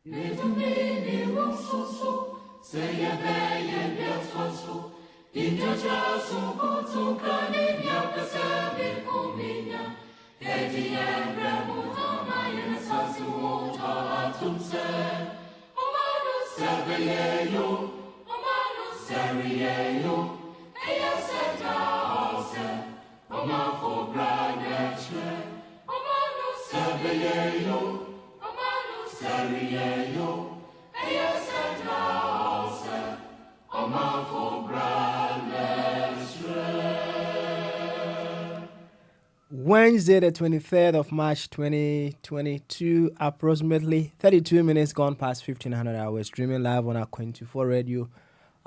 Lidumini Rososo, Sayabaya Yaswaso, Injaja Sukoto Kani Yapasabi Komina, Edia Ramuta Mayan Sasuota Atumse, Omano Sabayo, Omano Sariayo, Ayaseta Ose, Omafo Branache, Omano Sabayo. Wednesday, the 23rd of March 2022, approximately 32 minutes gone past 1500 hours, streaming live on Aqu24 Radio,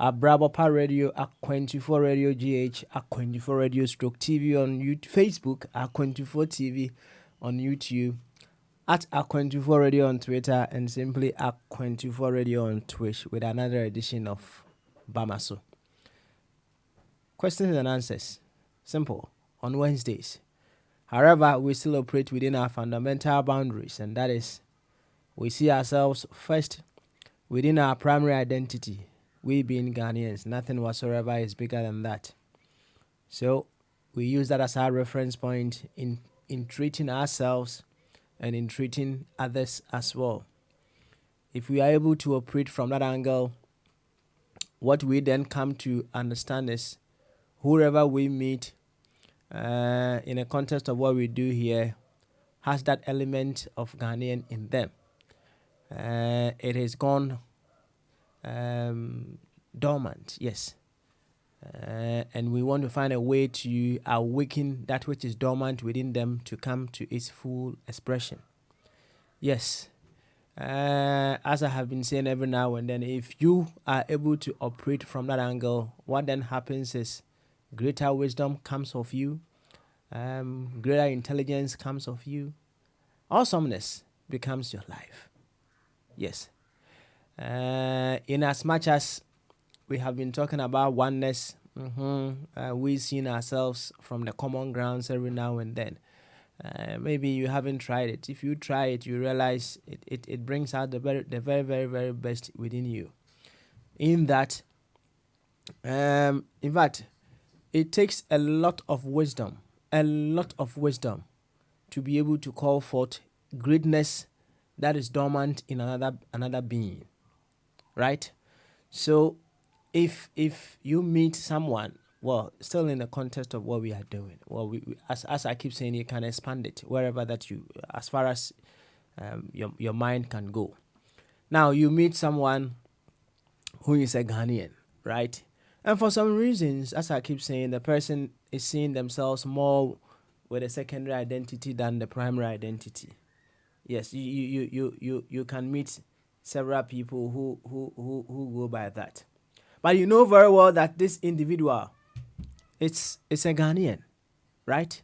Brabapa Radio, Aqu24 Radio GH, Aqu24 Radio Stroke TV on YouTube, Facebook, Aqu24 TV on YouTube, at Aqu24 Radio on Twitter, and simply Aqu24 Radio on Twitch with another edition of Bamaso. Questions and answers. Simple. On Wednesdays. However, we still operate within our fundamental boundaries, and that is, we see ourselves first within our primary identity, we being Ghanaians. Nothing whatsoever is bigger than that. So, we use that as our reference point in treating ourselves and in treating others as well. If we are able to operate from that angle, what we then come to understand is whoever we meet in the context of what we do here has that element of Ghanaian in them. It has gone dormant, yes. And we want to find a way to awaken that which is dormant within them to come to its full expression. Yes. As I have been saying every now and then, if you are able to operate from that angle, what then happens is greater wisdom comes of you, greater intelligence comes of you, awesomeness becomes your life. Yes. In as much as we have been talking about oneness, we've seen ourselves from the common grounds every now and then. Maybe you haven't tried it. If you try it, you realize it brings out the very, very best within you. In that, in fact, it takes a lot of wisdom to be able to call forth greatness that is dormant in another being, right? So if you meet someone, well, still in the context of what we are doing, well, we as I keep saying, you can expand it wherever that you, as far as your mind can go. Now you meet someone who is a Ghanaian, right? And for some reasons, as I keep saying, the person is seeing themselves more with a secondary identity than the primary identity. Yes, you can meet several people who go by that. But you know very well that this individual, it's a Ghanaian, right?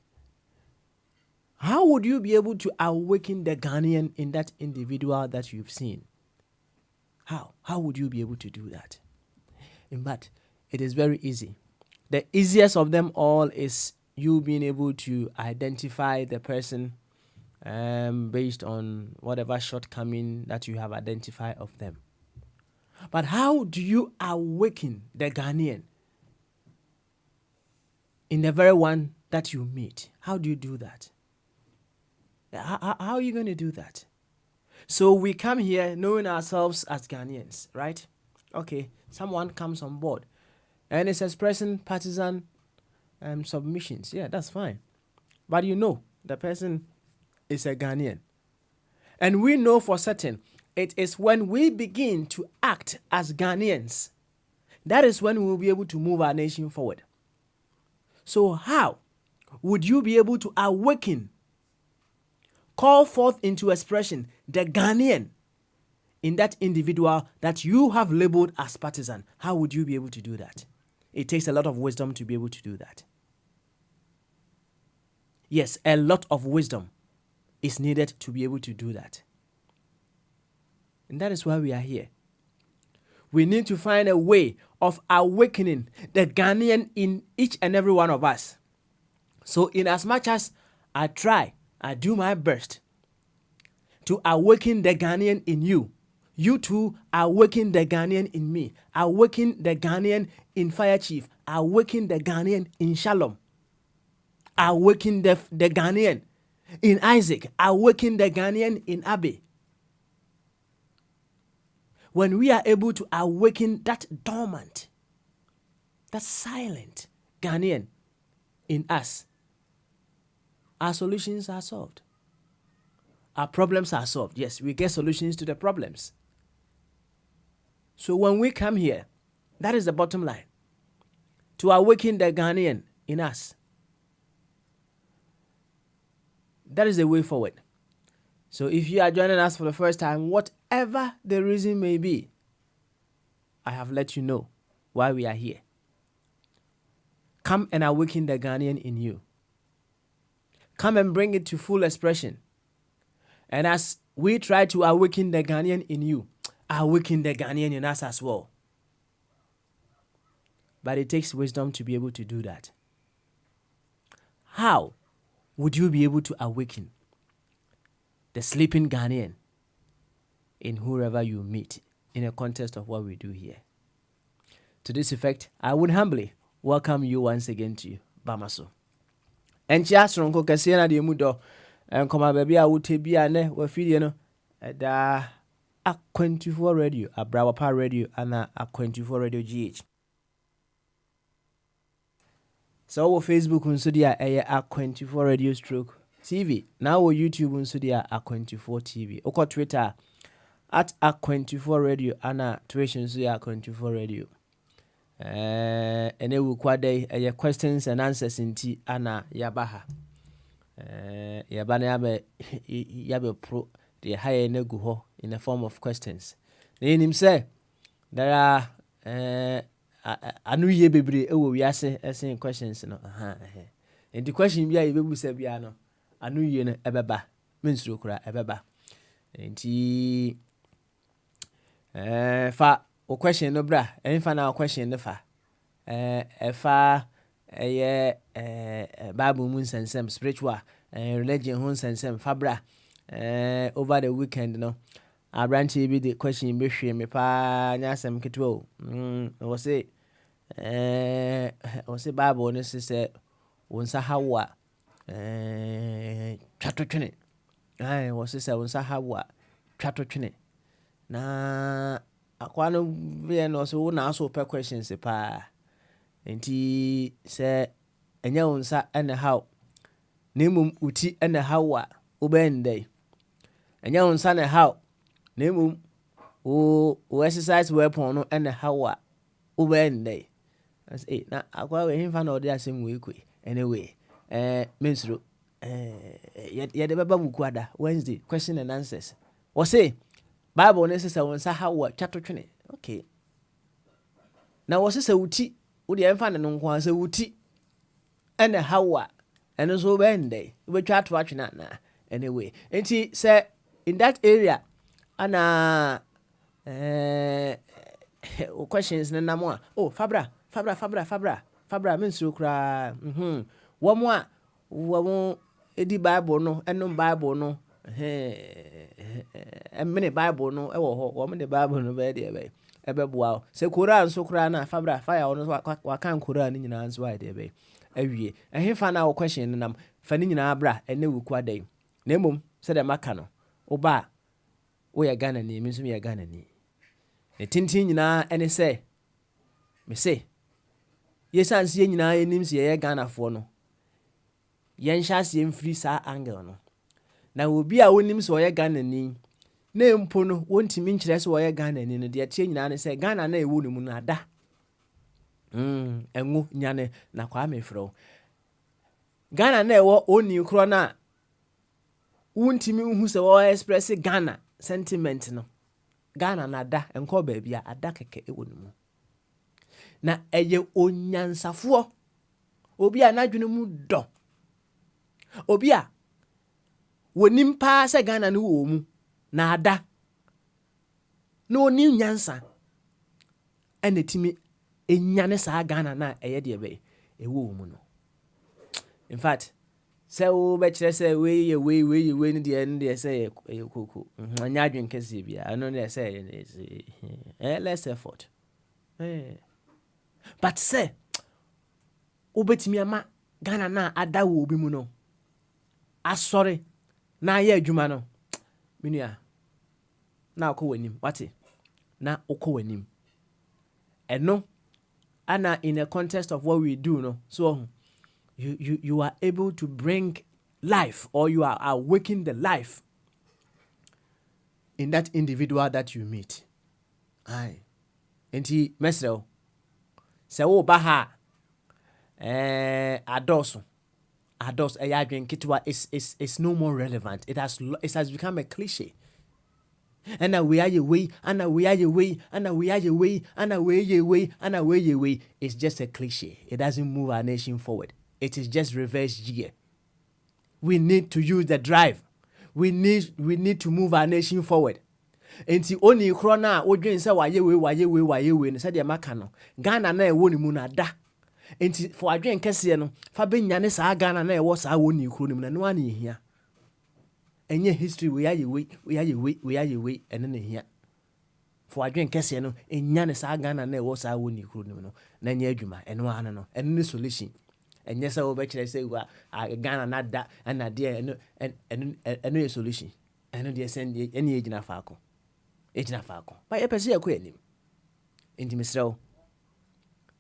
How would you be able to awaken the Ghanaian in that individual that you've seen? How would you be able to do that? In fact, it is very easy. The easiest of them all is you being able to identify the person based on whatever shortcoming that you have identified of them. But how do you awaken the Ghanaian in the very one that you meet? How do you do that? How are you going to do that? So we come here knowing ourselves as Ghanaians, right? Okay, someone comes on board and is expressing partisan submissions. Yeah, that's fine. But you know, the person is a Ghanaian. And we know for certain, it is when we begin to act as Ghanaians, that is when we will be able to move our nation forward. So how would you be able to awaken, call forth into expression the Ghanaian in that individual that you have labeled as partisan? How would you be able to do that? It takes a lot of wisdom to be able to do that. Yes, a lot of wisdom is needed to be able to do that. And that is why we are here. We need to find a way of awakening the Ghanaian in each and every one of us. So in as much as I do my best to awaken the Ghanaian in you, You too awaken the Ghanaian in me. Awaken the Ghanaian in Fire Chief. Awaken the Ghanaian in Shalom. Awaken the Ghanaian in Isaac. Awaken the Ghanaian in Abbey. When we are able to awaken that dormant, that silent Ghanaian in us, our solutions are solved. Our problems are solved. Yes, we get solutions to the problems. So when we come here, that is the bottom line. To awaken the Ghanaian in us. That is the way forward. So if you are joining us for the first time, whatever the reason may be, I have let you know why we are here. Come and awaken the Ghanaian in you. Come and bring it to full expression. And as we try to awaken the Ghanaian in you, awaken the Ghanaian in us as well. But it takes wisdom to be able to do that. How would you be able to awaken the sleeping Ghanaian in whoever you meet in the context of what we do here? To this effect, I would humbly welcome you once again to Bamaso. Enchia Stronko Kasiana de Mudo and Koma Baby I would be a ne or Fidiano at a 24 radio, a Brawapa radio, and a 24 radio GH. So our Facebook unsudia a 24 radio stroke TV. Now our YouTube unsudia a 24 TV. Oko Twitter at a 24 radio and a Twitch unsudia a 24 radio. And it will quade a questions and answers in T Anna Yabaha. Yabana yabe pro the higher neguho in the form of questions. Then him say there are anu ye bebre ewo wiase asking questions no and the question bia ye bebu say bia no anu ye no ebeba mensuro kura ebeba enti fa o question no bra enfa na question no fa efa Bible mun sensem spiritual religion hun sensem fabra over the weekend no Abranchi be the question be hwe me pa nyasem ketwo was say Bible no say wonsa hawa twatotwene was say wonsa hawa twatotwene na akwa no be no so na so per questions pa enti say enya wonsa ene how nemum uti ene hawa obendey enya wonsa ne how nemum o exercise weapon no ene hawa obendey as na akwa we himfa na ode asem we kwe anyway mensuro ye de baba buku ada Wednesday question and answers o say Bible no say wonsa hawa twatotwene okay na wo say uti wo de himfa ne no nko an say uti ene hawa ene so obendey we twa to atwena na anyway enti say in that area ana questions na namo oh fabra mensuro kra wo edi Bible no enom Bible no mini Bible no ewo ho wo mini Bible no be de be ebeboa se Quran so kra na fabra fire ono wa kan Quran ni nyina nso wa de be awie ehfa na wo question nam fa ni nyina bra ene wuku adai na emom se de maka no oba wo ya Ghana ni mi so ya Ghana ni ne tintin nyina ene se me se yesanse nyina enim se ye Ghana fo no yen hyase mfiri sa angle no na obi a wonim se ye Ghana ni na empo no wontimi nkyere se ye Ghana ni no de tie nyina ne se Ghana na ewo ne mu na ada enwu nyane na kwa mefro Ghana na ewo oni kro na wontimi hu se wo express Ghana sentiment no Ghana na ada enko ba bia ada keke ewo ne mu na eye onyansafo obi a nadwene mu do obi a wonim pa se Ghana no wo mu na ada no oni nyansa enetimi enyane sa Ghana na eye de be ewo mu no in fact So bet you say we in the end they say kuku. Nyadwin kesi bia. I know they say is less effort. But say ubetimi ama Ghana na ada wo obi mu no. Asori na ye adwuma no. Minua. Na okọ wanim. Wate? Na okọ wanim. Eno ana in the context of what we do no. So you are able to bring life, or you are awakening the life in that individual that you meet. Aye. Enti mesrel. Se wo ba ha adoso ayadwen kitwa is no more relevant. It has become a cliche. And we are your way, and we are your way, and we are your way, and we are your way, and we are your way. It's just a cliche. It doesn't move our nation forward. It is just reverse gear. We need to use the drive. We need to move our nation forward. Enti oni krona odwen se waye we ne se de maka no. Ghana na e wo ni mu na da. Enti for adwen kese no fa benya ne sa Ghana na e wo sa wo ni kro ni mu na no ana ehia. Enye history we are we ene ne hia. For adwen kese no enya ne sa Ghana na e wo sa wo ni kro ni mu no na nya adwuma eno ana no ene ne solution. Enye se wo be kire se Ghana na da na de eno solution. Eno de send ene ejina faako. Ejina faako. Ba e pese yakọ anim. Enti mesrew.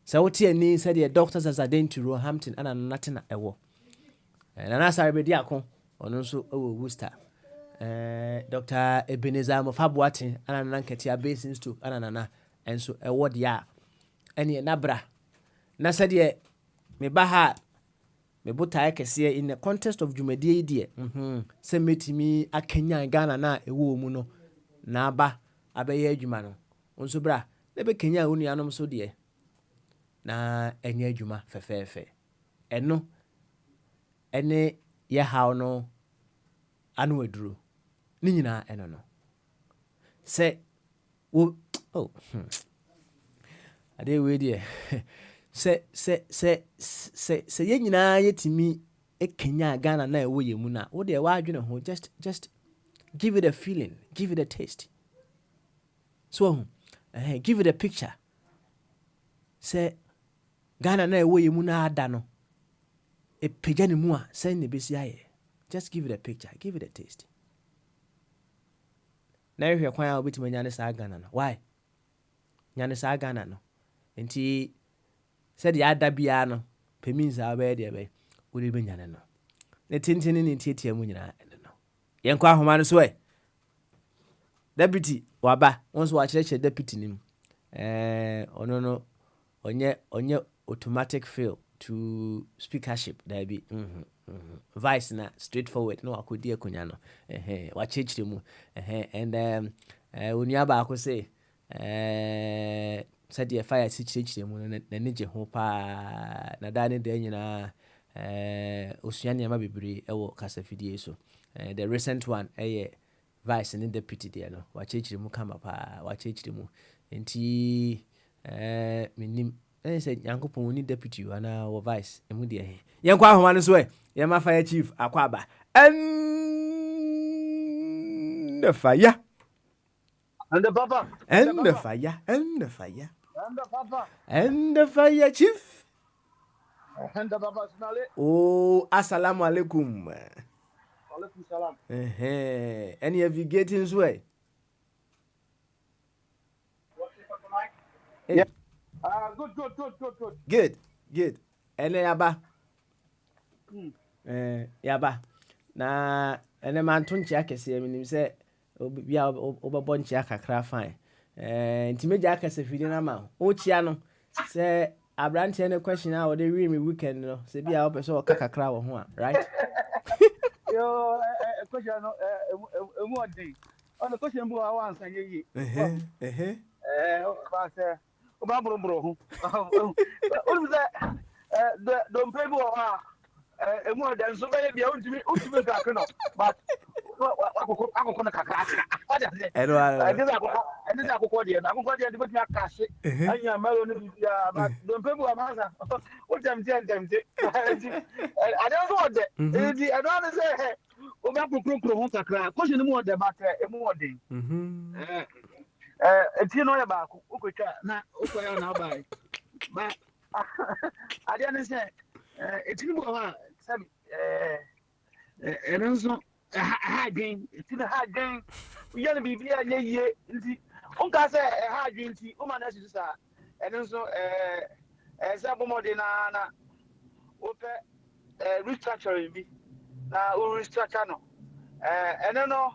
So what you need said the doctors as are to Roehampton and nothing at war. And as I read Yako, or also Worcester. Dr. Ebenezer of Habwati and Nankatia basins to Anana, and so a word ya. Any nabra. Nasadia me baha me buta kese in the context of Jumedi dear. Say me to me a Kenya Ghana na a womuno. Naba abaye jumano. Unsubra, nebe Kenya unianum so dear. Na enye adwuma fefefe eno ene ye haw no anu aduru ni nyina eno no se wo ade we die se ye nyina yetimi ekenya Ghana na ewo ye mu na wo de wa adwene ho just give it a feeling, give it a taste. So give it a picture. Say Ghana na ewo ye mu na ada no e pagya ne mu a send ne besi aye. Just give it a picture, give it a taste. Na ehwe kwan a obitima nya ne sa Ghana no. Why? Nya ne sa Ghana no. Enti said ya ada bia no pemin sa ba de be wo de be nya ne no. Ne tintin ne tietia mu nyina no. Yenko ahoma no so deputy waba once wa chire deputy nim. Ono no onye automatic fail to speakership there be vice na straightforward no akodi akonya no wa chechire mu and onia ba ko say said the fire si chechire mu na neje ho pa na da ne da nyina osuane ma bebre e wo kasafidie so the recent one vice and deputy there no wa chechire mu kama pa wa chechire mu enti minim say Yankopon we need deputy ana or vice emu de he yenko ahoma no so ye ma fire chief akwaba and the fire and the papa and the fire and the papa and the fire chief and the papa smale oh assalamu alaikum alaikum salam any of you getting way yeah. Good. Ene yaba. Yaba. Na ene man tonchi akese minim se bia obebo nchi akakra fine. Ntimeja akese fidi na ma. O chia no se abrante ne question a wode wi me weekend no se bia opeso o kakakra wo ho a, right? Yo question no emu odin. Ono question bu wa answer ye. Ba se Oba bro ho. What was that? Don't pay more. More than so many be on to me but I go kakra. I ɛne sɛ akokɔ deɛ de bɛtumi akase anya mɛlo no bibia but dompe bu amasa wotamte ntamte ade nso wɔdɛ nti ɛno ane sɛ wobɛkokrokro ho kakra kɔhye no mu wɔdɛ but ɛmu wɔden ɛti no yɛ baako wokɔtwa na wokɔyɛ na wobae ba adeɛ ne sɛ ɛti no bu wɔ hɔ a sɛbi ɛno nso ha adwen ɛti no ha adwen woyɛ no biribi a nyɛ yie nti wonka sɛ ha adwen nti woma no asi so saa ɛno nso sɛ bɔmmɔden na wopɛ restructuring bi na wo restructure no ɛno no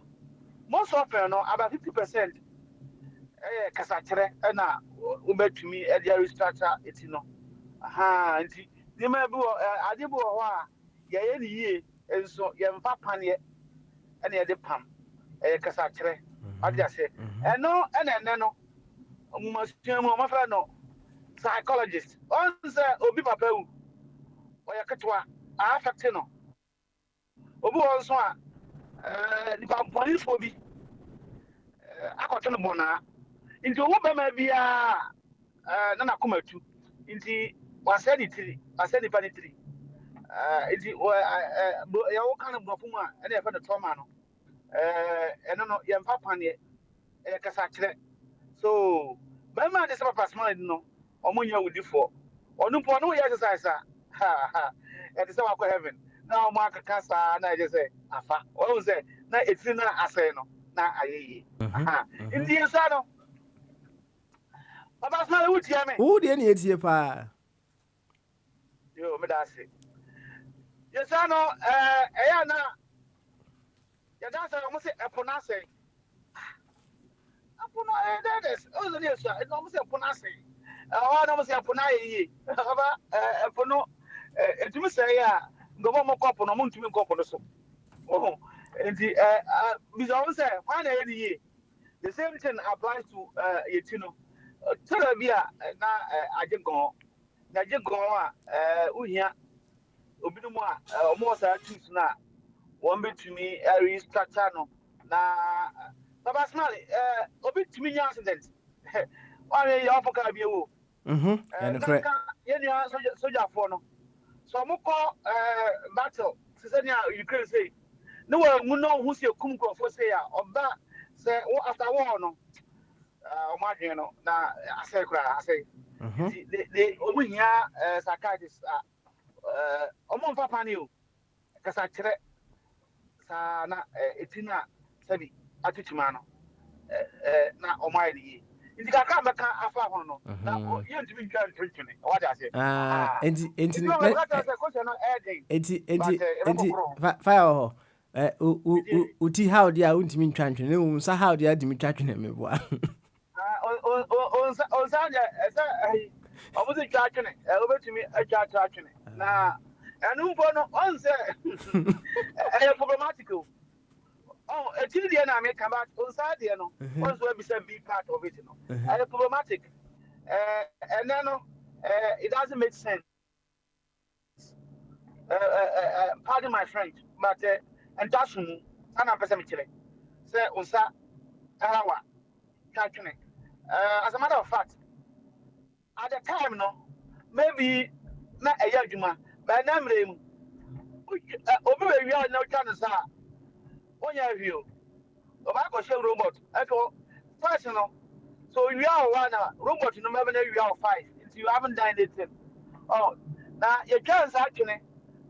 most often no about 50% ɛyɛ kasakyerɛ ɛna wobɛtumi ɛde restructure ɛti no nti nneɛma bi wɔ ade bi wɔ hɔ a yɛyɛ ne yie nso yɛmfa paneɛ ɛna yɛde pam ɛyɛ kasakyerɛ ade ase ɛno ɛna no mmasua mu ɔmafrɛ no psychologist ɔn sɛ obi papa wu ɔyɛ ketewa affect no obi wɔ nso a nipa mpɔnifoɔ bi akɔto no bɔnaa nti ɔwɔ bɛma biara na nakoma tu nti wasɛ ne tiri wasɛ nipa ne tiri nti yɛwo ka no borɔfo mu a ɛne yɛfɛ no tɔma no ɛno no yɛmfa paneɛ ɛyɛ kasa kyerɛ so bɛma de sɛ papa smart no ɔmo nyɛ wodifoɔ ɔno mpo ɔno woyɛ exercise a ɛte sɛ wakɔ heaven na ɔmo akaka saa na ɛgye sɛ afa ɔhu sɛ na ɛtiri na asɛe no na ayɛ yie nti yɛsa no papa smart wotia me wo deɛ ne yɛtie paa yo meda ase yɛsa no ɛyɛ na yɛda sɛ ɔmo sɛ ɛpo no asɛe ɛpo no ɛdɛdɛs ɔsɛ ne yɛsua ɛna ɔmo sɛ ɛpo no asɛe ɔhɔ na ɔmo sɛ ɛpo no ayɛ yie ɔba ɛpo no ɛtumi sɛe a nkɔfɔ mo kɔpo no ɔmo ntumi nkɔpo no so nti bisa ɔmo sɛ hwan na ɛyɛ ne yie the same thing applies to yɛti no tɛrɛ bi a na agye gɔn na agye gɔn a wohia obinom a ɔmo wɔ saa tools no a wɔn bɛtumi restructure no na baba smart obi tumi nya accident ɔne yɛ ɔfɔ kaa bi ewo yɛnua sogyafoɔ no so ɔmo kɔ battle sisɛ nea Ukraine sei ne wɔ mu na ɔho si ekum nkurɔfoɔ sei a ɔba sɛ after war no ɔmo adwene no na asɛe koraa asɛe de ɔmo hia psychiatrist a ɔmo mfa pane o kasa kyerɛ saa na ɛti no a sɛbi atwitwima no na ɔmo ayɛ ne yie nti kakra mɛka afa ho no na yɛntumi ntwa ntwentwene wɔde ase enti fire wɔ hɔ uti how deɛ a wontumi ntwa ntwene ne wo nsa how deɛ a wotumi twa twene meboa ɔnsa deɛ ɛsɛ ɔmo sɛ twa twene wobɛtumi atwa twene na ɛno mpo no ɔn sɛ ɛyɛ problematic o ɛtiri deɛ na meka but ɔnsa deɛ no ɔn so abisa be part of it no ɛyɛ problematic ɛnɛ no it doesn't make sense pardon my French but ɛntaso mu ana mpɛ sɛ mekyerɛ sɛ ɔnsa ɛhawa twa twene as a matter of fact at the time no maybe na ɛyɛ adwuma but na mmerɛ mu obi bɛ wia na ɔtwa no saa ɔnyɛ ahwio ɔba akɔhyɛ robot ɛfɔ first no so wia ɔwa na robot no mɛbɛ na wia ɔ 5 nti you haven't done anything na yɛtwa nsa atwene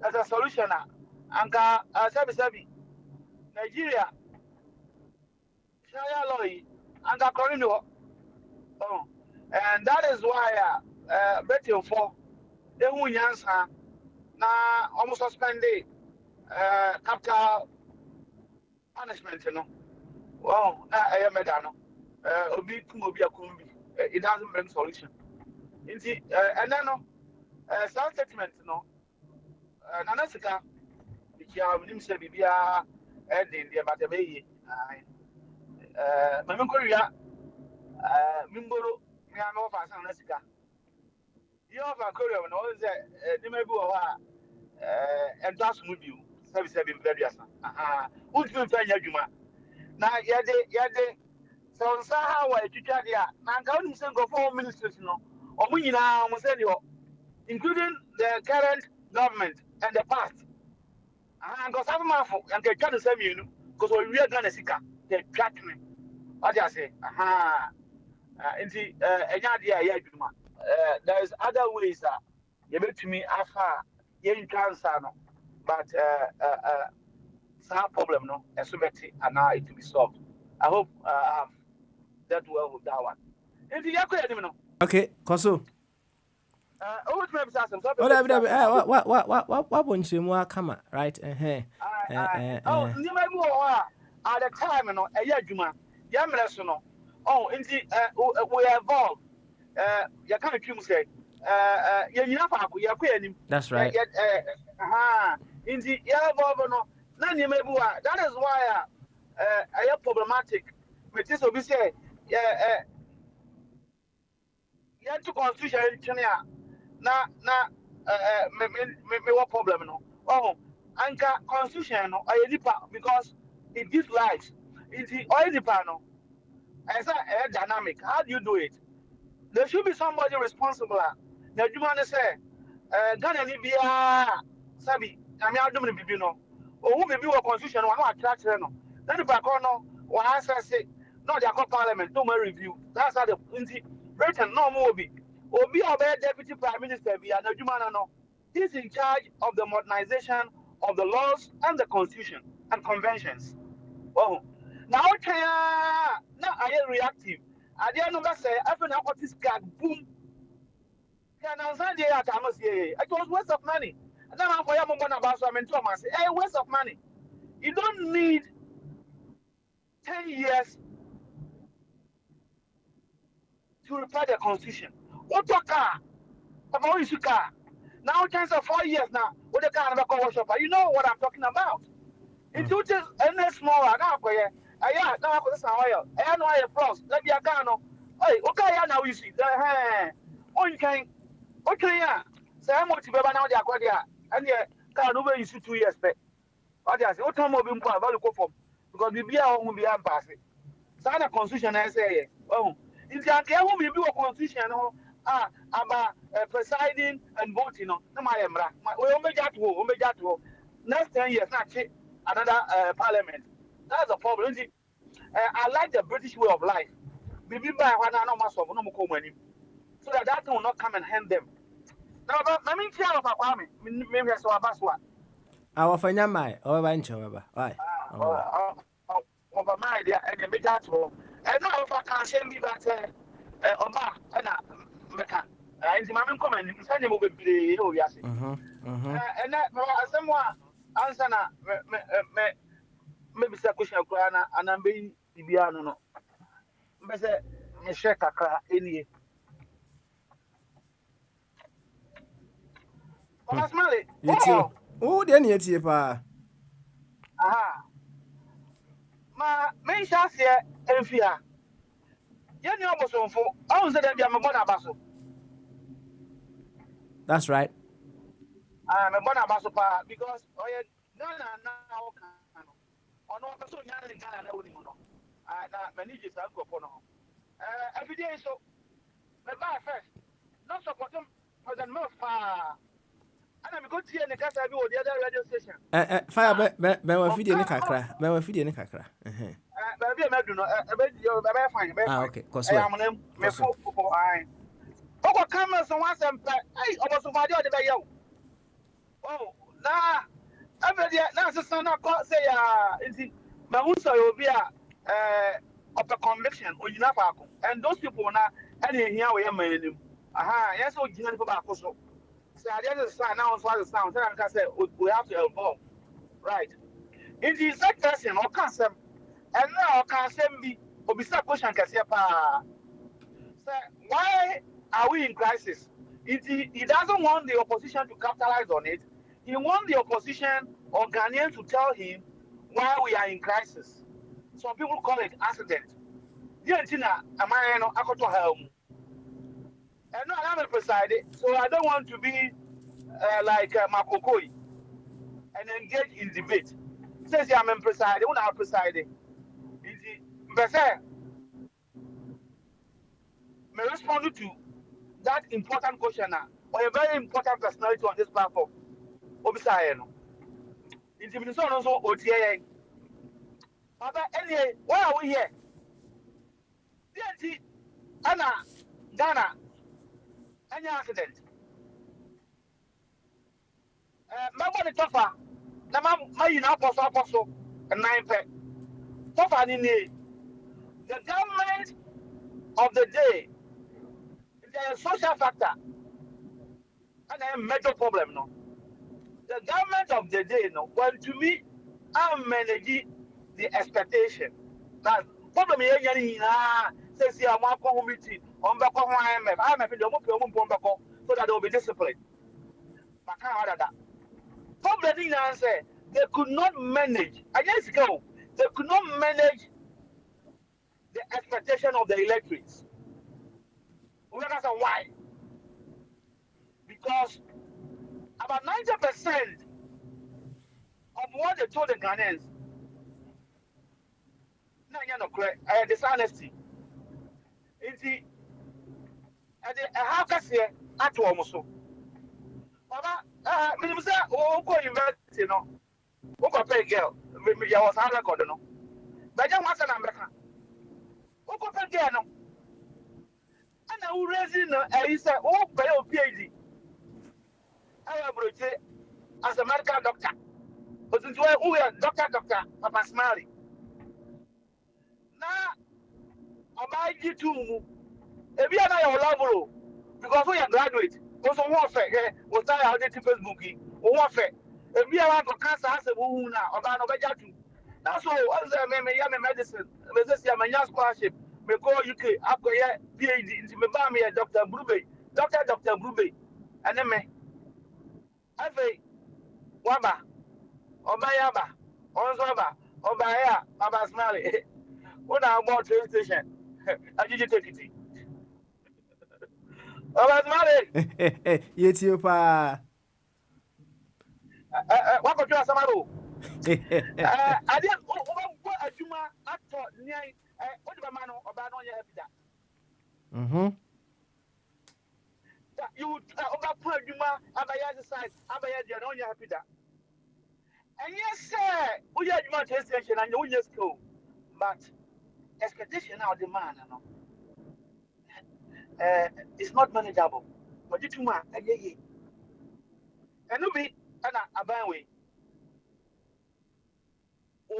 as a solution a anka sɛbi Nigeria shaya law yi anka kɔre ne hɔ and that is why betilfo ehu nyansa na almost suspended capital punishment no na meda no obi kum obi akum bi it doesn't bring solution nti and then no some statement no nana sika ikia nim se bibia ending there but be yi mame koria mimboro mi ame ofa san na sika you ofa koria no o se ni ma bi wo ha endas mu biu sebi mbedua san utu mfa nya dwuma na yede So how I teach there. Now go to go for ministers no. Or we now say including the current government and the past. And go some man for and they try to say me because we are gonna seek they track me. What I say? Aha. Inti enya dia ya adwuma. There is other ways that you bet to me afa yen cancer no. But some problem no esubeti and now it will be solved. I hope I've dealt well with that one. Inti yakọ ya no. Okay, Koso. What maybe some Oh, what bonchemu akama, right? Oh, you may move at the time, no, a year juma, Yamres, no. Oh, indeed, we evolve. You can't accuse say, you're not we are quitting. That's right. Indeed, you evolve, no. None you may move. That is why I am problematic. But this will be said, you have to constitution, me what problem, no. Oh. Anchor constitution no I because it gives life. It's the oil panel. As a dynamic. How do you do it? There should be somebody responsible. Now you want to say, Ghana Libya Sabi, I mean I don't know no. Or who may be a constitution or not attract no. Then the back no or answer say no they are parliament, no more review. That's how the Britain no more be. Or be a deputy prime minister be an Jumana no. He's in charge of the modernization of the laws and the constitution and conventions. Oh, now I am reactive. I didn't know that say after now what is card boom. Can I say that I must say it was waste of money. And then I'm for your mom about so I mean Thomas. Hey, waste of money. You don't need 10 years to repair the constitution. What a car? About is car? Now, chance of 4 years now, with the car and the workshop. You know what I'm talking about. It just any small, I got now this oil. I know I frost. Let me a car. Hey, okay, now you see. Oh, you can. Okay, yeah. Say, I'm going to be now the aquaria. And yeah, car over you 2 years back. What I say, what time will be value for? Because we be our own be passing. Sign a constitution, I say, oh, if you can't be a constitution, about presiding and voting on my next 10 years not another parliament. That's the problem. I like the British way of life. So that will not come and hand them. Now, I mean, maybe I saw a bus one. Our Fanyamai, or Vancho, why? Over my idea and a bit that will. And now if I can't send me that Oma and and my comment, send him over play. Oh, yes. And that someone answer maybe a question of Grana and I'm being Bibiano. Mr. Sheka any. Oh, smell it. Oh, then yet, pa. Aha. Ma, may shall see and fear. You know, also for all the day, I'm a bonabasso. That's right. I'm a bonabasso because I no, or no, so young in Ghana, I manage to go for no. Every day, so the bar first, not support them for the most far. And I'm going to see the cast I do the other radio station. Fire, Ben, feed any cacra, Ben, feed any cacra. Baby, I do not, fine. Okay, because I am me for I. Oh, come on, so once I'm I almost somebody on the bay. Oh, nah, every now, so son, I can't say, is it Mahusa will be of a conviction or you know, and those people now, any here we are. Aha, yes, oh, you know, about so. So I just sign now, so the sound, and I say, we have to evolve, right? In the exact person or cancer. And now can send me Obisa question Kasiapa. Why are we in crisis? He doesn't want the opposition to capitalize on it. He wants the opposition or Ghanaians to tell him why we are in crisis. Some people call it accident. Am I no akoto helm? And no, I'm a presiding, so I don't want to be like Makokoi and engage in debate. Says I'm presiding, when I'm presiding. But responded to that important question or a very important personality on this platform. Obisa no. Intimidation also OTA. Papa, anyway, why are we here? DNT, Anna, Ghana, any accident. Remember the tougher. The man, my apostle, and 9 pet. Tougher in the government of the day, the social factor, and a major problem. No, the government of the day, no, when to me, I'm managing the expectation. Now, problem here, says here, I'm going meeting, I'm back on IMF in the Moko, so that they will be disciplined. But can't have that. Problem in answer, they could not manage. I just go, they could not manage the expectation of the electorates. We understand why? Because about 90% of what they told the Ghanaians, dishonesty. It's how can I say at almost so. Mama, minimum say, oh, go university, you know, go pay girl. Maybe I was 100, no. But I was an American. Go pay girl, no. And I will raise in he said, oh, pay your PhD. I will as a medical doctor. But since we are doctor, Papa Smiley. Now, I might get to if you are your level because we are graduate. Also, one fair was that out to Facebook. One fair. If you are to cancer, as a woman now, about no better. That's all. As I may medicine, let's say my scholarship. Me go UK, after your PhD, into me buy me a Dr. Brube, Dr. Brube, and then me. I say, Waba, Obayaba, Onzaba, Obaya, Baba Smiley. When I bought train station, I did take it. Baba Smiley. Yes, you pa. What could you ask Samaro? I didn't go a Juma after near what the man or Bano Yapida. You over Juma, Abaya side, Abaya, you know you're happy that. And yes, sir, we are Juma train station and you just go. But expectation now the man, it's not manageable. But you too much, and you be a banway.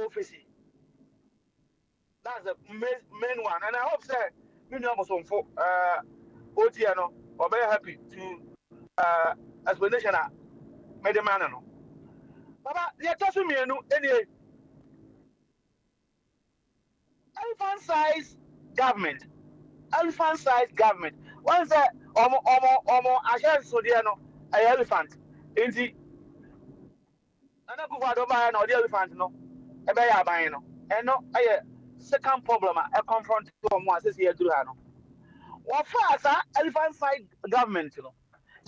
Office. That's the main one. And I hope, sir, you know, some for OTNO or very happy to explanation. Made a man. Baba, they are touching me anyway. Elephant size government. Elephant size government. Once that I shall so dear no elephant. Ain't he? And I go for the elephant no. A bear buying no. And no, second problem I confront to one says here to Hano. What far elephant size government no.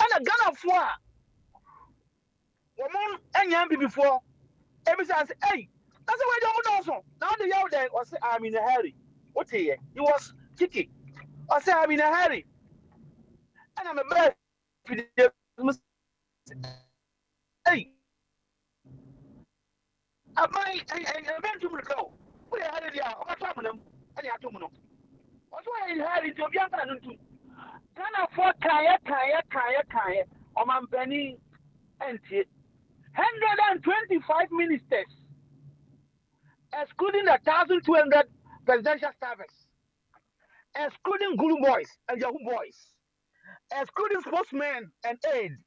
And a gun of war. Woman and young before. Every time say, hey, that's why you also. Now the young there was I'm in a hurry. What he was kicking. I say I'm in a hurry. And I'm a bad. Hey, I went to go. We had it here. What's happening? And you have to know. What's why I had it to be able to Ghana for Kaya, or my penny and 125 ministers, excluding the 1,200 presidential service, excluding Gulu boys and Yahoo boys, excluding sportsmen and aides.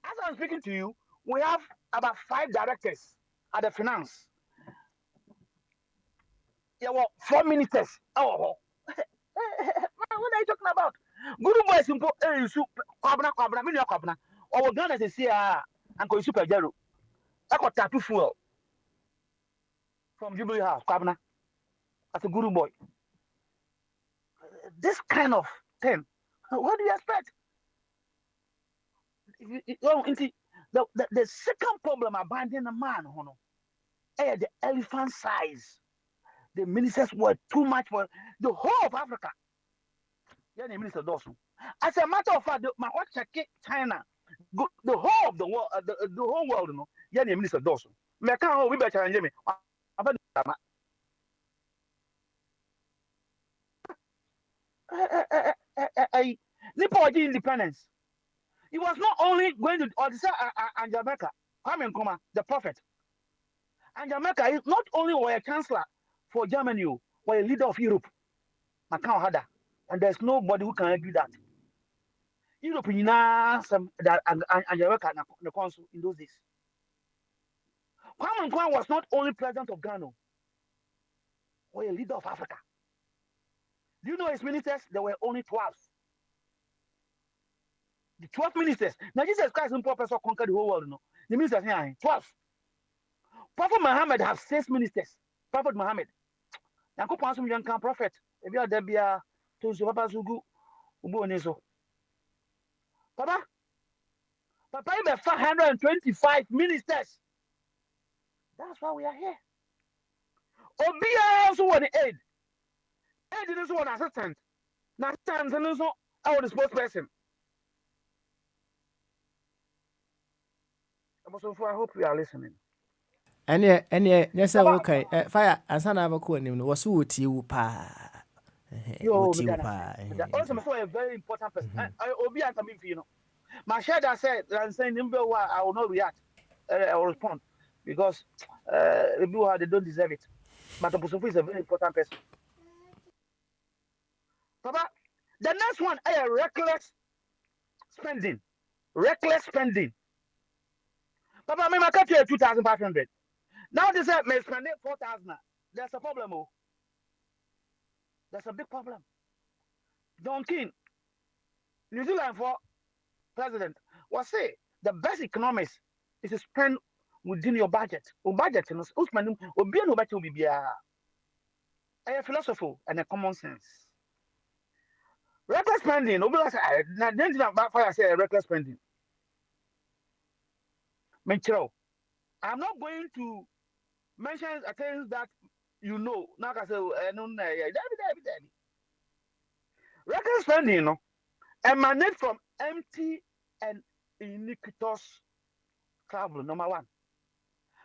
As I'm speaking to you, we have about 5 directors at the finance. There were 4 ministers. Oh, what are you talking about? Guru boys in Kwabna, Minya Kwabna, or Ghana is here, Uncle Super Jero. I got tattoo fuel from Jubilee House, Kwabna, as a Guru boy. This kind of thing, what do you expect? The second problem about the man, the elephant size. The ministers were too much for the whole of Africa. Yeah, the minister does. As a matter of fact, my what check China, the whole of the world, the whole world, you know. Yeah, the minister does. Me can we better than me. Nipo independence. He was not only going to Odessa and Jamaica, Kwame Nkrumah, the prophet. And Jamaica is not only was a chancellor for Germany, was a leader of Europe. Macau had that. And there's nobody who can argue that. Europe some that and Jamaica the council in those days. Kwame Nkrumah was not only president of Ghana, was a leader of Africa. Do you know his ministers? There were only 12. The 12 ministers. Now Jesus Christ and Professor conquered the whole world. No? The ministers here 12. Prophet Muhammad have 6 ministers. Prophet Muhammad. Yanko Pansum young prophet. If you are there, be a to Papa Sugu, Uboniso. Papa, Papa, you have 525 ministers. That's why we are here. Obia also want the aid. Aid is one assistant. Now, assistant and also our spokesperson. So I hope you are listening. Any yes, okay. Fire and son of a coin was who you pa. Yo, also a very important person. Obia can be, you know. My shadow said, and saying him, I will not react. I will respond because the people they don't deserve it. But Obusofu is a very important person. Papa, the next one, reckless spending. Reckless spending. Papa, I may cut you 2,500. Now they say, may spend 4,000. There's a problem. Oh. There's a big problem. Don King, New Zealand for president, was say the best economics is to spend within your budget. Your budget, you know, spending, will be a philosophy and a common sense. Reckless spending, I say reckless spending. I'm not going to mention things that you know. Now I say, reckless spending, you know, emanate from empty and iniquitous travel. Number one,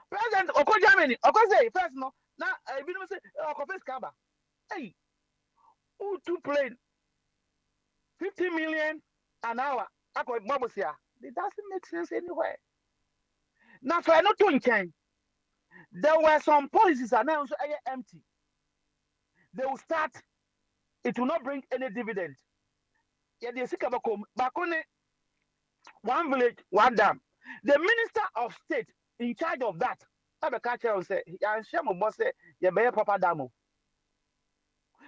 President Oko Germany, Oko say first no. Now I be say Oko face Kaba. Hey, who to plane 50 million an hour? Ako Babosia. It doesn't make sense anywhere. Now, for not to change, there were some policies announced empty. They will start, it will not bring any dividend. Yeah, they seek about back on one village, one dam. The Minister of State in charge of that, Abekacha will say, and Shamo boss say, yeah, be a proper dam.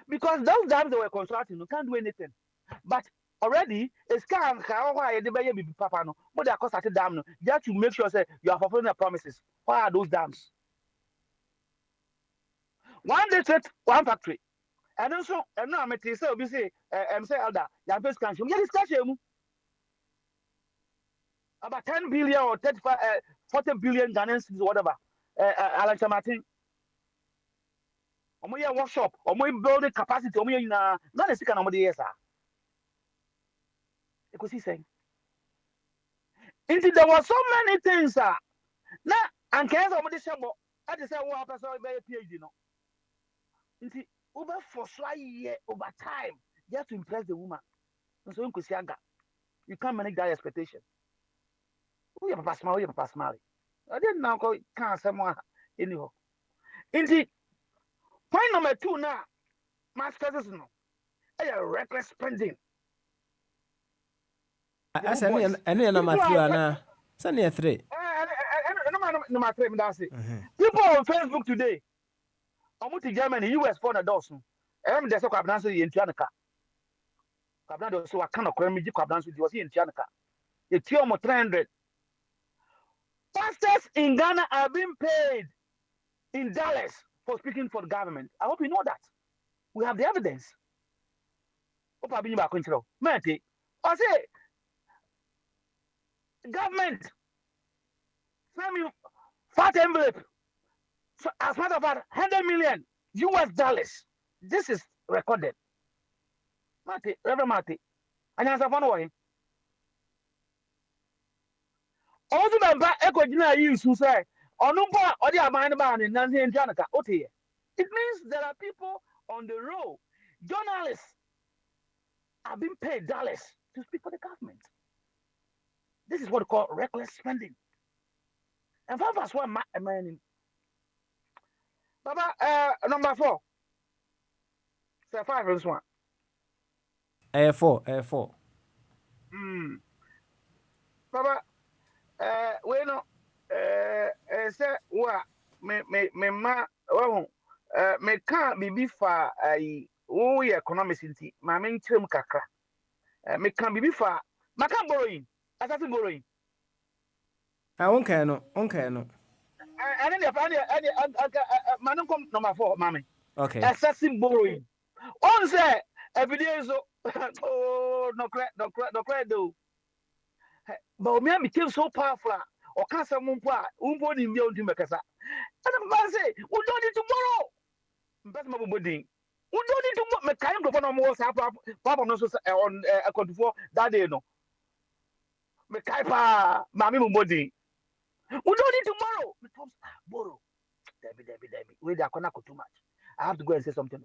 Because those dams they were constructing, you can't do anything. But already, it's kind of why the baby be papa no, but they are constructing dam no, just to make sure say you are fulfilling the promises. Why are those dams? One district, one factory. And also, and now I'm say, we say, say, Elder, you have country. We discuss about 10 billion or 35, 40 billion Ghanaian cedis, whatever. Alexa Martin. Omo workshop, omo building capacity, omo not the second omo yes, sir. You could see saying. There were so many things, sir. Now, and can omo the shabo. I just say one person be a PhD, no. Over for a year over time, just to impress the woman. So you can't manage that expectation. Who you papa smile, papa smile. I didn't know can't someone anyhow. Indeed, point number 2 now, masters no. Reckless spending. I said, any number 3 and send me 3. Number 3, that's it. People on Facebook today. I'm to Germany, US for the dozen. There's a cabinance in Tianaka. Cabinado, so I cannot call me cabinance with you in Tianaka. The Tiomo 300. Pastors in Ghana are being paid in dollars for speaking for the government. I hope you know that. We have the evidence. Hope I've been back control. Mate, I say, government, send me fat envelope. So as matter of fact, 100 million US dollars. This is recorded. Mate, Reverend Mate. And as a fun way. Also, the echo dinner use who say, or no more, or the amount ban in Nancy and Janaka. Okay. It means there are people on the road. Journalists are being paid dollars to speak for the government. This is what we call reckless spending. And five as one man. Baba, number 4. Say 5 is 1. Air 4, Air 4. Baba, we know, say, what, me ma, oh, me can't be far, economics in tea, my main term kakra. Me can't be far, ma can't borrowing, assassin borrowing. Okay, no. And then the man come number 4, mammy. Okay. Assassin borrowing. On say, every day so, oh, no credit, though. But me became so powerful. Or can't someone put in the old Timbakasa. And I'm say, we don't need tomorrow. That's my body. We don't need to make kind of one more Papa no on a control that day no. Make Kaipa, Mammy body. We don't need tomorrow. Because borrow. Debbie. Wait, I cannot too much. I have to go and say something.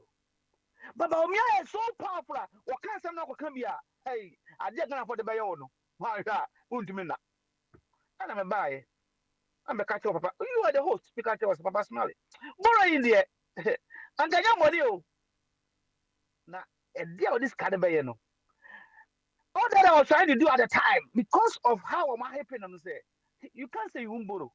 But me is so powerful. Or can't someone come here? Hey, I didn't afford the bayono. Why that? Wouldn't mean that. And I'm a buy. I'm a catcher, Papa. You are the host. Speak at us, Papa Smiley. Borrow in there. And get your money. Now, a deal of this kind of bayano. All that I was trying to do at the time, because of how am I helping them say, you can't say you won't borrow.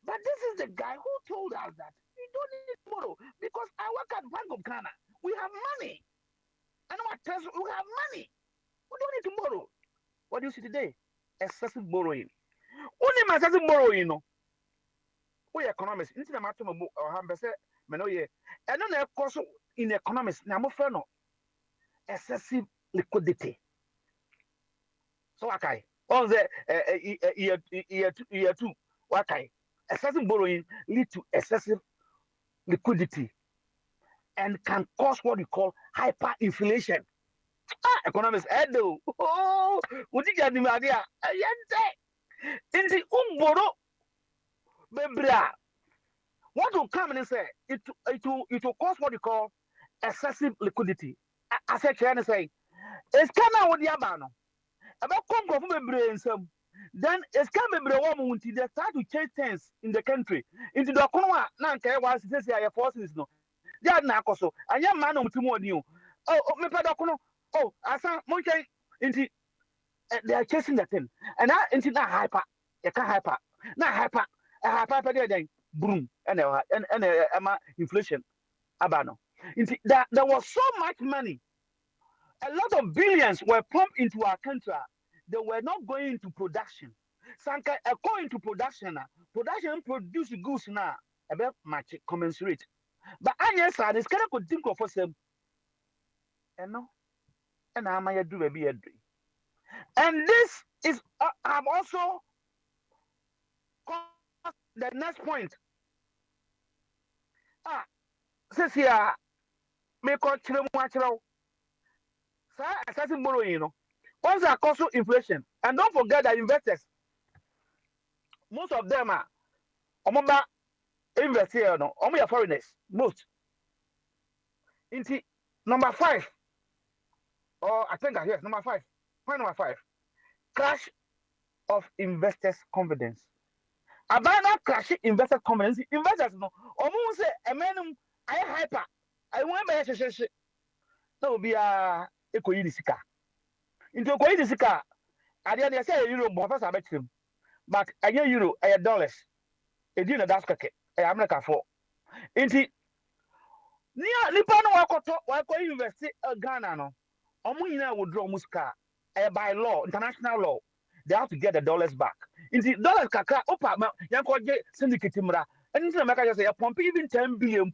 But this is the guy who told us that you don't need to borrow because I work at Bank of Ghana. We have money. I know what tells we have money. We don't need to borrow. What do you see today? Excessive borrowing. Only excessive borrowing, no. We economists. Into the matter of Hambese, Menoye. And then of course in economics, Namoferno. Excessive liquidity. So okay. On the year 2, okay. Excessive borrowing lead to excessive liquidity and can cause what we call hyperinflation. Economists, Edo. Oh, what you get the idea? In the umboro, bebra. What will come and say? It will cause what we call excessive liquidity. I said, can say, it's kind of what the abano. About come from brain some. Then it's coming woman they start to change things in the country. Into the Konwa, Nanka was says I forces no. They are Nakoso, and young man on tomorrow new. Oh, me padakono. Oh, I saw Monkey into they are chasing the thing. And I into that hyper. You can't hyper. Not hyper. A hyper then boom. And inflation. Abano. Into that there was so much money. A lot of billions were pumped into our country. They were not going into production. Sanka going to production. Production produce goods now. About much commensurate. But I yes, I this kind of think of us. And no, and I'm a do baby. And this is I'm also the next point. Says here, make a children. Sir, assessing borrowing, you know. Once are also inflation. And don't forget that investors, most of them are invest here, no, only foreigners, most. Into number 5, or I think yes, number 5. Point number 5. Crash of investors' confidence. About that crash investors' confidence, investors no, almost say a man I hyper. I want by that will be a eco-unisika. Into eco-unisika, I didn't say euro, but I bet him. But a euro, $1. A dinner that's okay. America for. Into Nipano Wako University Ghana no. Omuina would draw muska by law, international law. They have to get the dollars back. Into dollars kaka opa yanko syndicate mra. And in America just say pump even 10 billion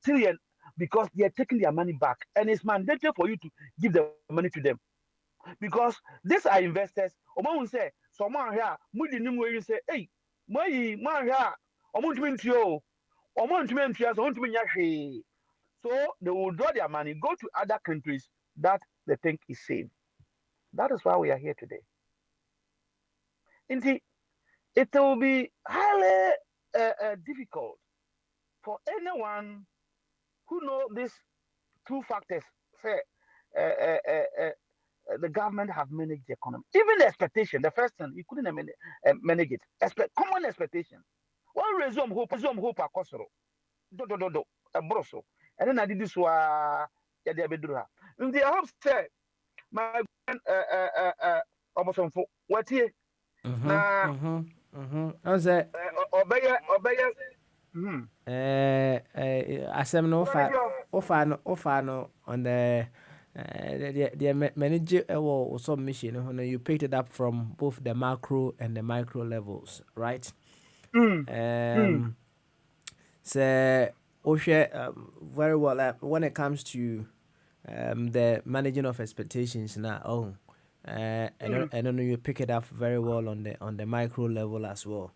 trillion because they are taking their money back. And it's mandatory for you to give the money to them. Because these are investors. Omo say someone here, mudi nimu you say, hey, man here, omo to so they will draw their money, go to other countries that the thing is safe. That is why we are here today. Indeed, it will be highly difficult for anyone who know these two factors. Say, uh, uh, uh, uh, the government have managed the economy. Even the expectation, the first thing, you couldn't manage it. Common expectation. One resume hope akosoro. Do. Broso. And then I did this wa ya de bedura. In the hope say my almost on what here na I say obey asɛm no wofa no on the manage ɛwɔ submission no you picked it up from both the macro and the micro levels, right? So very well when it comes to the managing of expectations now, and then you pick it up very well on the micro level as well.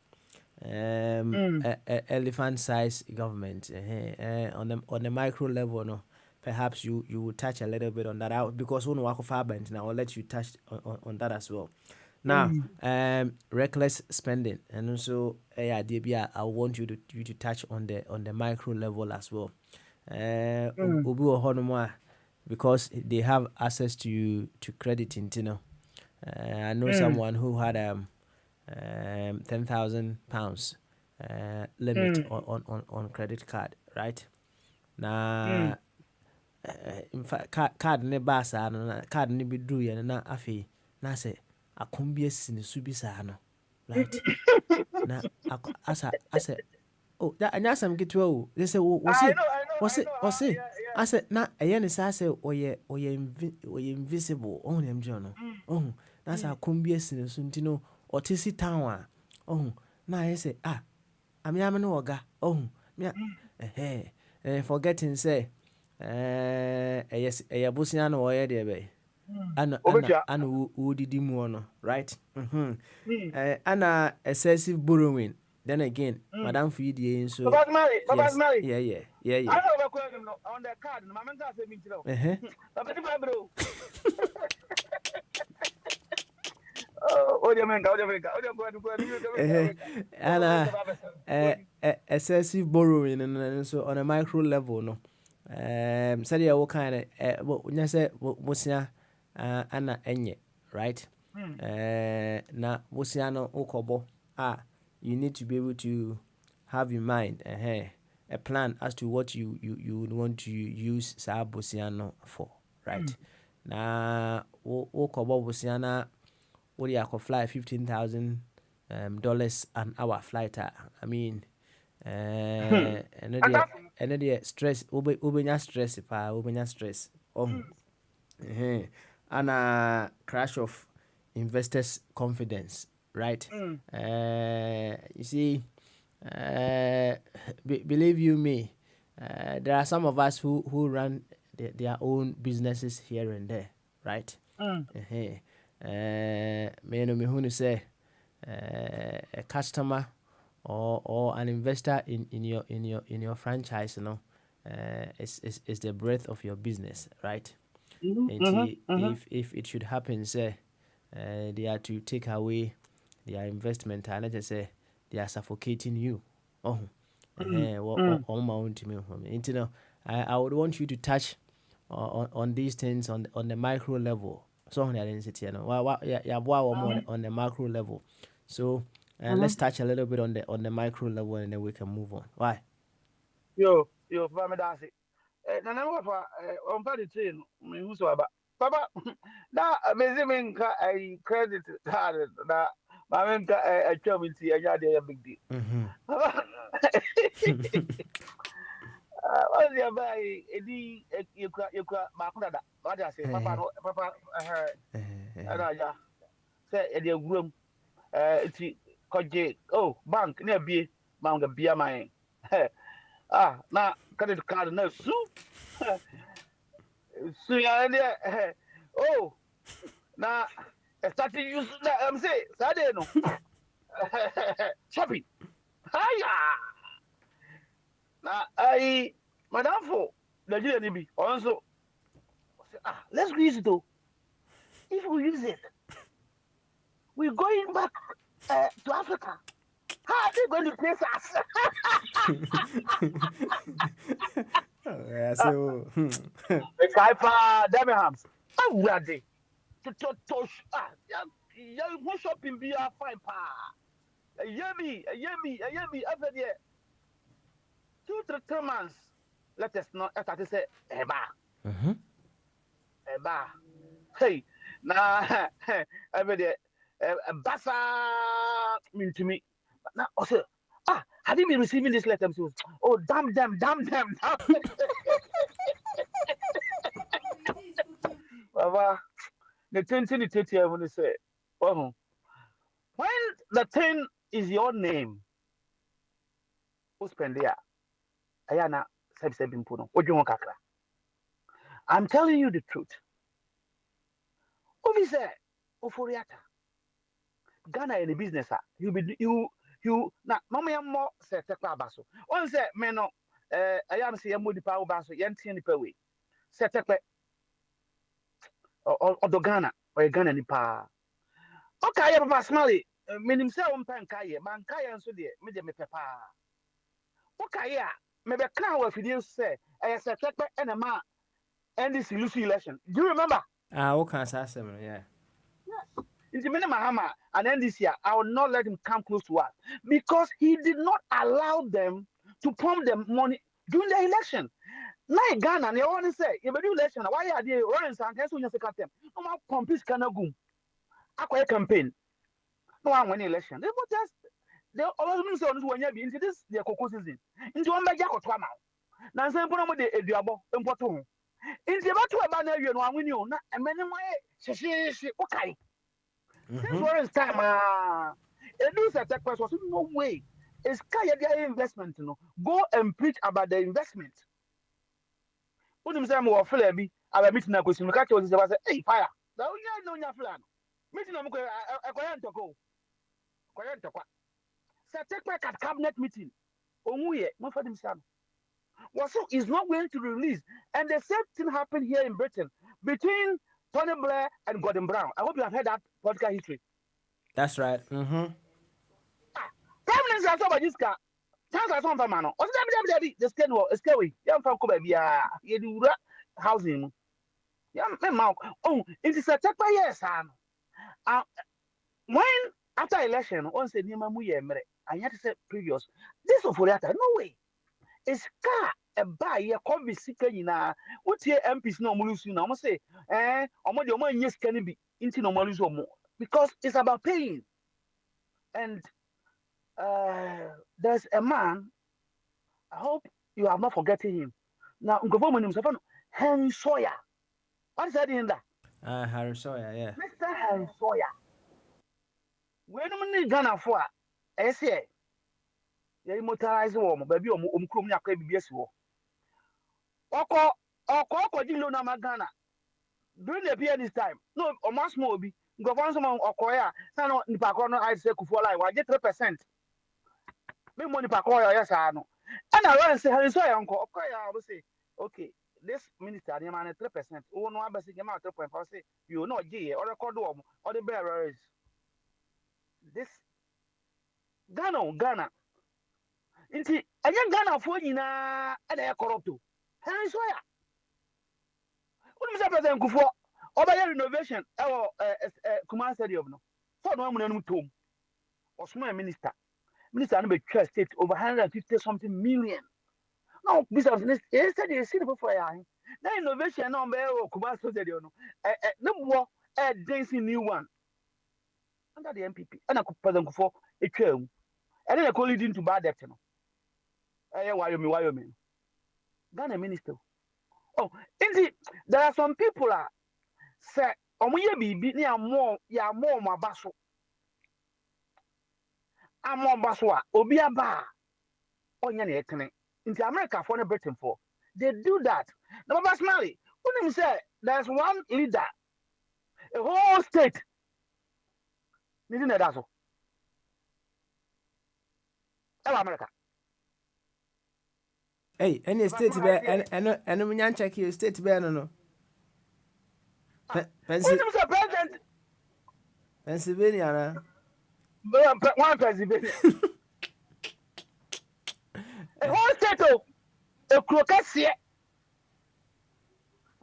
Elephant size government on the micro level, no, perhaps you will touch a little bit on that out because when work of now I'll let you touch on that as well. Now, reckless spending, and also DBI, I want you to touch on the micro level as well. Obi wɔ hɔ nom a, because they have access to credit, you know. I know someone who had £10,000 limit on credit card, right? Now, in fact, card ne ba saa no, card ne bi duru yɛ no na afei na sɛ akɔm bi asi ne so bi saa no, right? Na asɛ oh, that ɛnyɛ asɛm ketewa o. They say wɔse asɛ na ɛyɛ ne saa sɛ ɔyɛ invisible. Ɔhu ne mgye no. Ɔhu na sɛ akɔm bi asi ne so nti no ɔte si town a ɔhu na ayɛ sɛ ame ne wɔga ɔhu forgetting sɛ ɛyɛ bosea na wɔyɛ deɛ bɛyɛ ana wodidi mu no, right? Ana excessive borrowing. Then again, Madam Fidi so Papa Mary. Yeah. I know on the card, my man got me to know. Bro. And excessive borrowing and so on a micro level, no. Said ya what kind of when you say Bosia Anna Enye, right? Na Bosiano Okobo. You need to be able to have in mind a plan as to what you would want to use Sa Bosiano for, right? Na Okobo Bosiana what you fly $15,000 an hour flight. I mean, and the stress, ubenya stress. And a crash of investors' confidence, right? You see, believe you me, there are some of us who run their own businesses here and there, right? Me who say a customer or an investor in your franchise, you know, is the breadth of your business, right? If it should happen, say they are to take away their investment, and let's say they are suffocating you. I would want you to touch on these things on the micro level. So on the macro level. So let's touch a little bit on the micro level, and then we can move on. Why? Yo, Papa Dasi. Nana Papa, on party train, me who's about. Papa, now amazing I credit hard that my man a job in see a big deal. What's your buy? You Makunda. What I say, Papa, yeah. Say, a dear groom, it's bank near B, Mount the Beer mine. Now, credit card, no soup. Oh, now, starting use I'm saying, Saturday, no. Shopping. Hiya. Now, Madame for the GNB also let's use it though. If we use it, we're going back to Africa. How are they going to place us? Oh, yeah, so It's hyper Birmingham. I'm ready to who shopping be a fine pa. A yummy, every year. 2 3 months. Let us not, as I say, eba. Hey, na every day, basa mean to me. Now, also, have you been receiving this letter? Oh, damn them, damn them. Baba, the thing I want to say. Oh, when the thing is your name, who spend there? Ayana, sebi puno. What you want kakra? I'm telling you the truth. Obi say, Oforiata, Ghana in the business, you na mama ya mo se tekwa baso. On say me no ayam say yamodi pa baso yentie ni pa we. Se tekwe odo Ghana or Ghana ni pa. Okay, ya papa smally. Menim say on pen kaye, man kaye nso de me de me pepa. Okay ya, me be kan wa fidie say se tekwe enema and this Lucy election. Do you remember? what can I say, yeah. In the minimum hammer and then this year, I will not let him come close to us because he did not allow them to pump them money during the election. Now Ghana, they only say, if you do election, why are they running some cases when you say them? No more compete cannot go. Acquire campaign. No one win election. They will just they always say when you be into this their cocoa season. Into one major or twama. Now some put on the diabo important. In the battle about you know win you na and many way she okay. Since Warren's time, it is a tech person. No way. It's Kaya investment. No, go and preach about the investment. Put him say more Philly. I meeting a question. Catch what he said. Hey, fire. Now you know your plan. Meeting I'm going to go. Going to go. So take back at cabinet meeting. Omuye, not for himself. Also, is not going to release. And the same thing happened here in Britain between Tony Blair and Gordon Brown. I hope you have heard that political history. That's right. Prime Minister about this car. Chance I found for man. What's that? The scale is scary. Young from Kobe, you do housing. Young man, oh, it is a tech by yes, son. When after election, one said, Nima Muye, I had to say previous. This of for that, no way. It's car. A buy a coffee seeker in a what's your MPs no more soon? I must say, or more your money, yes, can be into no more because it's about paying. And there's a man, I hope you have not forgotten him. Now, government himself, Henry Sawyer. What is that in that? Harry Sawyer, yeah. Mr. Henry Sawyer. When we Ghana for, I say, you motorize warm, baby, Krum Yaka BBS war. Oko Jilo Ghana. During the period this time, no, or much more be. Government someone Okoya, Sano Nipakono, I say, Kufola, I get 3%. Me money Pakoya, yes, I know. And I want to say, Henry Sawyer, Uncle Okoya, I will say, okay, this minister, the man at 3%. Oh, no, I'm basically about 3.5. Say, you know, G or a cordon or the bearers. This Ghana. Inti, I am Ghana for you now, and I are corrupt. Henry Sawyer. What is President Kufo? Over renovation, our command stadium. So, no one tomb or small minister. Minister, I'm a state over 150 something million. No, Bishop, yesterday, you see the before I. That innovation on the command stadium. No more a dancing new one under the MPP. And I could President Kufo a term. And then I call it into bad debt. Wyoming. Ghana minister. Oh, indeed, there are some people say, Omuye bibi ni more my basso. I'm more basso, Obia bar, Onion Ekene. Into America for Britain for. They do that. Now, Baba Smiley, when him say there's one leader, a whole state. Isn't that so? America. Hey, any state bear and we check your state bear no. Mr. President, Pennsylvania, one Pennsylvania. A whole state of a crocassia.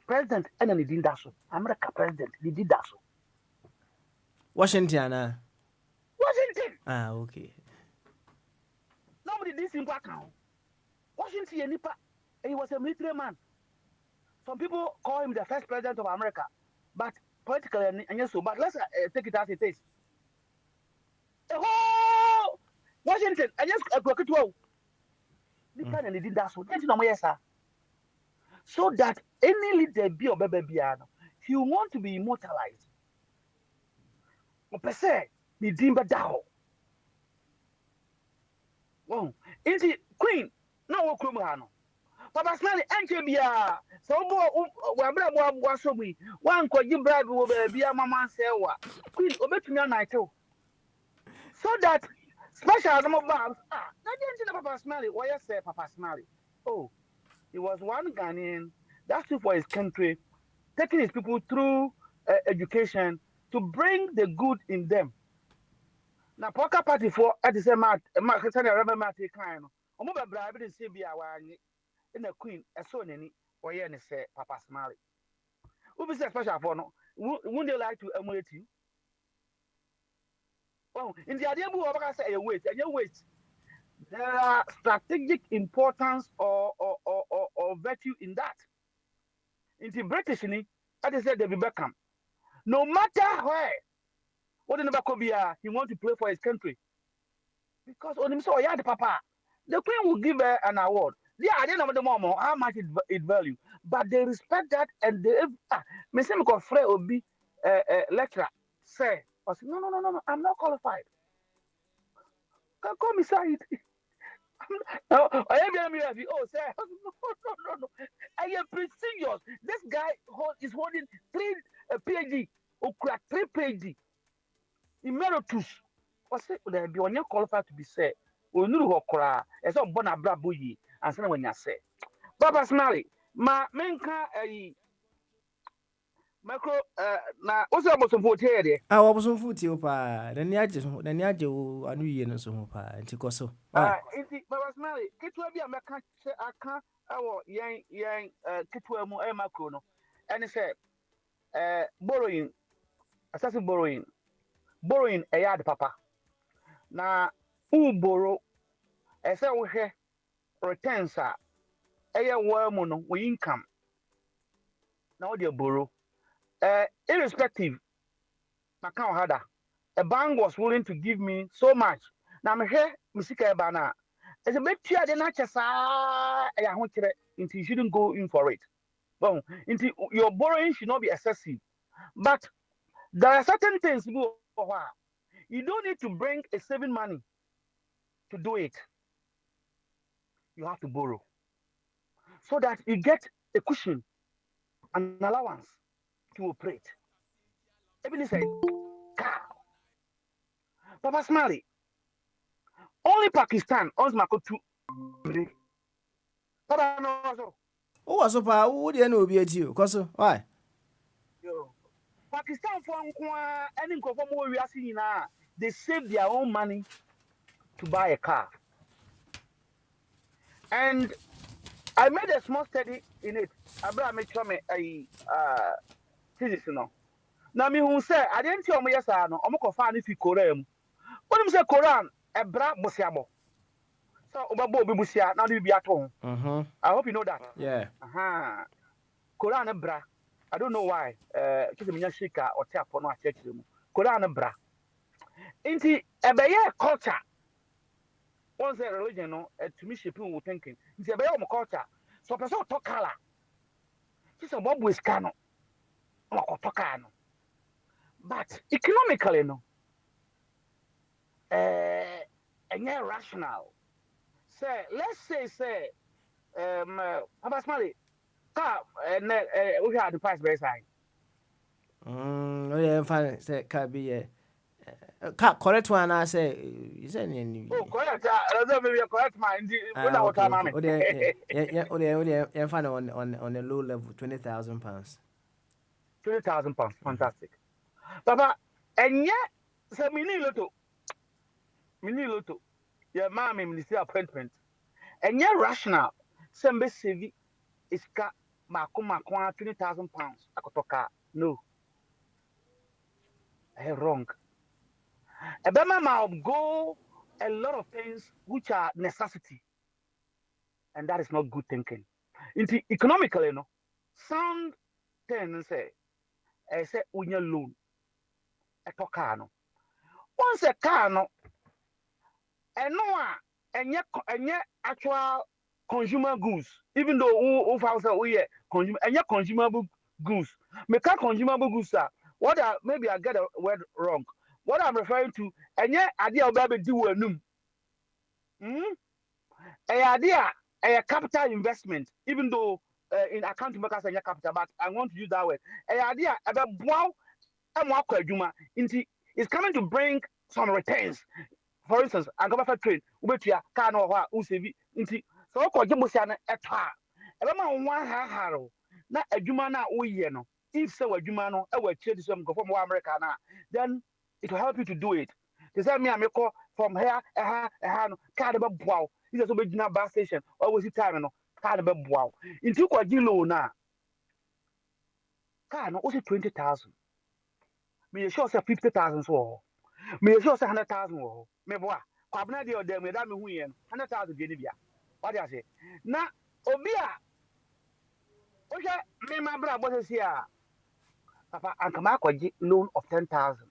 President, and then he did that so. America president, he did that so. Washington. Washington. Okay. Nobody did him back now. Washington, and he was a military man. Some people call him the first president of America, but politically, and yes, so. But let's take it as it is. Oh, Washington, and yes, a crooked well. The kind of did that so. That's no yes, sir. So that any leader be or baby, he want to be immortalized. Per se, the dimba dao. Oh, is the queen? No, Krumano. Papa Smiley, Ankebia. So, one so we one could you bribe over be a mamma say what? Queen, obey me on night too. So that special number bombs. I didn't Papa Smiley. Why you say Papa Smiley? Oh, he was one Ghanaian that stood for his country, taking his people through education to bring the good in them. Now, Poker Party for at the same mat, Reverend Matty Klein, or mobile bribe in CBI in the Queen, a son any, or any say Papa Smiley. Who be special for no? Wouldn't they like to emulate you? Well, in the idea of I say, wait, and you wait. There are strategic importance or virtue in that. In the British, as I said, David Beckham, no matter where, what in the he wants to play for his country. Because on him, so yeah, the papa, the Queen will give her an award. Yeah, I didn't know the mom how much it value, but they respect that and they. Me say me call Fred Obi, lecturer, say, no, I'm not qualified. Call me side. No, I am here. Oh, sir, no. I am prestigious. This guy is holding 3 PhD, or 3 PhD, emeritus. Or say, there be one qualified to be said. We knew who cry. As a bona brabuyi, and say when you say, Papa Smiley, my menka a macro, na what's about some food here? I was on foot, then Yajo, and we and so and Ticoso. Papa Smiley, get to be a mechanic, I can't, yang, Kitwell Macrono, and he said, borrowing, assassin borrowing a yard, Papa. Now, who borrow, as I will hear, returns are a worm we income. Now, they borrow. Irrespective, Macau had a bank was willing to give me so much. Now, I'm here, Missika Bana. As a bit here, the natures are until you shouldn't go in for it. Well, into your borrowing should not be excessive. But there are certain things you don't need to bring a saving money to do it. You have to borrow so that you get a cushion, an allowance to operate. Even said, Papa Smiley, only Pakistan owns Mako to break. Papa no. Oh, was up, who didn't be at you? Because why? Pakistan for any more we are seeing now, they save their own money to buy a car. And I made a small study in it. Abraham made sure a physics, you know. Now, me who say, I didn't tell me yes, I know. I'm going to find if you Korean. What do you say, Koran? A bra Bosiamo. So, Obabo Bibusia, now you be at home. I hope you know that. Yeah. Koran a bra. I don't know why. Shika or tap on our church. Koran a bra. Into a Bayer culture. Once a religion, to me, people were thinking, it's a Bayer culture. So, person talk color. Just a bob with cano. Tokano. But economically, no. And yeah, rational. Say, let's say, Papa Smiley, car, and we had the price very high. Oh, yeah, fine. Say, can't be a correct one. I say, is any. Oh, correct. Correct, man. Without time, yeah, fine on a low level, £20,000. £20,000. Fantastic. Papa, and yet, so mini loto. Your mommy ministry appointment. And yet rational. Some basic is got makuma £20,000. Akotoka. No, wrong. A bema ma go a lot of things which are necessity, and that is not good thinking. Into economically, no, sound thing say, I say unya loan, a car no. Once a car no, and no, and yet actual consumer goods, even though who found out we consumer and yet consumable goods, make consumable goods are what are maybe I get a word wrong. What I'm referring to, and yet idea of baby do a num. A idea a capital investment, even though in accounting markets and capital, but I want to use that word. A idea about wow and more it's coming to bring some returns. For instance, I'm going to trade with your car or what UCV into so called Jimosiana at her. Everyone one haro, not a Jumana we no. If so, a Jumano, I will trade some go from America now, then it will help you to do it. They say me, I'm from here, card about wow. This is a big bus station, or was it time? No, card about wow. In two quadrilo now, car no, also 20,000. Me sure say 50,000 so. Me sure say 100,000 wo. Me boa. Kwabna de odem me da me hu yen. 100,000 de ni bia. What you say? Na obi a o hwe me ma bra bo se a. Papa anka ma kwaji loan of 10,000.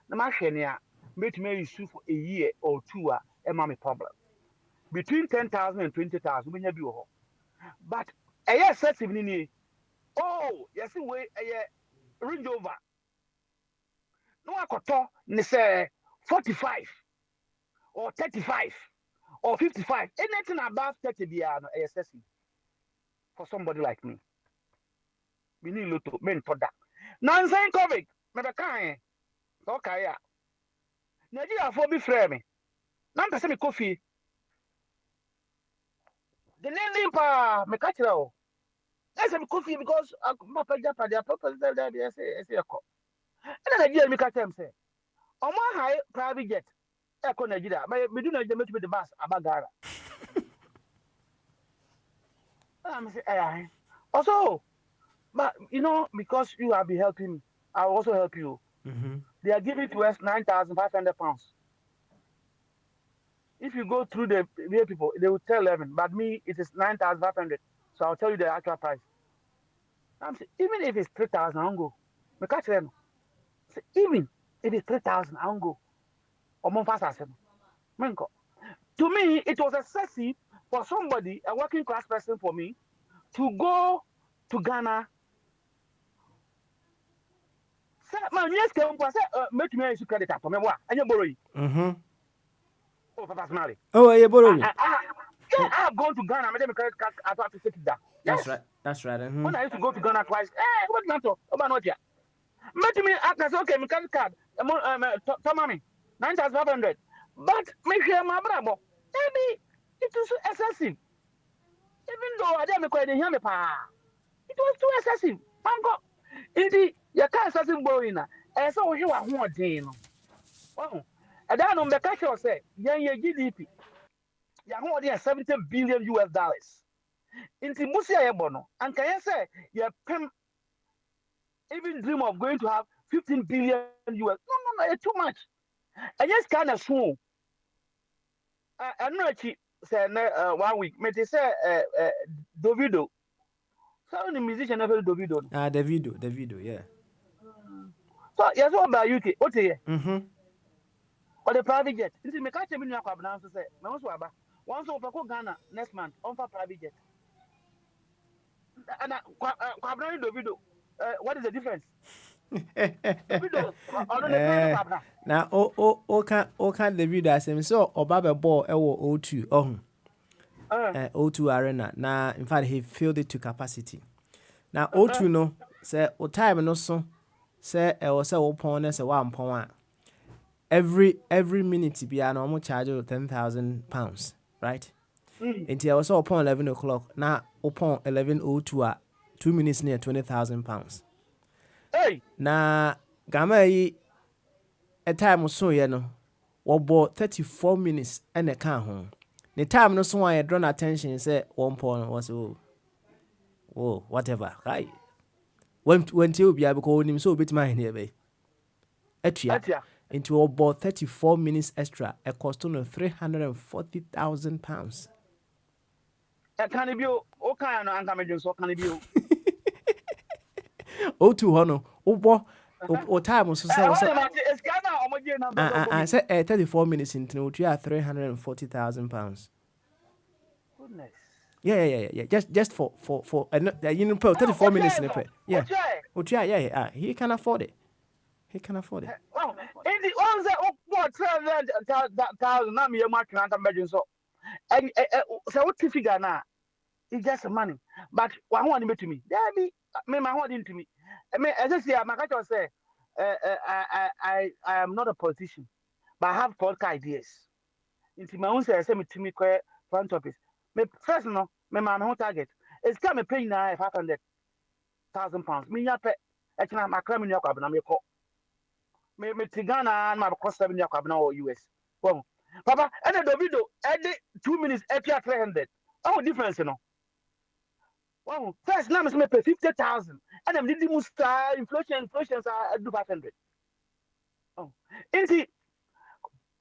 Na ma hwe ne a metumi issue for a year or two a e ma me problem. Between 10,000 and 20,000 we nya bi wo. But a year excessive ni. Oh, yes we a Range Rover. No akoto ni say 45 or 35 or 55. Anything above 30 biya no excessive for somebody like me. We need to men for that. Now saying COVID, me be kan okay ya. Nigeria for be frame me. Na mpese me coffee. The name pa me catch o. I say me coffee because my papa their purpose there say ko. And Nigeria me catch them say. Omo high private jet. Eko Nigeria. Me do Nigeria me the bus abagara. I'm say eh. Also, but you know, because you have been helping me, I will also help you. Mm-hmm. They are giving to us £9,500. If you go through the real people, they will tell 11, but me, it is 9,500. So I'll tell you the actual price. I'm saying, even if it's 3,000, I won't go. Me catch them. Even if it's 3,000, I won't go. Or more fast as to me, it was excessive for somebody, a working class person for me, to go to Ghana. Say, man, yes, can say, make me issue credit for me. What? And you borrow it. Mm-hmm. Oh, personally. Oh, you borrow me. Yeah, I have gone to Ghana. I made a credit card. I have to take it down. That's right. That's right. Mm-hmm. When I used to go to Ghana twice, what not to? Not yet. Make me ask us, okay, my credit card. Tommy, 9,500. But make sure my bravo. Maybe it was excessive. Even though I didn't quite hear me, it was too excessive. Mango, indeed, you can't excessive borrowing. And so you are one day. Oh, and then on the cash, I say, yeah, GDP. You are 70 billion US dollars. Into Musia Bono, and can you say, you even dream of going to have 15 billion US? No, it's too much. And yes, kind of small. I know she said 1 week. But they say Davido. So the musician never Davido. Davido, yeah. So yes, what about UK? What's here? Mm-hmm. Or the private jet? You see, me catch me now. Come down to say, me want to aba. Once over go Ghana next month on for private jet. And come down Davido. What is the difference? Davido. Now, can Davido as him so Obaba ball O2 O2 Arena. Now, in fact, he filled it to capacity. Now, O2 no say o time no so say was say open say 1 pound. Every minute be an almost charge of £10,000, right? Until I was upon 11 o'clock. Now upon 11:02 2 minutes near £20,000. Hey. Na Gama yi a time so ye no. Wobo 34 minutes and a can home. The time no so I drawn attention say 1 point was whatever. Right. When you be able to him so bit my here be. Etia. Atia. Into about 34 minutes extra. A cost on £340,000. Can it be okay no anka me so can it be O two hono. O time so say was it's Ghana omoje na say 34 minutes into we are £340,000. Goodness. Yeah. Just for you know 34 minutes in a pay. Yeah. Yeah. He can afford it. Oh, in the ones that what 300,000 na me ma kan imagine so. And so what figure na? It's just money. But one want to me. There be me my want into me. I mean, as I say, my catcher say, I am not a politician, but I have political ideas. Into my own say, I say me to me quite front office. Me first no, me man who target. It's come me paying now £500,000. Me ya pay. I can have my crime in your cabinet. Me Tigana and my cost 7 year cabinet or US. Well, Papa, and the video, every 2 minutes, extra 300. Oh, difference, you know. Wow, first now me pay 50,000, and I'm did the star inflation are do 500. Oh, inti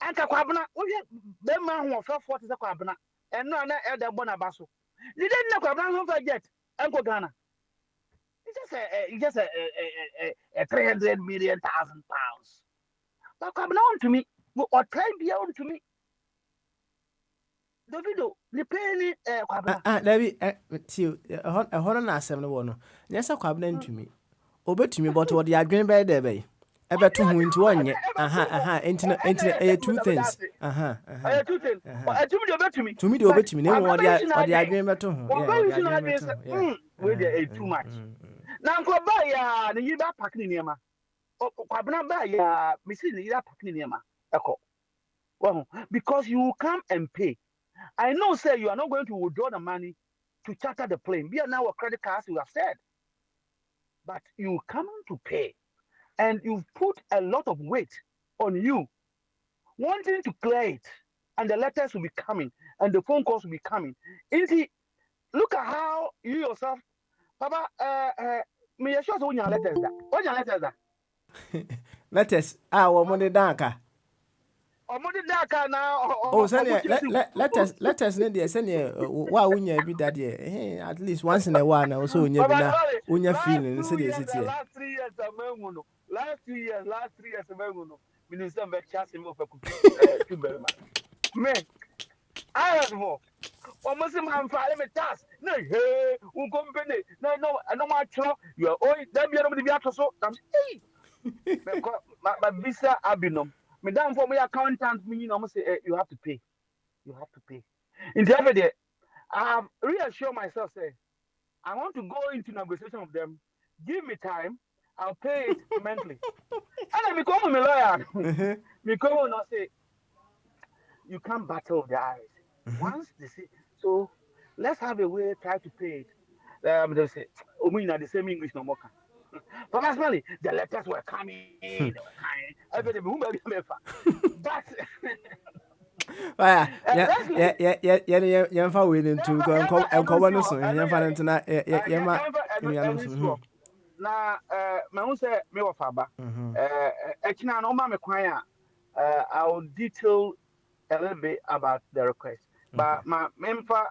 anka kwabena we be ma ho 40 se kwabena eno na e de bona baso. Did na kwabena so for jet enko Ghana. It's just a 300 million thousand pounds. But kwabena on to me or try be on to me. Davido, the penny kwabena. Dabi ti hono na asem no wo no. Nyesa kwabena ntumi. Obetumi but what the adwen be there be. Ebeto hu nti wonye. Enti two things. Two things. To me the obetumi na wo the adwen beto hu. Yeah, we dey too much. Na nko ba ya ne yiba pack ni niema. Kwabena ba ya me see ne yiba pack ni niema. Eko. Well, because you come and pay. I know, sir, you are not going to withdraw the money to charter the plane. We are now a credit card, you have said. But you come to pay. And you've put a lot of weight on you, wanting to clear it. And the letters will be coming. And the phone calls will be coming. Look at how you yourself, Papa, me assure you your letters that. What your letters that? Letters. Money danka. Oh, let us need the send why unya be that year. At least once in a while, also unya feeling city. Last 3 years, last 3 years, Minister of Chassim of me. I have more. Almost in my father task. No, hey, company. No, I don't want to. You are all that be able to be out so. My visa abinum. Madam, for my accountant, you say you have to pay. You have to pay. In the other day, I have reassured myself, say, I want to go into negotiation with them. Give me time. I'll pay it monthly. And I become a lawyer. Because I say, you can't battle the eyes. Once they say, so let's have a way try to pay it. They say, oh, we know the same English no more. But personally, the letters were coming. They were coming. But yeah, waiting to go and cover no so. na my own say me wa faba. Ekina no ma me kwan I'll detail a little bit about the request. But my member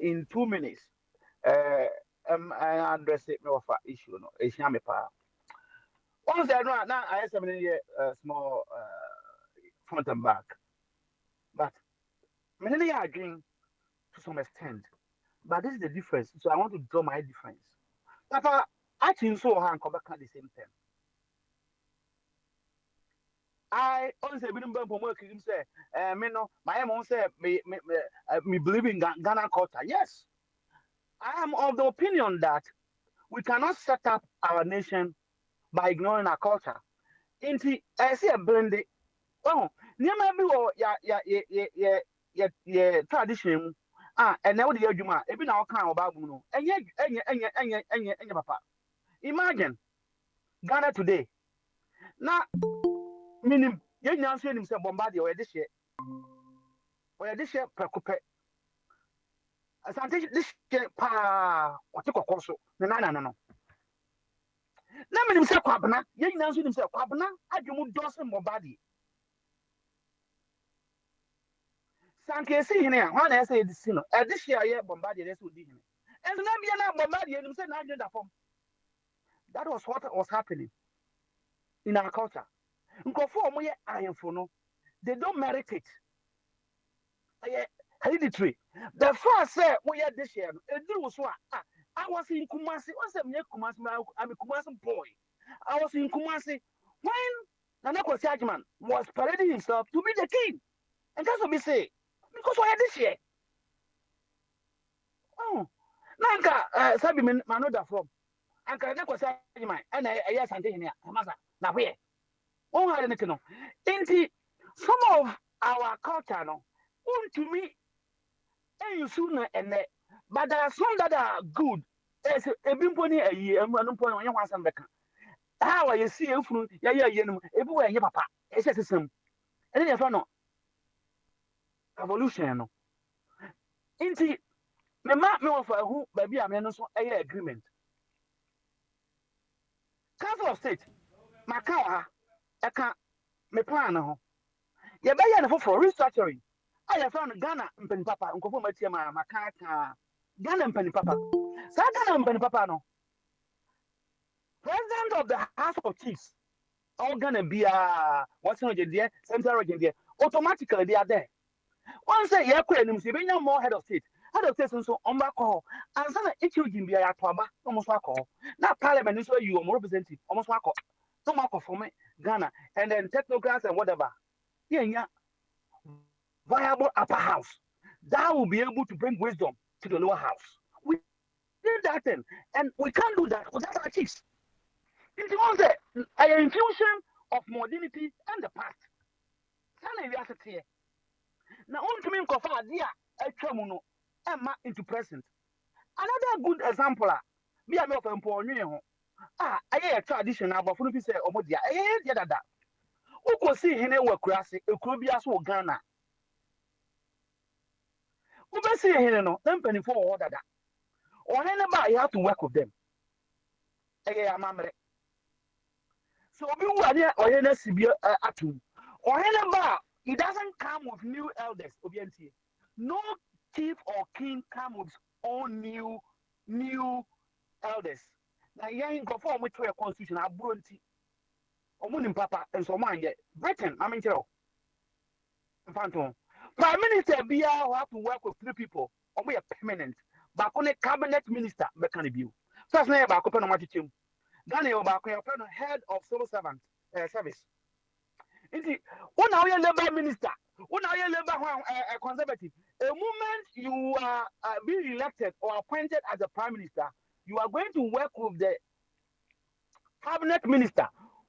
in 2 minutes I address it me wa issue no. Ehia me pa. Once I know now I have 7 year small front and back. But many are agreeing to some extent. But this is the difference. So I want to draw my difference. Papa, I think so and come back at the same time. I honestly been for work him say, me no, my mom say me believe in Ghana culture. Yes. I am of the opinion that we cannot set up our nation by ignoring our culture. Inti I see a blended. Oh, near me ya tradition. And now the Juma, even our kind of Babuno. And papa. Imagine Ghana today. Now, minim, you know, say himself Bombardier or this year. Or this year, Precope. As I this year, pa, or took a course. No. Now, himself, Quabana, you know, himself, Quabana, I do more dozen Bombardier. Sanke see here, one I say this, this year, yeah, Bombardier, that's what did him. And then be an Bombardier, and said, I did that form. That was what was happening in our culture. Nkrofo iron for no, they don't merit it. Hereditary. The first say we had this year. I was in Kumasi. Once I'm near Kumasi, I'm a Kumasi boy. I was in Kumasi when Nanako Sajman was parading himself to be the king. And that's what we say. Because we had this year. Oh, Nanka, Sabi Manoda from. And Kanako Sajman, and I yes, and here. Masa, now where? Oh, I don't know. Indeed, some of our culture, no, to me, and you sooner and that. But there are some that are good. There's a bimpony a year, and one point on your one back. How you see you from everywhere, your papa, it's a system. And then you found evolution. Indeed, the map me offer who, baby, I'm not so agreement. Council of State, Macau, I can't me plan. You buy for restructuring. I have found Ghana and Penny Papa, and conform to my Macaca, Ghana and Penny Papa. Ghana and Penny Papa, no. President of the House of Chiefs, all Ghana be what's on your dear, Central Region, automatically they are there. Once a year, you more head of state. Head of state, and so on back call. And some each region be a twaba, almost one call. Now, Parliament is where you are more representative, almost one call. No more for me, Ghana, and then technocrats and whatever. Yeah. Viable upper house that will be able to bring wisdom to the lower house. We did that then, and we can't do that without our chiefs. It was an infusion of modernity and the past. Now, on to me, Kofa, dear, a tramuno, Emma into present. Another good example, be a milk and poor new. I hear a tradition about Funupi say, oh, dear, I hear that. Who could see him work grassy, a Crubias or Ghana? Who can see him, no, then penny for order that. Or anybody, you have to work with them. So, we were there or any severe atom. Or anybody, it doesn't come with new elders, obviously. No chief or king come with all new elders. Now, you ain't conform with your constitution, I brought it. Omunim papa and so man yet. Britain, I mean, Phantom. Prime Minister Bia have to work with 3 people, or we are permanent. But on a cabinet minister, Becani View. First name about Copen Matichim. Ghana about head of civil servant service. Indeed, one hour labor minister, 1 hour labor conservative. A moment you are being elected or appointed as a prime minister, you are going to work with the cabinet minister,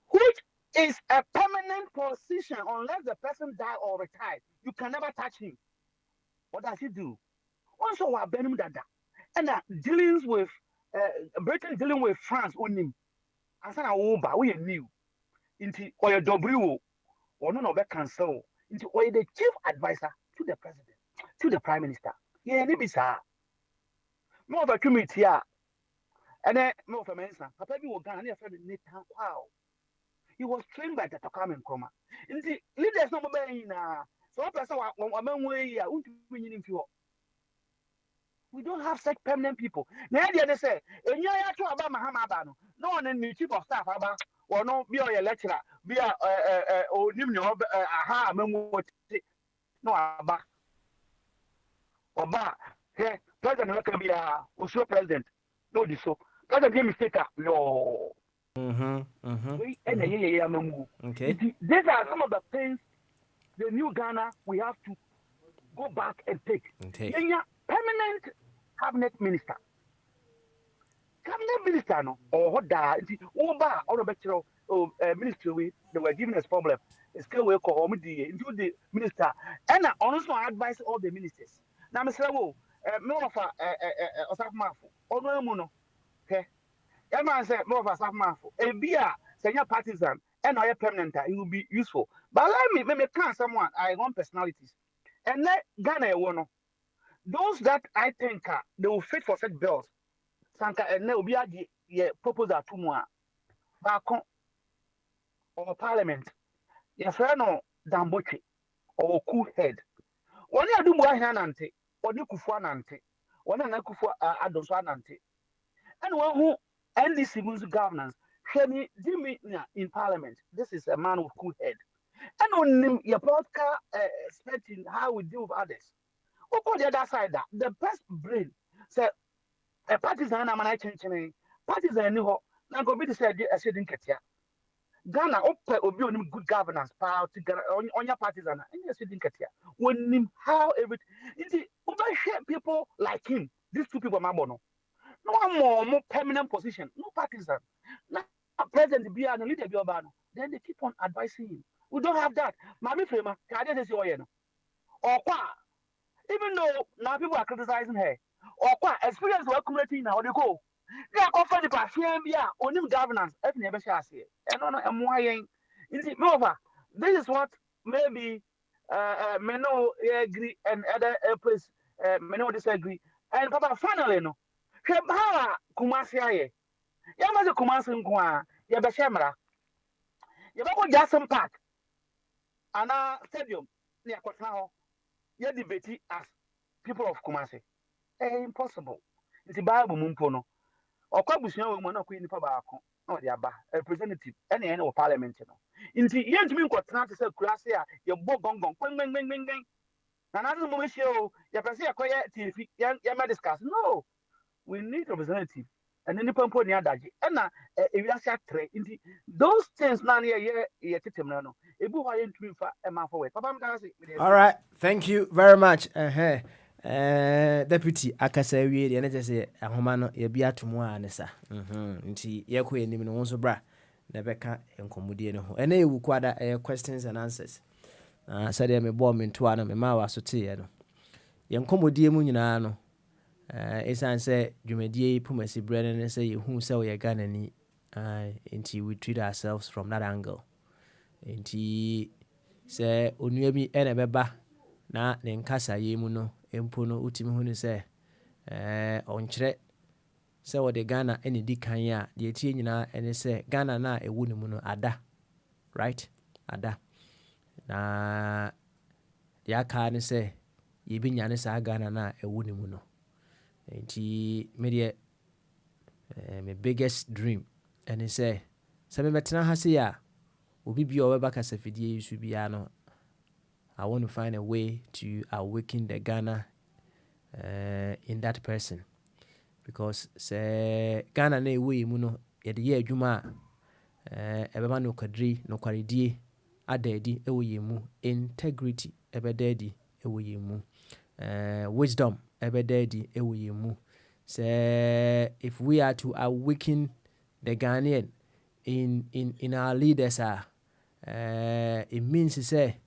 which is a permanent position unless the person die or retire. You can never touch him. What does he do? Also, we are Benim Dada. And dealings with Britain dealing with France on him. And so now we new into or a W or none of that cancel into or the chief advisor to the president, to the prime minister. Yeah, maybe sir. More of a committee here. And then more of a mensa. Papa be Ghana and friend Nathan Wow. He was trained by the Takam and Chroma. And the leaders no more in so a person way we don't have such permanent people. Now they say, and you are talking about Mahamabano. No one in the chief of staff about or no be a lecturer, be a or aha memo no about or bar. Hey, president can be a also president. No, this so president be mistake. No. Okay. These are some of the things the new Ghana we have to go back and take. Permanent cabinet minister. Cabinet minister, no, or what that, Oba, or the ministry, they were giving us problem. It's still work or into the minister. And I also advise all the ministers. Now, Mr. Wo, more of a Osaf Mafu, or no mono. Okay. Everyone said more of a Osaf Mafu. A beer, say you're partisan and I permanent, it will be useful. But let me can someone I want personalities. And let Ghana one those that I think they will fit for such bills. Sanka and will be a proposal to more back or parliament. Your friend no Damboche or cool head. One year do more nante, or you kufu nante, one and kufu adoswa nante. And one who NDC moves governance. Shemi Jimmy in parliament. This is a man with cool head. And on your podcast expecting how we deal with others. Over the other side, that the best brain say a partisan am I changing partisan new now go be the said I said in Ketia. Ghana obi onim good governance power to on your partisan and you said in Ketia. When him how every people like him, these two people mabono. No one more permanent position, no partisan. Now president be and leader be obano. Then they keep on advising him. We don't have that. Mami Frema, can I say or even though now people are criticizing her, or what experience we're accumulating now, they go. They are offered the passion, yeah, on governance, if never shall say. And on a moyen. This is what maybe Meno agree and other place Meno disagree. And Papa finally, no. How Kumasi, Yamaza Kumasi Nkwa, Yabashamra, Yabako Jason Park, and stadium near Kotao. You debate as people of Kumasi. Impossible. It's a Bible Mumpono. Or Kabusian woman, no queen Pabako, no, the Abba, a representative, any of parliament. In the end, you got to say, Gracia, your bong, and other moment show, your Pasia quiet TV, Yama discuss. No, we need representative. And then the pump on the other. And if you are trade into those things, none here, no. All right, thank you very much. Deputy akasa wie de na jese ahoma no ye bia tomo anesa. Nti ye ko enim no wonso bra na beka enkomodie no ho. Ena ewu kwada questions and answers. Said me bo me nto ana me ma wa so te ye no. Ye enkomodie mu nyina no esan se dwumadie pumasi bre ne se ye hu se we Ghana ni. Nti we treat ourselves from that angle. Nti se onua bi ene beba na ne nkasa ye mu no empo no utimi hu ni se onkyere se wo de Ghana ene di kan ya de tie nyina ene se Ghana na ewu ni mu no ada, right? Ada na ya ka ni se ye bi nya ne sa Ghana na ewu ni mu no. Nti me de my biggest dream ene se me metena ha se ya obi bi o weba kasa fidie yusu bia no. I want to find a way to awaken the Ghana in that person, because say Ghana na ewe mu no ye de ye adwuma ebeba no kwadri no kwaredie adadi ewo ye mu, integrity ebedadi ewo ye mu, wisdom ebedadi ewo ye mu. Say if we are to awaken the Ghanaian in our leaders it means to say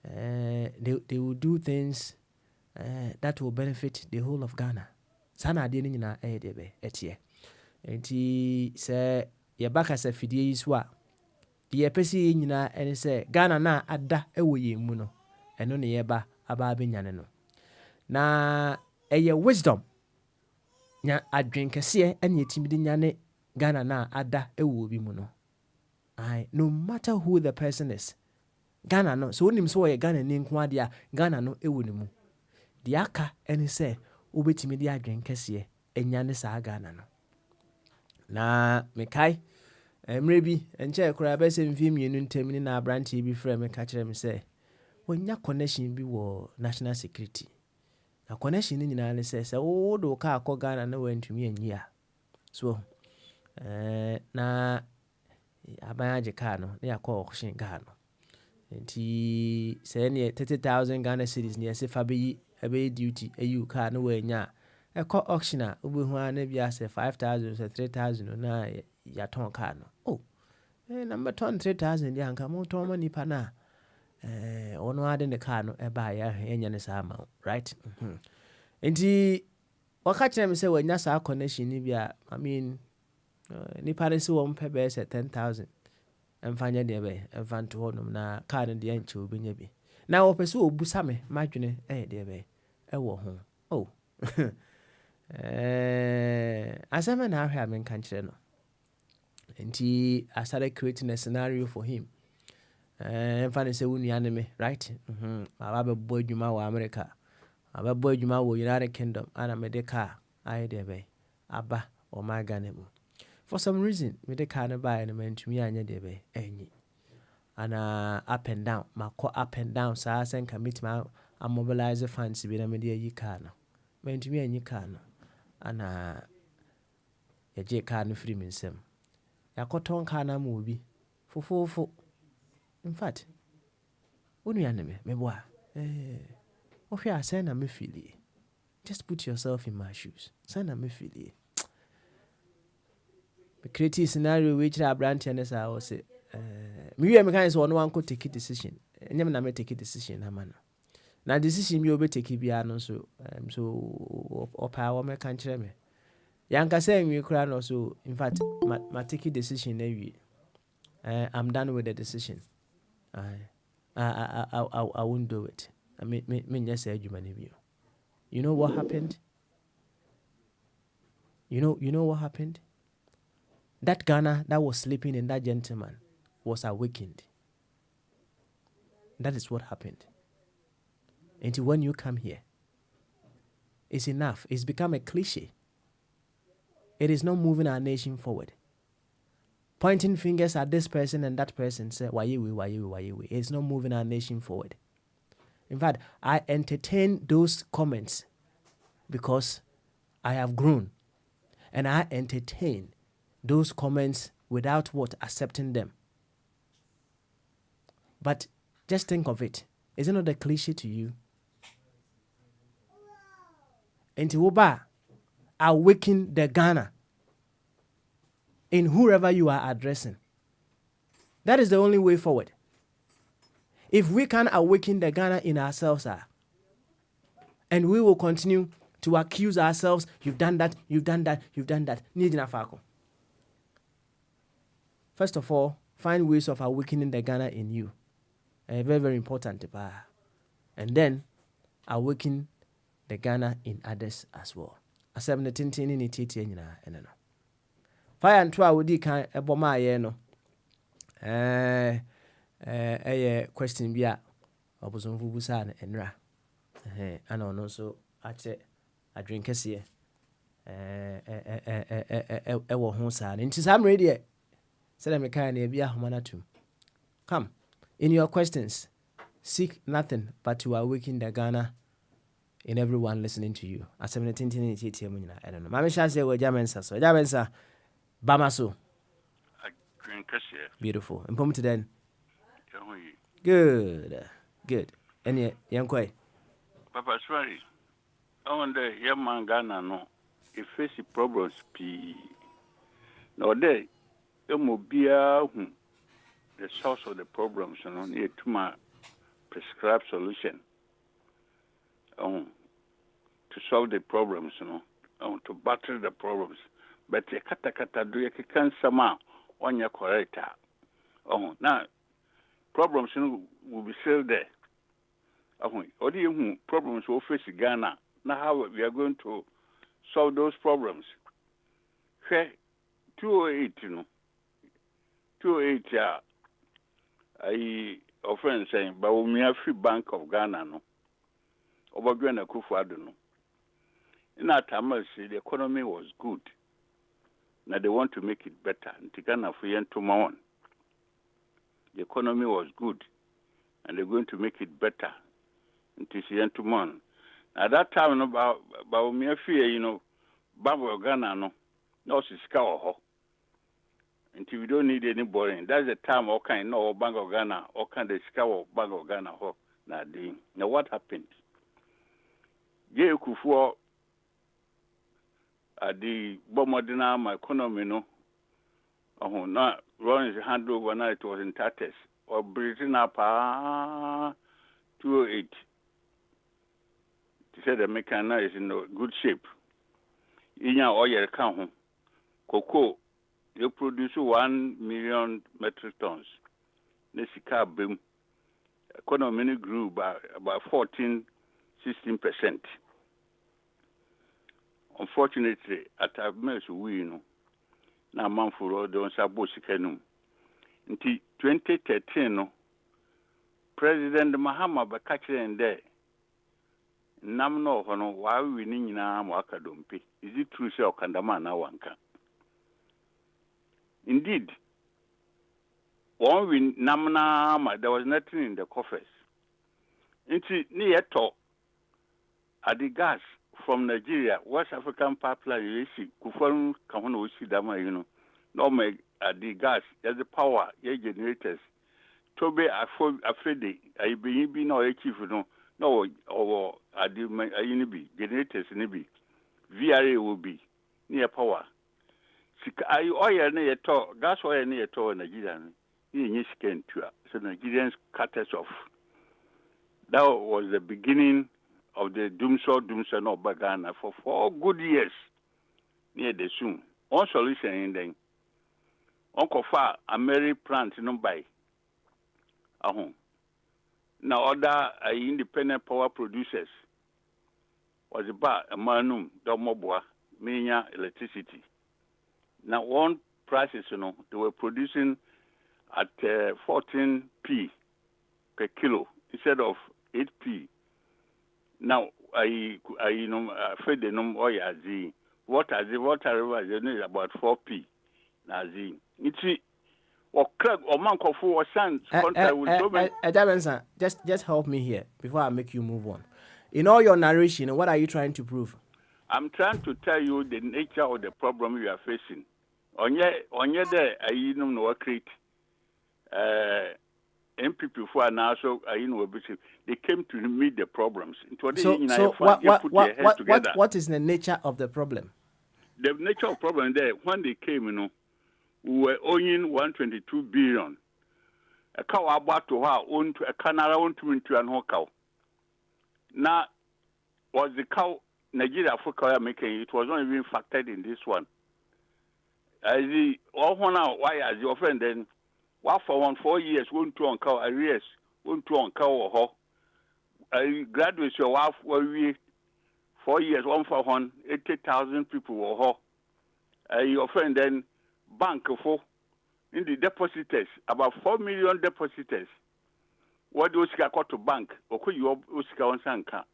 they will do things that will benefit the whole of Ghana. Sana de ni nyina debe etie. Enti se ye baka se fidie yiso a de ye pesi nyina ene se Ghana na ada ewo ye mu no eno ne ye ba aba benyane no. Na eye wisdom nya adwenkese ene etimi de nyane Ghana na ada ewo bi mu no. No matter who the person is, Ghana no so onim so ye Ghana ni nko ade a Ghana no ewo ni mu. De aka ene se obetimi de adwenkese enyane sa Ghana no. Na mekai emre bi enche kura be se mfi mienu ntamini na branch bi frɛ me ka kyerɛ me se wonya connection bi wo national security. Na connection ni nyina ne se wo do ka akɔ Ghana na wantumi anyi a. So na abanye ka no na yakɔ auction Ghana. Nti say ne 30,000 Ghana cedis ne se fa be duty ayu car no wanya ekɔ auction a obehu na bia say 5,000 say 3,000 na ya ton car no. Oh number ton 3,000 dia nka mo ton mani pa na ono ade ne car no e ba ya enya ne sa ma, right? Nti waka kyerɛ me say wanya sa connection ni bia I mean ni pare se wo mpe be say 10,000 ɛmfa nyɛ deɛ bɛyɛ ɛmfa nto hɔnom na car no deɛ nkyɛ wobɛnya bi na wɔpɛ sɛ wɔbusa me madwene ɛyɛ deɛ bɛyɛ ɛwɔ ho oh asɛm na ahwɛ a menka nkyerɛ no nti I started creating a scenario for him ɛmfa ne sɛ wo nua ne me right aba bɛbɔ adwuma wɔ America abɛbɔ adwuma wɔ United Kingdom ana mede car ayɛ deɛ bɛyɛ aba ɔma Ghana mu for some reason mede car no baeɛ no mantumi anyɛ deɛ bɛyɛ ɛnyi ana up and down makɔ up and down saa sɛ nka metumi a mobilize funds bi na mede ayi car no mantumi anyi car no ana yɛgye car no firi me nsɛm yɛakɔtɔn car no ama obi fofofo in fact wo nua ne me meboa wohwɛ a sɛn na mefili just put yourself in my shoes sɛn na mefili create scenario wey kyerɛ aberanteɛ no saa wɔ sɛ mewie meka ne sɛ ɔno wankɔ take decision ɛnyɛm na mɛtake decision ama no na decision bi a wobɛtake biara no nso so ɔpaa wɔmɛka nkyerɛ me yɛankasa nwie koraa no so in fact matake decision no awie I'm done with the decision I won't do it menyɛ saa adwuma no bio you know what happened you know what happened that Ghana that was sleeping in that gentleman was awakened. That is what happened. Until when you come here, it's enough. It's become a cliche. It is not moving our nation forward. Pointing fingers at this person and that person, say, why you? It's not moving our nation forward. In fact, I entertain those comments because I have grown. And I entertain those comments without accepting them. But just think of it. Is it not a cliche to you? And to awaken the Ghana in whoever you are addressing. That is the only way forward. If we can awaken the Ghana in ourselves, and we will continue to accuse ourselves, you've done that. First of all, find ways of awakening the Ghana in you. Very, very important. And then, awaken the Ghana in others as well. Asem ne tintini ni titi nyina ene no. Fire and twa wodi kan eboma ye no. Question bi a obosonfu busa na enra. Ana ono so ache adwen kese wo ho saa ne nti sam ready say me kan na bia homa na tum. Come in your questions, seek nothing but to awaken the Ghana in everyone listening to you. As I'm not intending to tell you, I don't know. Mammy shall say, well, Jamensa, so Jamensa, Bamaso. Beautiful. And put then. Good. And yet, young quay. Papa, sorry. I wonder, young man Ghana, no. If face problems, no, there, there will be the source of the problems, you know, near to my prescribed solution. To solve the problems, you know, to battle the problems. But the kata do you can somehow on your correct. Now problems, you know, will be still there. What do you problems will face Ghana? Now how we are going to solve those problems? 208, you know. 208, I often saying, but we have free Bank of Ghana, no. Over Ghana Kufuado, no. In that time, the economy was good. Now they want to make it better. The economy was good, and they're going to make it better. At that time, about me fear, you know, Bank of Ghana, no, until we don't need any borrowing. That's the time all kind no Bank of Ghana, all kind of scour Bank of Ghana. Now what happened? Jay Kufuor the Bomodina, my economy, no. Not running his hand over now, it was in tatters. Or Britain up 208. He said the mechanic is in good shape. In your oil account, cocoa you produce 1 million metric tons. The sika boom. Economy grew by about 16%. Unfortunately, at a mess we know. Now, man for all those Abosicanum. Until 2013, no, President Mahama Bakachre and there. Namno, why we need now Wakadompi. Is it true, sir, Kandamana Wanka? Indeed, one we namna, there was nothing in the coffers. Until near talk at the gas from Nigeria, West African pipeline, you see, Kufan Kahono Sidama, you know, no make at the gas, there's the power, your generators. Tobe, afraid, I be no chief, no, or at the generators, maybe VRA will be near power. I oil near to gas oil near to Nigeria, in skin to so Nigerians cut us off. That was the beginning of the doomsday no Bagana for 4 good years near the soon. One solution in then. Uncle Far a merry plant no buy. Now other independent power producers was about a manum domobwa minya electricity. Now one prices, they were producing at 14p per kilo instead of 8p. Now I fed the num oil as the water river is about 4p. Now the it's or Craig or Manco for sons contact with just help me here before I make you move on. In all your narration, what are you trying to prove? I'm trying to tell you the nature of the problem you are facing. On your day, I know create MPP for now, so they came to meet the problems. So what is the nature of the problem? The nature of the problem there, when they came, we were owing 122 billion. A cow about to her own to a canara own to into an cow. Now, was the cow Nigeria for cow making? It was not even factored in this one. As the all now, why as your friend then? What for 4 years? 1 2 on cow arrears, 1 2 on cow or ho. I graduate your wife we 4 years 1 for 80,000 people or ho. Your friend then bank for in the depositors about 4 million depositors. What do you got to bank? Okay, you on Sanka.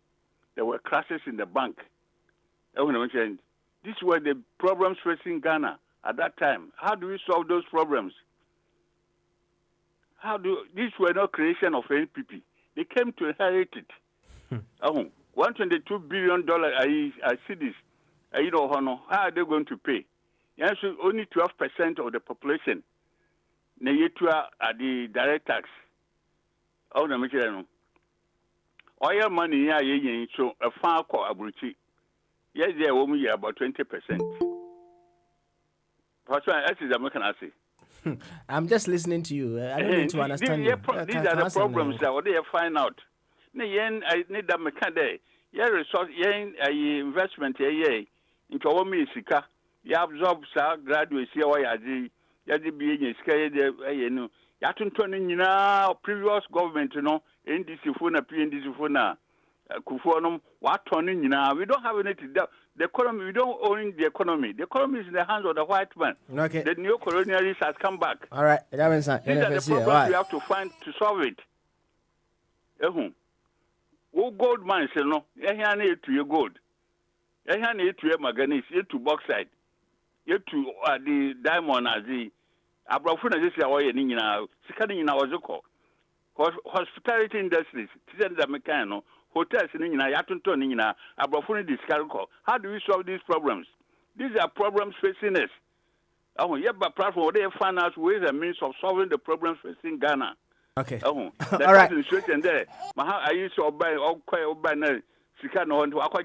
There were crashes in the bank. These were the problems facing Ghana at that time. How do we solve those problems? These were not creation of NPP. They came to inherit it. $122 billion. I see this. How are they going to pay? Yes, only 12% of the population. At the direct tax. Oil money so a far call abruchi. Yes, they are only about 20%. That's the American say. I'm just listening to you. I don't need to understand you. These are the problems that they find out. I need that mechanic. Yeah, resource, investment, into all me sika. You absorb graduates here. Why are they? You be scared. You turning now. Previous government, NDC phone, PNDC phone, Kufonum. What turning now? We don't have anything. The economy. We don't own the economy. The economy is in the hands of the white man. Okay. The new colonialist has come back. All right. These are the problems we have to find to solve it. Who gold mines, you need to your gold. You need to your manganese, you to bauxite, you to the diamond as the Abrafuna this away in our scanning in our Zoko. Hospitality industries, the mechano, hotels in Yatunton in Abrafuna discarco. How do we solve these problems? These are problems facing us. But platform they find out ways and means of solving the problems facing Ghana. Okay. All right. There. I used to buy all quite by Sikano on to Aqua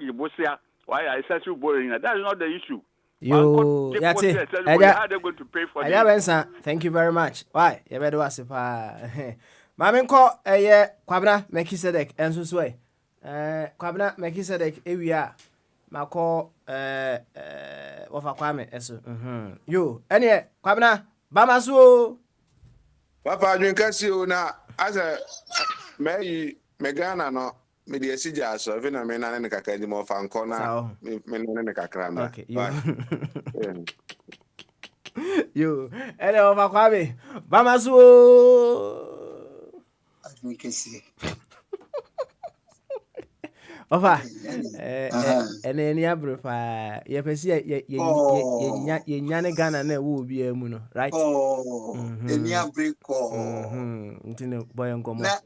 why I said you boring. That is not the issue. That's it. How are they going to pay for this? Thank you very much. Why? You better was Mamenko, Kwabna Melchizedek, and so way. Kwabna Melchizedek, here we are. Mako wafa kwame eso. Yo, ene kwabena bamaso. Papa adwin kasi o na asa me Ghana no me de asija so ve na me na ne kakra di mo fa nko na me ne kakra mra. Okay, yo. Yo, ene wafa kwame bamaso. Adwin kasi. Ofa, ene abro pa ye pesi ye nyane Ghana na wo obi amu no, right? Eni abro ko. Ntine boy nkomo. Na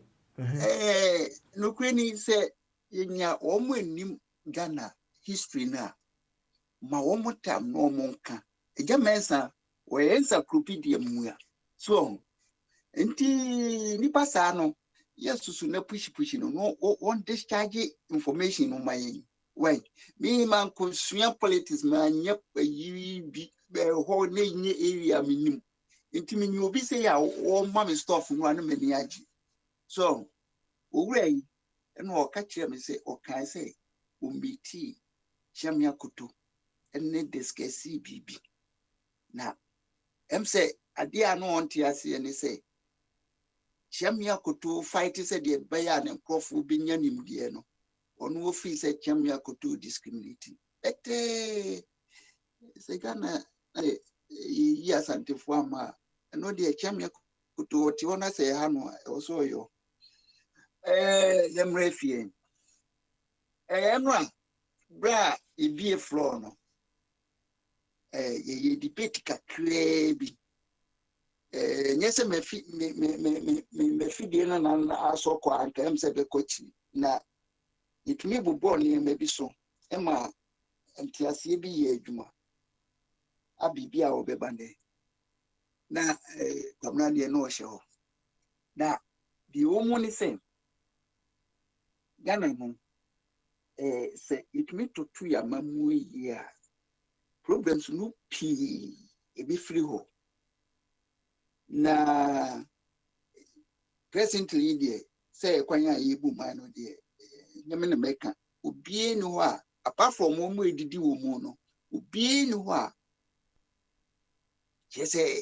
no kwani se yenya omo anim Ghana history na ma omo tam no omo nka. Eja mensa wo encyclopedia mu a. So, enti nipa sa no yes susu na push no one discharge information on my way me man consua politics man nyep yi bi ho na nye area minim enti me nyu obi say ya o ma me stuff no an me ni agi so owura yi na o ka kire me say o kan say o meeti chamia kuto ene discuss bibi na em say ade a no on ti ase ne say Chamia Koto fight said the Bayan and Crawford Binyanim Diano. On no fee said Chamia Koto discriminating. But Segana yes, Antifuama, and no dear Chamia Koto, Tiona say Hanwa, also yo. Them refien. Emra, bra, it be a floor no. Ye debate a crabby. Nyese me fidie na aso kwa antem se be kochi na itumi bubo ne me bi so e ma ntiase bi ye adwuma abibi a obebande na kwamna de no hye ho na bi omu ni se Ghana no se itumi totu ya mamu yi a problems no pi e bi free ho na presently there say kwanya yebu man no there nyame na meka obie ni ho a apart from omo edidi wo mu no obie ni ho a je say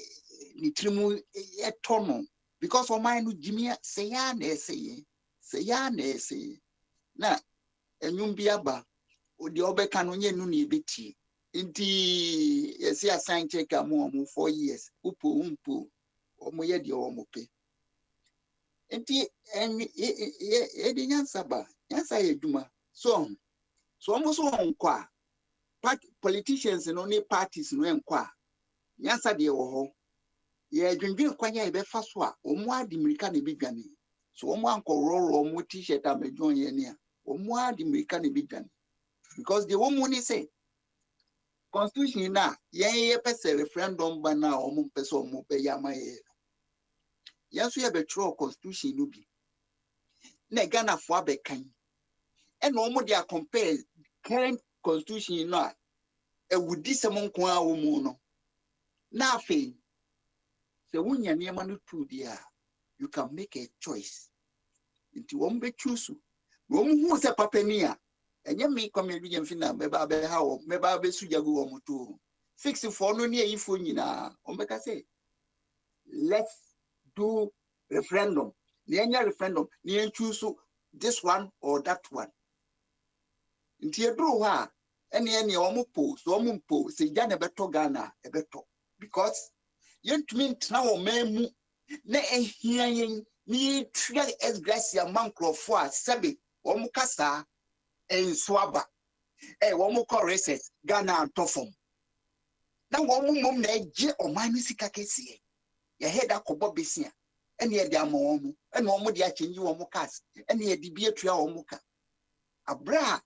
ni trimu etono because o man no jimia say ya na ese na enwum bi aba odi obeka no nye nu na ebeti nti yesi assign check am 4 years upo omo ye de omo pe enti edi nyansa ye duma so omo so nkwa politicians no ni parties no nkwa nyansa de wo ho ye dwendwen kwanya e be fa so a omo adimirika na bi dwane so omo ankororo omo t-shirt amadwon ye ne a omo adimirika na bi dwane because the woman ni say constitution na ye pese referendum ba na omo pese omo be yama ye yaso ye betro constitution no bi na Ghana fo abekan e no omo dia compare current constitution no a ewudi sem nko a wo mu no na afi se wunya ne ma no tu dia you can make a choice nti wo mbe choose wo mu hu se papani a enye me come edu yem fina me ba be ha wo me ba be sujagu wo mu tu 64 no ne yifo nyina o mbeka say let's do referendum. The referendum, the choose this one or that one. Nti edru ha any omupo so omumpo se jana beto Ghana e beto because yentumi ntra wo memu na ehia yen ni tria esgracia mankrofo a sebe omukasa ensoaba womu recess Ghana antofom na womu na eje oman sika kese ye head akobo besia ene ye de amomu ene omo de achenji womu kas ene ye de bi atua womu ka abra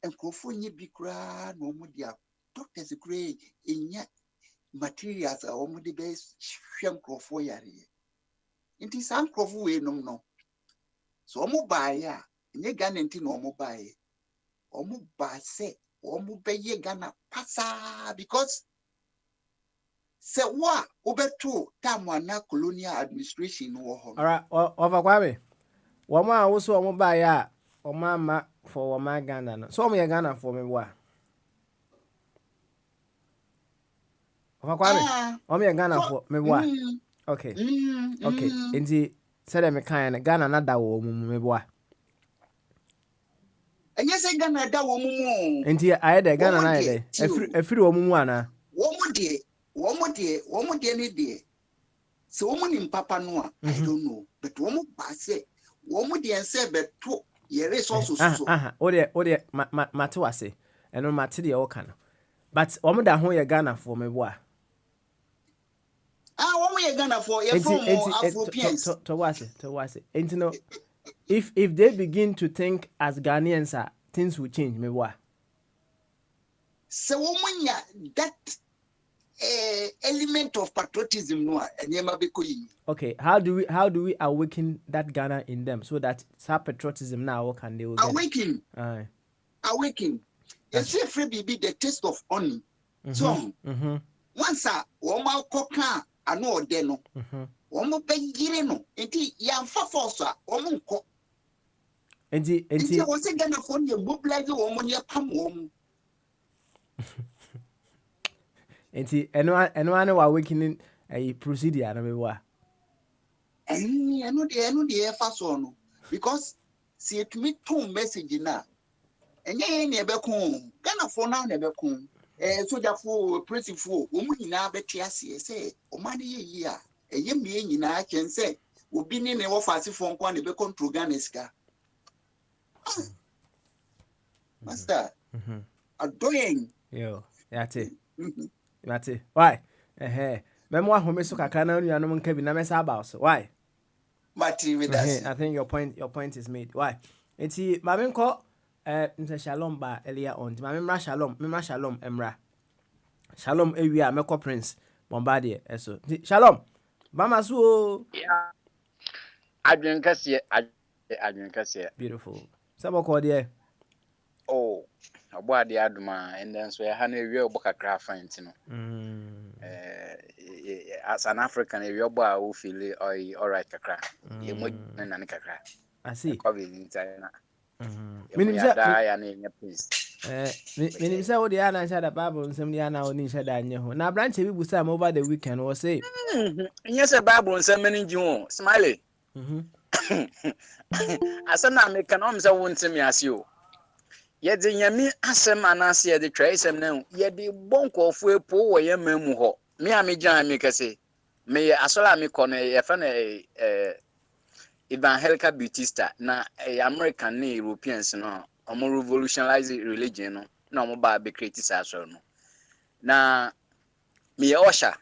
enkrofo nye bi kra na omo de doctors kra enya materials a omo de be hwem krofo yare nti san krofo we nom no so omo baaye a nye Ghana nti na omo baaye omo ba se omo be ye Ghana pasa because se wa obeto tamwana colonial administration wo ho Alright, over kwame. Wama wo so omo ba ya Omama for my Ghana no. So me Ghana for me wa. Ofa kwame. O me Ghana for me wa. Okay. Okay. Enti said me kan Ghana na da wo mu me wa. Enye se Ghana da wo mu mu. Enti aye de Ghana na aye de. Efiri wo mu ana. Wo mu de ni de. So wo mu ni papa no a I don't know. But wo mu ba se wo mu de ense beto ye resources so. O de mate wase. Eno mate de o kan. But wo mu da ho ye Ghana for me wa. Wo mu ye Ghana for ye from Afropeans. To wase. Enti no if they begin to think as Ghanaians things will change me wa. So wo mu nya that element of patriotism no enema be koyi. Okay, how do we awaken that Ghana in them so that patriotism now can they will awaken? Awaken. You see, free be the taste of honey. So, once woma koka ano ode no. Womo begire no. Enti yamfa force womo nko. Enti wo se Ghana for ne mobilize womo ne pam womo. Enti eno ane wa awakening procedure na me wa. Eno de fa so no because see it me to message na enye ne be kun Ghana for now ne be kun soldier for prison for wo mu nyina be tiase say o ma de yi a eye me nyina ken say obi ni ne wo fase for nko na be control Ghana sika master adoyen yo yate Mate. Why? Memo ahome so kakra na nuanom nka bi na mesa about so. Why? Mate with us. I think your point is made. Why? Enti mame nko nse shalom ba earlier on. Mame mra shalom emra. Shalom ewia meko prince Bombardier eso. Shalom. Mama so. Yeah. Adwen kase. Beautiful. Sabo ko de. Oh. Abo ade aduma and then so ha na ewie obo kakra fant no as an African ewie obo a wo feel all right kakra ye mo na ne kakra I see covid inside na minim say ya na nya please minim say wo de ana sha da Bible nsem de ana oni sha da anye ho na branch bi busa over the weekend wo say nya say Bible nsem mani ji ho smiley asana me kan om say wo ntem yase o ye de nyame asem anase ye de twaisem na ye de bonkofo epo wo ye mamu ho me amegyan me kase me asola me kono ye fa na Evangelical Bautista na American na Europeans no omo revolutionize religion no na omo ba be create so no na me ye osha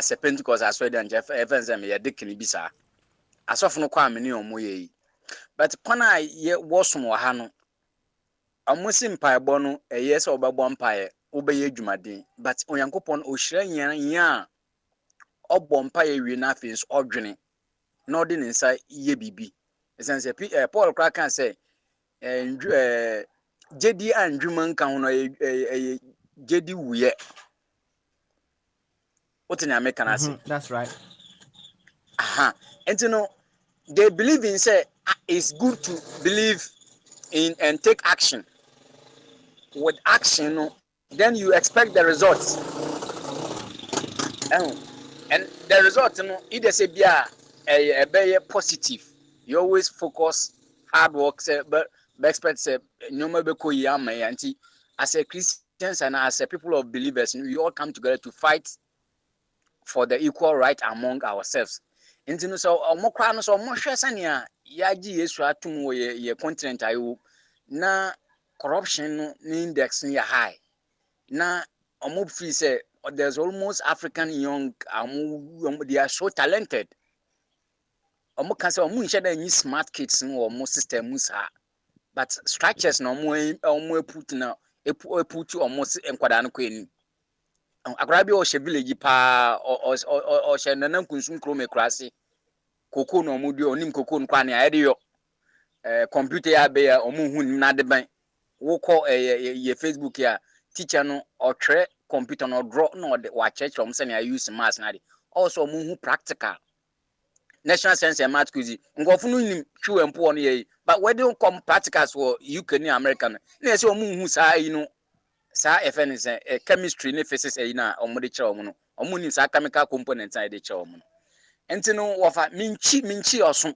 se Pentecost aso de anje events me ye de kini bisa asofo no kwa me ne omo ye but kwana ye wosom wa ha no amusi mpaebo no se obebo mpae obeye dwumaden but onyankopon ohira nya obbo mpae wi na afis odwene na odi ne nsa ye bibi esense Paul kra kan say jedi andwuma nka ho no jedi wuye what na make can say that's right and you know they believe in say it's good to believe in and take action. With action, then you expect the results. And the result, either say be a positive. You always focus, hard work, but expect say no matter as a Christians and as a people of believers, we all come together to fight for the equal right among ourselves. And so omokra no so mohwe sania yaji Yesu atum wo ye continent ayo na corruption no index is high. Now, I'm free say there's almost African young, they are so talented. I'm can say I'm smart kids no more system musa, but structures no more put now put you almost enquadano queen. Agrabi or she village pa or she nanan consume chrome crasi. Cocoa no mudio nim cocoa nkwani adio computer ya be omu hun na de ban. Wo call ye Facebook ya teacher no or tre computer no draw no wa church from say I use mass na also mu practical national science and math quiz ngofo no nim twu empo no ye but we don't come practicals for UK ni America na say omu hu saa yi no saa FNS chemistry ne physics yi na omo de kire omo no omo nim saa chemical components na de kire omo no enti no wofa minchi oso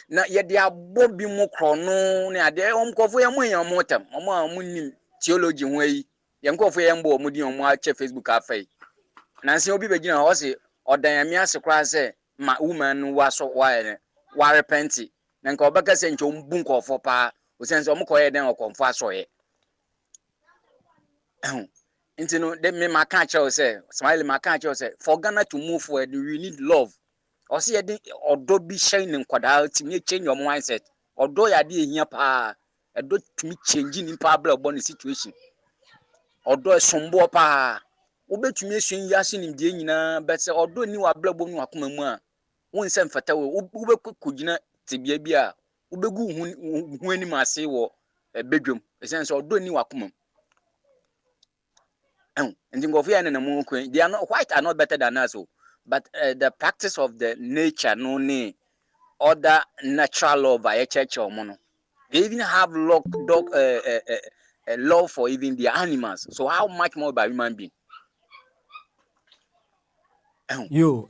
na ye de abo bi mu kro no ne ade omkofo ye mo yan mo tam omo a mo nim theology ho yi ye nkofo ye mbo omo di omo a che Facebook afai na se obi begina ho se odan ami ase kra se ma woman no waso wa repent na nka obeka se ncho mbu nkofo pa o sense omo koye den okonfo asoye nti no de me maka che say smile maka che say for Ghana to move forward we need love o se ye den odo bi shine nkwada timi change your mindset odo ya de ehia pa edo timi change ni pa bla obo ni situation odo esombo pa obetumi esun yase nim de nyina but se odo ni wa bla bom ni akoma mu a won se mfata we ubekugina tibia bi a ubegu hu ani mase wo bedwom sense odo ni wa akoma and think of na mu kwen they are not white are not better than us but the practice of the nature no ne other natural law by church or mono they even have love for even the animals so how much more by human being yo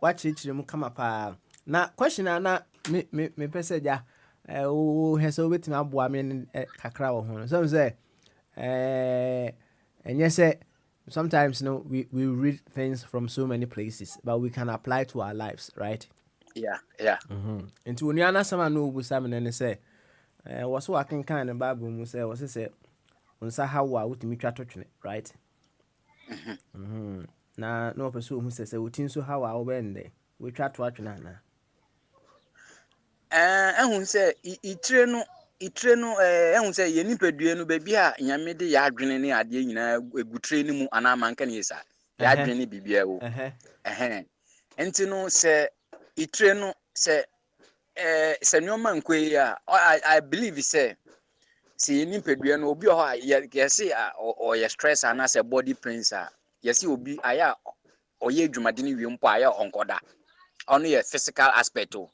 what chichire mu kama pa na question na me pese ja o heso betimi aboa me kakra wo ho so say and yes sometimes we read things from so many places but we can apply to our lives, right? Yeah into oniana sama no obusa me ne say was working kind of Bible mu say was say unsa hawa wutimi twa totwene, right? Na no person who say wutin so hawa wo bende we twa to atwene na ehun say itre no ehun say ye nipadue no ba bi a nyame de ya adwene ne ade nyina egutre ni mu ana manka ne yesa ya adwene bibia wo enti no say itre no say nyoma nkwe ya I believe say si nipadue no obi ho ye say o ye stress ana say body pains a ye say obi aya oye adwumade ne wi mpo aya onkoda ono ye physical aspect o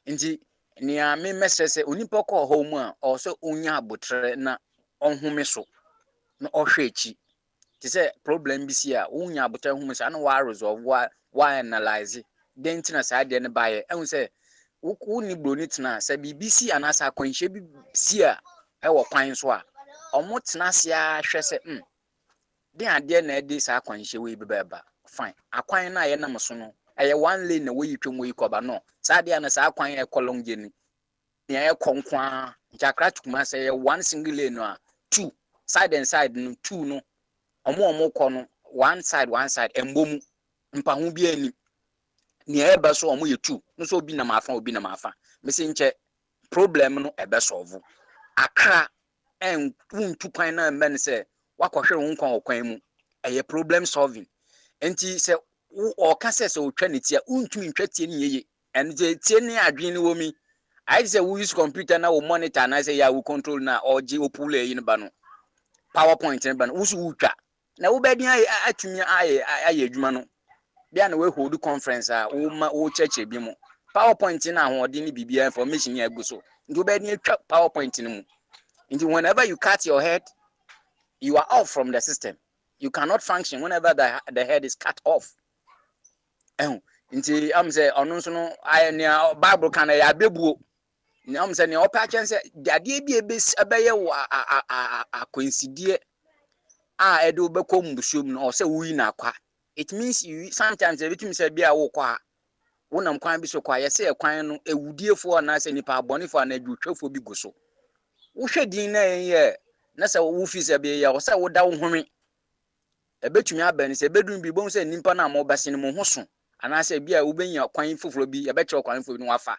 nti ni a me mesese onipa ko ho mu a o so onya abotre na onhome so na ohwe echi ti say problem bi si a onya abotre home so na wa resolve wa analyze then tina sa de ne bae ehun say wo ni broni tina say BBC anasa kwanhye bi si a e wo kwan so a omo tina se a hwe say den ade na ede sa kwanhye we bi ba fine akwan na ye nam so no eye one lane na we yitwem we koba no saade na sa akwan e kolong geni ne e konkwa nchakra tukuma say one single lane no 2 side and side no 2 no omo ko no one side embom mpa ho bi ani ne e ba so omo ye 2 no so obi na mafa me se nche problem no e be solve akra en untu kwan na men say wakohwe ho nkwan okwan mu eye problem solving enti se o ka se otwa ne tia untumi ntwa tie ne yeye and je tie ne adwen ne wo mi I say we use computer na we monitor na say ya we control na oji opule yi ne ba no PowerPoint ne ba no wusu utwa na wo be din atumi aye adwuma no bia na we hold conference a wo cheche bi mu PowerPoint na ho odi ne bibia information ya gu so nti be din atwa PowerPoint ne mu nti whenever you cut your head you are off from the system. You cannot function whenever the head is cut off. Nti am say onu so no aya Bible kan ya bebuo. Ni am say ne opa chen say ade bi ebeye wo akwansidie a edo bekom bushom no say wuyi na akwa. It means you sometimes everything say bia wo kwa wonam kwan bi so kwa ye say kwan no ewudiefo na say nipa abonefo na adwutwefo bi go so. Wo hwedin na ye na say wo fi say bia ye say wo da wo home ebetumi abani se bedun bi bom se nimpa na mo base ne mo ho so ana se bia wo benya kwan foforo bi e be kire kwan foforo no wafa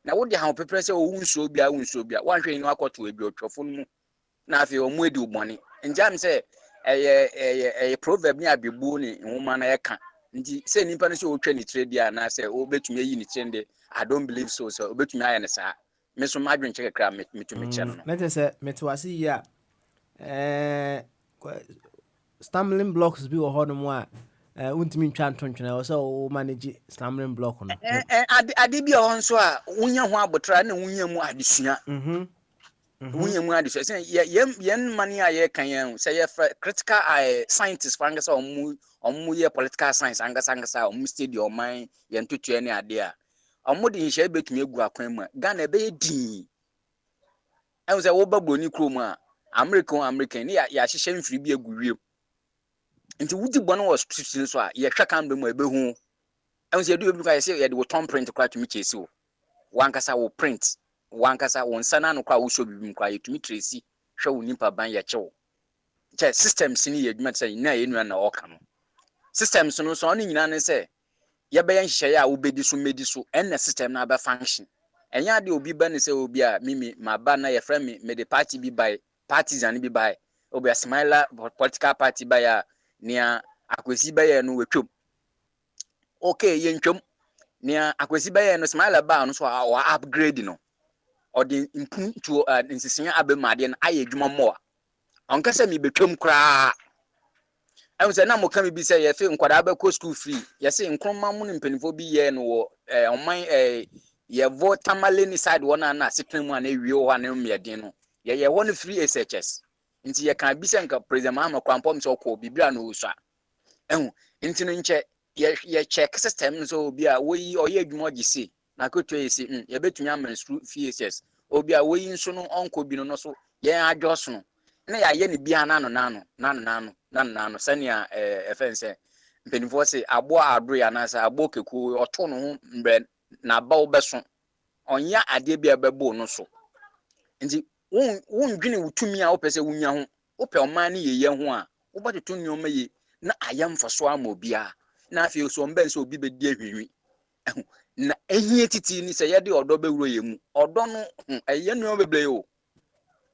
na wo de ha pepere se wo nsuo bia wanhwe ni akoto ebi otwofo no mu na afi o mu edi uboni njam se eye proverb ni abebu ni nhoma na yeka nti se nimpa no se wo twa ni tire dia na se wo betumi ayi ni trende I don't believe so betumi aye ne sa me so madwen cheke kra metumi che no let us say metwasi ya stumbling blocks bi wo ho no mu a untimi ntwa ntontwena so manage slamming block no ade bi a nso a wonya ho abotra na wonya mu adesua wonya mu adesua say yen mani a ye kan yen say ye critical scientists fangasa omu ye political science angasa omu study oman yen tutu ne ade a omu de nhye betumi egu akwan mu Ghana be din I was a wobaboni krom a American ne ya hyehye mfiri bi egu wiem nti wudi bɔno was street so a ye hwa kan be mu ebehu I say do because I say you tom print kwa tumi chesi wo wankasa wo print wankasa wo nsana no kwa wo show bibim kwa yetumi tracy hwa wo nipa ban ye kyew che systems ni ye adwuma say na ye nua na oka no systems no so ono nyina ne say ye be nhye ya wo bedi so medi so na system na ba function enya de obi ba ne say obi a mimi maba na ye frame me the party bi by partisan bi by obi a smiler political party by ya nia akwesi ba ye no wetwom okay ye ntwom nia akwesi ba ye no smiler ba no so o upgrade no or the improve to insisinya abemade no aye adwuma mo onka se me betwom kra I say na mo kan bi say ye fe nkwada ba ko school free ye say nkroma mu ne mpanifo bi ye no wo oman ye vo tamale side wona na setran mu na wie wo na mmeden no ye won free SHS nti ye kan bi se nka president Mahama kwampom so ko bibia no usua nti no nche ye check system so obi a wo yi oye adwuma ogise na kotu esi ye betumi amen free SHS obi a wo yi nso no onko bi no so ye adwoso no na ya ye ne bia nano sania efense mpenifo se abo adro ya na sa abo keku oto no ho mbre na ba wo beso onya ade bia bebo no so nti won dwene wutumi a wo pese wunya ho wo pe oman ne ye ho a wo bateto nyoma ye na ayamfa so amobia na afi so mbe so obi bedi ahwiwi na ehie titi ni se ye de odo bewuro ye mu odo no eye no bebre o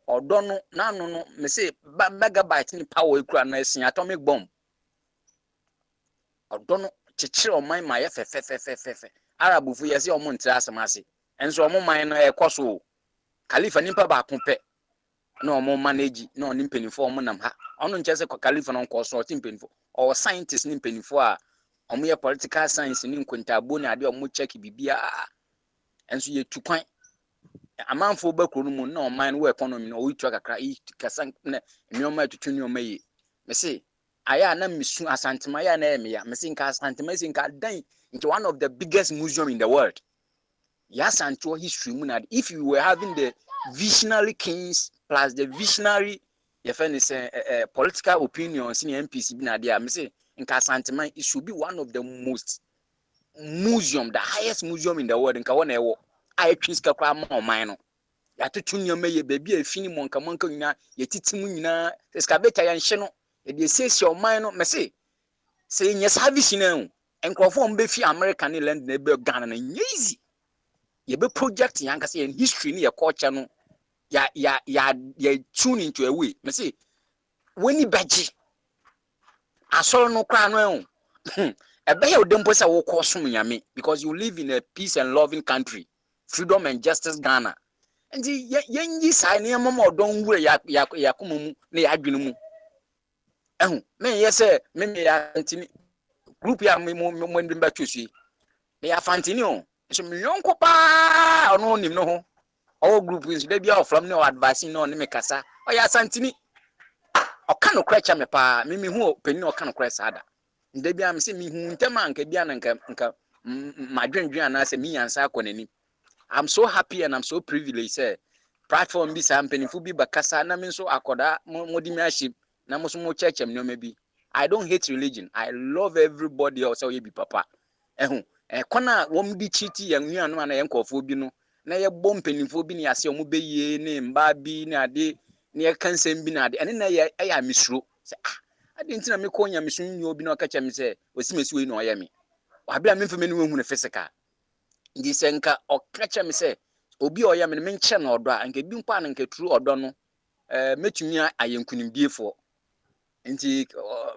odo no nanu no me say megabyte ni power ekura na esin atomic bomb odo no chichire oman ma ye fe arabu fu ye say omo ntra asemase enso omo man no ekoso khalifa nimpa ba kompe na omo manage na oni mpenifo omo nam ha ono nche se khalifa no nko so mpenifo or scientist ni mpenifo a omo ye political science ni nkontabo na ade omo check bibia enso ye tukwan amanfo bakuru mu na oman wo economy no oyitu akakra kasa na nyoma tutu nyoma yi me say aya na misu asantema ya na eme me say nka asantema say nka dan into one of the biggest museum in the world ya santo history mu na if you were having the visionary kings plus the visionary political opinions in MPC bi na dia me say nka asantema it should be one of the most museum the highest museum in the world nka wona ewo I twins kakra ma oman no ya tutu nyoma ye baby afini monka nyina ye titimu nyina excavator ya nhye no ye de sesi oman no me say nye service na enkrofo mbe fi America ne land na be Ghana na easy ye be project yan kase ye history ne ye culture no ya tune into a way me say weni baji asoro no kra no ebe ya odempo say wo kosom nyame because you live in a peace and loving country, freedom and justice Ghana. And yenyi sai ne mama odon wure ya komamu na ya adwene mu me yese me ya antini group ya mo ndimba twesi me ya fantini o so me yonko pa ono nim no ho all group is dey bia from no advice no ne me kasa o ya santini o ka no krecha me pa me hu peni o ka no krecha ada dey bia me se me hu ntema nka bia na nka madwendwen anase me yansa akonani. I'm so happy and I'm so privileged say platform bi sa mpenifo bi bakasa na me so akoda modimiaship na mo so mo chechem no maybe I don't hate religion. I love everybody else so ye bi papa kona wom di chiti yan nuanu na yenkofo bi no na ye bom mpenifo bi ne ase omo beye ne mba bi ne ade ne ye kansem bi na ade ene na ye ya misro say ade ntina me ko nya misun nyo bi na okacha me say osimesi we na oye me wabia me mfeme ne hu ne physical ndi senka okacha me say obi oye me menche na odo a nka bi mpa na nka tru odo no metumi ayenkunimdiefo nti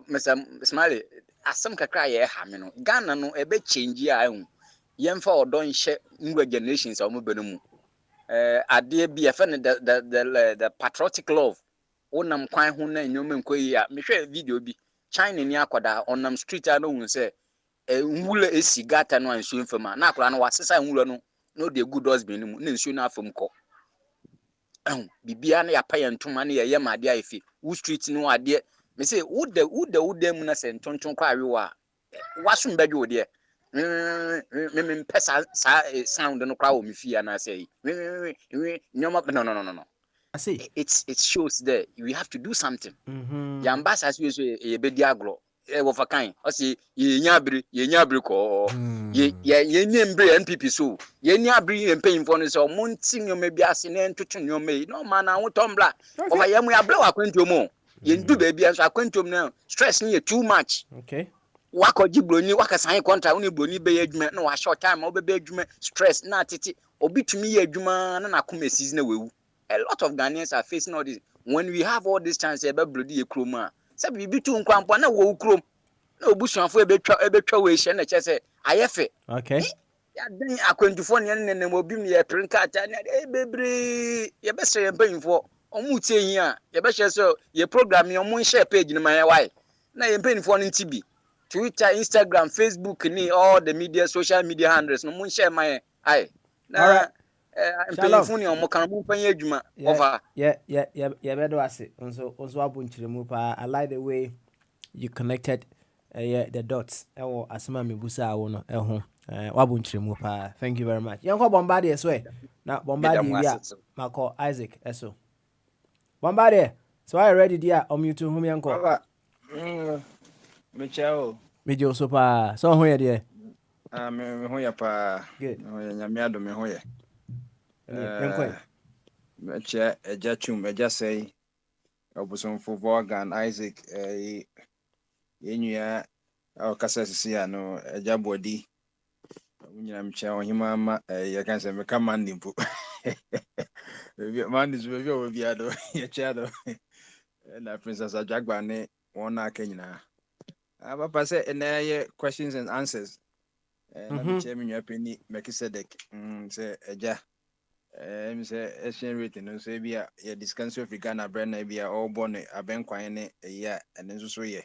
mesa smile asem kakra ye ha me no Ghana no ebe change a hu yemfa odo nhye ngwa generations a omo benu mu ade bi efe ne the patriotic love wonam kwan ho na nyoma nkoyi a mehwe video bi China ni akwada on nam street a no hu say nwula esi gata no ansu mfama na akwada no wasesa nwula no no de good husband mu na nsu na afam kọ bibia na ya pay ntoma na ye ma ade afi wo street no ade me say wo de mu na se ntonton kwa awe wa wasum badwo de me pesa sound no kwa wo me fia na say no I see. It shows that we have to do something. Yamba as you say e be diaglo e wo fakan o say ye nyabri ko ye nyembre NPP so ye nyabri empanyimfo no so monti nyoma bi ase na entoto nyoma yi no man na wotombla o fa ye mu ya bla wa kwantom ye ndu ba bi anso akwantom na stress ni too much. Okay. Wako jibroni waka sign contract uni broni be adwuma na wa short time o be adwuma stress na tete obi tumi ye adwuma na nakoma season na wewu. A lot of Ghanaians are facing all this. When we have all this chance, ebe brodi ekroma. Say bibi tu nkwampọ na wo ukrom. Na obusuanfo ebetwa we hye na che say ayefe. Okay. Ya den akwantufo ne ne obi m ye prinka ata na bebre ye be say empanyimfo. Omu tie hin a ye be hye so ye program ye omu share page ni ma ye why. Na ye empanyimfo no ntibi. Twitter, Instagram, Facebook ni all the media social media handles no mu share ma ye. Ai. Na Shalom. Yeah, bedo ase. Also abunchiremu pa. I like the way you connected the dots. Ewo asema mebusa awo no eho. Wabunchiremu pa. Thank you very much. Yanko Bombardier swe. Na Bombardier ya Marco Isaac eso. Bombardier. So are you ready dear? Omute home yanko. Michao. Mejo so pa. So ho ye dear. Me ho ya pa. Good. Nyame ado me ho ye. Mecha eja chum eja sei obusonfo Morgan Isaac yenua akasa sisi ya no eja body unyina mcha ohima ama ya kanse me kama ndimpo man is we obi ado ye chado na princess Ajagba ne wona aka nyina papa say na ye questions and answers na me che me nwa pani Mekisedek say eja say Asian rating no say bia ye discuss Africa na brand bia all born abenkwan ne ya ene nso so ye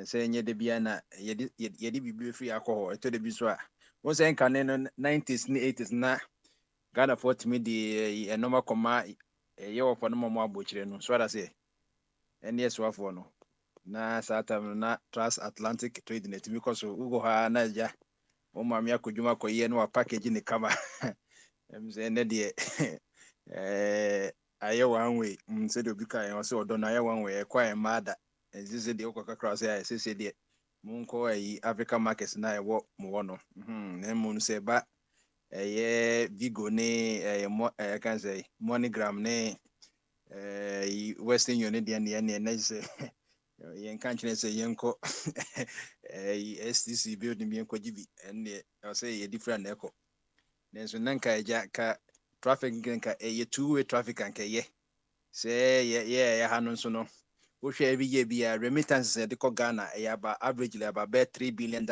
say nye de bia na ye di biblia free alcohol eto de bi so a won say nkan no 90s ni 80s na Ghana 40 me de normal koma ye wo for no mo abochire no so that say ene yes wa for no na satam na transatlantic trade net because ugo ha na ja o mami akodwuma koye no package ni kama say ne de aye one way say de obi kan say odo na aye one way e kwa e mada ezise de okakra say say de munko ayi African markets na e wo mo no na mu say ba Vigo ne can say MoneyGram ne Western Union de ne say yen kan chine say yenko STC building bi yenko gibi and say ye different echo nenso nanka eja ka traffic nka two-way traffic anka ye say ye ha no so no wo hwe every year bia remittances de ko Ghana about averagely about $3 billion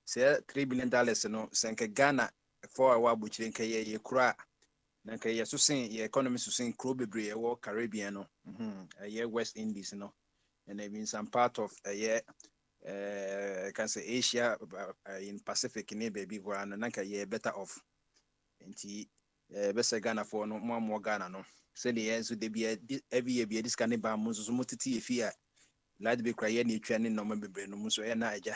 say $3 billion no senka Ghana for our buchire nka ye kura nanka ye so sen ye economy so sen kro bebre wo Caribbean no ye West Indies no and even some part of can say Asia in Pacific in baby where nanka ye better off nti bese Ghana for no more Ghana no say the years de be every year be this kind ba muzo mutiti efia light be cry na etwa ne no bebre no muso na aja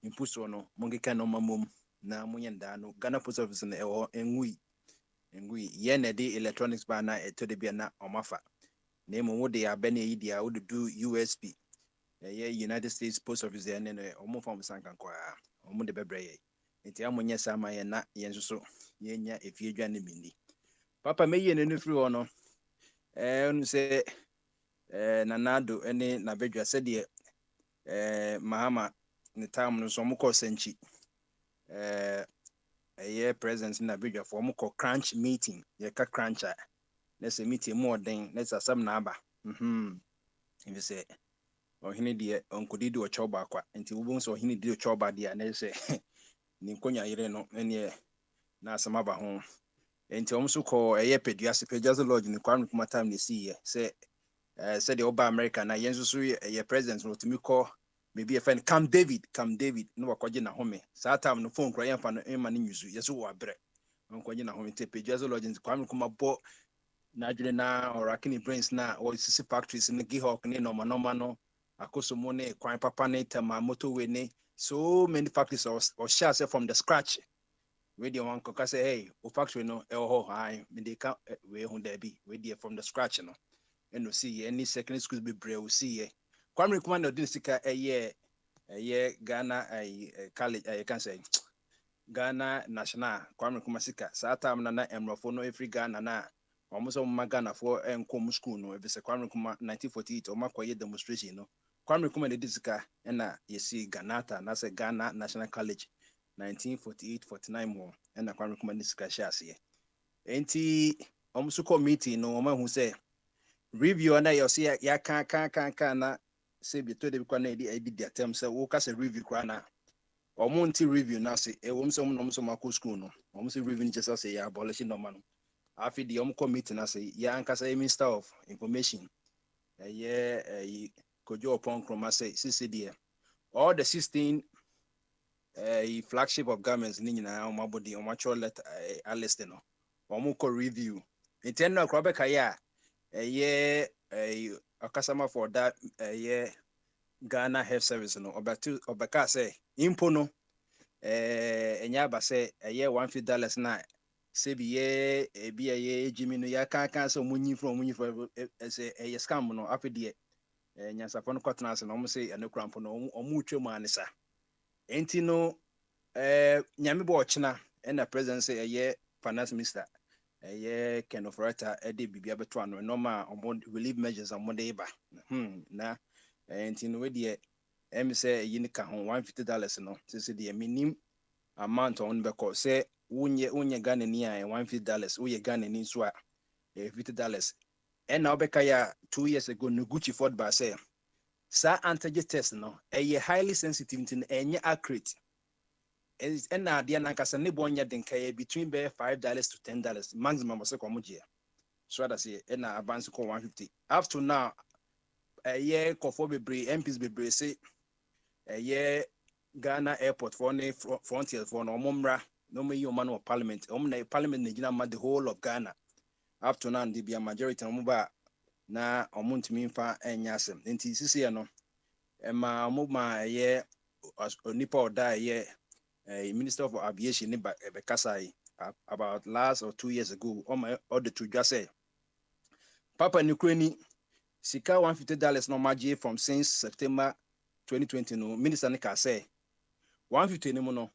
impuso no mongeka no mamom na munyenda no Ghana Post Office na engui ye na de electronics ba na eto de bia na omafa na emo de abene yi dia wo do USB United States Post Office there ne omo form sankan kwa omo de bebre ye nti amonye sama ye na yenso so yenya efiedwa ne bindi papa meye ne free ono onu se nanado ene na bedwa se de Mahama ne time no so mko senchi presence na bedwa for mko crunch meeting ye ka cruncher na se meeting more den na asam na aba if say ohini de onkodi de ochoba kwa nti wo so ohini de ochoba de na se ni nkonya yire no ene na asama ba ho enti omso ko peduase lodge ni Kwame Nkrumah time ne see ye say said the Oba America na yenso so ye president no timi call maybe a friend Camp David no wakoje na home saa time no phone kra yemfa no ema no nyusu yeso wo abre nkoje na home te page as logins Kwame Nkrumah bo na adwene na orakini brains na or sisi factories in Gihawk ne no no akosomo ne kwan papa ne tema motorway ne so many factories or share from the scratch we dey one koka say hey o factory no e ho hi me dey ka we hu there be we dey from the scratch no and no see any secondary schools be brave we see Kwame Nkrumah no din sika Ghana college can say Ghana national Kwame Nkrumah sika saa time na emrofo no every Ghana na almost on Ghana for enkom school no if say Kwame Nkrumah 1948 o makoye demonstration no Kwame Nkrumah dey sika na yesi Ganata na say Ghana National College 1948-49 mo na Kwame Nkrumah dey sika share enti almost call meeting no ma hu say review na you see ya kan na say be to dey kwa na dey the attempt say wo ka say review kwa na omonti review na say e wo so no so mako school no wo say review ni just say ya abolish no man afi the committee na say ya ankasa Minister of Information Kojo Oppong Nkrumah say CCD all the 16 flagship of governments ni nyina o mabodi o macho let a list no o ko review intend na krobe kaya akasama for that Ghana Health Service no obeka say impo no enya ba say $150 na sebi ye Jimmy no ya kan so munyi from say scam no afede nyansafo no kotena se no mo say enokrampo no omu twemu anisa enti no nyame bo ochina na president say finance minister Ken Ofori-Atta de bibia beto ano normal relief measures on Monday ba na enti no we de say yinika ho $150 no say de minim amount on be call say unye Ghana ni $150 uye Ghana ni so a $50 and now beka ya 2 years ago no Gucci Ford ba say sa antigen test no highly sensitive to enye accurate and na dia na kasa ne bonya den kai between $5 to $10 maximum was komoje so that say na advance ko 150 up to now kofo bebre MPs bebre say Ghana airport for ne frontier for no momra no me you man of parliament na parliament na gina ma the whole of Ghana up to now the be a majority no ba na omuntimi mfa enya asem enti sisi no ma mo ma nipa oda Minister of Aviation in Bekasai about last or 2 years ago or the two just say Papa Nukreni Sika $150 no margin from since September 2020 no Minister Nika say 150 no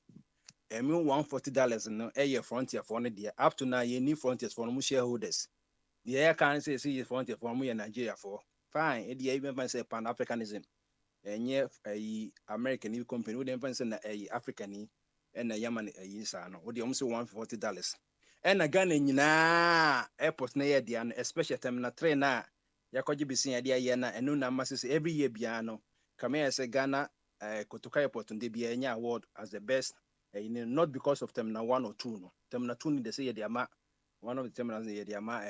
$140 no frontier for no there up to now you need frontiers for no shareholders the can say see frontier for me Nigeria for fine it even say Pan-Africanism and American company would even say African and a Yaman yisa no would almost $140 and a Ghana nyina airport na yɛ especially terminal 3 na yakoji bi sin idea yana and no masses every year biano come here say Ghana Kotoka airport and they be any award as the best not because of terminal 1 or 2 no terminal 2 they say the ama one of the terminals the ama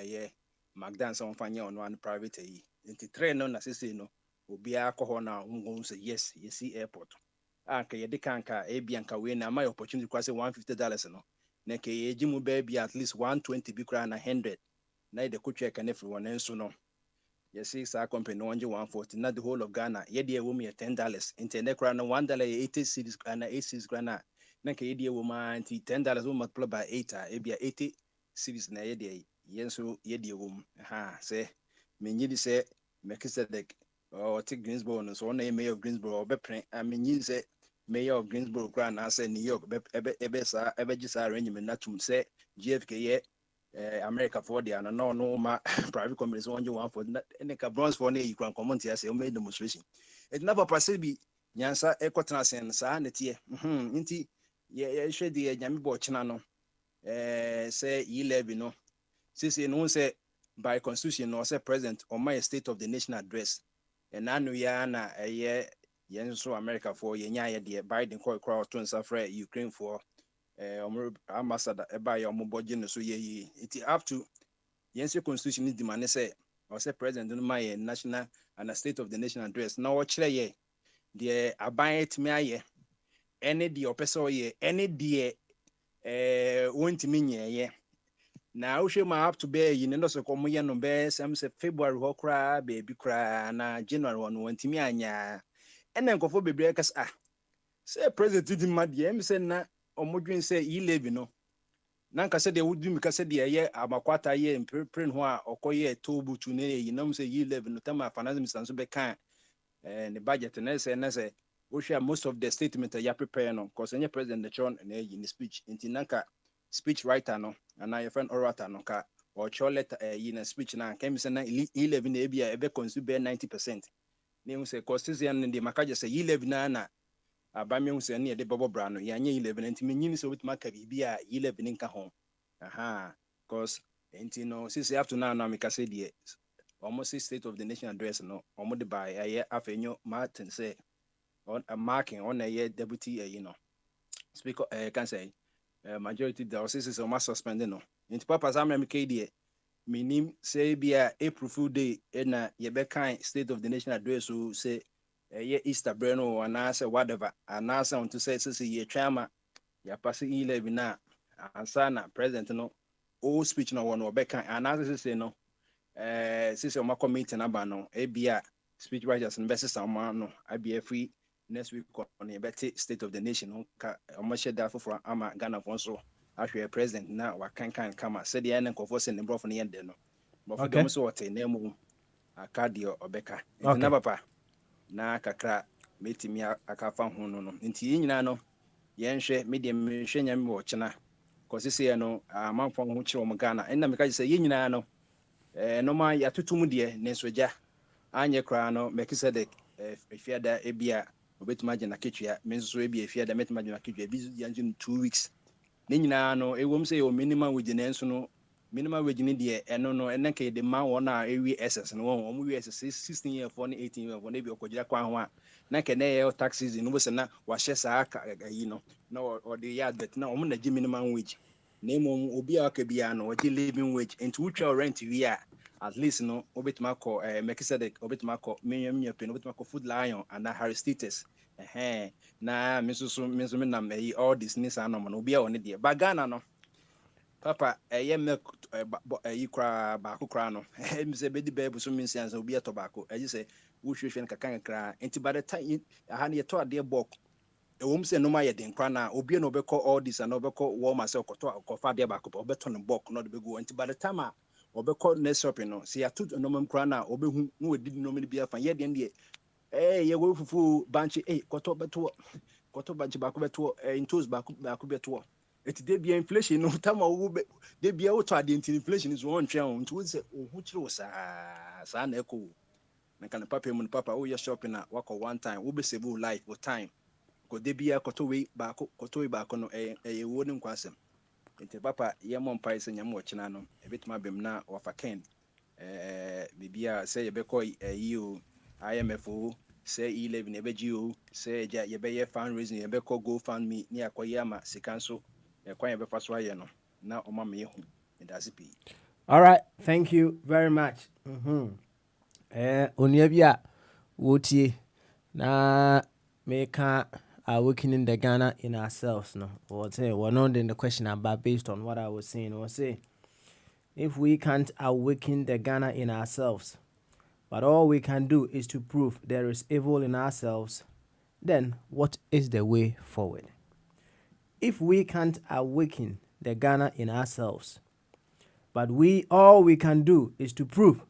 Magdan some fanya on one private into 3 no na say no obi alcohol na say yes you see airport anka ye de kanka bianka we na my opportunity kwase $150 no na ke ye jimu be at least 120 bi kra na 100 na de kotwe ka na everyone enso no ye see sa company no onje 140 na the whole of Ghana ye de wo me $10 internet kra na $1 80 cedis na 8 cedis kra na ke ye de wo ma anti $10 wo multiply by 8 e bia 80 cedis na ye de yenso ye de wo say menyi di say Melchizedek or take Greensboro no so na mayor of Greensboro or be menyi say Mayor of Greensboro Grand and say New York ebe just arrangement not to say GFK America for the and no ma private companies one for any bronze for you can come here say made demonstration it never perceive nyansa ekotena sen sa na tie nti ye hwede nyame bo chena no say levy no say no say by constitution no say president or my state of the nation address and anu ya na yenso America for yenya ye de Biden call to nsafre Ukraine for ambassador eba ya omoboje no so ye it up to yenso constitution demand say or say president no my national and a state of the nation address na wɔkyerɛ yɛ deɛ aban etimi ayɛ ɛne deɛ ɔpɛ sɛ ɔyɛ ɛne deɛ wɔntimi nyɛɛyɛ na wohwɛ ma up to be yi ne ndɔsɛ kɔm yɛ no bɛ sɛm sɛ February hɔ koraa baabi koraa na January hɔ no wɔntimi anya ɛna nkɔfo bebree kasa ah sɛ president di ma deɛ ɛm sɛ na ɔmodwen sɛ E11 no na nka sɛ deɛ wodi mi ka sɛ deɛ ɛyɛ amakwata yɛ mpere ho a ɔkɔyɛ tobutu ne yi nam sɛ E11 no tam finance minister nso bɛka ne budget na sɛ wohwɛ most of the statement ya prepare no cause ɛnyɛ president the chon na yi ne speech nti nanka speech writer no ana your friend orator no ka ɔkyerɛ letter yi na speech na nka mi sɛ na E11 na ebi a ɛbɛ consume 90%. Ne hu sɛ cause sɛ no de maka gye sɛ E11 na abame hu sɛ ne yɛde bɔbɔ bra no yɛanyɛ E11 nti menyini sɛ wobɛtumi aka biribi a E11 nka ho cause nti no sisi after now meka sɛ deɛ almost state of the nation address no ɔmo de ba ɛyɛ afenyo Martin sɛ on marking on a deputy speaker can say majority the officers are suspended no into papa Samuel McKay minim say be a April Fool Day na yebeka state of the nation address so say Easter Breno and answer whatever and answer on to say ye chama ya pass E11 na ansana president no all speech no one obeka and answer say no since my committee na ba no ebia speech writers and best some no I be free next week on a better state of the nation almost share that for ama Ghana for so actually president now what can come said the end of us in the bro from the end no but for them so what a name akadio obeka na papa na kakra metimi akafa ho no nti nyina no yenhwe medium hwe nyame wo chena cause say no amanfo ho kire wo Ghana enna meka say nyina no no ma yatotum de ne soja anye kra no Melchizedek efiada ebia obetuma na ketwa menso ebi efiada metuma na ketwa bi yanju 2 weeks ne nyina no ewom say o minimum wage ne nso no minimum wage ne de eno no enenka de ma won a ewi SS no won wi SS 16 year for 18 year for na bi okogira kwa ho a na ke na ye tax season no bo se na wa hye saa yi no na o de ya bet na o mo na gi minimum wage na emom obi a ka bia no o gi living wage into wutwa rent wi a at least no obetuma ko Melchizedek obetuma ko menyam pen obetuma ko Food Lion and Harris status na mesusu me na me all this ni sa no no obi a one de ba Ghana no papa me yi kra ba ko kra no me se bedi bebu so me siansa obi a tobacco se wo hwehwe nkakan kra enti by the time aha ne to ade bok ewom se no ma ye den kra na obi na obekọ all this and obekọ wo ma se okofa de ba ko obeto no bok no de begu enti by the time a obekọ ne shopping no se ya to no mam kra na obehu no we did no me bia fa ye de ne ye wo fufu banchi koto banchi ba ko beto intos ba ko beto eti de bia inflation no tama wo de bia wo to ade inflation is one twen on to se ohu kire wo sa na eko na kan papa mu papa wo ye shopping na wako one time wo be save life for time ko de bia koto we ba ko no wo ne nkwasem enti papa ye mo mpai se nyam wo kina no ebetima bem na wafa ken bibia se ye be ko o IMF say E11 ebeji o say ja ye be ye fundraising ye be ko GoFundMe ni akoye ama sika nso kwan ye be fa so aye no na o ma me hu ndasipi. All right, thank you very much. Onia bia wotie na make awakening the Ghana in ourselves no or say we're not in the question about based on what I was saying or say if we can't awaken the Ghana in ourselves but all we can do is to prove there is evil in ourselves, then what is the way forward? If we can't awaken the Ghana in ourselves, but all we can do is to prove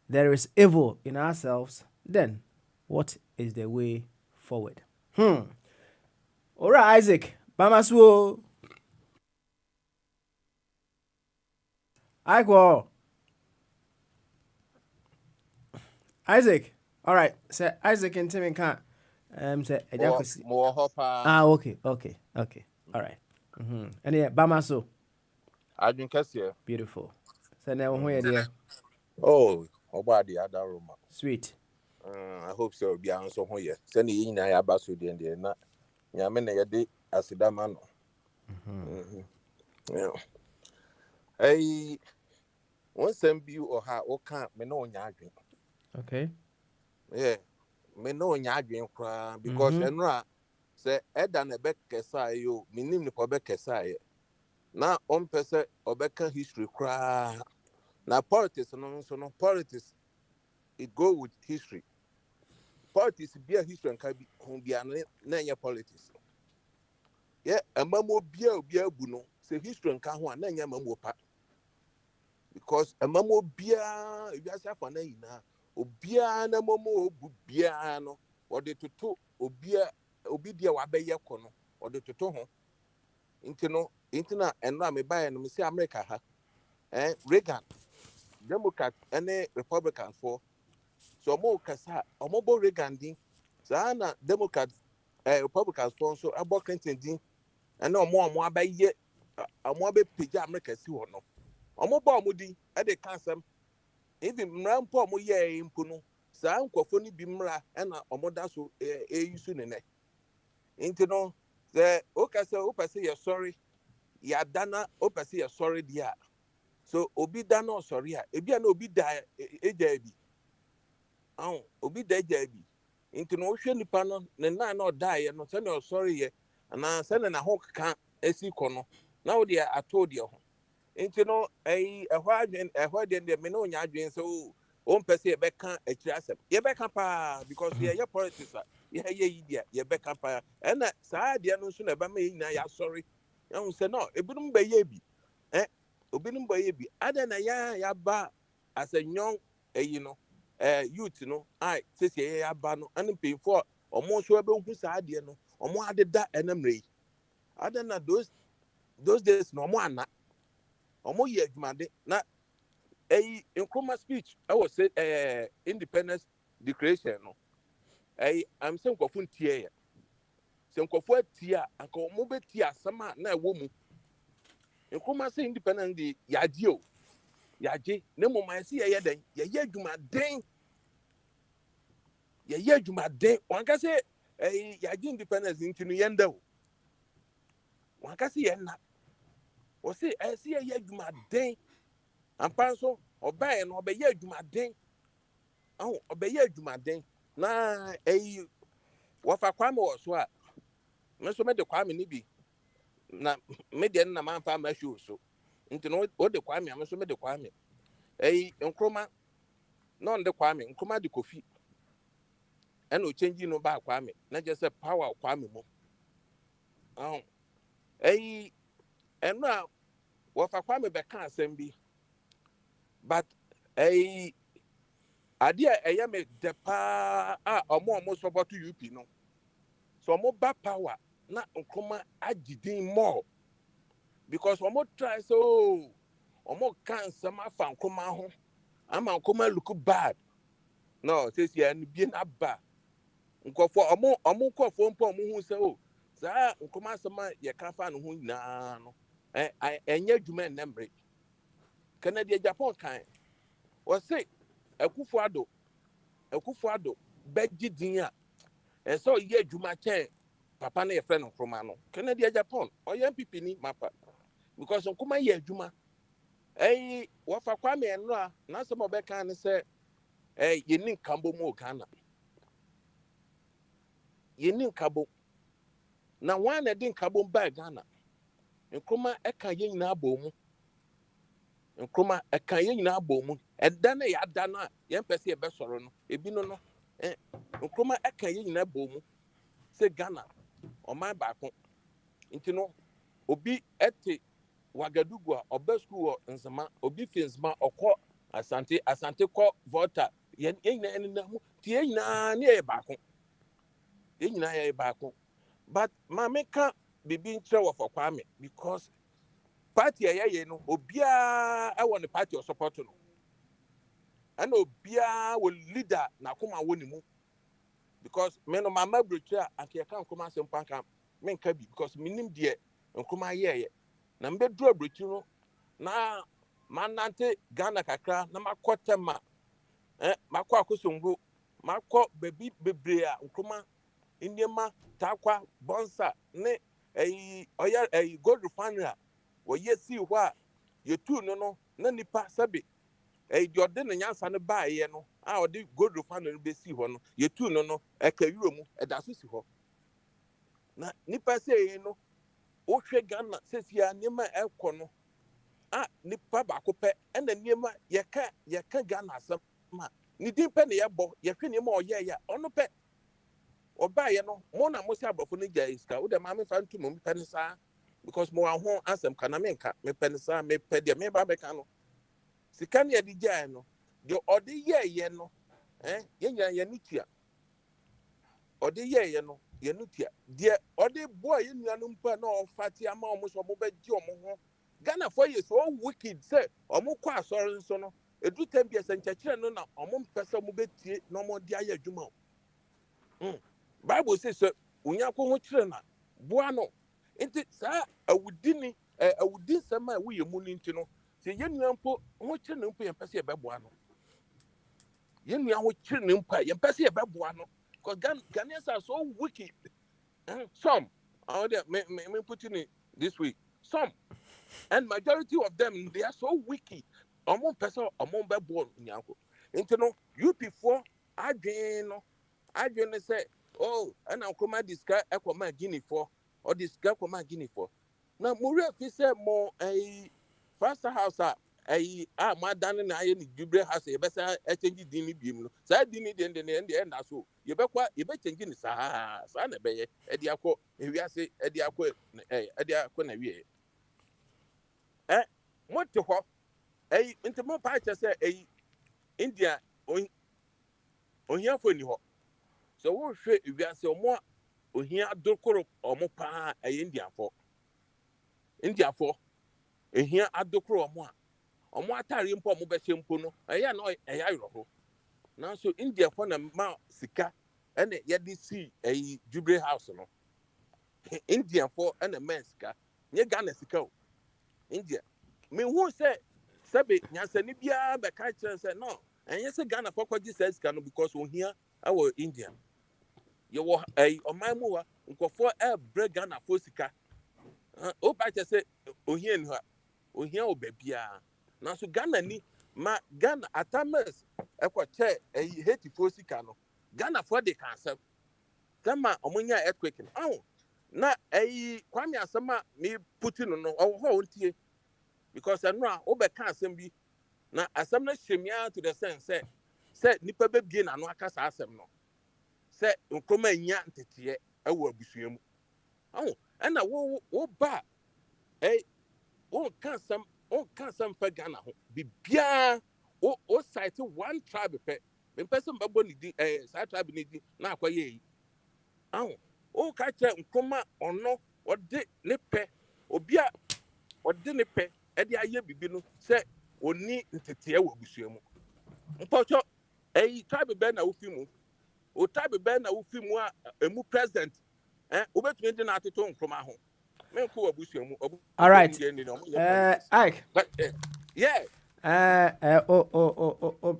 there is evil in ourselves, then what is the way forward? All right, Isaac. Bamaswo. Isaac. All right. Say Isaac and Tim can't. Say okay. All right. And yeah, Bamaso. I drink here. Beautiful. So now where dear? Oh, Obadi Adaroma. Sweet. I hope so. Be answer here. Send the in I abasu the end. Na Yamene yadi asidamano. Yeah. Hey, one sem bi or ha o can't me no nyadwen. Okay. Yeah, me no nyadwen kra because enra say eda na be kesa yo minim ni ko be kesa ye. Na on pese obeka history kra. Na politics no so no politics it go with history. Politics be a history and can be na politics. Yeah, a mamo bia bu no say history and can one na mamo pa. Because a mamo bia if you say for na ina obia na mamo obu bia no or the toto obia obi dia wa be ye kono or the toto ho intina enra me buy no me say America ha Reagan Democrat and Republican for so mo kasa omobo Reagan din sana Democrats Republicans for so abo Clinton din and no more abaye amo abe pija America si ho no omobo omudi e de kansam even mrampo omo ye impu no saa nkofo ni bi mra na omoda so yusu ne ne intino the okasa opase ye sorry ya dana opase ye sorry dia so obi dana sorry a ebia na obi da eja bi obi da eja bi intino hwe nipa no ne na oda ye no se na sorry ye na se na ho ka esi kono na wo dia atodi ho intino ehwa de me no nya adwen so o mpese ye beka akiri asem ye beka pa because ye politics ye yi dia ye beka pa na saa dia no so na ba ma yina ya sorry ya hu se no ebinum ba ye bi obinum ba ye bi ada na ya ba as a young no youth no ai sese ye ya ba no an pay for omo so be hu saa dia no omo adeda enamre ada na those days no omo ana omo ye adwumade na Nkrumah speech I was say independence declaration no I'm saying nkofo ntie ya se nkofo atia anka omo beti asama na ewo mu Nkrumah say independence di yaje o yaje na mo man si ye den ye adwumaden wanka say yaje independence ntinu yenda o wanka say ye na o say si ye adwumaden ampanso obae no obeye adwumaden obeye adwumaden na wafa kwame wo so a me so me de kwame ni bi na me de na man fa ma show so nti no o de kwame me so me de kwame Nkrumah no de kwame Nkrumah de Kofi and o change no ba kwame na just say power kwame mo enra wafa kwame be kan asem bi but idea me de pa omo support UP no so omo ba power na Nkrumah agidin more because omo try so omo can some afa Nkrumah ho ama Nkrumah look bad no says ya ni bi na ba nkofo omo nkofo mpo omo hu se za Nkrumah sama ye kan fa no hu na no enye adwuma enmbre Canada Japan kan o say Akufo Addo beji din a so ye adwuma chen papa na ye friend Nkrumah no Canada Japan o ye MPP ni mapa because Nkrumah ye adwuma wafa kwame enra na some obeka ne say ye nin kambo mo Ghana ye nin kabo na wan na din kabo ba Ghana Nkrumah eka ye nyina abomu Nkrumah eka ye nyina abomu eda na ya da na ye mpese ye be soro no ebi no Nkrumah eka ye nyina abomu se Ghana o man ba ko nti no obi ete Wagadugu a oba school Nsema obi fi Nsema okọ asante ko Volta ye nyina na mu ti ye nyina na ye ba ko ye nyina ye ba ko but ma meka bibi ntre wo for kwame because party ye no obia e won the party of support no and obia will leader na kuma woni mu because me no mama brocha ake kan kuma sempa kan men ka bi because minim de Nkrumah ye na mbe dro brochi no na manante Ghana kakra na makotema makọ akosongo makọ bebi bebre a Nkrumah Indiema takwa bonsa ne oya gold refinery wo yesi hwa ye tu no na nipa sabe your dinner yansa no buy ye no a odi gold refinery no be si ho no ye tu no no e ka wuro mu e da so si ho na nipa say no wo hwe Ghana sesia niema e kɔ no a nipa ba ko pɛ na niema ye ka Ghana asɛm ma ni din pɛ ne ye bɔ ye hwe niema o ye ya ɔno pɛ oba ye no mo na mo si abrofo no gya iska wo de ma me fa ntu mo pɛ ne saa because mo ho asɛm kana me nka me pɛ ne saa me pɛ de me ba be ka no sika ne ye di gya no de ɔde ye no ye nya ye nutia ɔde ye no ye nutia de ɔde boy ye nua no mpa na ɔfati ama ɔmo so ɔmo be gye ɔmo ho Ghana for ye so wicked say ɔmo kɔ asɔre nso no edu tem bi esenkyekere no na ɔmo mpɛsɛ ɔmo betie na ɔmo de ayɛ adwuma Bible says so unya ko ho kire na boa no enti saa awudini awudin sama a wo ye mu ni nti no se ye nua mpo ho kire no mpo ye mpɛsɛ ye bɛboa no ye nua ho kire no mpo ye mpɛsɛ ye bɛboa no because Ghanaians are so wicked. Some, me putting it this way. Some, and majority of them, they are so wicked. Among person, among born nyako. Into you before I say, oh, and I'll come this guy, I come Guinea for, or this guy come Guinea for. Now, Muria, if say more a faster house my dani na aye ni Jubre house e be say e change dini biem no say dini den end aso ye be kwa ye be change ni sa na be ye e dia akọ ewiase e dia akọ na wie mo te ho nti mo pa che say India ohia fo ni ho so wo hwe ewiase omo ohia adokoro omo pa India fo ehia adokoro omo omo atare mpo omo be hempo no eya no eya yoro na so India for na ma sika ene ye di si Jubre house no India for ene men sika nye Ghana sika o India me hu say sabe nyansa ni bia be ka kire say no enye say Ghana for kwaji sika no because ohia awo India ye wo oman mu wa nkofo bre Ghana for sika o ba che say ohia ni ha ohia o ba bia na so Ghana ni ma Ghana atamas ekwache hate for sika no Ghana for the cancer kama omunya earthquake na Kwame Asama me Putin no ho ntie because enra obeka asem bi na asem na hemia to the sense say nipa bebie na no akasa asem no say nkoma nya ntete ewo abusuam ena wo ba wo kan sam fa Ghana ho bibia o site one tribe pe me person babo ni di sa tribe ni di na akwaye yi o ka che nkoma ono ode ne pe obi a ode ne pe e de aye bibi no se oni ntete e wo busuamu mpocho tribe be na wo fi mu o tribe be na wo fi mu a emu president obetumi de na atoto nkoma ho all right. Ike. Yeah.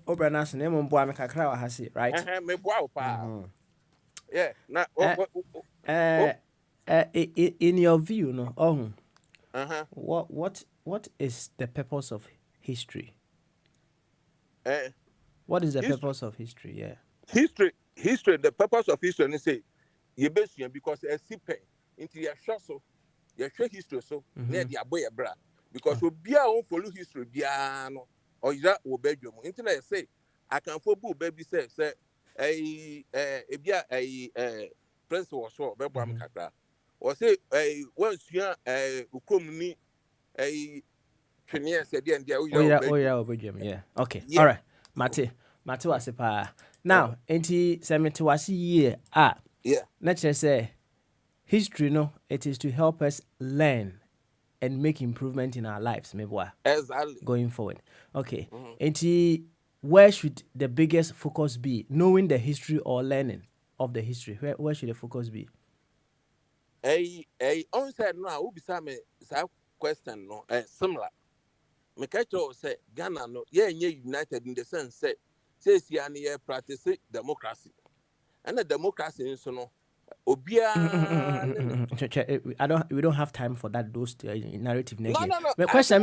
Obranas name on boy me kakra wa hasi, right? Me boa pa. Yeah. Na in your view, no. What is the purpose of history? What is the purpose of history? Yeah. History. The purpose of history, they say, you base because a sipe into your short so. You share history so near the boy bra because we be our own follow history biano or that will be your internet say I can for boo baby say a prince was so bebam kakra or say once you ukomni a Kenya said the end yeah. Okay. Yeah. All right. Mate was a now enti 70 was year yeah. Let's just say history, it is to help us learn and make improvement in our lives, exactly. Going forward. Okay. And where should the biggest focus be? Knowing the history or learning of the history? Where should the focus be? On said no, who beside me question no similar. Mekacho say Ghana no united in the sense says you practice democracy. And the democracy so no Obia. We don't have time for that. Those narrative. No. My question.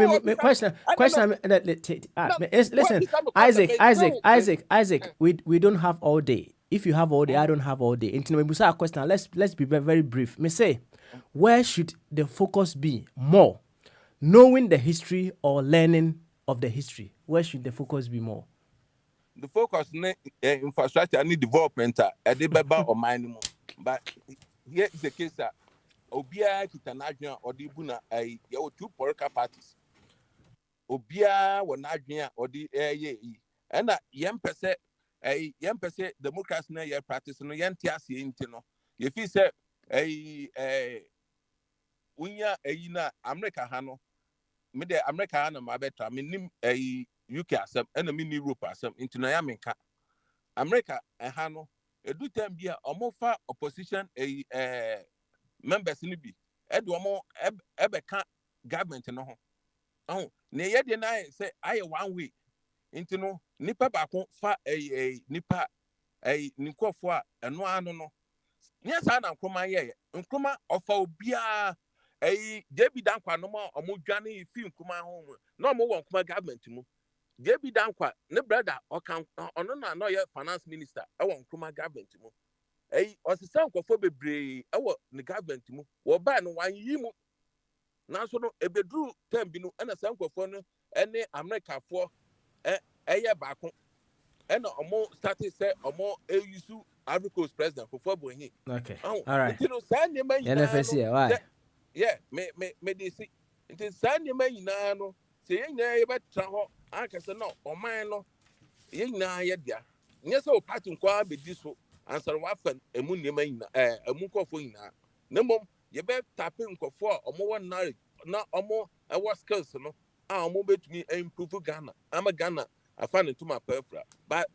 Listen, Isaac. We don't have all day. If you have all day, I don't have all day. Until we say a question, let's be very, very brief. Me say, where should the focus be more? Knowing the history or learning of the history? Where should the focus be more? The focus infrastructure and development at the baba or minimum. But here is the case that Obia Kitanajia or the Buna, there were two political parties. Obia were Najia or the and that young percent Democrats na your practice no yantiasi intino. If you say unya na America hano, me de America hano mabetra, minim UK asem, and mini Europe asem into Nayaminka. America hano, do time be a mofa opposition members in be. Edwamo ebeka government no. Oh, ne yedi na say I 1 week. Into no nipa bakon fa nipa ninkofo a eno ano no nya sa na nkoma ye nkoma ofa obia David Dankwa no ma omodwane fi nkoma ho no mo wo nkoma government mu David Dankwa ne brother okan ono na no ye finance minister e wo nkoma government mu osisa nkofo bebre e wo ne government mu wo ba no wan yi mu na so no ebedru time bi no na sa nkofo no ene America fo bakon and omo started say omo use Ivory Coast president for Bohi. Okay. All right. NFSC, why? Yeah, me they see. It is Sandy Mayinano. Say ye but traho. I can say no, or mine no. Ye na yet ya. Yes, oh, pattern qua be this answer waffen a moon mayina, a munko for ina. No mum, ye bet tapping for or more knowledge, not or more a was skills, no. I'll move it to me and improve Ghana. I'm a Ghana. I found it to my perfra. But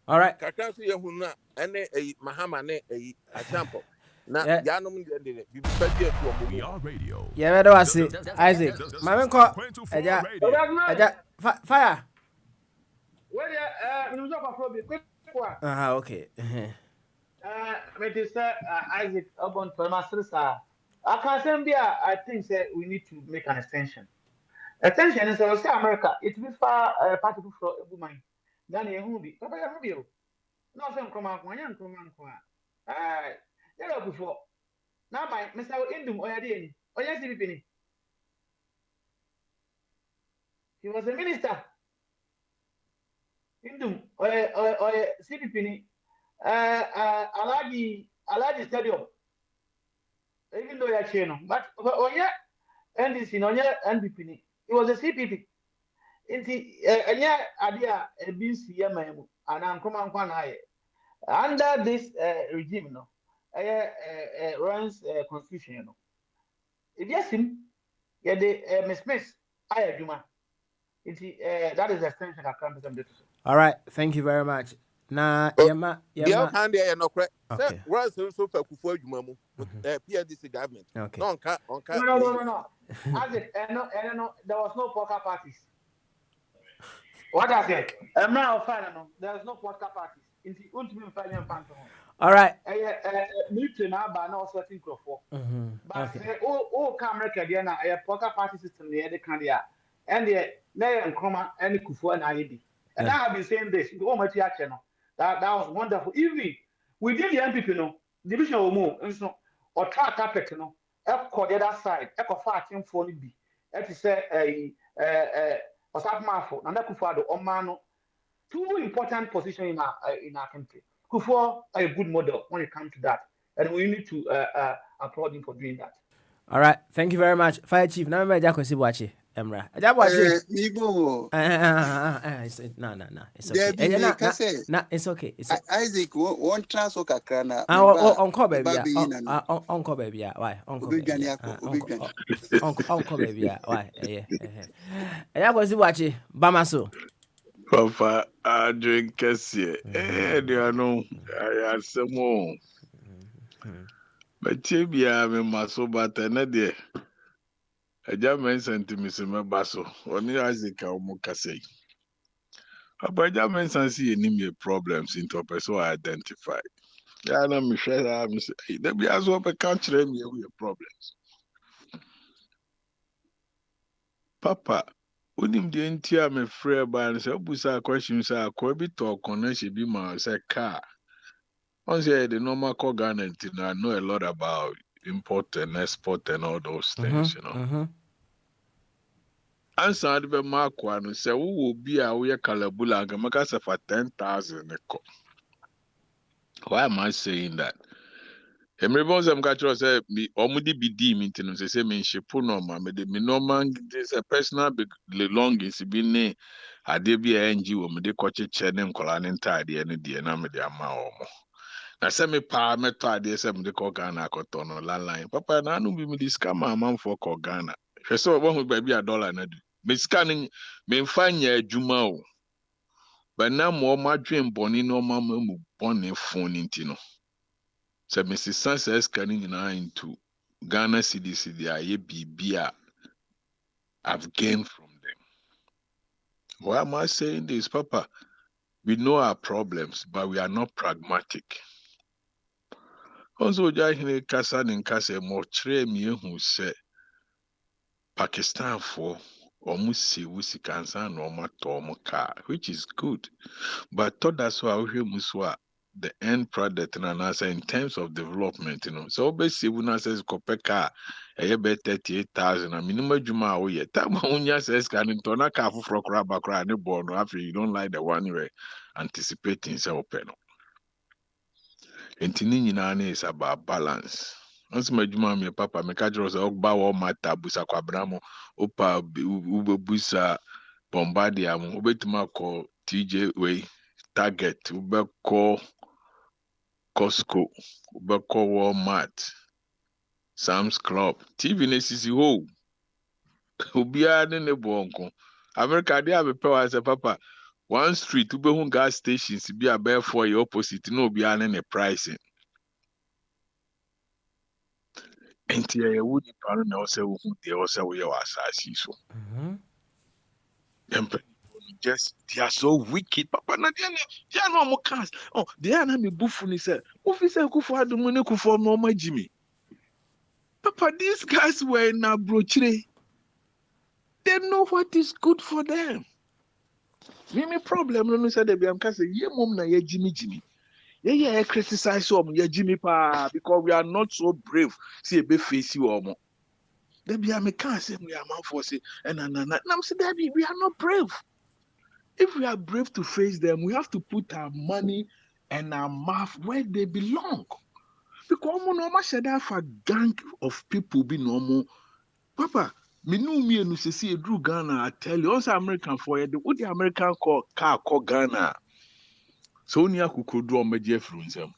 all right. And a Mahama a example. Now, Yanum radio. Yeah, where do I see Isaac? My call fire. Okay. Isaac Obon Thomas. I think that we need to make an extension. Extension is also America. It will far particle for a woman. Then you will be. Papa, you will be. Nothing come out one young come on. Before. Now, my Mr. Indum or Yadini. Or yes, he was a minister. Indum or CPP. Alagi Stadium. Even though you're channel, but yeah, NDC, no, yeah, NDP. It was a CPP. Idea a BC, and I'm coming under this regime, no, runs constitution, you know. If yes, him, yeah, the Miss Smith, I agree, that is the extension of campus. All right, thank you very much. Na yama hand there no correct. Okay. Runs so for Kufuor Jumamu PDC government. Okay. No. As it no, there was no poker parties. What I said? I'm not fan no. There was no poker parties. In the ultimate final phantom. All right. Milton Abba no certain crop. But camera there na a poker party system there the can there. And the there and come and Kufuor and IED. And I have been saying this. Go much action. That was wonderful. Even within the MPP, division of more, and so or track carpet, the other side, fighting for B. That is a Osap and that Kufuor Omano. Two important positions in our country. Kufuor a good model when it comes to that, and we need to applaud him for doing that. All right, thank you very much, Fire Chief. Now I'm going to watch it. Emra. No. It's okay. It's okay. Isaac, one transfer kakrana. Uncle baby. Why? Uncle baby. Why? Yeah. I was watching Bamaso. Papa, I drink Cassie. You know, I had some more. But Chibia, me maso, but another. A German sent to Miss Mabasso, only Isaac Mukase. A German see any problems into a person identified. Yeah, no, me share that. Me say, they be as well, but can't tell me we have problems. Papa, unim the entire me free by and say, Busa question, say, I could be talk connection be my say car. Once you the normal car Ghana, I know a lot about import and export and all those things, you know. Answer the mark one say, who will be a we calabula and make us for 10,000. Why am I saying that? Everybody say, say, me, omudi BD meeting, say, me, she put no ma, me, me, no man, this a personal belongings, be ne, I did be a NG, me, de coach chenem, colanin tidy, and the na me, de ama, na say me pa, me to ade, say, me, de call Ghana, cotono, landline. Papa, na no be me, this scam, man, for call Ghana. She saw one with baby $1, na do. Me scanning, me find ya, Juma, but now more my dream, bonny, no mamma, bonny, phone, intino. So Mrs. Sansa is scanning into Ghana CDC, the IABB I've gained from them. Why am I saying this, Papa? We know our problems, but we are not pragmatic. Also, Jahine Kassan and Kasa Motre me who said Pakistan for almost Wusi Kansan or Matomo car, which is good. But thought that's why we muswa the end product and answer in terms of development, you know. So basically when I says Kopeka, a bet 38,000, a minimum Juma we time when says can in Tona Kafu for Krabakra and born after you don't like the one way anticipating so open. And Tinini is about balance. Once my Juma, my papa, my cajros, Ogba, or my tabusa quabramo, Opa, Ubebusa, Bombardiam, Ubetumako, TJ Way. Target, Ubeko, Costco, Ubeko Walmart, Sam's Club, TV Nesisi Ho, Ubia ne Bonko. America, they have a power as a papa. One street, Ubehun gas stations, be a bear for your opposite, no be any pricing. And here, would you pardon also who they also will assassin so. Just they are so wicked. Papa, na they are no more cars. Oh, they are not me buffuni said. Officer Kufu had the money for normal Jimmy. Papa, these guys were in a brochure. They know what is good for them. Me problem no say they be am say ye mom na ye Jimmy. Yeah, criticize ye Jimmy pa because we are not so brave. See be face you omo. They be am can say we are man for say and I'm say we are not brave. If we are brave to face them, we have to put our money and our mouth where they belong. Because normal said that for gang of people be normal. Papa, me know me and see a Drew Ghana. I tell you, also American for you. What the American car call Ghana. So only I could draw media from them.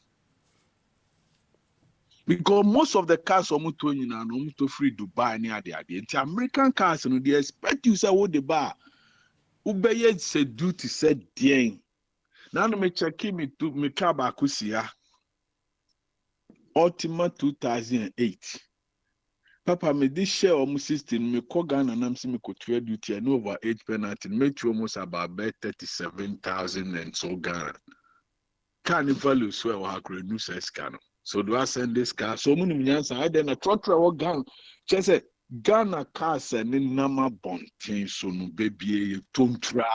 Because most of the cars are to you now, to free Dubai near the American cars, and they expect you say what they buy. Ubeye said duty said dien. Now me check me to me car bakusia. Ultima 2008. Papa me this share almost 16 me call Ghana and I'm see me could duty and over 8 penalty make you almost about 37,000 and so Ghana. Can't value swear or have new size can. So do I send this car? So many answer I then a trotro Ghana. She said Ghana cars and in nama bontin so no baby tontra.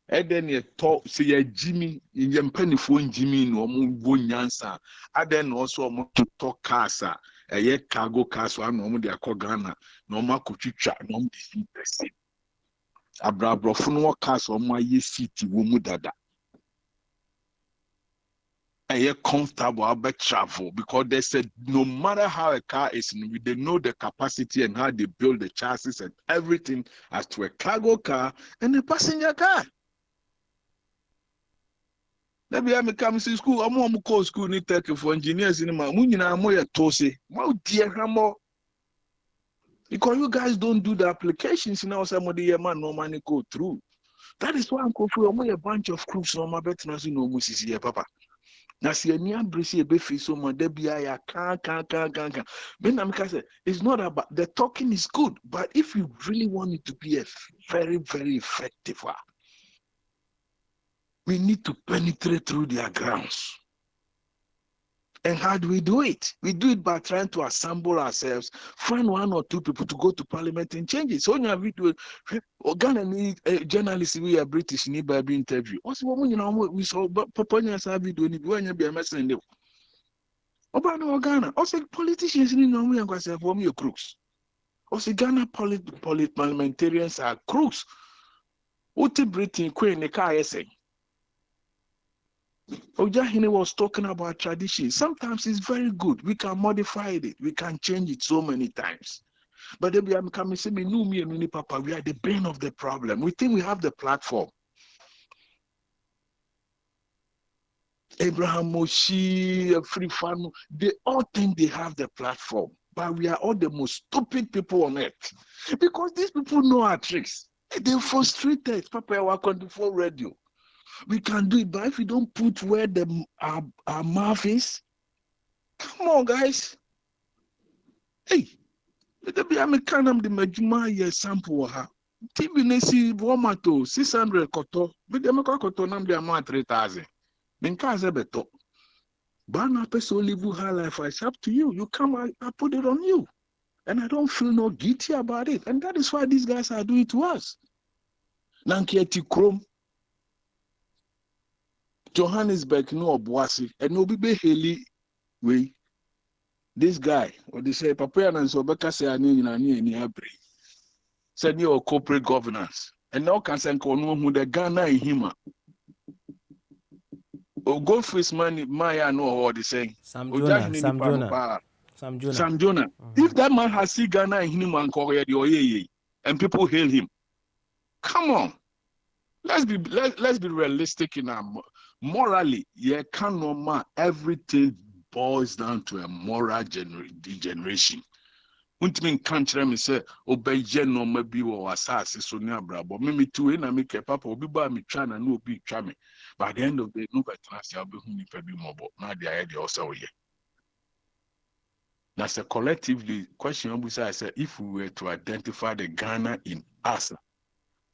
And then you talk see a Jimmy in your penny phone Jimmy no more answer. And then also to talk casa a ye cargo cars one no they call Ghana no more kuchicha no disinterested. Abrabrofuno cars on my ye city womu dada. And you're comfortable about travel because they said no matter how a car is, they know the capacity and how they build the chassis and everything as to a cargo car and a passenger car. Maybe I'm coming to school. I'm going to call school. Need take for engineers in my money. I'm more tossy. My dear grandma, because you guys don't do the applications. You know, somebody man no money go through. That is why I'm going for a bunch of crooks. No, my better not no more here, Papa. Now see a near brace a beefy so much I can't. When I'm say it's not about the talking is good, but if you really want it to be a very, very effective one, we need to penetrate through their grounds. And how do we do it? We do it by trying to assemble ourselves, find 1 or 2 people to go to parliament and change it. So when you do Ghana need journalists, we are British, need by being interview. Also, when you know we saw Papa Nyasa video, when you be a messenger. Obano Ghana, also politicians need no me and go say for me crooks. Also Ghana parliamentarians are crooks. What Britain Queen the car essay. Ojahine was talking about tradition. Sometimes it's very good. We can modify it. We can change it so many times. But then we are coming say me no me and Mini Papa. We are the brain of the problem. We think we have the platform. Abraham Moshi, Free Farm, they all think they have the platform. But we are all the most stupid people on earth. Because these people know our tricks. They're frustrated. Papa, I work on the phone radio. We can do it, but if we don't put where our mouth is, come on, guys. Hey, I'm kind of the Majuma sample. TV Nesi Womato 600 koto, but the Makakoto number amount 3,000. Minkaze beto. Bana person live her life. It's up to you. You come, I put it on you. And I don't feel no guilty about it. And that is why these guys are doing it to us. Nankieti Chrome. Johannesburg no Obuasi and no be heli way. This guy, or they say, Papa and so Becca say I need any abri. Said you corporate governance. And now can send Kono who the Ghana in him. Oh, go for his money, Maya no what they say. Sam Jonah. If that man has seen Ghana in him and Korea and people hail him. Come on. Let's be realistic in our morally, everything boils down to a moral degeneration. Untimi country me say obeye no mabi wo asase so ne abrabo me too na me ke papa obi ba me twa na no obi twa me. By the end of the day no better say obi hu ni pa bi mobo na dia ye de also ye. That's a collectively question obi say if we were to identify the Ghana in us.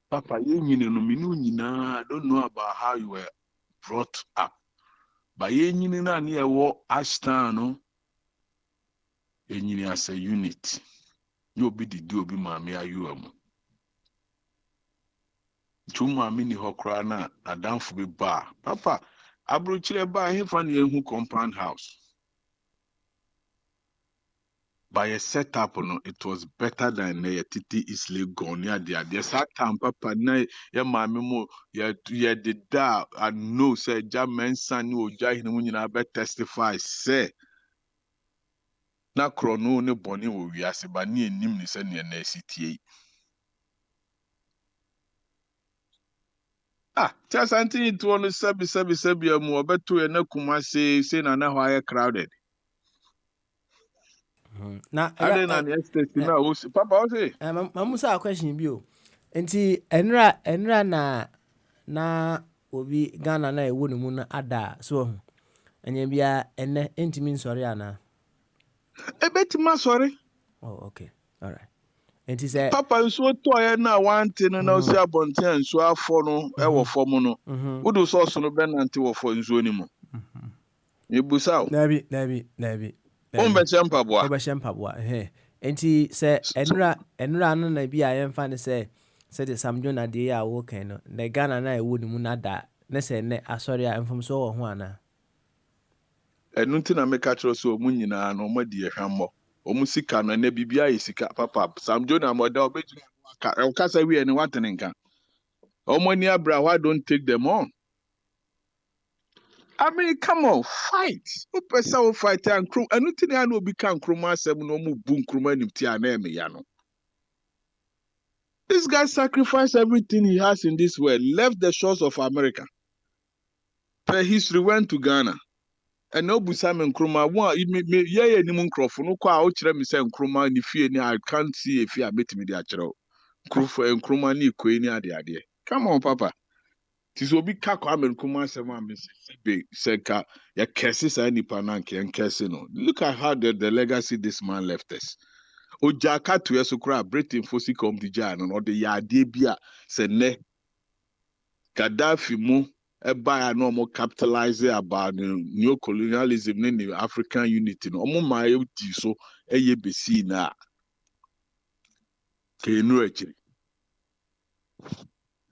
Papa, I don't know about how you were brought up. But you know, Ashton, you as a unit. You'll be the do be mammy, you am. 2 mammy, Hokrana, a down for be bar. Papa, I brought you a bar here from the who compound house. By a setup, it was better than a titi isly gone. Yeah, there's that time, Papa. Nay, ya mammy mo, ya did that. I know, say, Jamen son, you jai when you never testify, say. Na chrono ne bonny will be as a banny and nimness and your NCTA. Just until it won a subby more, but to a no Kumasi, saying I know why crowded. Na I didn't estate now. Papa, say, Mamusa question bio. Enti enra na obi Ghana na ewo ne mu na ada so enye bia enne ntimi nsori ana. Ebetima sorry. Oh, okay. All right. Enti say Papa nso to na one thing na o si abonten nso afọ no e wo fo mu no. Wodo so so no benante wo fo nso ni mu. Ebusa o. Nabi. Ombechempabwa. Enti say enra no na bia yemfa ne say the Sam Jonah de ya wo kan no. The Ghana na ewo ni mu na da. Ne say ne asori a mfom so wo ho ana. Enu nti na meka tro so mu nyina no mo de ehwammo. Omu sika no na bibia yesika papa Sam Jonah moda obejina aka. O kasa wi ene watene nka. Omo ni abra why don't take them on? I mean, come on, fight. Who person will fight and crew? And nothing I know become cruma seven no more boom cruma in yano. This guy sacrificed everything he has in this world, left the shores of America. Per history went to Ghana. And no Busam Kruma, one, ye any microphone, no qua out me say Kruma in the fear, I can't see if you are beating me the actual. Crew for and Kruma ni queen the idea. Come on, Papa. Tis will be Kakam and Kuma Seka, ya curses any pananki and Cassino. Look at how the legacy this man left us. O Jaka to Yasukra, Britain Fosi come to Jan or the Yadebia, Sene Gaddafi Mo, a normal capitalize about neo-colonialism in the African unity. No, so besi na actually.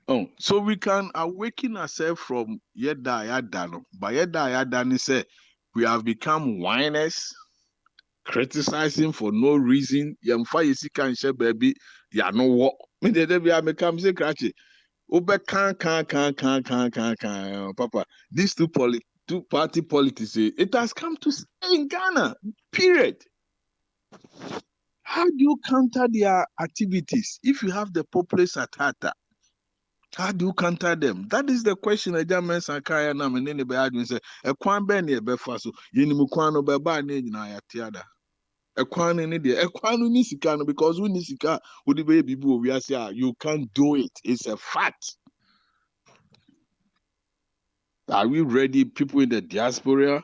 Oh, so we can awaken ourselves from yeda yadano. But yeda yadani say we have become whiners, criticizing for no reason. Yamfa yesi kan she baby ya no what. Me de be I become say cratchy. Obe can, Papa. These two party politics, it has come to stay in Ghana. Period. How do you counter their activities if you have the populace at heart? How do you counter them? That is the question. I just mentioned Sakaya na me ne be adwin say e kwan be na e be fa so yenimu kwan no be ba na nyina ya tiada. E kwan ne de e kwan no ni sika no because we ni sika wo de be bibu we ase you can't do it. It's a fact. Are we ready, people in the diaspora?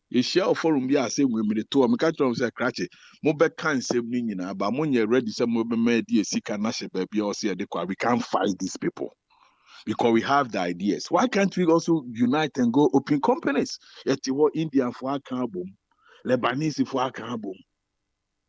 You share forum be say we me to am catch am say crache. Mo be kan same ni nyina but mo nye ready say mo be made e sika na she baby or say de kwa we can't fight these people because we have the ideas. Why can't we also unite and go open companies? Yet what Indian for aka bom, Lebanese for aka bom.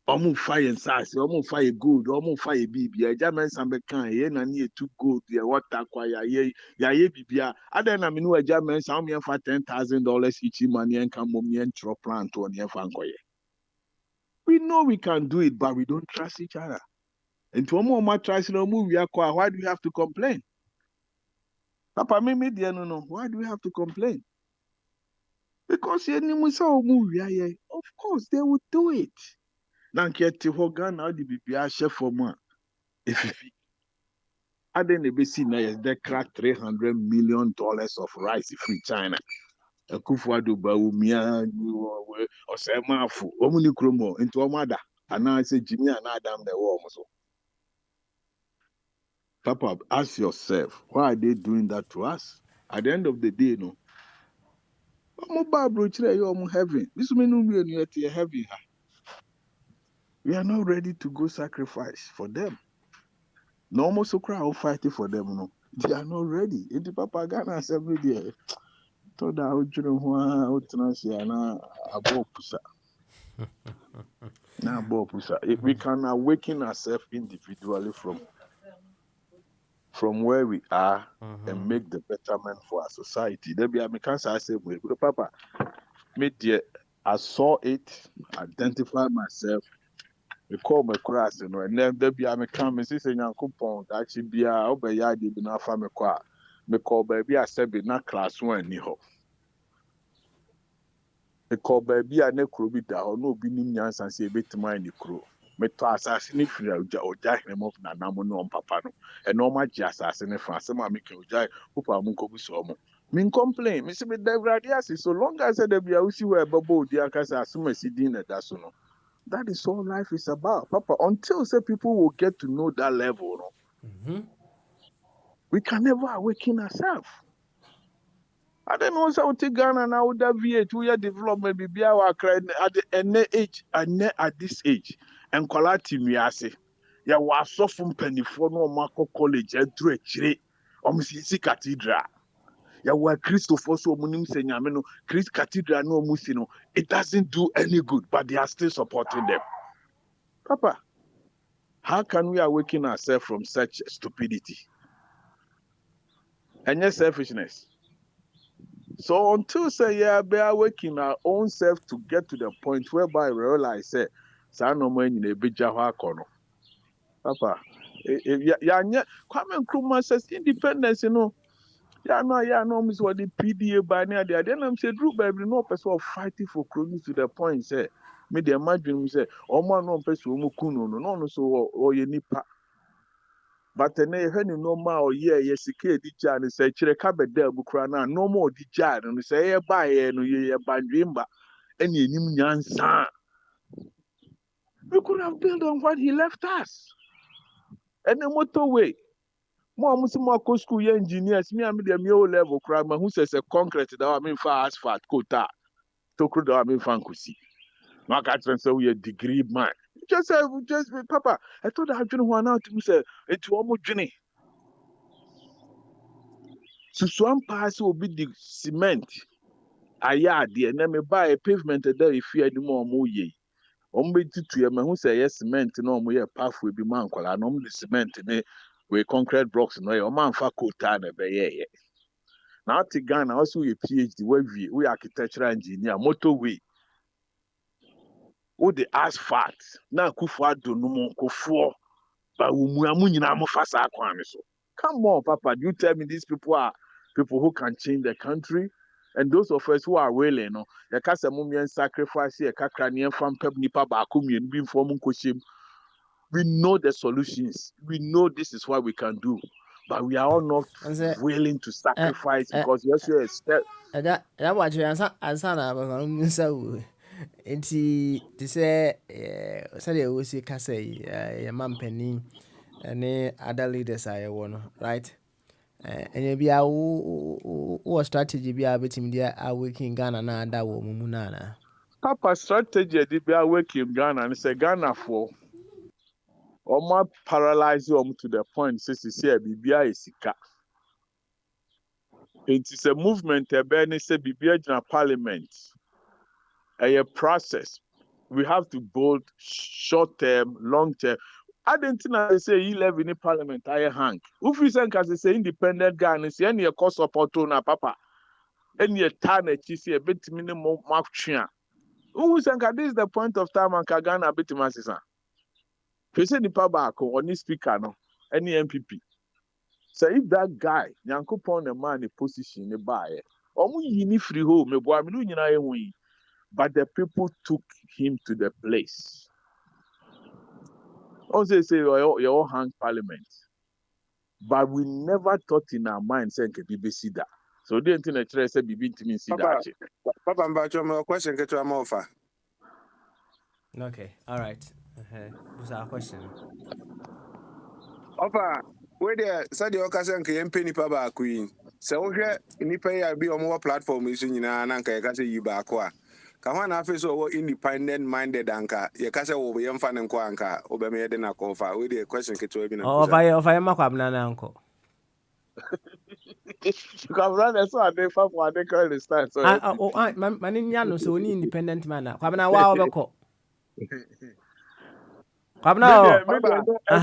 Omo fire and size, omo fire good, omo fire bibi. A German sambe kan ye na ni too good. Ye water kwa ye bibia. Other na minu a German sam ye for $10,000 each money and come mom yen tro plant on ye fankoye. We know we can do it, but we don't trust each other. And to omo trust no move we are why do we have to complain? Papa me dear no. Why do we have to complain? Because ye ni musa move we of course they would do it. Nanketi hogan now the BPR chef for more. If I didn't be seen as they crack $300 million of rice free China. A Kufuadu Baumia or Samafu, Omuni Kromo into Omada. And now I say Jimmy and Adam the war. Papa, ask yourself, why are they doing that to us? At the end of the day, no. Heaven. This means we are heaven. We are not ready to go sacrifice for them. No more so crowd fighting for them. No, they are not ready. In the Papa Ghana every day. Told that we can awaken ourselves individually from where we are and make the betterment for our society. There be a mechanic I say, Papa, I saw it, identify myself. We call my class, and then there be a mechanic, say, Yankupon, actually be a obayadi, be not family qua. Me call baby, I said, be not class one, ni ho. Me call baby, I ne crew be down, no be nians and say, bit my ni crew. Me to assassin if you or jack him off na namono on papano, and no much assassin if I say, Mammy, jai, hope I won't go with some. Min complain, Mr. Devradiasi, so long as I be a see where Babo, dear Casa, assume a dinner, that's no. That is all life is about, Papa. Until say people will get to know that level, no? We can never awaken ourselves. I don't know how to Ghana now with that VA 2-year development be our at the age and at this age. And Colati Miase. Ya was so from penny for no Marco College and through a chire Mississippi Cathedral. Ya were Christopher so munim saying Yameno, Christ Cathedral no Musino. It doesn't do any good, but they are still supporting them. Papa, how can we awaken ourselves from such stupidity? And your selfishness. So until say be awakening our own self to get to the point whereby we realize say no man in a big Jahakono. Papa, Kwame Nkrumah says independence, you know. No, Miss what the PDA by near there. Then I'm saying, Drew, baby, no person fighting for Kroni to the point, say, me the imagine, say, oh, man, no person, no, so, or you nipa. But then I heard no more, yes, the jar and say, Chirekabe del Bukrana, no more the jar, and say, by no ye by dreamba, and ye nim son. We could have built on what he left us. And the motorway. More school engineers, me and the mule level crime, who says a concrete that I mean for asphalt, quota, to crude I mean fancy. Market say we a degree man. Just Papa, I thought I didn't want out to say it's almost Jenny. Susuan pass will be the cement. Aya dear, na me buy a pavement there if you any more moye. Ombe to ya who say yes cement no mo ye pathway be man kwala no the cement ne we concrete blocks no ye man fa kota na be ye. Now to Ghana also a PhD we architectural engineer motorway. O the asphalt na kufu do no mo kofo ba umuamu nyina mo fasa akwan so. Come on, Papa. You tell me these people are people who can change the country. And those of us who are willing, no, the Casamumian sacrifice, a Kakranian from Peb Nipa Bakumian, being forming Koshim. We know the solutions. We know this is what we can do. But we are all not willing to sacrifice because yes, you expect. That what you answer so. To say, say, we see Casay, a man penny, and other leaders I want, right? And maybe I what strategy be a bit in there are working Ghana na that woman Munana. Papa strategy they be working Ghana and say Ghana for almost paralyze them to the point says say Bibia is sika. It is a movement a say Bibia in parliament. A process. We have to build short term, long term. I didn't think say he live in the parliament. I hang. If you say independent Ghana, see any cost support na Papa. Any time that see a bit minimum mark chia. Who this is the point of time and Ghana bit masisa. If say the back or any speaker no, any MPP. So if that guy, Yankupon the man in position the buy, yini free home, me boy, me no but the people took him to the place. Also say your hang parliament. But we never thought in our mind saying BBC that. So the internet say BB to me see that. Papa, my question get to a offer. Okay, all right. What's our question? Offer, where there said your cousin can penny papa queen. So here in the pay I be on more platform is in Nanka, I say you back. Kawana office over independent minded anka, your cousin will be fan and quanka, over me then a cover. With the question get to a of I am uncle. You can run as well, they for the current style. So, man in Yano, so only independent man. Come now, wow, come now. I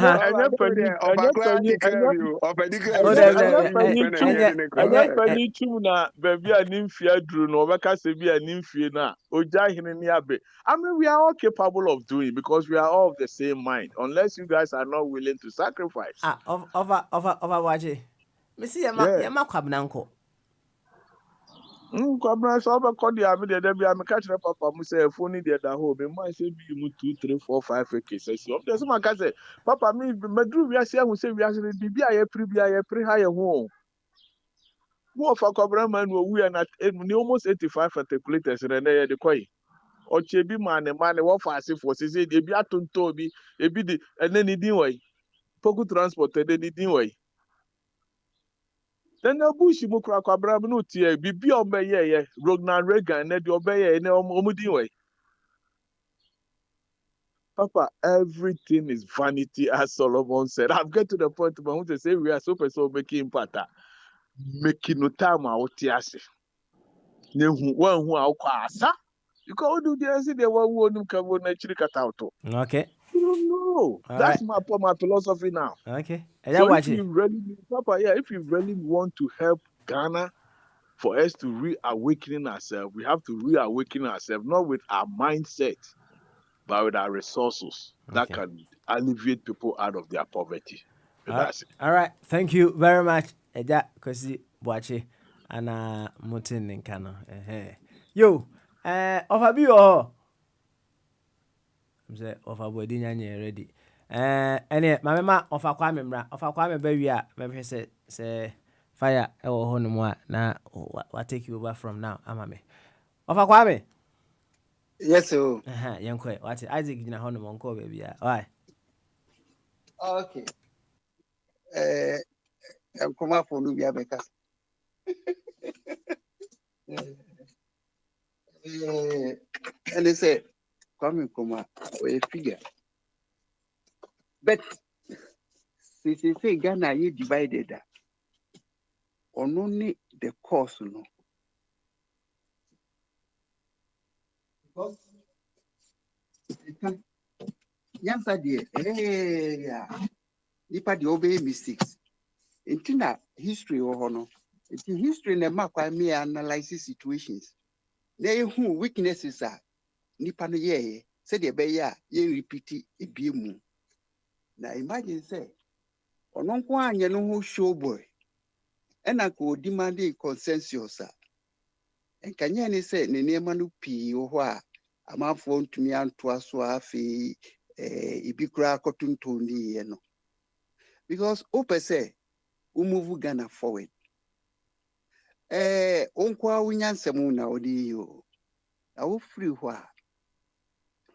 mean, we are all capable of doing because we are all of the same mind, unless you guys are not willing to sacrifice. Over, watch. Missy, Yama Quabnanco. Kwabra so ba kọ dia me de da bia me ka kire papa mu say phone de da ho be man say bi mu 2 3 4 5 cases of the some ka say papa me madru wi ase ahu say wi ase bi bia ye pri ha ye ho mo fa kwabra man no wu na ni almost 85 articulators na ye de koyi o che bi man wo fa ase for say de bi atonto bi e bi de ene ni din wai poku transport de ni din wai. Then the bush mu kura kwabra no tie bibi obeye Ronald Reagan na de obeye na omudi way. Papa, everything is vanity, as Solomon said. I've get to the point where I want to say we are so making impact, making no time out tiase. Ne one who are kwasa. You can do the answer. They won't come on actually cut out. Okay. You don't know. That's my philosophy now. Okay. So if you really, Papa, if you really want to help Ghana, for us to reawaken ourselves, we have to reawaken ourselves, not with our mindset, but with our resources that can alleviate people out of their poverty. That's it. All right. Thank you very much. Eja Kosi Boache and Mutin Nkano. Yo, offer be or say offer body nyanya ready. Ene mama offer kwame mra, offer kwame bawia, me say fire e wo ho no mu a na what take you over from now amame. Offer kwame. Yes sir. Yankwe what Isaac gina ho no mo nko baby a. Why? Okay. Come up for Nubia Becca. And they say, come a figure. But since you say Ghana, you divided that. only the course no. Because yansa de yeah nipa de obey mistakes. Intina history no. It's history na ma kwa me analyze situations. Na who weaknesses are nipa no ye said the be ya ye repeat ebiemu. Na imagine say ono nko anye no ho show boy. Ena ko demand consensus enkanya ni say ne nema no pii wo ho a amafo ntumi anto aso afi ibi kura kotuntoni ye no. Because opese move Ghana forward. Onkwa unyansem na odi yo. Na wo free ho a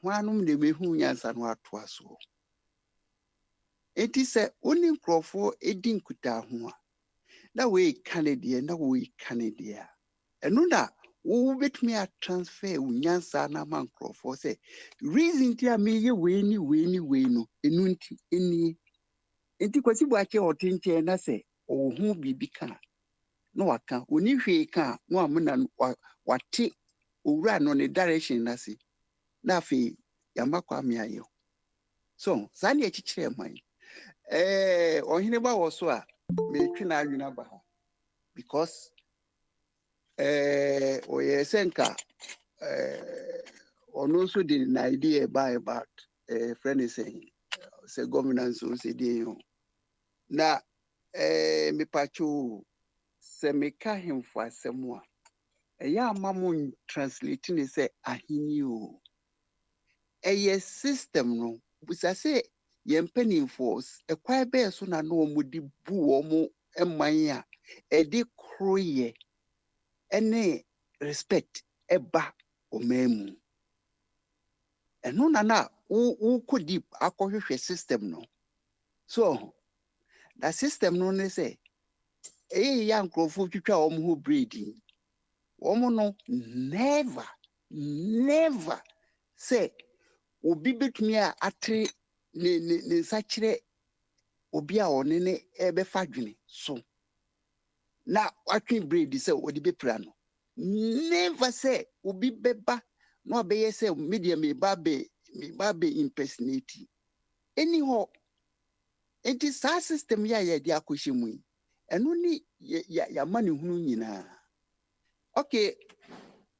hwanum de mehu nyansa no ato aso. Enti se oni nkrofo edi nkuta ho a na we Canada na we Canada. Enu na wo betumi a transfer unyansa na man nkrofo se reason ti a me ye we ni no enu nti eni. Enti kwasi bu ake otinche na se ohu bibi ka no waka oni hwe ka no amuna wate owura no ne direction na se na afi yamakwa me ayo. So sani echichire man ohine ba wo so a me twi na adwena ba ha because oye senka ono so the idea about friend is saying say governance so say dey na me pacho se me ka hemfo asemo a eya amamo translate ni say ahini o system no busa say yempani force ekwa be so na no omudi bu omo eman a edi kroye ene respect eba omemu eno na wo ko deep akohwehwe system no. So that system no ne say ya nkrofo twitwa omo ho breeding omo no never say obi betumi a atre ne sachire obi a one ne ebefa dwene so na atwe breed say odi bepra no. Never say obi beba no be say media me babe impersonate anyhow. It is our system ya di akoshemu eno ni ya mani hunu nyina. Okay,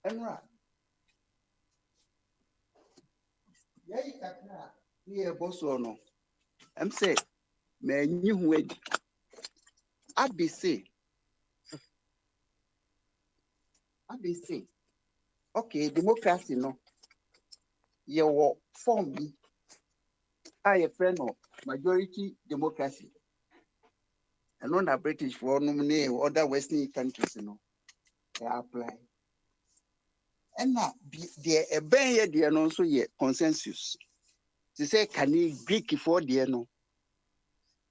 enra ya ikakra ni e boso no em say me nyi hu adi abc okay democracy no ye wo form bi a friend of majority democracy and on the British for nominate other Western countries no they apply. And now the ben ye the no so ye consensus to say can Greek for the no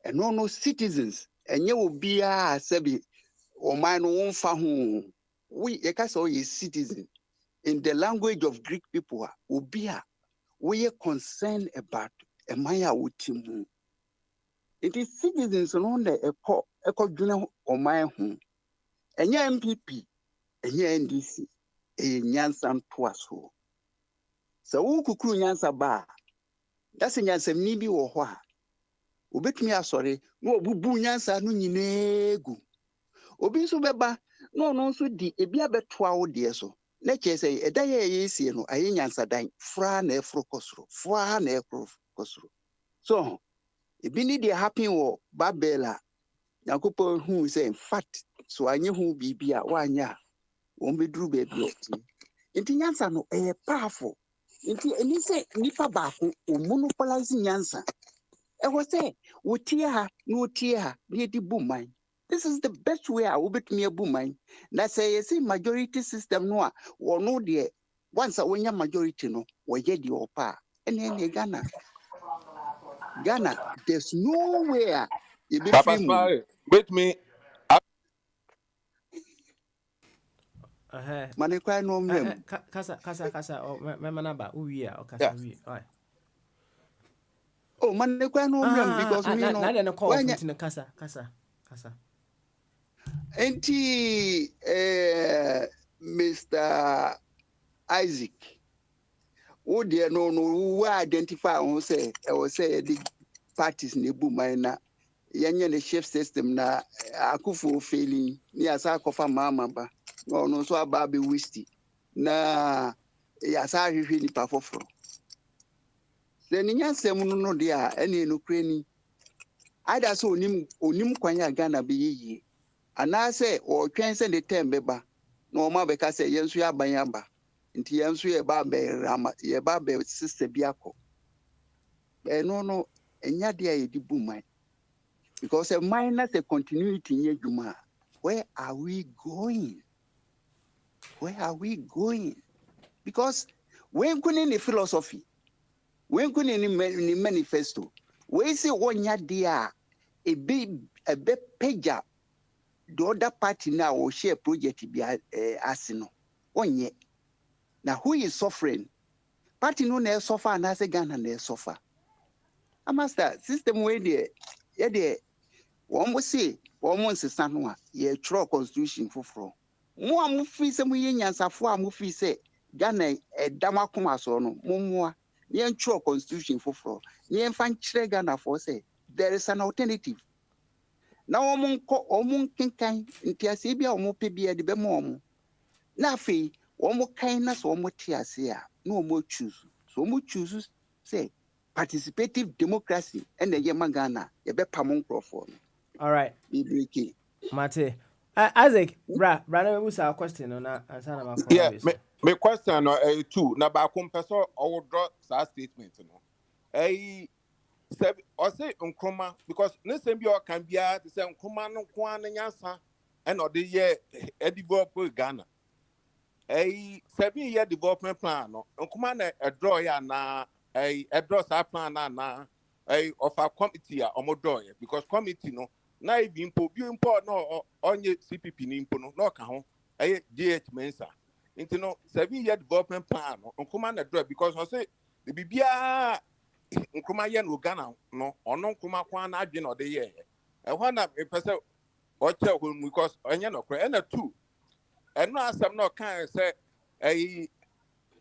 and no citizens and ye will be a sebi or man won fa ho we ye ka so ye citizen in the language of Greek people will be a we are concerned about a maya utimu. It is citizens on the eco junior or my home. And your MPP and your NDC a nyansan twaso. So who could nyansa bar? That's a nyansa nibi or wha. Ubet me a sorry, no bubu nyansa no nego. Obiso beba, no so di ebia betwa dear so. Let's say a day is no a nyansa dine, fra ne frocosro, fra ne frocosro. So ebini dey happen wo Babela Yakopo who say in fact so anye hu bibia wanya won bedru baby oti enti nyansa no powerful enti eni say nipa baako o monopolize nyansa wo say wotie ha no wotie ha na di buman. This is the best way I will bet me a buman. Na say you see majority system no or no de once a wonya majority no wo ye di opa ene Ghana, there's nowhere you be Papa free. Smile, wait me. Manekwa no mrem. Kasa o memanaba uwi o kasa uwi. Oh, manekwa no mrem because me no. Na dey call for kasa. Enti Mr. Isaac, wo deɛ no wo identify ho sɛ ɛwɔ sɛ yɛde parties na ebu man na yɛnyɛ ne shift system na akufo failing ne yɛasa akɔfa maama ba na ɔno nso aba abɛwisti na yɛasa ahwehwɛ nipa foforɔ sɛ ne nyansɛm no deɛ a ɛne nokora ni ada sɛ onim kwan a Ghana bɛyɛ yie anaasɛ ɔtwɛn sɛ ne tɛm bɛba na ɔma bɛka sɛ yɛn nso yɛaban aba nti yɛn nso yɛba bɛ sister bi akɔ ɛno no ɛnya deɛ a yɛde bu man because a minus a continuity in Juma. Where are we going? Where are we going? Because when couldn't the philosophy, when couldn't the manifesto, we say 1 year there a big pager the other party now will share project be asino 1 year. Now who is suffering? Party no ne suffer and as a Ghana ne suffer. I master system way there. Yeah, one will say, one sister no a ye tro constitution for. Mo a mo fi se mo yenyansafo a mo fi se Ghana edama koma so no mo ye tro constitution for. Ye fan kire Ghana for say there is an alternative. Na omo kenkan ntiase bia omo pe bia de be mo omo. Na afi omo kan na so omo tiase a na omo choose. So omo choose say participative democracy and the Yema Ghana ye be pamon crofo. All right. Mate. Isaac, brother, we saw a question on that. Yeah, my question two. Na ba kumpeso or draw that statement. Say Nkrumah because listen be can be the same Nkrumah no kwan nyansa and or the year develop Ghana. 7-year development plan no Nkrumah a draw ya na a draw sa plan na of a committee or draw because committee no na even no onye CPP ni impo no ka ho GH Mensa into no 7-year development plan no Nkrumah na draw because I say the bibia Nkrumah ye no Ghana no ono Nkrumah kwa na adwe no de ye e ho na pese o che ho because onye no kra na two eno asem no kan say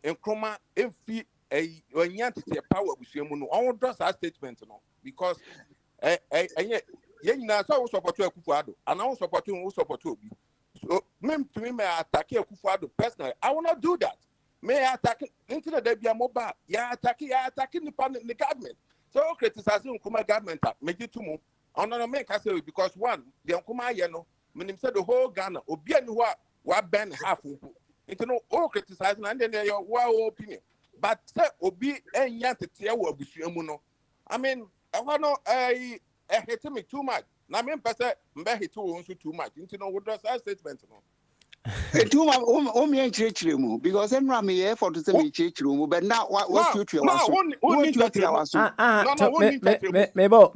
Nkrumah emfi onye tete power busuamu no on draw that statement no because you know, so we support Akufo-Addo, and I support Obi. So, me attack Akufo-Addo personally. I will not do that. May I attack into the Debia mobile? Yeah, attacking the government. So criticizing Nkrumah government. Make it 2 more. I'm not make I say because one, the Nkrumah yeno, when him said the whole Ghana, Obi and what ban half. Into no all criticizing and then your opinion. But Obi and Yantia will be Muno. I mean, I want to hit me too much. Na me pese mbe hit too much. Into no what does that statement no? Too much me church mu because enra me effort to say me church mu but now what future was so. Mebo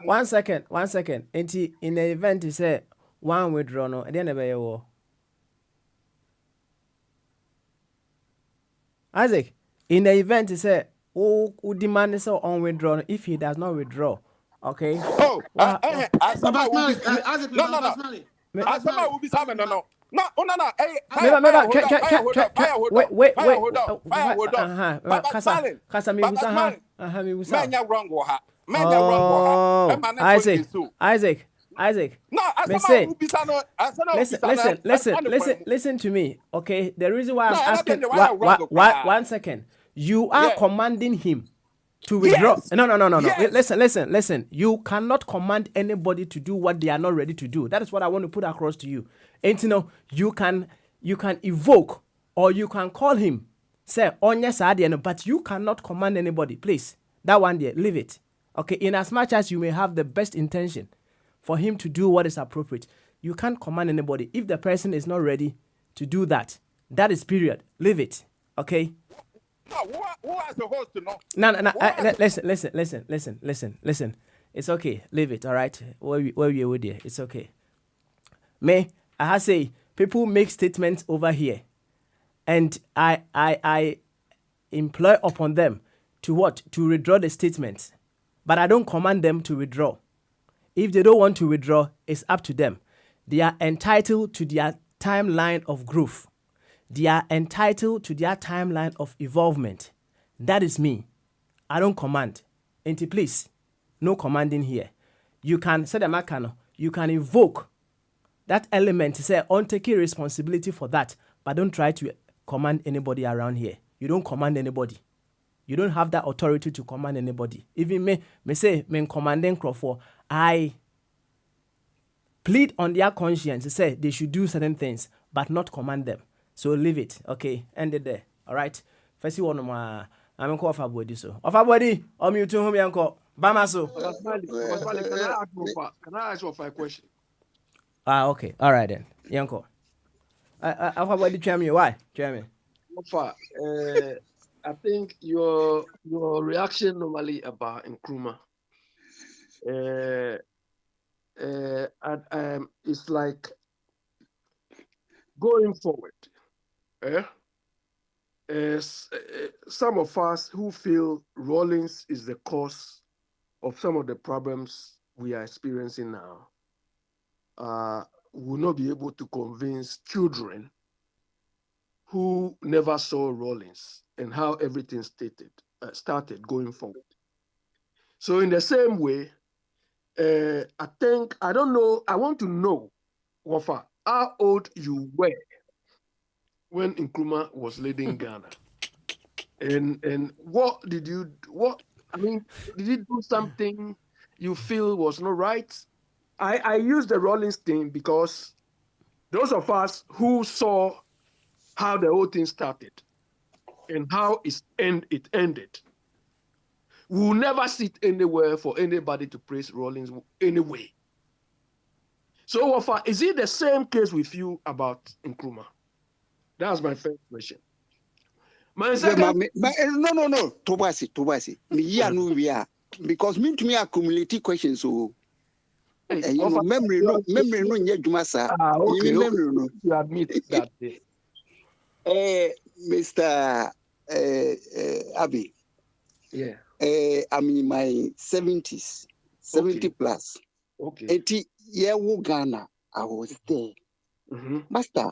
1 second. Enti in the event is say one withdraw no e dey na be ye Isaac, in the event is say who demand is on withdraw if he does not withdraw. Okay. Oh, no. Asama will be salmon. No. Wait. Isaac. No, listen to me. Okay. The reason why I'm asking 1 second. You are commanding him to withdraw. Yes. No. Yes. Listen. You cannot command anybody to do what they are not ready to do. That is what I want to put across to you. And you can evoke or you can call him, say, but you cannot command anybody. Please, that one there, leave it. Okay, in as much as you may have the best intention for him to do what is appropriate, you can't command anybody. If the person is not ready to do that, that is period. Leave it. Okay? Who has the host to know? Listen. It's okay. Leave it. All right. Where we with you? It's okay. I say people make statements over here, and I employ upon them to what? To withdraw the statements, but I don't command them to withdraw. If they don't want to withdraw, it's up to them. They are entitled to their timeline of growth. They are entitled to their timeline of evolvement. That is me. I don't command. Auntie, please, no commanding here. You can say the makano. You can invoke that element to say, on taking responsibility for that, but don't try to command anybody around here. You don't command anybody. You don't have that authority to command anybody. Even me say, me commanding Crawford, I plead on their conscience to say they should do certain things, but not command them. So leave it. Okay, end it there. All right. First one of my, I'm going to body so. Of a body, or you to whom you uncle. Bamaso. Can I ask you a question? Okay. All right then. Yanko. Of a body, Chairman. Why? Chairman. I think your reaction normally about Nkrumah it's like going forward. Some of us who feel Rawlings is the cause of some of the problems we are experiencing now will not be able to convince children who never saw Rawlings and how everything started going forward. So in the same way, I don't know, I want to know, Wafa, how old you were when Nkrumah was leading Ghana. And did you do something you feel was not right? I use the Rawlings thing because those of us who saw how the whole thing started and how it ended, we will never sit anywhere for anybody to praise Rawlings anyway. So, Wafa, is it the same case with you about Nkrumah? That's my first question. My second... No. Tobasi. Because me to me accumulative questions. So, memory no. Okay. You admit that. Mr. Abi. Yeah. I'm in my 70s, 70 plus. Okay. Ghana, I was there. Master,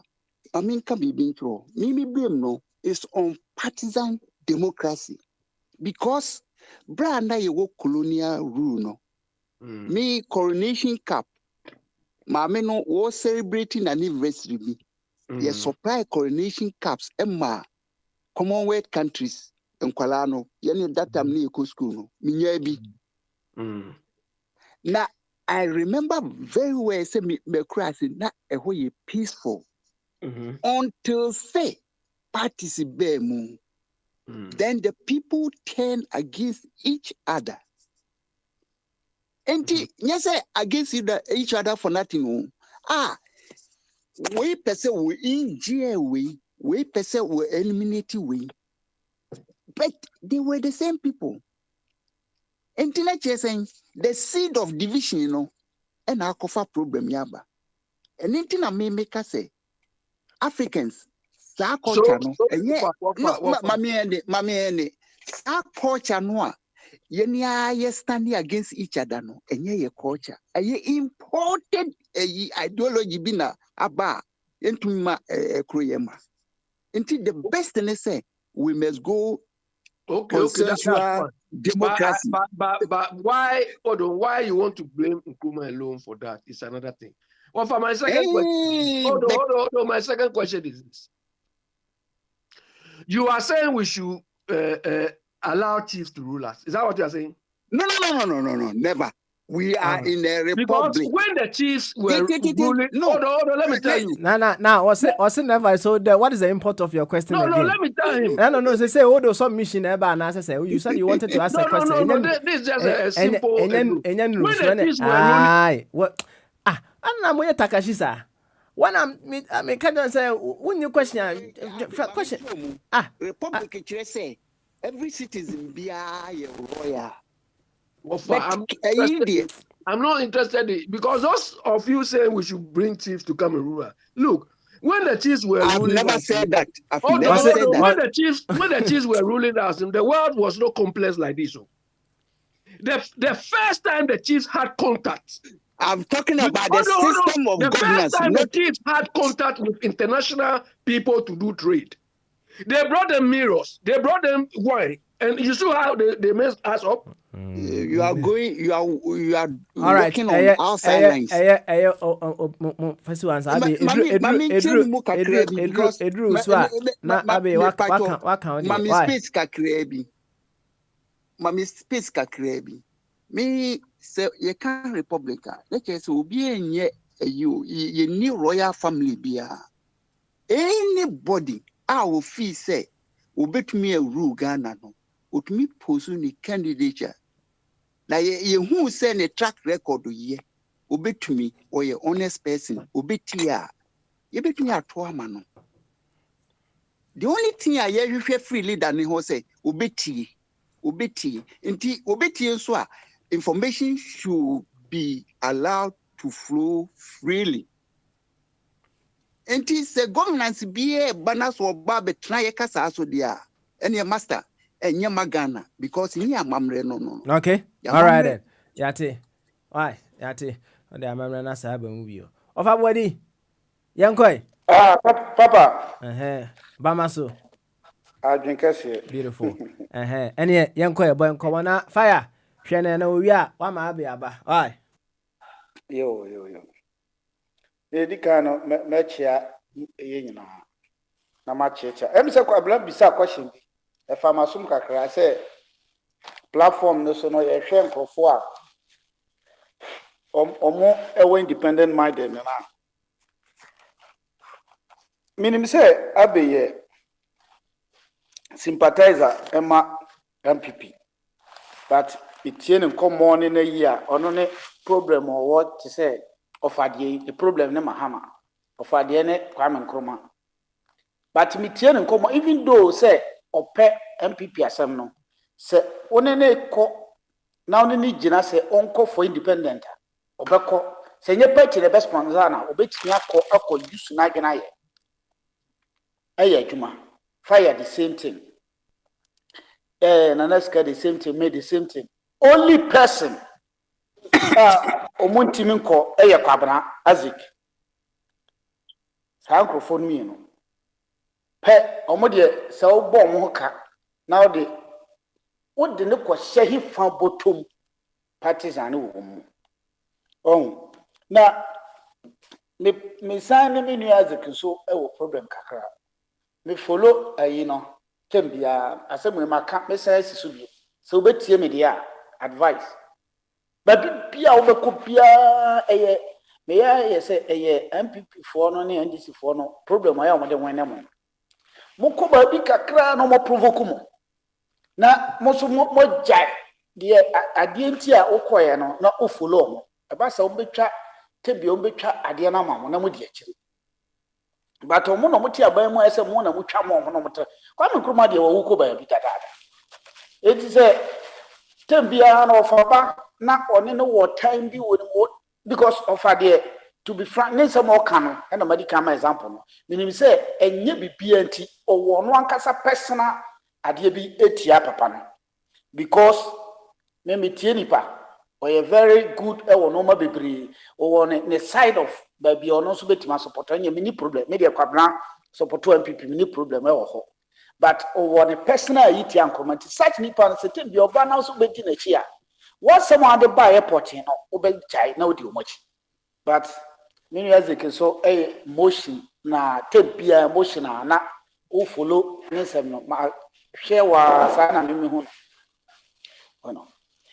can be being through. Mimi blame no is on partisan democracy. Because brand I work colonial rule no. Me coronation cap. Mame no was celebrating an anniversary me. You supply coronation caps Emma Commonwealth countries in Kualano. Yani that time ni eco school no. Minyebi. Now I remember very well say me crazy na ehoye peaceful until say participate mu. Then the people turn against each other. And yes, against each other for nothing. We person we in jail we person we eliminate we. But they were the same people. And saying the seed of division, and our cover problem yaba. And anything I may make us say Africans, sa culture no. Mami sa culture no. Ye standing against each other no. And ye culture. Ye imported ideology bina aba into ma kruyema. Until the best thing say we must go. Consensual democracy. But why you want to blame Nkrumah alone for that is another thing. Well, for my second question, hold on. My second question is this: you are saying we should allow chiefs to rule us. Is that what you are saying? No, never. We are in a republic. Because when the chiefs were ruling, hold on, let me tell you. No. Was it never? So what is the import of your question again? No, let me tell him. No. They say, oh, some mission ever, and I say, you said you wanted to ask a question. No. This is just a simple. When the chiefs were ruling, I'm going to Takashisa. When I can't say, when you question. Republic say every citizen be a lawyer. I'm not interested because those of you saying we should bring chiefs to come and rule. Look, when the chiefs were ruling, I've never said that. When the chiefs were ruling us, the world was not complex like this. The first time the chiefs had contact. I'm talking about the system of the governance. The first time the chiefs had contact with international people to do trade. They brought them mirrors. They brought them wine. And you see how they messed us up? You are going, all right. working on outside lines. First one, Abi, Edru, Mami space kakrebi. Me say you can Republican. Let's say obi enye you new royal family bia. Anybody I will feel say obetumi a rule Ghana no. Otumi pursue ni candidature. Na ye who say ne track record ye. Obetumi or ye honest person. Obetia. Ye betumi ato ama no. The only thing I hear you freely than he say obeti. So information should be allowed to flow freely. And the governance be a banas or babe try kasa so dia. And your master and your magana because in your mamre no. Okay. All right then. Yati. Why? Yati. On the mamre na sa ba movie. Of abodi. Yankoi. Papa. Bamaso. I drink it. Beautiful. Any Yankoi boy na fire. Shana na we are wa ma be aba. Why? Yo. The kind mechia yina. Na machecha. Em se kwa bla bisa question bi. E farmasum kakra say platform no so no ye hwe nkofo a omo ewe independent minded na. Minim say abeye sympathizer Emma MPP, but it's in common in a year on a problem or what to say of the problem ne Mahama of the Kwame Nkrumah. But me in common, even though say or pay MPP asem no say onene ko now ni jina say onko for independent obeko say nye party the best sponsor na obetimi akọ use na adwena ye aye adwuma fire the same thing. Nanaska the same thing, made the same thing. Only person Omuntiminko Aya Kwabena Azik. Sankrofon me no. Pe Omodia so bomb hoka. Now the what the no shehi fan bottom partisan woman. Oh now me sign me new Azik so problem kakra. Me follow Kembia, asem ma ka message so bi. So betie me dia advice. But bia obeko bia me ya say MPP for no ne NDC for no problem aya mo de wen na mo. Mo ko ba bi kakra no mo provoke mo. Na mo so mo jai de ade nti a okoye no na o follow mo. E ba sa obetwa tebia obetwa ade na ma mo na mo di akiri. But omo no muti aban mu ese mo na mutwa mo no muti Kwame Nkrumah de wo ko ba bi dada eti se tembia na ofaba na one no wo time bi wo because of there to be frank ne se mo ka no e na madi kama example no minim se enye bibia nti owo no ankasa personal ade bi etia papa no because me metie nipa or very good no ma bebre or on the side of baby or no so betima support any mini problem media kwabna support MPP mini problem but on a personal yiti ankomanti such nipa certain be oba na so beti na chi a what someone dey buy airport no obe chai na odi omochi but many as they so motion na tebia motion na o follow nsem no ma share wa sana mimi hu no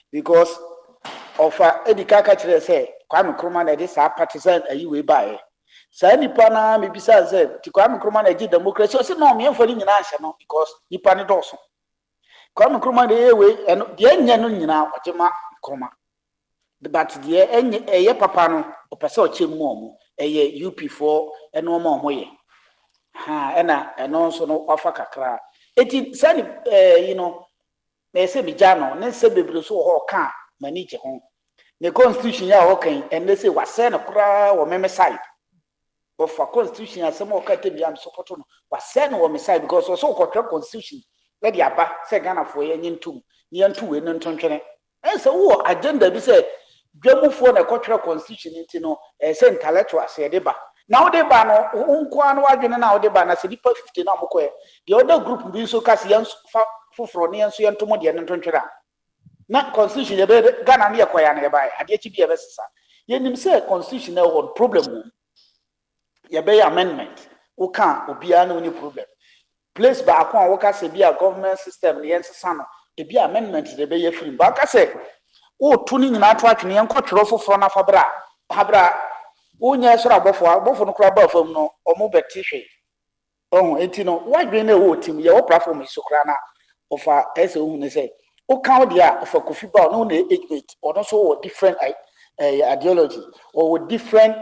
because of edikaka kire say Kwame Nkrumah na dey sa partisan ayiwe bae sa nipa na me bisa say ti Kwame Nkrumah na gi democracy so no me enfori nyina ahye no because nipa ne doso Kwame Nkrumah dey we de anya no nyina ogema Nkrumah but de enye eye papa no opese o chemu omo eye UP4 eno omo ye ha ena eno so no kwafa kakra eti sani na ese bijano na se bebre so ho ka manage ho the constitution ya okay and they say was say na kura wo meme side but for constitution ya some okay te biam support no was say na wo me side because so constitution let the aba say Ghana for ye ntum we no ntontwene and so agenda be say dwamufo na kotwere constitution nti no say intellectual say de ba now de ba no unko anu adwene na de ba na se dipa 50 na mkoe the other group bi so kasi yan foforo ne yan so yantomo de ne ntontwera na constitution be Ghana na yekoya na ye ba ade chi bi e be sesa yenim say constitution na ho problem ye be amendment o kan obia na oni problem place ba akon wo ka se bia government system ne yensesa no e bia amendment de be ye free ba ka se o tuni nyina to atwene yen kotwero foforo na fabra habra unya sura bofo no kura ba fam no omo beti hwe enti no wadwe na wo tim ye wo platform iso kura na ofa ese hu ne say o kan dia ofa Kofi ba no na age or so wo different ideology or different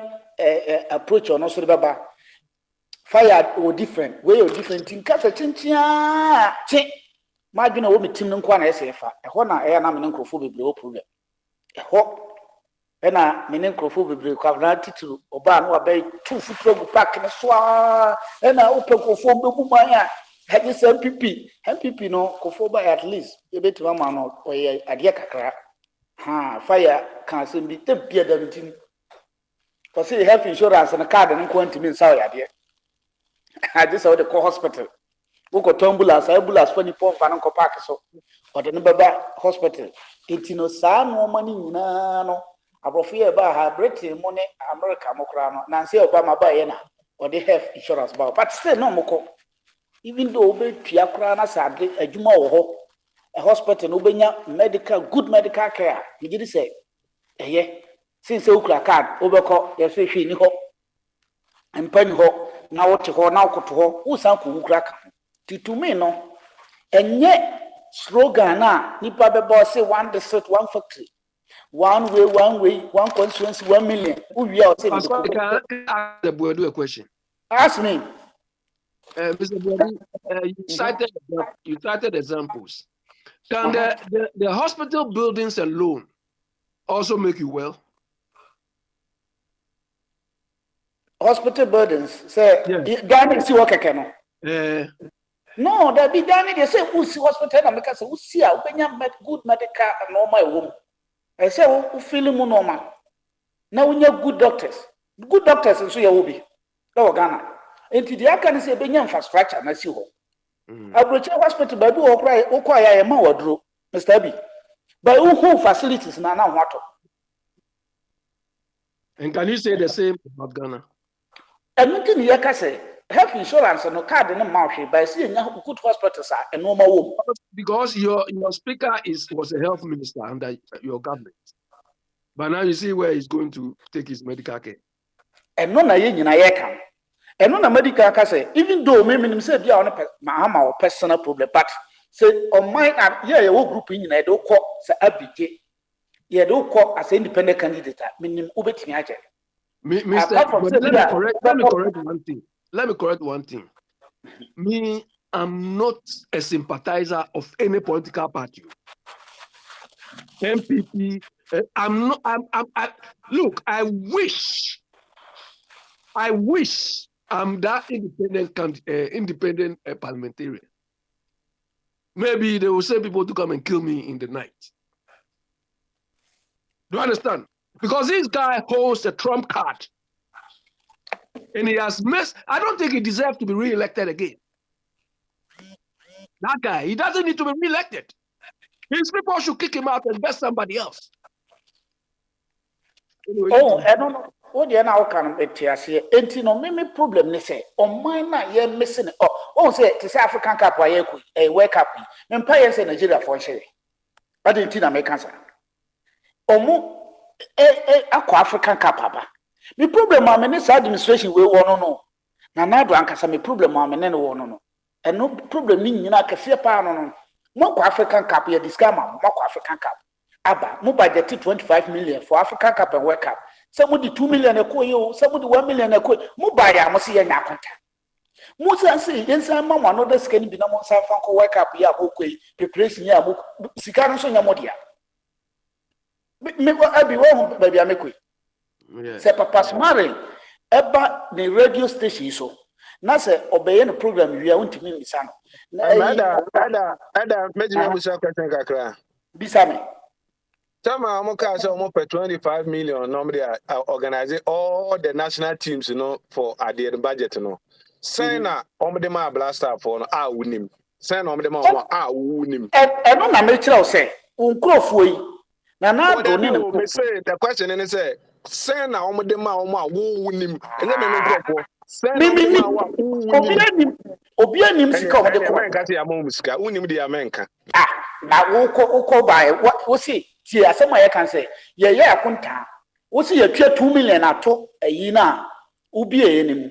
approach or no so baba fire or different way or different thing kasa chinchia chi madwena wo metim no kwa na ese fa eho na na me nkrofo bebre wo problem eho ena me nkrofo bebre kwa na titulu oba no abay two foot park ne so ena opekofo bebu manya haji se MPP no kofo ba at least e betima ma no oye ade kakra fire can se bi tempia da ntim for say health insurance na card no kwantimi nsaw ade haji se wo de ko hospital woko ambulance for ni pon fa no park so o de no baba hospital etino saa no mani nyina no abrofo ye ba ha Britain mo ne America mo kra no na nse Obama ba ye na o de health insurance ba but still no moko even though be tua kra na sade adwuma wo ho a hospital no benya good medical care gidi say since ukra card obeko ye se hwe ni ho empani ho na wote ho na okoto ho usan ko ukra ka titumi no enye slogan na nipa bebo say one district one factory one way one constituency 1 million we are saying the boy do a question. Ask me. Mr. Bobby, you cited examples. Can the hospital buildings alone also make you well? Hospital buildings say Ghana see what can no that be done they say who see hospital na make say who see a good medical normal home. I say who feel mu normal. Now we need good doctors nso ya obi no Ghana. Enti dia kan say be infrastructure na si ho. Abroche hospital ba bi wo kwa ya ma wadro Mr. B. But who facilities na ho ato. And can you say the same about Ghana? Anything you can say health insurance no card no mouth by see good hospitals are normal home. Because your speaker was a health minister under your government. But now you see where he's going to take his medical care. And no na ye nyina ye kan. And no na medical care say even though me say bia on ma personal problem but say on mine yeah wo group nyina do call say abije. Ye do call as independent candidate minim obetimi aje. Mr. Let me correct one thing. Me, I'm not a sympathizer of any political party. MPP, look, I wish I'm that independent parliamentarian. Maybe they will send people to come and kill me in the night. Do you understand? Because this guy holds a trump card. And he has missed. I don't think he deserves to be re-elected again. That guy, he doesn't need to be re-elected. His people should kick him out and get somebody else. Anyway, I don't know. What do you know? Can be here? Enti no me problem ni say on mine na ye missing. Say to say African Cup wa ye ku World Cup. Me mpa ye say Nigeria for share. But enti na make answer. Omo akwa African Cup aba. Me problem am ni administration we won no. Na do ankasa me problem am ne won no. And no problem ni nyina kase pa no. Mo kwa African Cup ye discount mo kwa African Cup. Aba mo budget 25 million for African Cup and World Cup. Somebody 2 millioneko somebody 1 millioneko mo buy am say nya kwanta. Mo say yensan ma no da sika ni bi na mo san fan ko World Cup ya mo koi preparation ya mo sika no so nya mo dia. Me abi wo ba bia me koi. Se papa smare eba the radio station so na se obeye no program wi a untimi misa no ada meji me musa kwatan kakra bisa me Some I'm almost 25 million. Normally, organizing all the national teams, for at the budget, Say na my blaster for winning. Say na winning. And on a natural say, Uncrofoy. Nana, say the question and say, say na winning. And then Obianim sika o de ko. America say among sika, unim di America. Na wo by what see tie asem a ye kan say ye akonta wo see ye twa 2 million ato ayi na ubi enim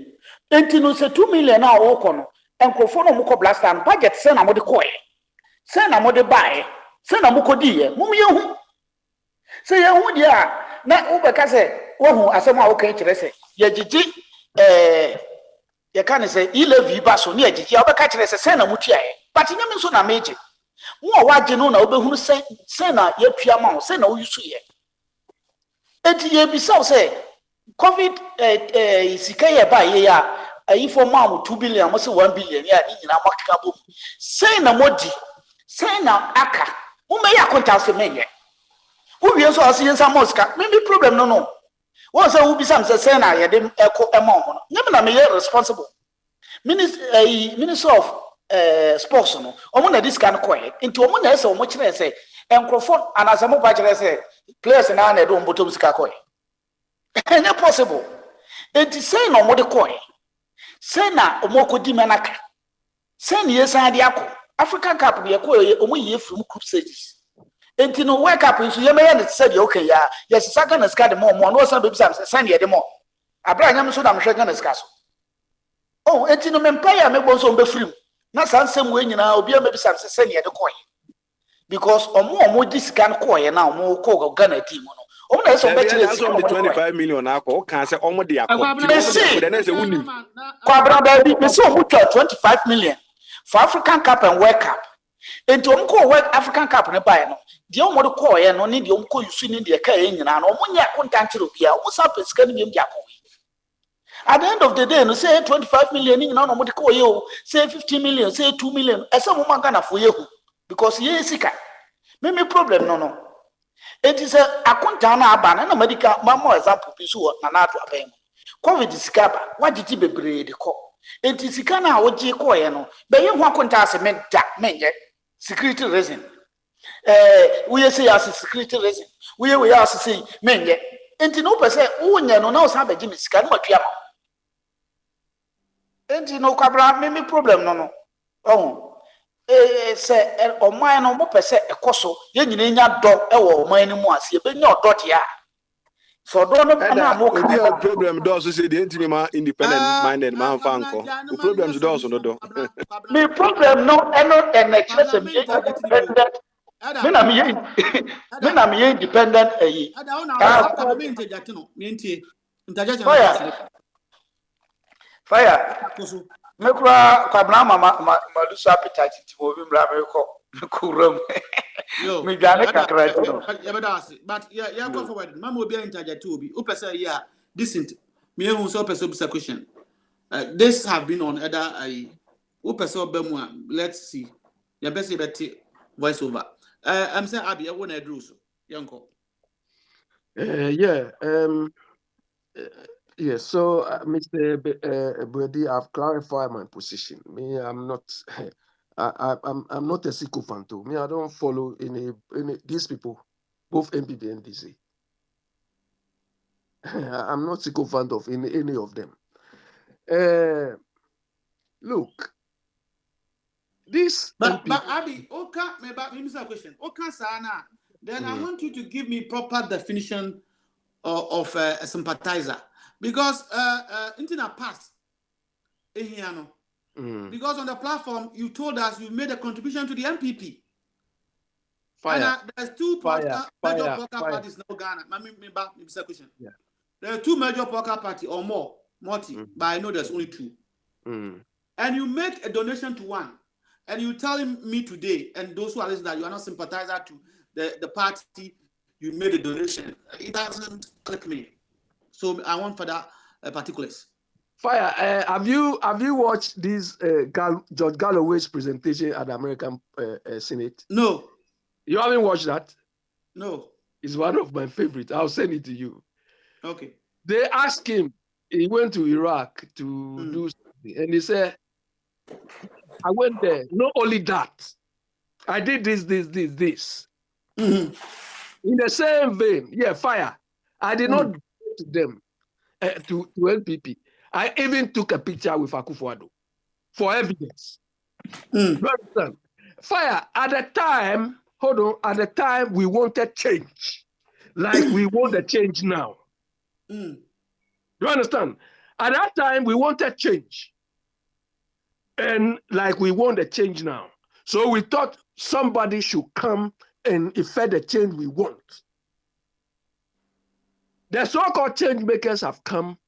enti no say 2 million na wo ko no enkofo no mo ko blaster and budget say na mo de ko e say na mo de buy say na mo ko di ye mum ye hu say ye hu dia na wo be ka say wo hu asem a wo kan kire say ye gigi ye kan say ilevi ba so na ye gigi wo be ka kire say na mo tua ye but nyame so na meje mo waje no na obehunu say na ye tua ma say na wo yusu ye enti ye bisa say covid sika ye ba ye ya ayi for ma 2 billion mo say 1 billion ya ni nyina makaka bom say na modi say na aka mo me ya konta se menye wo wie so ase yensa moska me problem no wo say wo bisa say na ye de eko ema mo no nyame na me ye responsible minister of sports no omo na this can ko into omo na ese omo kire ese enkrofo anasamo ba kire ese players na na do mbotom sika ko ene possible enti say na omo de ko say na omo ko di menaka say na yesa ade akọ African Cup ye ko omo ye from group stages enti no World Cup nso ye meya ne say de okay ya yes saka na ska de mo no say be sam say na de mo abra nyam so na mhwe ga na ska so oh enti no mempaya mebo so mbe free na sansem we nyina obi amebisa se ne de koy because omo di sika no koy na omo ko Ghana team no omo na so be chire sika 25 million akọ o kan se omo de akọ de na se wunim kwa brother bi me so omo 25 million for African Cup and World Cup enti omo ko World African Cup ne bae no de omo de koy no ne de omo ko yusu ne de ka nyina no omo nya konta chire obi a omo sa pesika ne bi de akọ. At the end of the day, no say 25 million, you know, no call you, say 50 million, say 2 million. As some woman can for you because ye sika. Maybe problem no. It is a contana ban and a medical mamma example piece or nanato abeng. COVID is scaba. What did you be breed the call? It is Sikana or J. Coyano, but you want contas meant that men yet security reason. We say as a security reason. We are say men yet. And no per se, oh, no, no, Sabbath Jimmy Scan, what you enti no kwabra me problem no oh say o man no mo pese ekoso ye nyina nya do e wo man ni mu ase be nya odo dia so do no na mo ka problem do so say the enti ma independent minded man fanko the problems do so no do me problem no and chese me independent me na me independent ayi ada me integrate no me ntie integrate fire mekura kwabna mama malusu appetite ti mo bi mra me ko ram me dwane kakra ti no ya beda ase but ya go forward mama obi interject obi o pese ya decent me ehun so pese obi question this have been on other o pese obamu a let's see ya bese beti voice over I'm saying Abi I want to do so yanko yes, so Mr. Brady, I've clarified my position. Me, I'm not, I'm not a sycophant too. Me, I don't follow any these people, both MPP and DC. I'm not sycophant of any of them. Look, this. But Abi, okay, maybe a question. Okay, Sana. Then I want you to give me proper definition of a sympathizer. Because internet past because on the platform you told us you made a contribution to the MPP. And there's two major political parties now Ghana. Question. Yeah. There are two major political parties or more, but I know there's only two. And you make a donation to one, and you telling me today, and those who are listening that you are not sympathizer to the party you made a donation. It doesn't click me. So I want for that particulars. Fire. Have you watched this George Galloway's presentation at the American Senate? No. You haven't watched that? No. is one of my favorites. I'll send it to you. Okay. They asked him, he went to Iraq to do something, and he said, I went there. Not only that, I did this. In the same vein, fire. I did not go to them, to NPP. I even took a picture with Akufo-Addo for evidence. You understand? Fire, at the time, at the time we wanted change, like we want the change now. You understand? At that time, we wanted change. And like we want the change now. So we thought somebody should come and effect the change we want. The so-called change makers have come,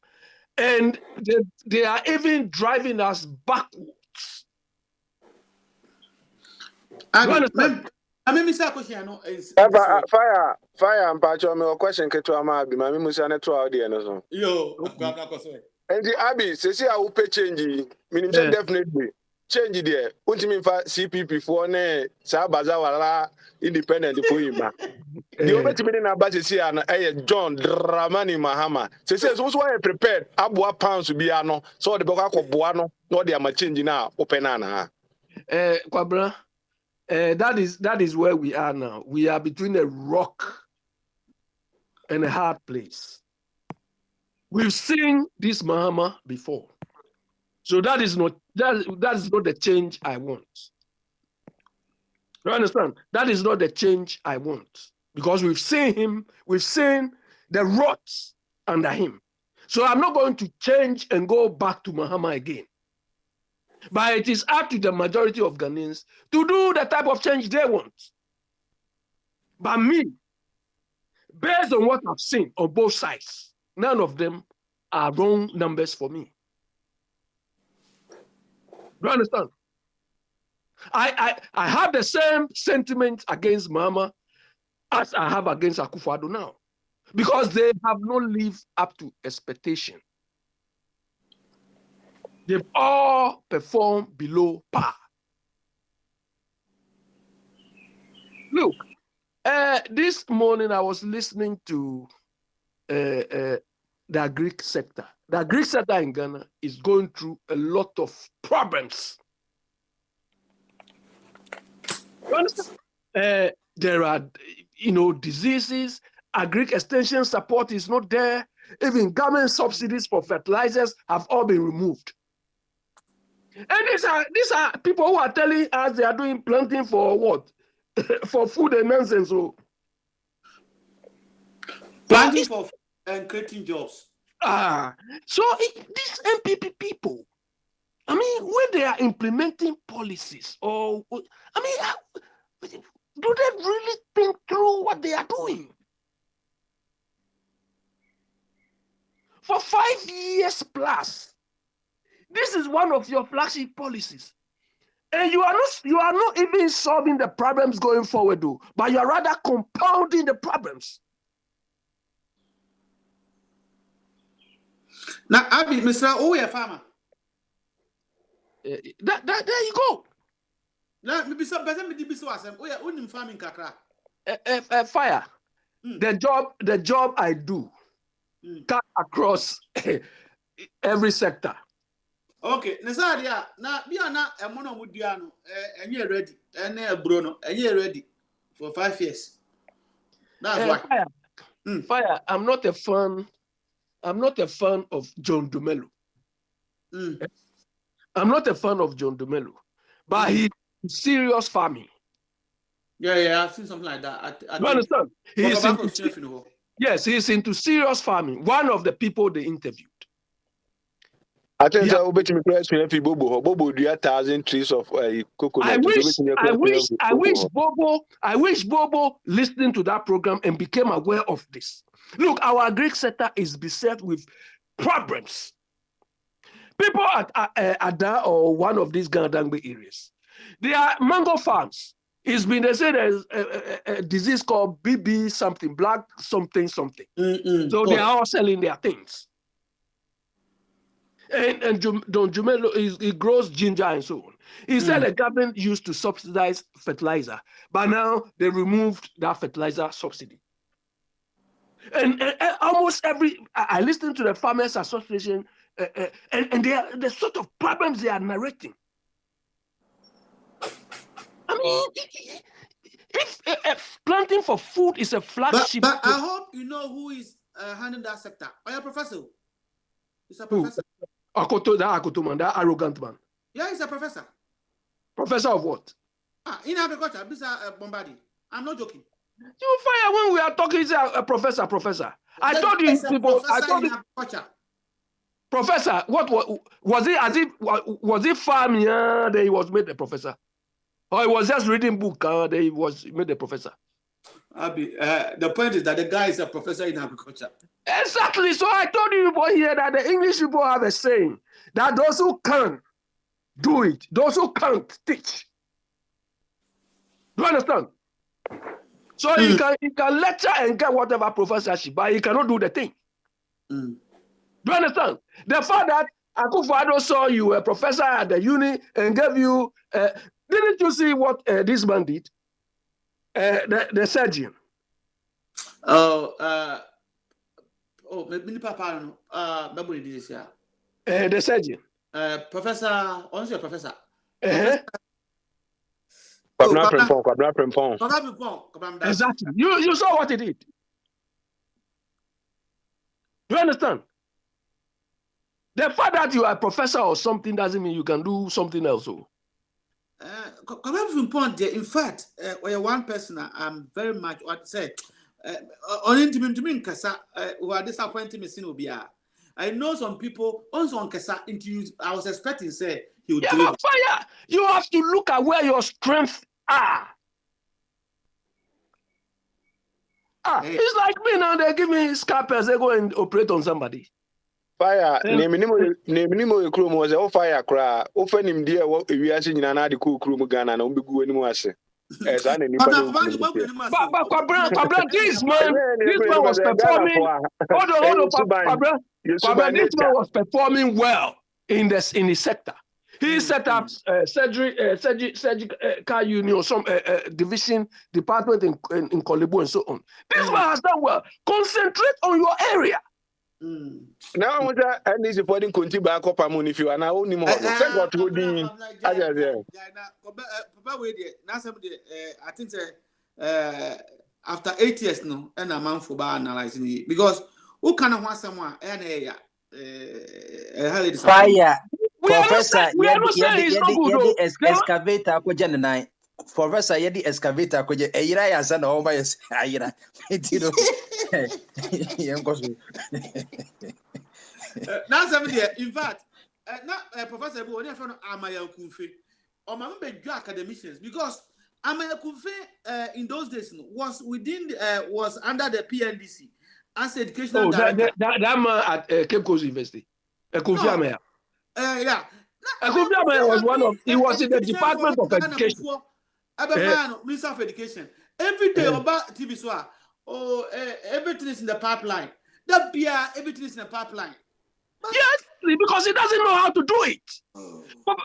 and they are even driving us backwards. Fire and patch on my question to Amabi, my Musan to our dear. And the Abbey says, I will pay change. Meaning, definitely change there. Ultimate CPP for ne Sabazawala independent for him. The only thing about is here, John Dramani Mahama. Says, also I prepared Abua pounds to be ano, so the Bocako Buano, no, they are changing now, openana. Quabra. That is where we are now. We are between a rock and a hard place. We've seen this Mahama before, so that is not the change I want. You understand? That is not the change I want, because we've seen him. We've seen the rots under him. So I'm not going to change and go back to Mahama again. But it is up to the majority of Ghanaians to do the type of change they want. But me, based on what I've seen on both sides, none of them are wrong numbers for me. Do you understand? I have the same sentiment against Mahama as I have against Akufo-Addo now, because they have not lived up to expectation. They've all performed below par. Look, this morning I was listening to the Greek sector. The Greek sector in Ghana is going through a lot of problems. You understand? There are, diseases. Agric extension support is not there. Even government subsidies for fertilizers have all been removed. And these are people who are telling us they are doing planting for what? For food and nonsense. So. Planting for food and creating jobs. These MPP people, I mean, when they are implementing policies, do they really think through what they are doing? For 5 years plus, this is one of your flagship policies. And you are not even solving the problems going forward, though, but you are rather compounding the problems. Now, Abi, Mr. Owe farmer. There you go. Now, maybe some better me so asem. Oya unim farming kakra. Fire. The job I do cut across every sector. Okay, Nazaria, now be na emono mudiano, enye ready, ene Bruno, enye ready for 5 years. That's why. Fire. I'm not a fan of John Dumelo. I'm not a fan of John Dumelo, but he's serious farming. Yeah, I've seen something like that. You understand? Yes, he's into serious farming. One of the people they interviewed. I think I will bet me Bobo do 1,000 trees of coconut. I wish Bobo listening to that program and became aware of this. Look, our Greek sector is beset with problems. People at Ada or one of these Gandangbe areas, they are mango farms. They say there's a disease called BB something, black something. So they are all selling their things. And Don Jumelo, he grows ginger and so on. He said the government used to subsidize fertilizer, but now they removed that fertilizer subsidy. And almost I listen to the Farmers Association, and the sort of problems they are narrating. I mean, if planting for food is a flagship. But I hope you know who is handling that sector. Are you a professor? He's a professor. Akoto man, that arrogant man. Yeah, he's a professor. Professor of what? In agriculture, Mr. Bombardi. I'm not joking. You fire when we are talking. He's a professor. I told you people. I told you. Professor, what was it? As if was it farming that he was made a professor, or he was just reading book that he was made a professor? The point is that the guy is a professor in agriculture. Exactly. So I told you people here that the English people have a saying that those who can do it, those who can't teach. Do you understand? So he can lecture and get whatever professorship, but he cannot do the thing. Do you understand? The fact that Akufo-Addo saw you a professor at the uni and gave you, didn't you see what this man did? The surgeon. Maybe Papa, nobody did this here. The surgeon. Professor, honestly, a professor. Exactly. You saw what he did. Do you understand? The fact that you are a professor or something doesn't mean you can do something else. In fact, one person I'm very much what say on to me who are disappointing me. I know some people also on Kesa interviews. I was expecting say he would do it. Fire. You have to look at where your strengths are. It's like me now. They give me scalpels. They go and operate on somebody. Fire. Name crew was a fire cry. Often him dear what we are seeing an adequate crew Ghana and be going to us. This man was performing. Hold on, this man was performing well in the sector. He set up surgical union, some division, department in Kolebu and so on. This man has done well. Concentrate on your area. Now, what I need supporting continue back up among if you are now only more. I think after 8 years no, and a month for analyzing it because who can want someone fire. Professor, excavator ko janai. Professor, yedi excavator ko je eyira ya sana o ba yes ayira. Etiro. Now, in fact, Professor Ebu, when I found Amaya Kunfe, or my academicians, because Amaya Kunfe in those days was was under the PNDC as educational director. That man at Cape Coast University, Kunfe Amaya. Yeah. Kunfe Amaya was he was in the Department of Education. Minister of Education. Every day about TV Soa. Everything is in the pipeline. That beer, everything is in the pipeline. Yes, because he doesn't know how to do it.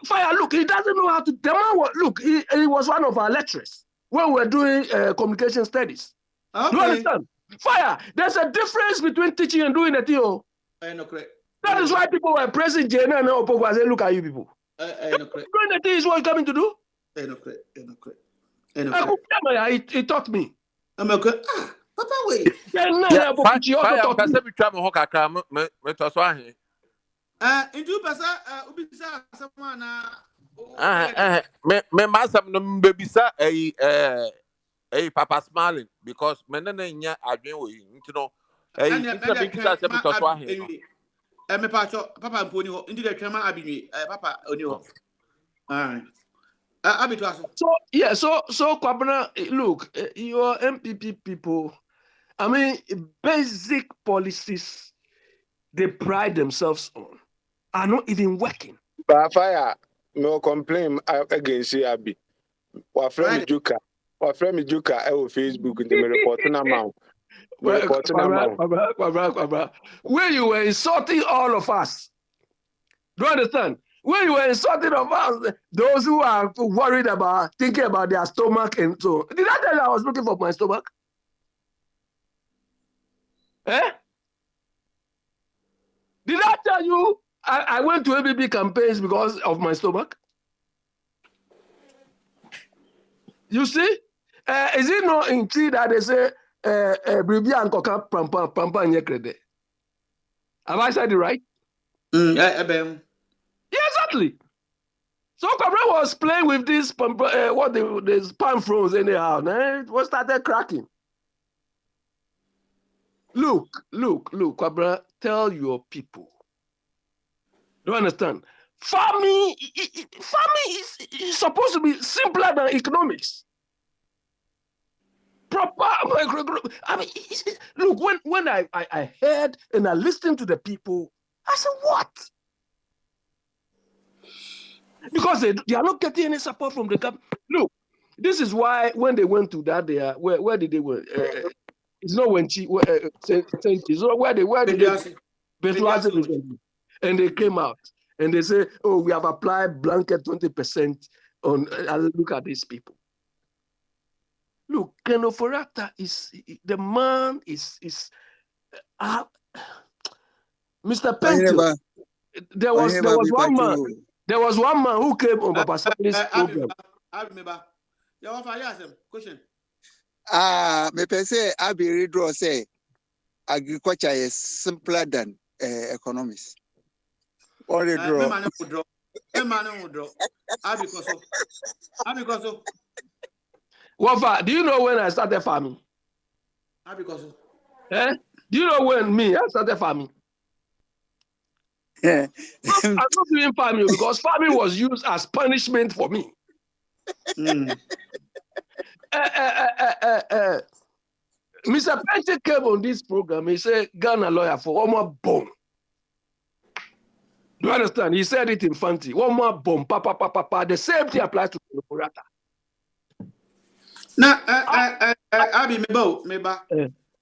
Fire, look, he doesn't know how to. The man, look, he was one of our lecturers when we were doing communication studies. Okay. Do you understand? Fire, there's a difference between teaching and doing it, yo. That is why people were praising Jena and Opoku and say, look at you people. Doing the thing is what you're coming to do. He taught me. I'm okay. Papa, wait. Into Ubisa, someone. Me masam no bebisa Papa smiling because menene nya adwen wo yi nti no bebisa se because wa he me Papa mponi ho ndi de twema abinwe Papa oni ho. So Kwabena, look, your MPP people, I mean, basic policies they pride themselves on are not even working. But Fire, no complaint against Abi. Our friend Juka, I will Facebook in the reporting amount. Where you were insulting all of us. Do you understand? When you were insulting of us, those who are worried about thinking about their stomach and so. Did I tell you I was looking for my stomach? I went to ABB campaigns because of my stomach. You see? Is it not in tea that they say, Bribi and Koka Prampa and Yekrede? Have I said it right? Yeah, exactly. So Cabral was playing with this these palm fronds anyhow. It was started cracking. Look, Cabral, tell your people. Do you understand? Farming is supposed to be simpler than economics. Proper. I mean, look, when I heard and I listened to the people, I said, what? Because they are not getting any support from the government. Look, this is why when they went to that, where did they went? It's not when where did they and they came out and they say, oh, we have applied blanket 20% on. Look at these people. Look, Ken Ofori-Atta is the man is Mr. Pentil. There was one man. There was one man who came on Papa Sali's program. I remember. You want to ask him question? Me say Abi Ridro say agriculture is simpler than economics. Or the draw. Wafa, do you know when I started farming? Do you know when I started farming? I'm not doing farming because farming was used as punishment for me. Mr. Pence came on this program. He said, Ghana lawyer for one more bomb. Do you understand? He said it in Fanti. One more bomb. Papa. The same thing applies to Ofori-Atta. Now,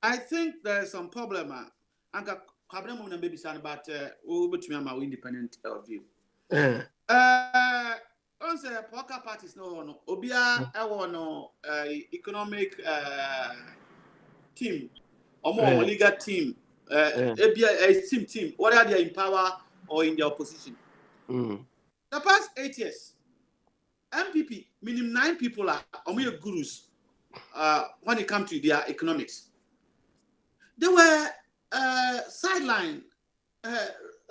I think there's some problem. But we'll independent view. On say poker parties no obia no economic team or more legal team a team whether they are in power or in the opposition. The past 8 years MPP minimum 9 people are gurus when it comes to their economics. They were sidelined,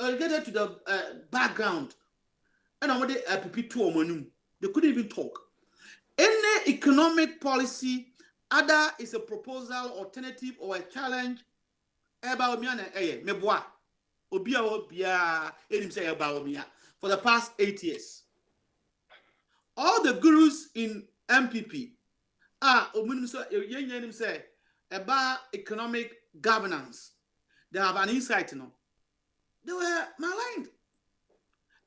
relegated to the background. And I want they couldn't even talk. Any economic policy, either is a proposal, alternative, or a challenge. For the past 8 years, all the gurus in MPP say about economic governance. They have an insight, They were maligned.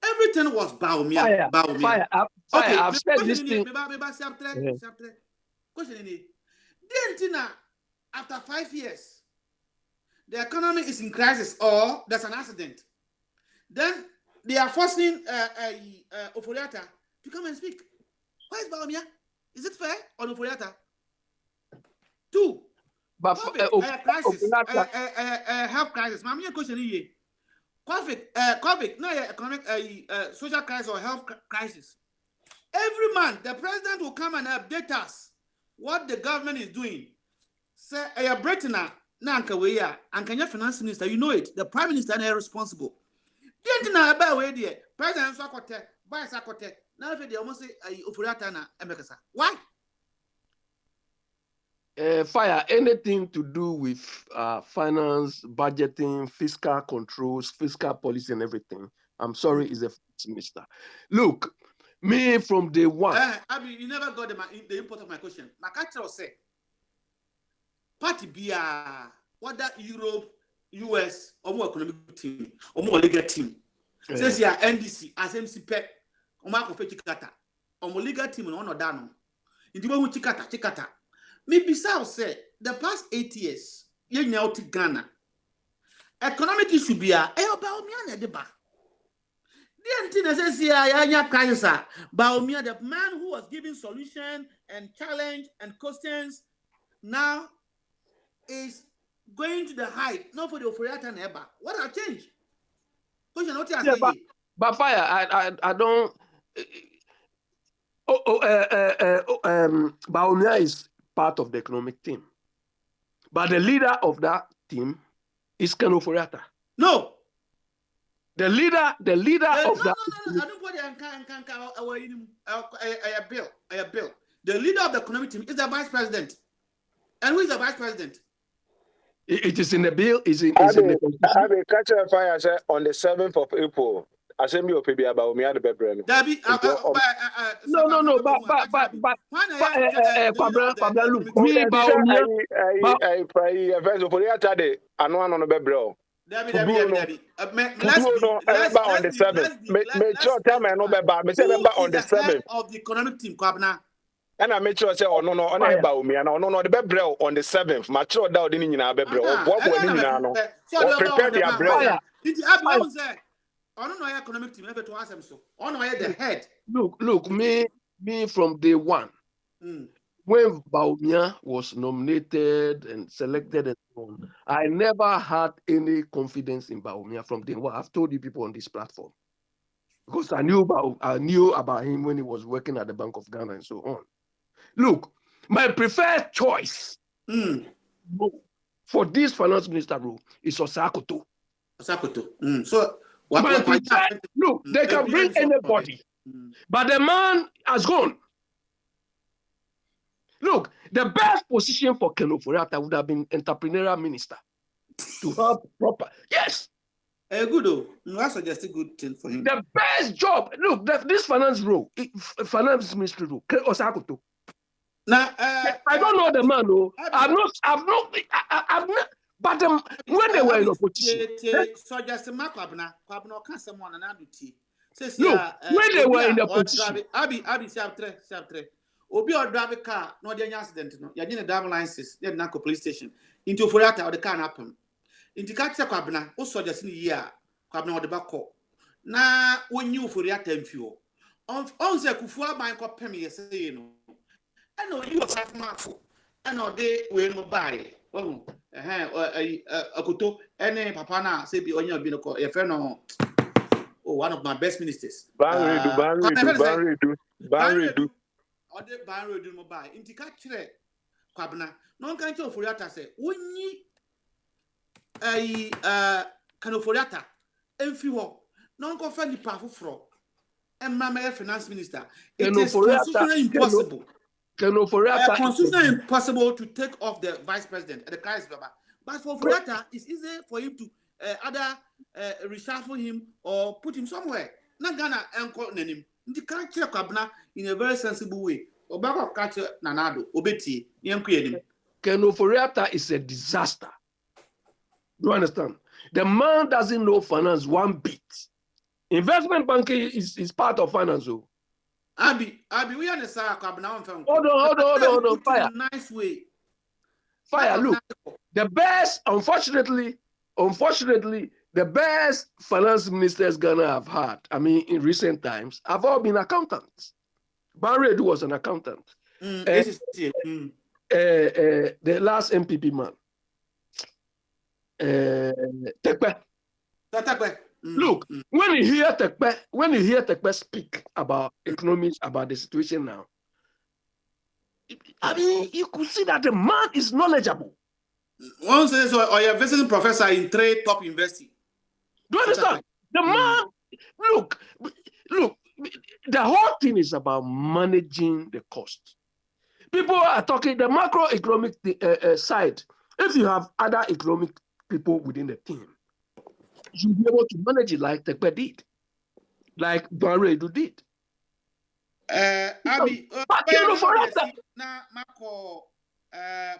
Everything was Baumia. Fire. Okay, I've said this thing. Question after 5 years, the economy is in crisis or there's an accident. Then they are forcing Ofori-Atta to come and speak. Why is Baumia? Is it fair on Ofori-Atta? 2. But crisis, health crisis. My question is COVID, not economic, social crisis or health crisis. Every month, the president will come and update us what the government is doing. Say, Britain, Nanka, and Kenya finance minister, you know it. The prime minister is responsible. The president Sakote, by Sakote, now they almost say Ofori-Atta na Emekasa. Why? Fire, anything to do with finance, budgeting, fiscal controls, fiscal policy, and everything. I'm sorry, is a minister. Look, me from day one. Abi, you never got the import of my question. My catcher say, party be whether Europe, US, or more economic team, or more legal team. Says here NDC, as MCP, or Marco Fetikata, or more legal team, or no dano. In the way Chikata. Maybe South said the past 8 years, you know, to Ghana. Economic issue be about me and the bar. The antenna says here, Baumia, the man who was giving solution and challenge and questions, now is going to the height, not for the Ofori-Atta neighbor. What have changed? Question what you Yeah, say? but fire, I don't. Baumia is part of the economic team, but the leader of that team is Ken Ofori-Atta. No. The leader of that. No. I don't put a bill. The leader of the economic team is the vice president. And who is the vice president? It is in the bill. Is in the constitution. I will catch a fire on the 7th of April. Assembly of PBA about me at the bedroom. No. But look, me Baumia. First of all, I know on the bedroom. Let's on the 7th. Make sure time I know about me. Say on the 7th of the economic team, Kwabena. And I make sure I say, oh no, on about me, and no, the bedroom on the 7th. Mature down in your bedroom. What will you know? Prepare the umbrella. I don't know economic team ever to ask them so. I know the head. Look, me from day one. When Baumia was nominated and selected and so on, I never had any confidence in Baumia from day one. I've told you people on this platform. Because I knew about him when he was working at the Bank of Ghana and so on. Look, my preferred choice for this finance minister role is Osei Akoto. So look, they can bring anybody, but the man has gone. Look, the best position for Ken Ofori-Atta would have been entrepreneurial minister to help proper. Yes. Good though. I suggest a good thing for him. The best job. Look, this finance ministry role, Osei Akoto. Now, I don't know the man. No, I've not. But when they were in opposition, suggest Kwabena can someone and aduti. Look, when they were in the opposition, Abi Sabtre. Obi or drive a car, no the accident. No, you didn't drive licenses. You didn't police station. Into Ofori-Atta or the car happen. Into catch Kwabena, also just in a year. Kwabena or the back call. Now, when you Ofori-Atta and few. On the Kufua by Pemi, say no. I know you was half markful. I know they will no buy. Oh, Akoto, any Papana, say be on your binoco, a friend of one of my best ministers. Banredu. Or the Banredu mobile. Into catch Kwabena. No can tell Ofori-Atta say, when ye can Ofori-Atta, and few, no go find the powerful fraud. And my finance minister, it is constitutionally impossible. Constitutionally impossible to take off the vice president at the crisis. But for Ofori-Atta, it's easy for him to either reshuffle him or put him somewhere. Not Ghana and call him. The culture Kwabena in a very sensible way. Obama culture Nanado, Obeti, Yankuyedim. Ken Ofori-Atta is a disaster. Do you understand? The man doesn't know finance one bit. Investment banking is part of finance. Abi, we understand Kwabena. Hold on. Fire. Nice way. Fire. Look, the best, unfortunately, the best finance ministers Ghana have had, I mean, in recent times, have all been accountants. Banredu was an accountant. The last MPP man, Tekpe. Look, when you hear Tekpe speak about economics, about the situation now, I mean, you could see that the man is knowledgeable. One says, or you're visiting professor in trade top university. Do you understand? The man, look, the whole thing is about managing the cost. People are talking the macroeconomic side. If you have other economic people within the team, you'll be able to manage it like Tekpe did, like Banredu did. Abi, na Marco,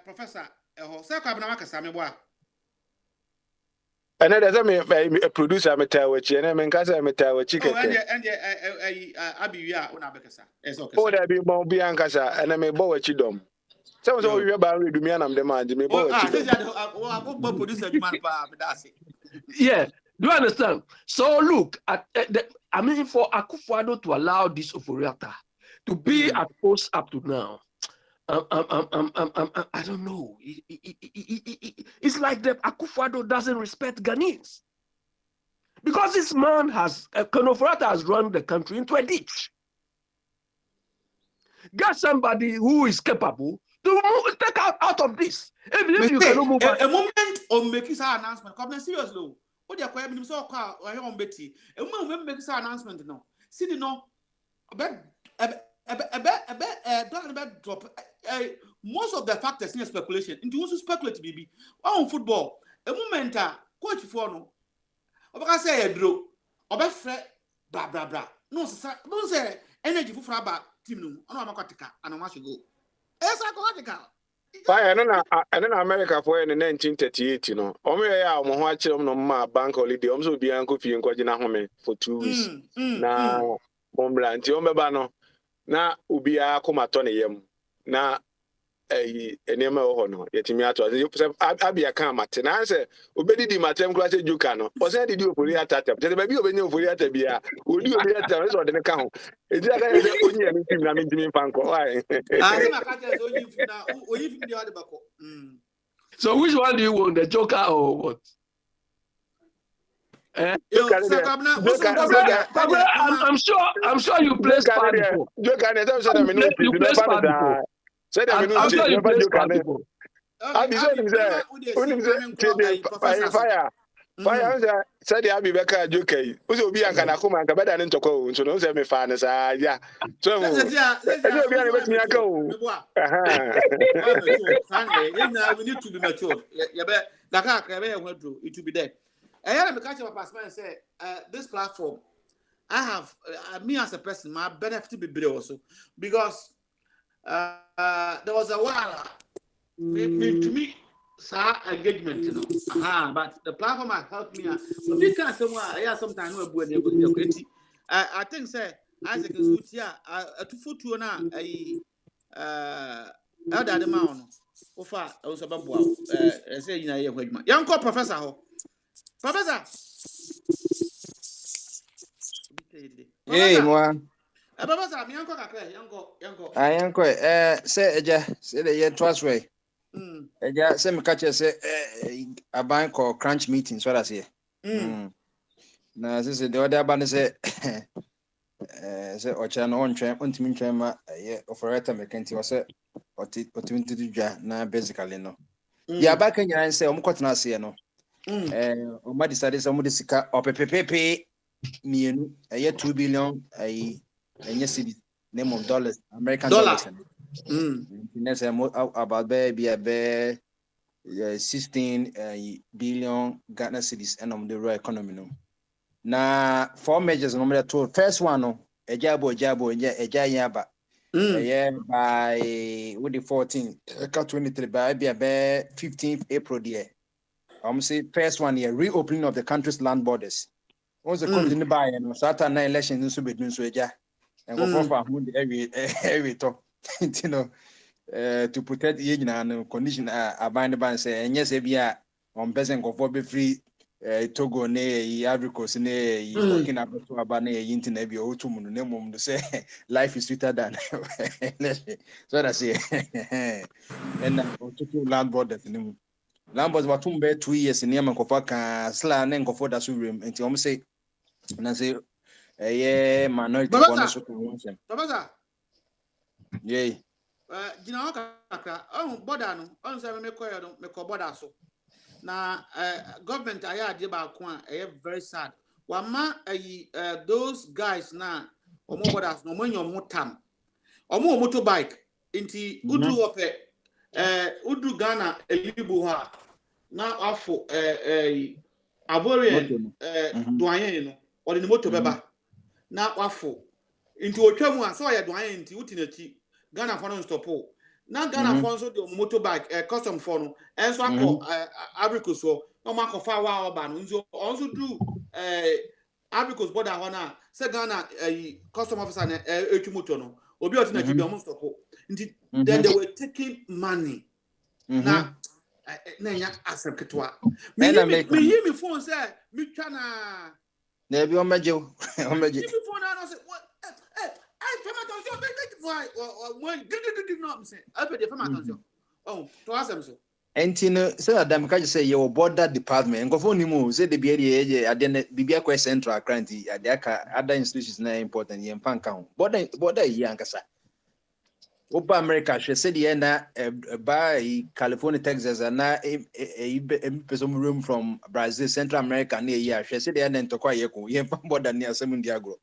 Professor, and then a producer, I'm a tower, and I'm in Casa, I'm a tower chicken. Abi, Oh, there be more Biancasa, and I'm a boy chidom. So, you're about to do me, and I'm demanding me. Yeah, do you understand? So, look, I mean, for Akufo-Addo to allow this Ofori-Atta to be at post up to now, I don't know. It's like the Akufo-Addo doesn't respect Ghanaians. Because this man has, Konofurata has run the country into a ditch. Get somebody who is capable to take out of this. Even if you cannot move a moment on making an announcement, come seriously. What they are calling so called on Betty. A moment makes an announcement. No, see, no, drop. Most of the factors in speculation. Into also speculate, baby. On football, a moment, coach for no. I say a draw. Oba fret, blah blah blah. No, sir, don't say energy for about team. No, I'm not and I should go. Psychological. Fire, and then America for in 1938, you know. I'm watching no ma bank holiday. I'm so be uncle fee and Quajina home for 2 weeks. Now, Homeland, Yombano. Na ubia akoma tone yam na enema ho no yetimi ato abia kan mate na se obedi di matem kura se juka no o se di ofori atata je ba bi obenya ofori atabia odi obi atata so de ka ho eji aka se onyi emi tim na mentimi fanko why I ma ka je onyi fi na onyi fi di ade bako. So which one do you want, the Joker or what? I'm sure you play Spa before. I'm sure you play Spa before. Fire said the Abbey Becca Joke. Who's will be a Kanakuma and Cabeda and Toko, so no semi fairness. Yeah. So, let me go. We need to be mature. It will be there. I had a catch up a man say, this platform, I have me as a person, my benefit to be better also because there was a while to me, sir, engagement, you know. But the platform has helped me. So we can somewhere, yeah, sometimes I think, say, Isaac is good here. To foot to an elder amount. Ofa, I was about say, you know, young professor. Professor. Hey, moi. Professor, mi yanko kakre, yanko. Yanko, say eja, say the year twice way. Eja, say me catch say a bank or crunch meeting, so that's here. Na say the other band say say ochana on train, untimi train ma operator mekenti o say otimi didua na basically no. Ya back nyina say omkotena say no. Oma decided some of the sika opepepepe mienu 2 billion enye cedi name of dollars American dollars about be 16 billion Ghana cedis and the real economy no na 4 measures no me to first one no ejabo yaba by with the 14 23 by be 15th April there. Say first one here, reopening of the country's land borders. Once the country in the buy and Saturday night elections in Subidun Sueja and go for every talk, you know, to protect the agent and condition bind the ban say, and yes, Abia on peasant go for be free Togo ne Ivory Coast ne Burkina Faso abane internet be o tumu ne mum to say life is sweeter than so that's it. And to land borders in Lambos were 2 years in Yemen Kofaka, Slan and Kofoda Surim, and Tom say, and I say, minority. Professor, yea. Ginoka, Bodano, on 7 make border so. Now, government, I had about Kwan, very sad. Wama, those guys now, or more borders, no money or more time, or more motorbike, into Udu up Udu Ghana Elibuha now afo Avorian doyen or the motor beba now afo into Otwamu so ya doyen into utinati Ghana for stop now Ghana for so the motorbike custom for and so Africa so no mark of our ban also do Africa's border hona say Ghana custom officer na etumoto no obi otinati be almost stop. Then they were taking money. Now, Nanya accept it. Me phone say, me chana. Never on Majo. On Majo. Me phone I say, what? I feel my attention. Why? When did not say? I pay the attention. Oh, to ask them so. enti no say Adam ka say your border department nkofo ni mu say de bia de ade na bibia kwa central cranty ade aka other institutions na important ye mpa nka ho border yi ankasa Oba America hwe say de na by California Texas na person room from Brazil Central America na yi hwe say de na ntokwa ye ko ye mpa border ni asem ndi agro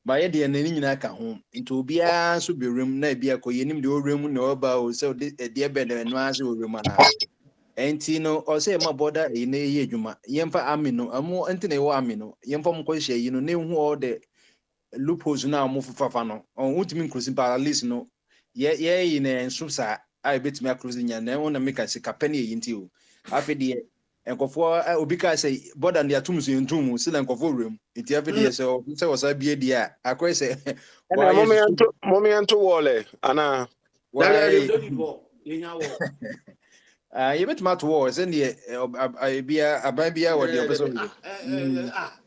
ba ye de na ni nyina ka ho nti obia so be room na bia ko ye nim de room na oba o say de be de no ase room na enti no o say ma border e na ye adwuma ye mpa amino amo enti na ye wo amino ye mpa mo ko hye yi no na hu all the loopholes na mo fufafa no on ultimate cruising paralysis no ye in enso sa I betimi across nya na wona make say kapani yi nti o afi de enkofo obi ka say border na atum so ntum si na enkofo rem nti afi de say wasa bie de a akwa say ana momento wole ana why Yenya wo. you bet mat war is in the abia what the person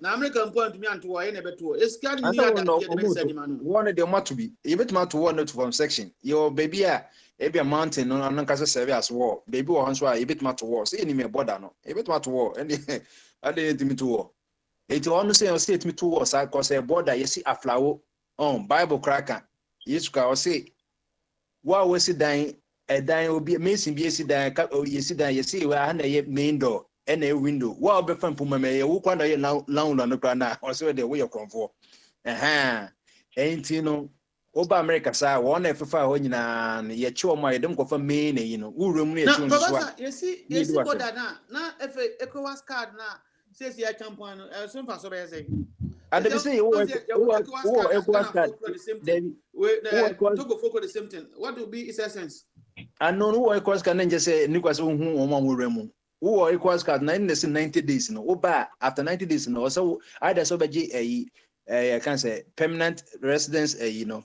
na American point me anto wo na beto es kan I ni ada don't know ye be say man one of them mat to be you bet mat war not from section your baby a mountain no an kase serve as war baby wo hanso a you bet mat war say ni me border no you bet mat war and I didn't me to war it on say it me to war say cause a border you see aflawo on Bible cracker yes ka say wa we see dan dan obi mesin bi esi dan ka yesi dan yesi wa na ye main door and a window wa be fan puma me ye wo kwa na ye landlord no kra na o se de we ye kronfo enti no oba America sa wo na fefa ho nyina ye che o ma ye dem ko fa main yi no urum no ye che nso so yesi border na efe ECOWAS card na says ya champion so fa so be say and they say ECOWAS card Togo focus the same thing. What will be its essence? And no ECOWAS card nje say Nicholas hu o ma woremu wo ECOWAS card na in 90 days no oba after 90 days no so either so beji I can say permanent residence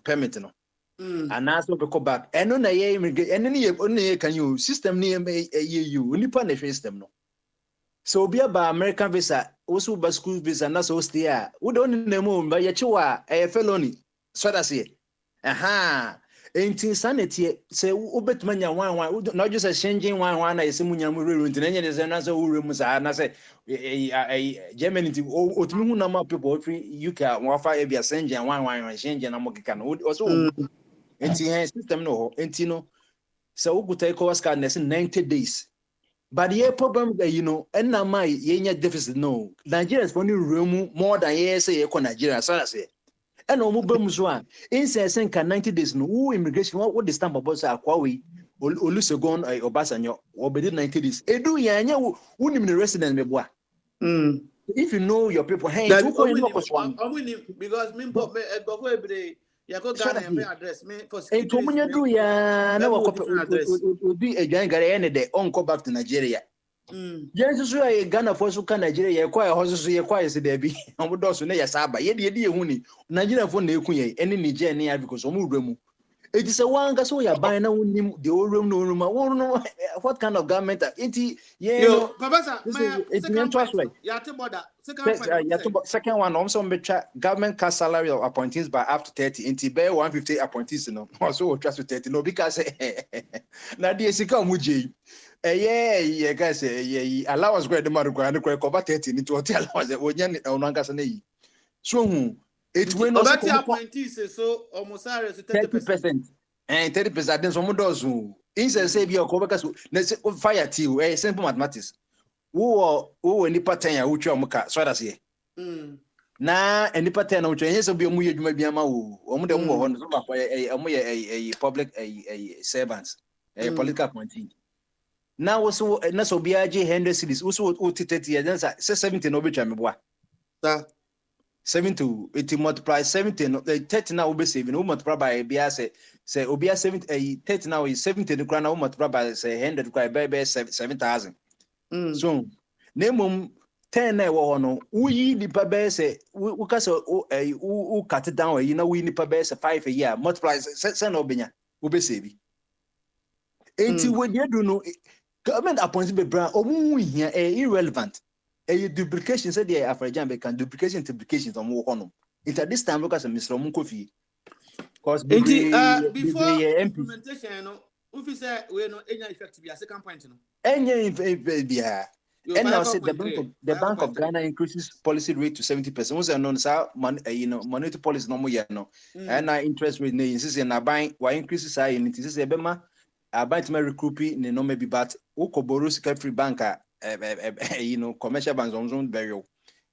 permit no and also be go back eno na ye eno can you system ni you nipa na system no so be about American visa also ba school visa na so stay we don't name ba ye chiwa felony so that's it enti sanity say ubetuma nya wan na just a changing wan na yesimu nya mu ruru nti na nya de na so wuru mu sa na say Germany ti otumi hu na ma people free UK wan fa e bia changing wan changing na mo keka no also enti system no ho enti no so uguta ECOWAS card na 90 days but the problem and na my ye deficit no Nigeria is only room more than ye say Nigeria so say and no bam so an in say 90 days no who immigration what the stamp about say akwawe Olusegun Obasanjo obedi 90 days edu yanya unim the resident meboa if you know your people hey because me go every ya go Ghana and address me for security munya do ya na obi adwan gare ene de onko back to Nigeria yes so ya Ghana for so can Nigeria ya kwa hoso so ya kwa se da bi omodo so na ya saba ye de hu ni Nigeria for na ekun ye ene Nigeria ne ya because omo wuramu it is a one so ya ban na unim the orum no room what kind of government it yo professor second point ya te border second one also betcha government cash salary of appointees by up to 30 into be 150 appointees no also trust to 30 no because na the sika omuje yeah guys allowance go dem require no cover 30 into hotel allowance onya ono ankasa na yi so hu it will not be appointees so almost 30% and 30% then some dozen in say be ko beka so na fire tea simple mathematics wo nipa 10 ya wutwa muka so that say na nipa 10 na wutwa yen so bi omu ye dwuma bi ama wo omu de wo ho no so ba omu ye public servants political appointee na wo so na so bi age 100 cities wo so 30 ya then say 70 no betwa meboa 70 it multiply 70 no 30 now be saving we multiply by bia say obia 70 30 now is 70 the crown now multiply by say 100 by 7,000 so nemum 10 na wo no uyi nipa be say we ka say u cut down you know we nipa be say 5 a year multiply say no benya we be save enti we dey do no government appointment be brand omu hia irrelevant duplication said the African can duplication on one. It at this time, look at Mr. Munkofi. Because before implementation, if you say we no any effective a second point no. Any bia. And now say the Bank of Ghana increases policy rate to 70%. Once known sir monetary policy no more no. And now interest rate na insist na buy why increases high in it is e be ma buy to recruit ne no maybe but ukoboro sika free banker commercial banks on burial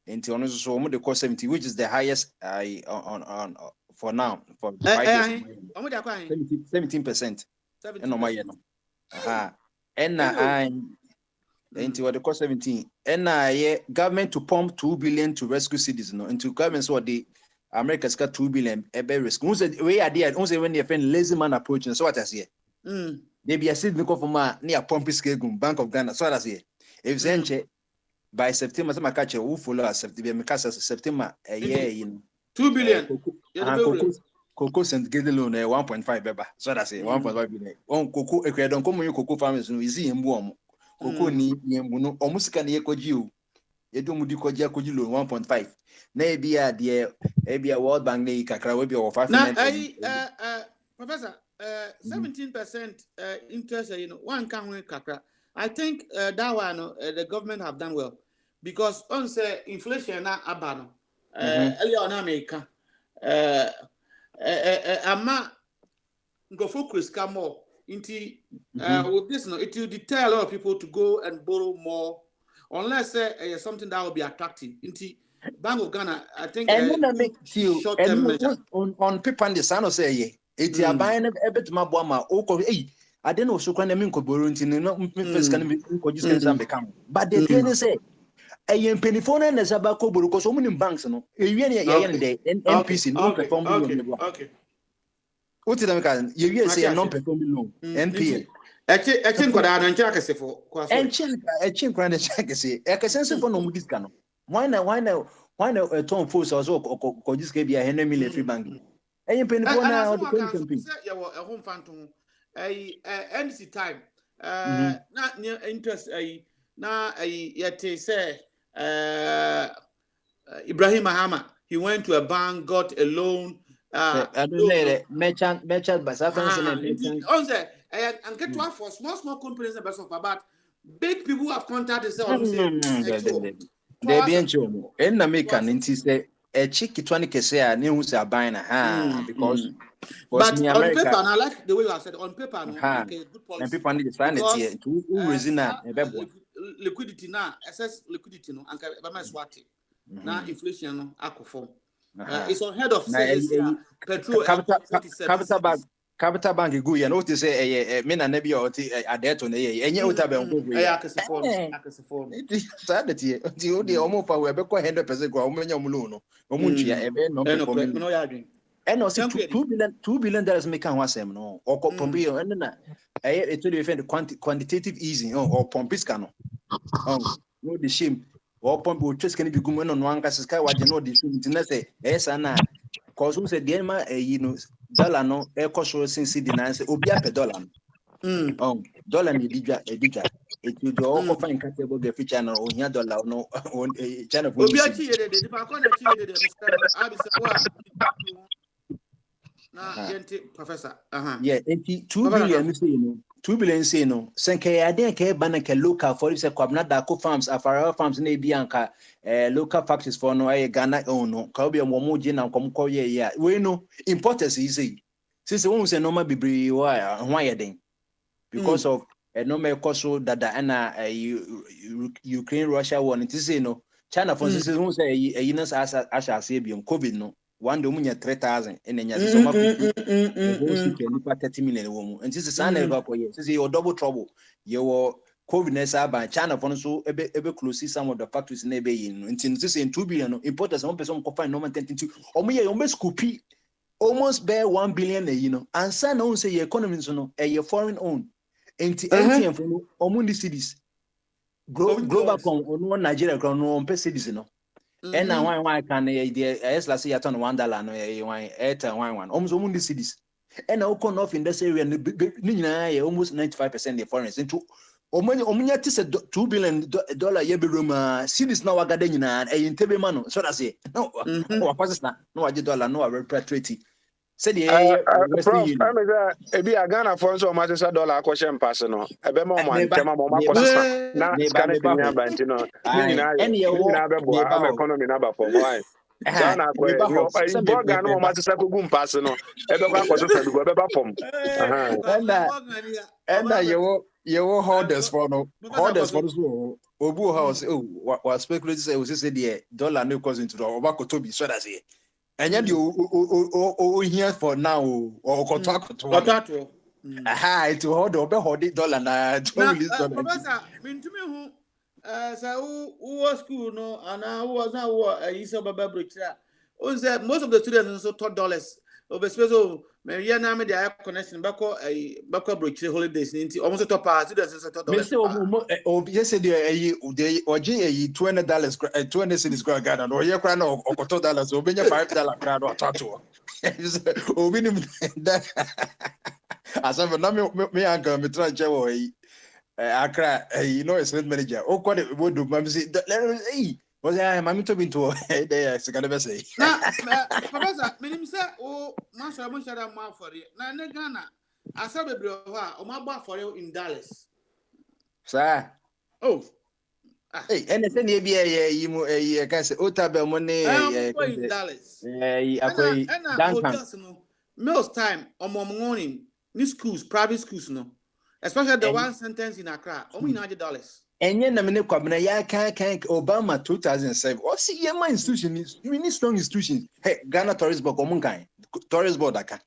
into on so the cost 70 which is the highest on for now for 5 years 17% and no my no and I into what the cost 17 and government to pump 2 billion to rescue cities no into government so the America's got 2 billion risk we are there when they find lazy man approaching so what I say they be a city for ma near pump scale Bank of Ghana so what I say if zenche by September some catch who follow September a year 2 billion cocoa and get the loan 1.5 beba so that say 1.5 billion on cocoa e don come you cocoa farmers no easy embu cocoa ni embu no omusika na yekoji o edo mudi koji akoji loan 1.5 na e bia World Bank na kakra we bia 5 na professor 17% interest one can kakra. I think that one the government have done well because on say inflation na abano earlier on America ama go focus more into with this it will deter a lot of people to go and borrow more unless something that will be attractive into Bank of Ghana. I think short term measure on paper and the son say it's a buying a bit more bomber I don't know so can I mean borrow into no first can become but the thing is say a penny phone and as about Kobo because so many banks no NPC non performing okay what did I you say non performing loan NPA I think what I don't check for and check grand check say a sense for no discount why not a ton force also or just give you a 100 million free bank and penny phone now a home fund to NC time not near interest now yet say Ibrahim Mahama he went to a bank got a loan merchant but and get one for small companies and best of about big people have contacted they be enjoy and American inti say a chicky 20 kese ne hu say buying because but on paper and I like the way you have said on paper okay good policy and people need to sign it here to resina liquidity now excess liquidity no and by swati now inflation no akofom it's ahead of petrol capital bank go you know to say me na na bi o ti adeto na enye ota be nko go akasefon sadati ti o de omo fa we be ko 100% go omo nya omo loan no omo ntria e be no ya adwin and no $2 billion make an wasem no or pompio and na it will defend quantitative easing or pompisca no no the shame or pump will just can be good on one gas sky what you know the shame say yes and cause who said the dollar no air cost since the nance obia per dollar dollar ni dija it will do all fine catable the feature no on dollar no on channel obia chi the pa ko na chi the professor yeah 2 billion say no 2 billion say no senke ade ke bank local for say kwabna dako farms afara farms na bi anka local factories for no Ghana no ka obi mo moje na nkomko ye ya we no importers is say won say normal bibri ho ayeden because of normal cost dada na Ukraine Russia war it say no China for say won say yinas asha say bi COVID no one day munya 3,000 and then so much 30 million woman and this is an this is your double trouble your COVID by China for so ebe close some of the factories in ebe in this in 2 billion importers one person can find normal 10 to almost scoopy almost bear 1 billion and some own say your economy so a foreign owned NTN for omundi cities global com on Nigeria on per cities and now why can yes last year turn $1 no why 1 almost omundi cities and now come off in this area almost 95% the foreigners into omunya tise $2 billion ye be room cities now wagada nyina e ntebe mano so that's it no wa passes na no wa dollar no wa repatriate Said the Prof, Western I'm a Ghana for so much as $1 question personal. A bema man, neighbor, Chama Mama neighbor, na neighbor, scan it in your neighborhood. bantino. Aye, and your I'm neighborhood. economy number for why. Sana kwe Neighborhood. in Bogan no mama sako gum personal. Ebe kwa kwaso tabi go beba pom. And you holders for no holders for so obu house was speculating say was say the dollar no cause into the obako to be so that say and yet you here for now or contract to aha to hold the dollar na to release dollar. Professor mintumi hu so who was school no and who was now isa baba breacher on say most of the students also $2 over special me ya na me the connection bako breacher holidays nti almost top students also $2. Me say yes say the oje $20 20 cedis Ghana no ye kra na $2 obenya $5 kra no tato obi nim that asan na me anka me try che wo Accra you know estate manager o kwa de wodo ma me say was I mami to binto there second say na professor menim say o ma so mo shara ma afore na ne Ghana asa bebre ho a o ma gba afore in Dallas sir oh hey and say na bia yimu can say otabel mo ne in Dallas akwai downtown most time morning ni schools private schools no especially the one sentence in Accra $100. Enye na mene kwabena ya kan Obama 2007 o si yema institution we need strong institutions. Hey, Ghana Tourist Board omunkan Tourist Board aka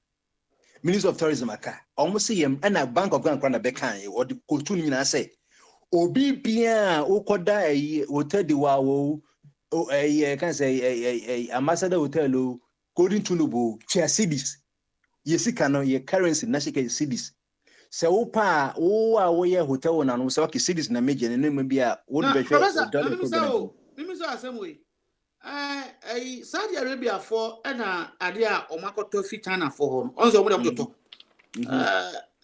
Minister of Tourism aka almost see yem and a Bank of Ghana bekan or the kotu ni na say obi bia ukoda hotel di wa wo can say ambassador hotel o golden tulubu chair cities yesika no ye currency national cities. So pa wo ye hotel na no so ke cities na meje ne no bia wo be hwe mimi so asem we Saudi Arabia for na ade a o makoto fi China for ho on so mo dem to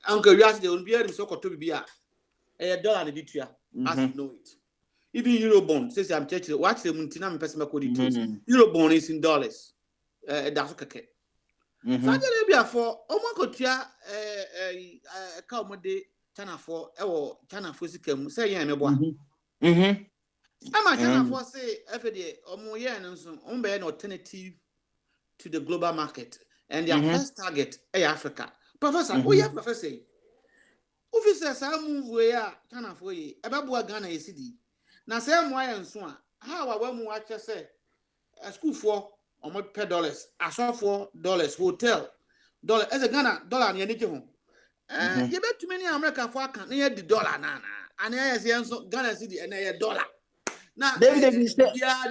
anka wiase de on bia dem so koto bia dollar na ditua as you know it even euro bond says I'm church watch them ntina me person makodi details euro bond is in dollars that's okay. Saudi Arabia for omakotua ka omode China for China for sikam say yan mebo ama China for say FD omo ye no so on be an alternative to the global market and their first target Africa. Professor we have professor officer sa move we China for ye ebabo Ghana yesidi na say mo ayen so a how wa mu a che say school for almost $10 aso for dollars hotel dollar as a Ghana dollar na yenije ho you bet too many America for account na the dollar na and yes yenso Ghana cedi and na dollar na David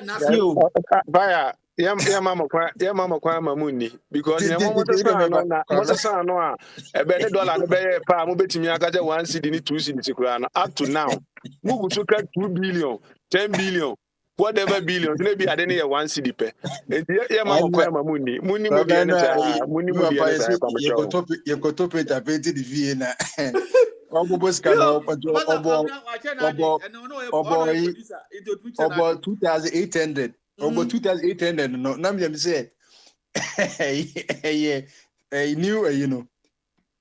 na via ya mama kwa mamuni because ne mo sa no a ebe ne dollar no be pa mo betimi aka je 1 cedi ni 2 cedi tikura na up to now mugu to 2 billion 10 billion whatever billions maybe ade ne 1 cedi pe ya mama kwa mamuni muni mo bi ne sa muni mo bi ne sa kwa mo ye ko to peta peti di vie na obo boska no obo 2800 obo 2800 no na me say new you know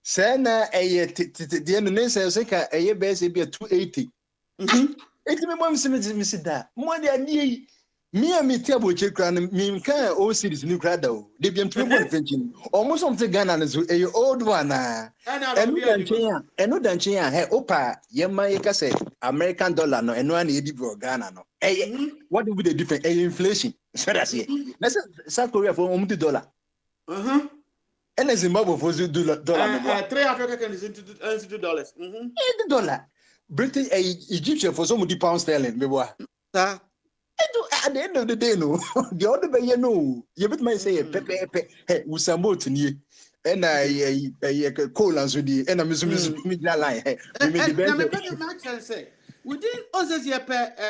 say na the no say ka be say be 280 eti me mom se da mo de ani me table che kra no me kan o series ni kra da o de biam tumi bon fenchi almost something Ghana no so old one eno dan chen he opa ye man ye ka say American dollar no eno na edi bro Ghana no what will be the difference inflation so that's it na South Korea for $1 dollar and Zimbabwe for $2 3 Africa can is into $2 $80 British Egyptian for some pound sterling me boy at the end of the day no the other way you know you bet my say pepe usamo tini and I coal and so the and I'm line me the best say within us year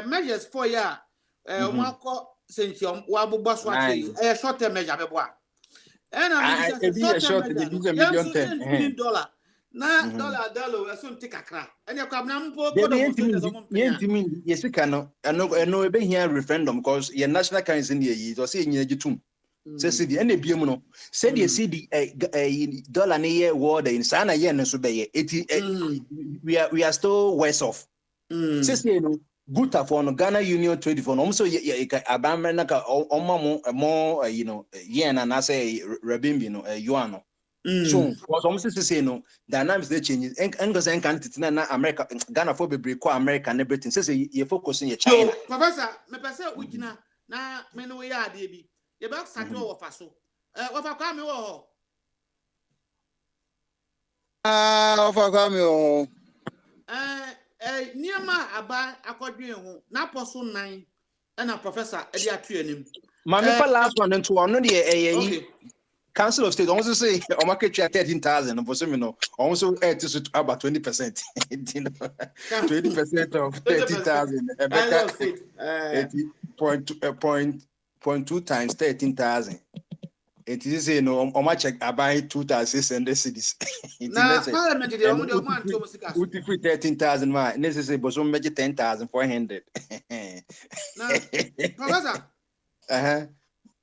measures for year umako sentium wa bugba so ati short term measure be boa and I'm short term $1 na dollar we so take akra and you come na mpo ko do yentimi yesika no eno ebe here referendum because your national currency ne yi so say nyina gitum Say cedi and ebiem no say the cedi dollar na year world in sana year no so be we are still worse off. Say no good for no Ghana Union Trade for no so abamre na ka more yen and I say rabimbi no yuan no. So was almost say no dynamics they change and goes and can na America Ghana for be break America and everything say you focus in your China. So Professor me pese ugina na me no we ya de bi ye back sato wo fa so wo fa kwa me wo wo fa kwa me wo niema aba akodwen ho na poso 9 na Professor e dey atu anim ma me pa last one into no dey Council of State also say o market 13,000 for some no also to about 20%. 20% of 30,000 0.2 times 13,000. It is no o ma check about 2,600 cities. Na parliament dey o mo dey man to musika so. 13,000 ma necessary but some make 10,400. Na Professor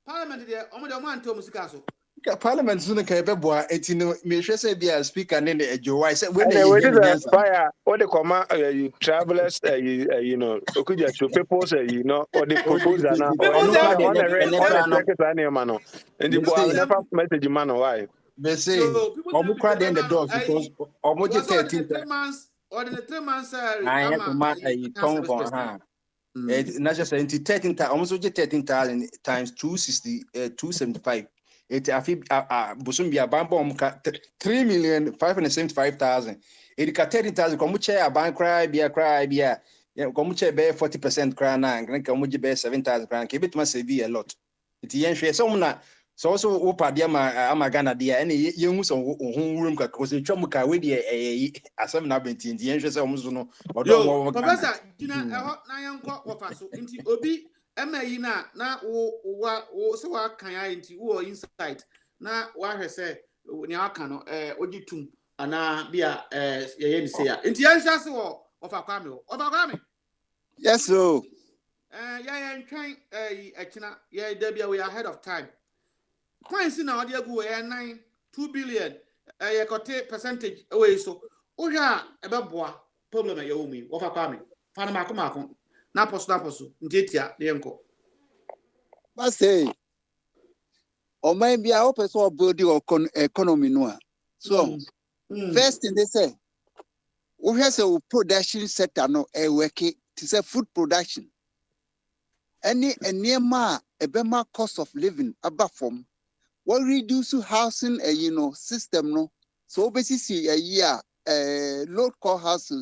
parliament dey o mo dey man to musika so. Parliament soon can be boa etino me hwe say be speaker ne ne Joe say when they fire what they come travelers okuja to people say or the proposal na on the man and the boy never message man why they say omo crowd in the doors because omo je 13 months or the 3 months I have to mark come for her not just 13 almost 13,000 times 260 275 it Busumbia Bambom 3,575,000. It ka 30,000 come chair a bank cry be come chair be 40% cry na and come be 7,000 cry ke bit must be a lot. It yen share so na so also opa dia ma Ghana dia and yen hu so room ka ko se twam ka we dia asem na benti yen share so so no odo Professor Gina na yen ko ofa so nti obi yi na wo se wa kan ya nti wo insight na wa hwe se ni aka no ogitum ana bia ye ni se ya nti yan hwa se wo ofa kwa me yes so ya ntwan akina ya da bia we ahead of time points na odi agu we 9 2 billion ye kote percentage we so wo hwa e be boa problem ya wo mi ofa kwa me fa na mako na poso ntetia de enko ba say o man bia o person build the economy no so first thing they say we have a production sector no e work to say food production any ma e be ma cost of living above from what reduce housing system no so basically a year low cost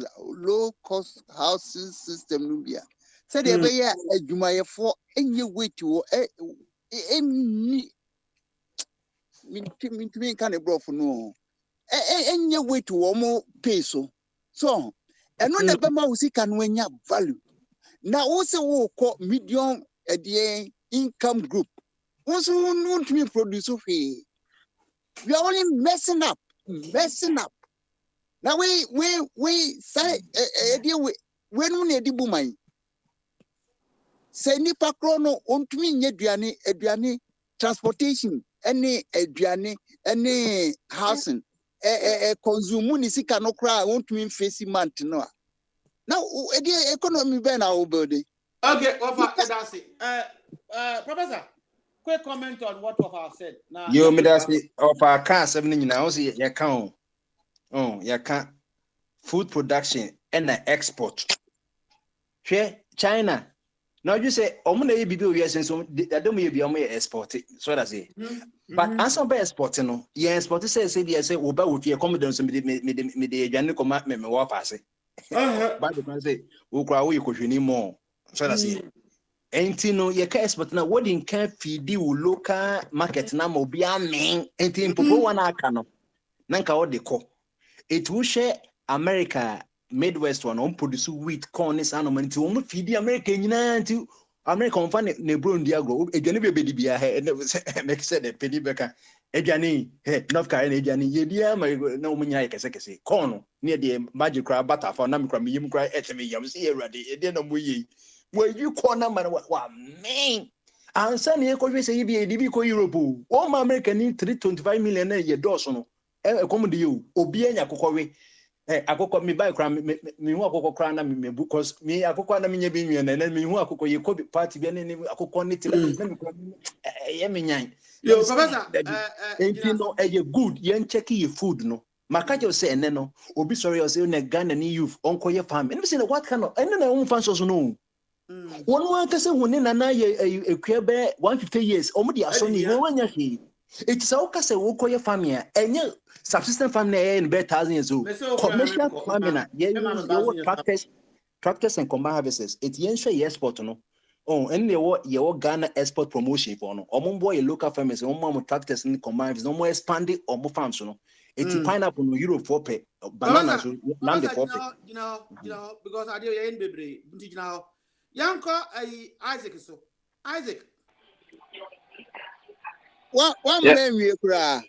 housing system no bia said they be adwumaye for any way to any me can bro for no any way to omo peso so and no be ma usika no anya value na wo se wo ko medium income group also want to produce we are only messing up now we say when we need bumai say nipa krono ontumi nye aduane transportation any aduane any housing consume ni sika no kra ontumi face month no now the economy be na o build okay over that's it Professor quick comment on what Wafa said now you me that's it of our car 7 nyina o say ya kan ya kan food production and export China now you say omo na bibi o yes so dem ye bi omo export so that's it but as on export no ye export say dey say wo ba wo fie confidence me dey adwane ko me wo pass but you can say wo kra wo yikohwani mo so that's it enti no ye ka export na what in can feed the local market na mo bia men enti mpopo wana aka no nanka wo de ko it will share America Midwest one on produce wheat corn is animal nti wo feed America nyina nti America on fan ne bro ndi agro edwane be di bia he make say the penny beka edwane he North Carolina edwane ye dia na wo nya kese corn ne de magic crab butter for na me kra me yim kra etme yam se erade e de na mo yi you corner man wa man And some year could say EB ko Europe. All my American need 325 million a year dorsal. Come to you, Obiana Cocowe. I could me by cram me who I crown me because me I could call me and then me who I could you could be party be any I could call it. Yo, Professor, you know, a good yen check your food no. Makajo say no, obi sorry or say na Ghana ni youth uncle your farm. And we say what kind of and then functions no. One can say when in an a queer bear 150 years, omudi asoni when you it's all case woko your family and your subsistence family in bear 1,000 years old. Commercial farming, tractors and combined harvests. It's yen share export no. Oh, and your Ghana export promotion for no. Or boy local farmers, no more tractors and combined, no more expanding or more farms no. It's pineapple no Europe for pay bananas land for pay. You know, because I do in baby, you know. Yanko Isaac so Isaac. One man we cry.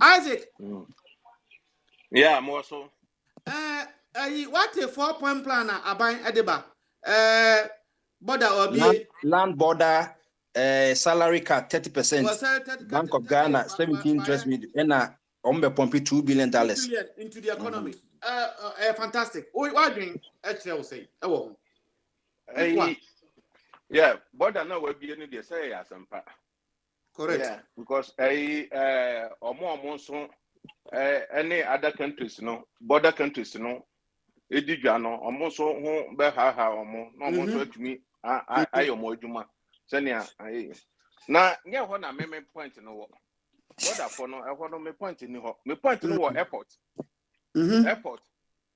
Isaac. Yeah, more so. What a 4-point plan about Edeba? Border or land border, salary cut 30%. Bank of Ghana 17 interest rate and $2 billion into the economy. Fantastic. What doing? Actually, say. Yeah, border now will be any say as correct. Yeah, because or more so any other countries, no border countries, no. Edijano, almost so home, Beha, almost to me. I am more Juma. Senia, now, yeah, when I make my point in the war. What for no, I want to make point in the hall. My point in the war airport. Airport.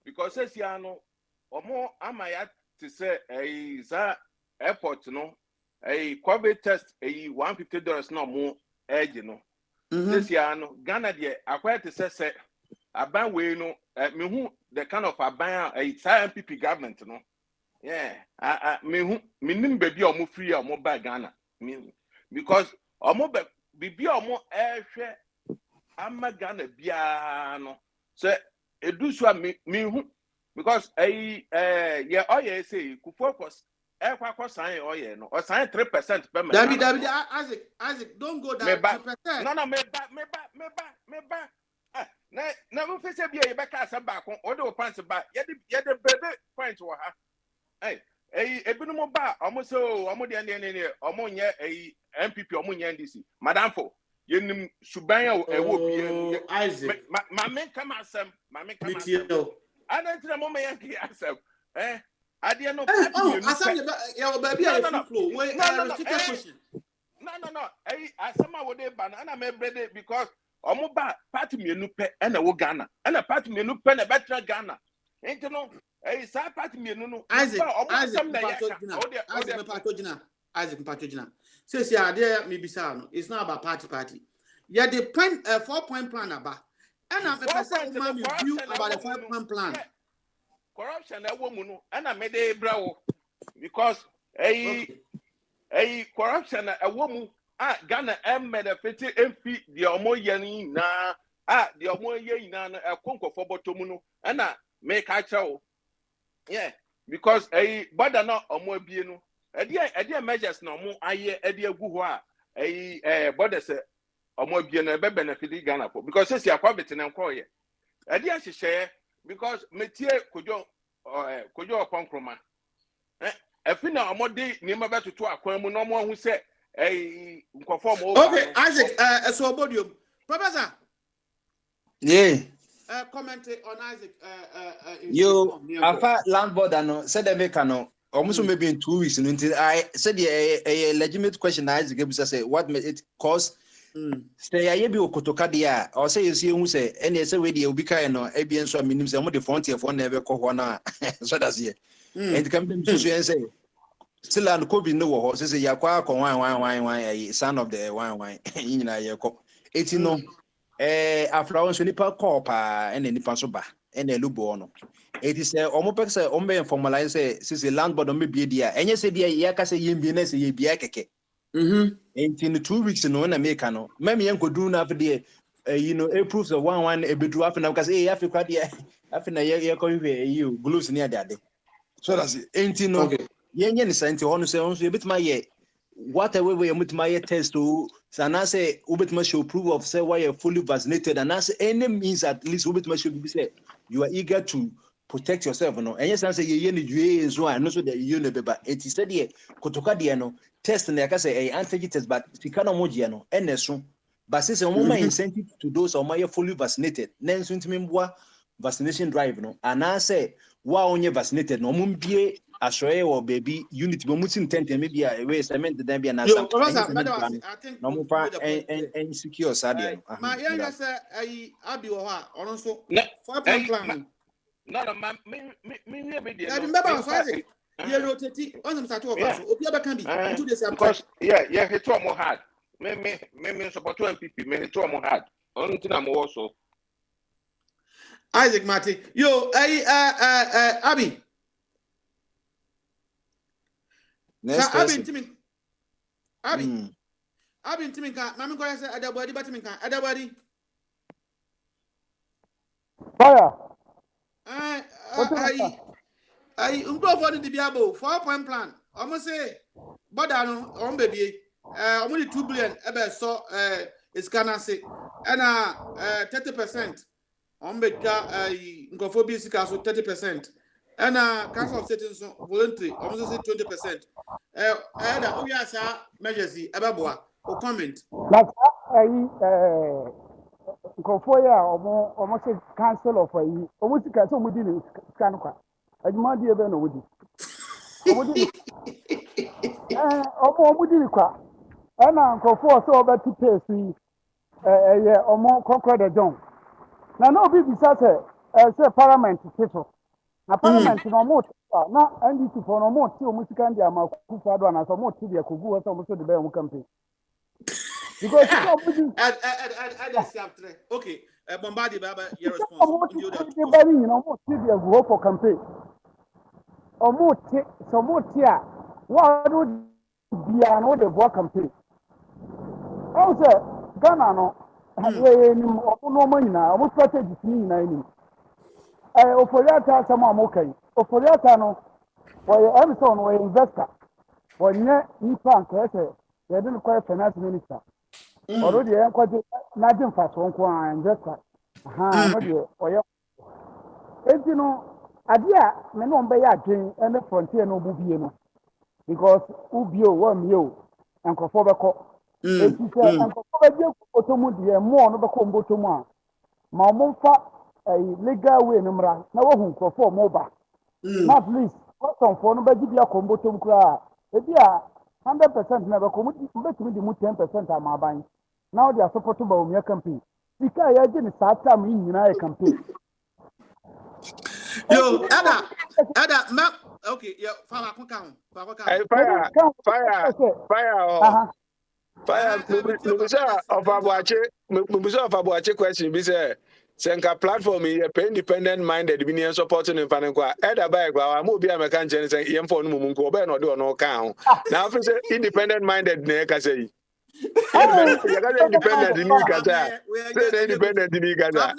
Because says Yano, or more, am I at to say a airport, no, a COVID test, a $150 no more, you know. This Yano, Ghana, acquired to say, a ban way, no, me who the kind of a ban a MPP government, no. Yeah, me baby or more free or more by Ghana. Because or more baby or more air share, I'm a Ghana piano. So, it do so me who because yeah, oh yeah, say, could focus. Sign or yeah, no, or sign 3% per month. Isaac, don't go down. No, me back. Never face a beer back as a back or the pants back. Yet the better point to her. Hey, a bit more bar, almost so, almost a MPP or NDC. Madame for you, Subaya, Isaac. My men come as some, my men come as I don't know, my Yankee answer. I didn't know. Baby, no. I somehow would have banana bread because Omoba party me no pe and a Ghana and a party me no pen a better Ghana. Ain't you know? A side party me no. Isaac Patogina. Says, yeah, there may be sound. It's not about party. Yeah, the 4-point plan about. And I'm a view about the 5-point plan. Corruption a woman and I made a brow because a corruption a woman Ghana made a petty MP the Omoyani na the Omoyani a conco for Botomuno and I make a chow. Yeah, because a bada no Omobiano a dear measures no more I hear a dear Guhua a body say Omobiano a benefit Ghana because it's your poverty and employer. A dear she share. Because Metier Kojo upon Chroma. A final amode near about to acquire no more who said a conform. Okay, Isaac, so podium. Professor. Yeah. Comment on Isaac. You, Alpha Landboard, and said the mechano, almost maybe in 2 weeks. Until I said a legitimate question, Isaac gave us say, what may it cause? Stay a yebi okotokadia or say you see who say any say we the ubika no abian so minim say mo the frontier for never ko ho na so that's here and come them to say still and Kobe no ho say yakwa ko wan son of the wan nyina ye ko eti no afra so nipa ko pa and nipa so ba and elubo no eti say omo pek say omo formalize say land board me bi dia enye say dia ya ka say yembi na say ye bia keke. In 2 weeks, no one American, no. Mammy and could do nothing there. April the one a bit rough and because Africa, after a year, you glues near that day. So that's it. Ain't no. Okay. Yenye ni science on say on so a bit my year. Whatever way with my test to sana say ubit must show proof of say why you're fully vaccinated and that's any means at least ubit must should be say you are eager to protect yourself no and yes I say ye ni due so I know so that you know be but it said here kotoka de no test na ka say antigen test but sika no moje no eneso but since on my incentive to those on my fully vaccinated nenso ntimi mboa vaccination drive no and I say wa onye vaccinated no mumbie ashoye or baby unit but mutin tent maybe a way cement then be an answer I think no more and secure sadia my yeah say abi wo ha ono so No, 4 plan no, me I remember so I say you rotate on some start to offer so obi abaka bi into the same because yeah, hit one more hard. Me support MPP, me hit one more hard. Only thing I'm also. Isaac Martin yo Abi next Abi intimi ka mami ko say adabodi batimi ka adabodi Fire. I for the biabo 4-point plan. Almost say border no on baby. Only 2 billion ebe so is can say and 30% on beka nkofo bi sika so 30% and council of state so voluntary almost say 20%. That we are measures ebe o comment. Like Kofoya almost cancel of a almost so mudi ni scan kwa. Adwuma die be no wodi. Omudi kwa. Ena nkofo so obeti pesi omo conquer the John. Na no bi bisa say parliament title. Na parliament no mo na NDC for no mo ti o musika ndi amakufa do na so mo ti de kogu so mo so de be mo campaign. Because okay, Bombardier Baba, your response. You know, go for campaign. Or more what would be an order for campaign? Also, Ghana, no money now, almost strategy to me. Oporiata, some are okay. Oporiata, no, or Emerson or investor, or near Nipan, they didn't quite finance minister. Already, I'm quite nothing fast one and just you know, idea, men on by again and the frontier no bubiano because Ubio, one you and Kofobaco. It is a automotive more of a combo to one. Mamonfa a legal way number, no one for mobile. Not least, what's on for nobody be a combo to cry. If you are 100% never come to me, 10% are my buying. Now they are supported by your campaign. Because I didn't start time in United campaign. Yo, Ada, map. Okay, yeah, fire. Of Abuache question be say Senka platform is independent minded being supporting in Fanaqua. Eda bag, I move be a mechanic and say, for Mungo, no do no count. Now, if it's independent minded, Neka say. Independent in Gaza. Independent in Gaza.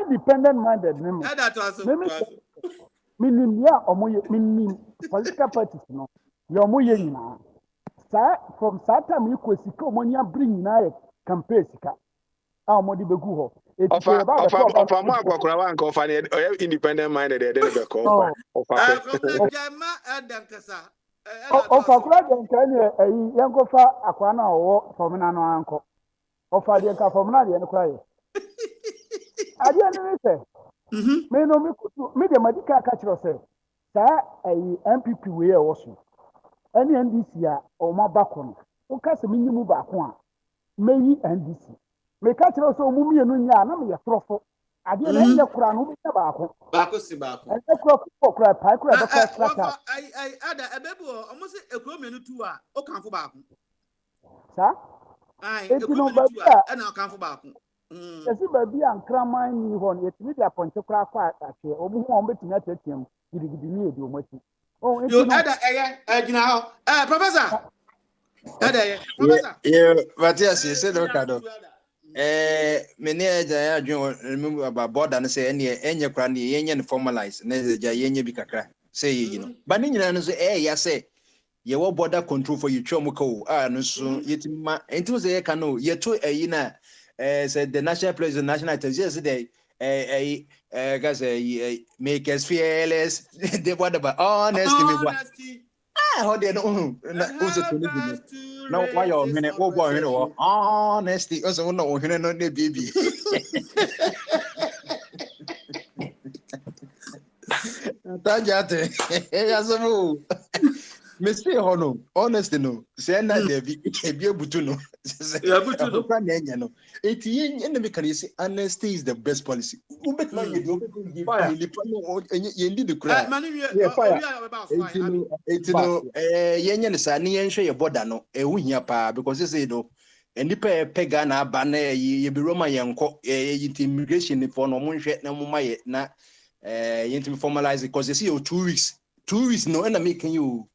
Independent minded. Minimia or minim political parties. No, your moye now. From Satam, you could see Comonia bring na campaign. Our modi beguho. It's about independent minded. Akwana or Fomina uncle. Of Adiaka Fomina and cry. I didn't say. Me no me the medical catch yourself. Sir, a MPP way also. Any NDC or my back on. O cast a minimum back one. May NDC. Me catch also mummy and ya, no me a trophy. I didn't end the crown who is about. Back. And the crop for crap, I could have I add a baby almost a woman to o come for back. Sir? I and I'll come for back. Yes, baby, and cramming you on it with a point to crack at you, or who won't bet not at him. You need to much. Oh, you had Professor. Yeah, but yes, you said, okay. Many I remember about board and say any cranny, any formalize, Neja Yenya Bicacra. Say, you know. But in say, ya say, you will border control for you, Chomoko. No, so yet, into the canoe, yet to a ina, said the national president, national items yesterday. Guys, make us fearless. They what about honesty? How they know? No, why you're minute? Oh boy, you know, honesty. Also, no, you know, the baby. Tajate, yes, Mr. Hono, honestly, no. Say na Devi, be able to know. Yeah, but to know. It in the mechanism, honesty is the best policy. Who bet my you do the cry. Yeah, fire. It's no, Yenyan Sani and share your border no, a win pa because they say no. And the pegana banner, ye be Roma yanko, immigration for no moon shed no my na, formalize because they see you 2 weeks. 2 weeks no, and I'm making you.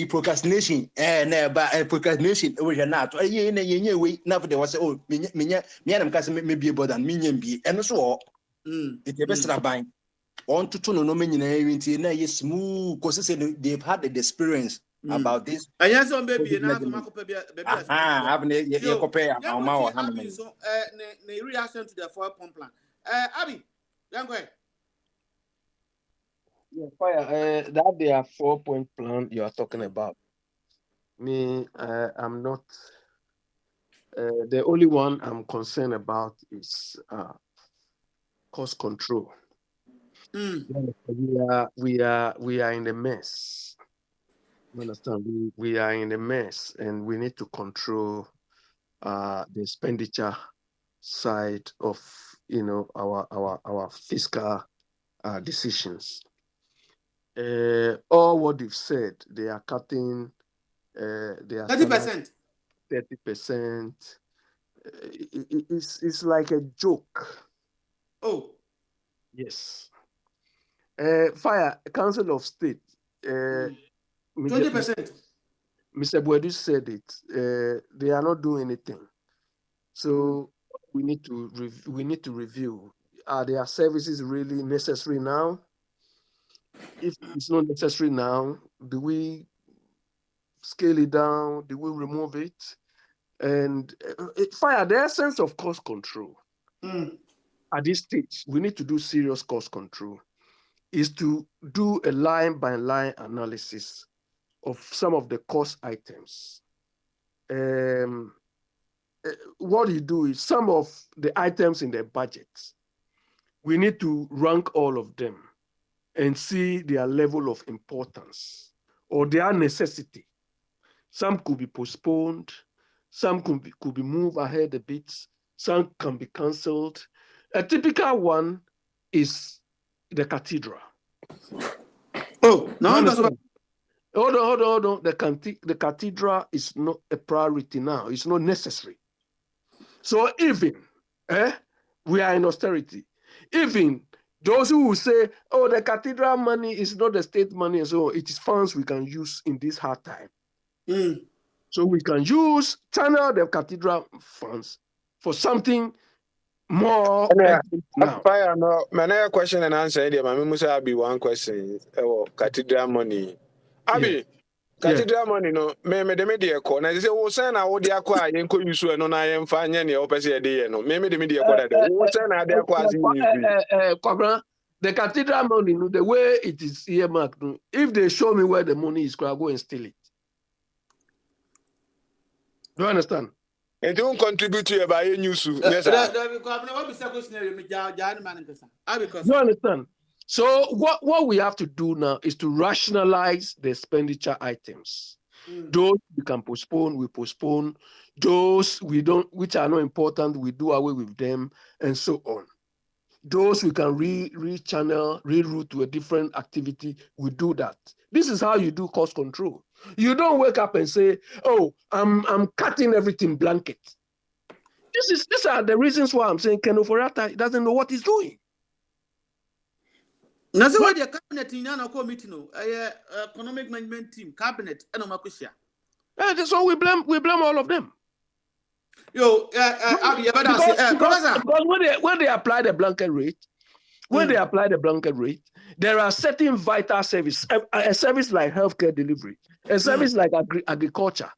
Procrastination, procrastination. We are not. Ye way. Now they was oh, me am casting maybe about than me be and so. It's the best rabbi. On to no many smooth because they've had the experience about this. And yes, on baby, and have a compare our mouth. Reaction to the 4-point plan. Abby, young guy. Yeah, fire. That they are 4-point plan you are talking about. Me, I'm not. The only one I'm concerned about is cost control. We are in a mess. You understand? We are in a mess, and we need to control the expenditure side of our fiscal decisions. All what they've said, they are cutting. They are 30%. 30%. It's like a joke. Oh. Yes. Fire Council of State. 20%. Mr. Boadu said it. They are not doing anything. So we need to review. Are their services really necessary now? If it's not necessary now, do we scale it down? Do we remove it? And fire the essence of cost control. At this stage, we need to do serious cost control. Is to do a line-by-line analysis of some of the cost items. What you do is some of the items in the budget, we need to rank all of them and see their level of importance or their necessity. Some could be postponed, some could be moved ahead a bit, some can be cancelled. A typical one is the cathedral. Oh, no, hold on. The cathedral is not a priority now. It's not necessary. So even we are in austerity, even those who will say, oh, the cathedral money is not the state money, so it is funds we can use in this hard time. So we can channel the cathedral funds for something more. Fire, no, my question and answer. My must be one question. Cathedral money. Abi, cathedral money, no, me the media call. And I say, oh, son, I would acquire and could use and I am fine any opposite day. No, maybe the media call. The cathedral money, the way it is earmarked, if they show me where the money is, I'll go and steal it. Do you understand? And don't contribute to your buy news. Yes, you understand? So what we have to do now is to rationalize the expenditure items. Those we can postpone, we postpone. Those which are not important, we do away with them, and so on. Those we can rechannel, reroute to a different activity, we do that. This is how you do cost control. You don't wake up and say, oh, I'm cutting everything blanket. These are the reasons why I'm saying Ken Ofori-Atta doesn't know what he's doing. That's why the cabinet in Yana committee, economic management team, cabinet, and Omakusia. So we blame all of them. Yo, Abi, Professor. Because when they apply the blanket rate, there are certain vital services, a service like healthcare delivery, a service like agriculture.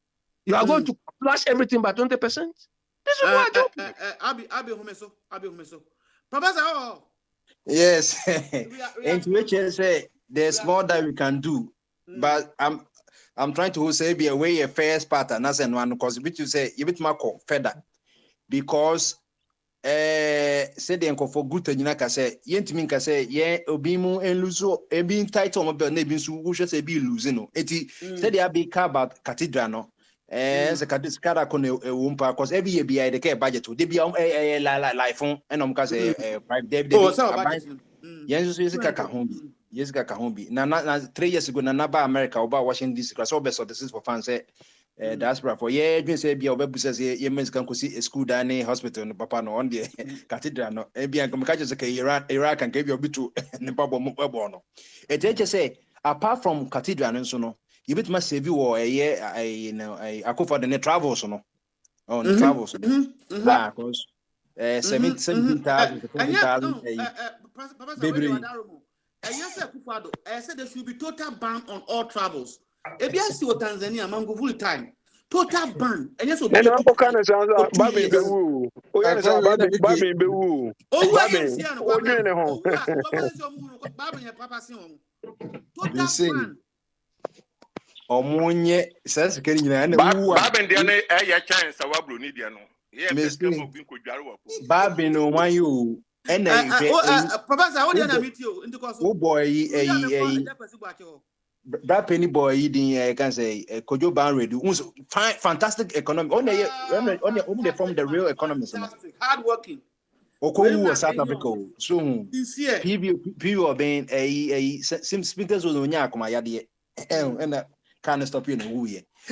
You are going to slash everything by 20%. This is what Abi Homeso. Professor, Yes. And to which I say there's more that we can do, but I'm trying to say be away a first pattern as and one because which you say you bit marco feather because say the uncle for good and you say yentmin can say yeah obimu and luso e being title mo be na so wo say be losing eti say there be about cathedral no as a cathedral kon e wumpa because every year be the care budget they be life on and can say private David yes is kaka hombi yes kaka hombi na 3 years ago na ba America oba Washington DC class all best of this for fans say diaspora for yeah you say be oba busa say you means can go see a school dane hospital no papa no on the cathedral no e bia come catch say Iraq can give you obi to ne papa mo ebo no e take say apart from cathedral no so no you bit must save you or you know I go for the travels no on travels because 17,000 to 20,000 baby. I said there should be total ban on all travels. ABS to Tanzania, Mango full time. Total ban. And yes, Baby, Omunye sense keri nyina na wu Baben dia na ya chance awabro ni dia no ye beka mo bin ko dware wa po Baben no wan you Professor how dey na meet you into cause oh boy that penny boy din can say Kojo Ban ready fantastic economy on the from the real economists hard working Okowu South Africa so PV being a sim speakers was onya akoma yade and can't stop you in a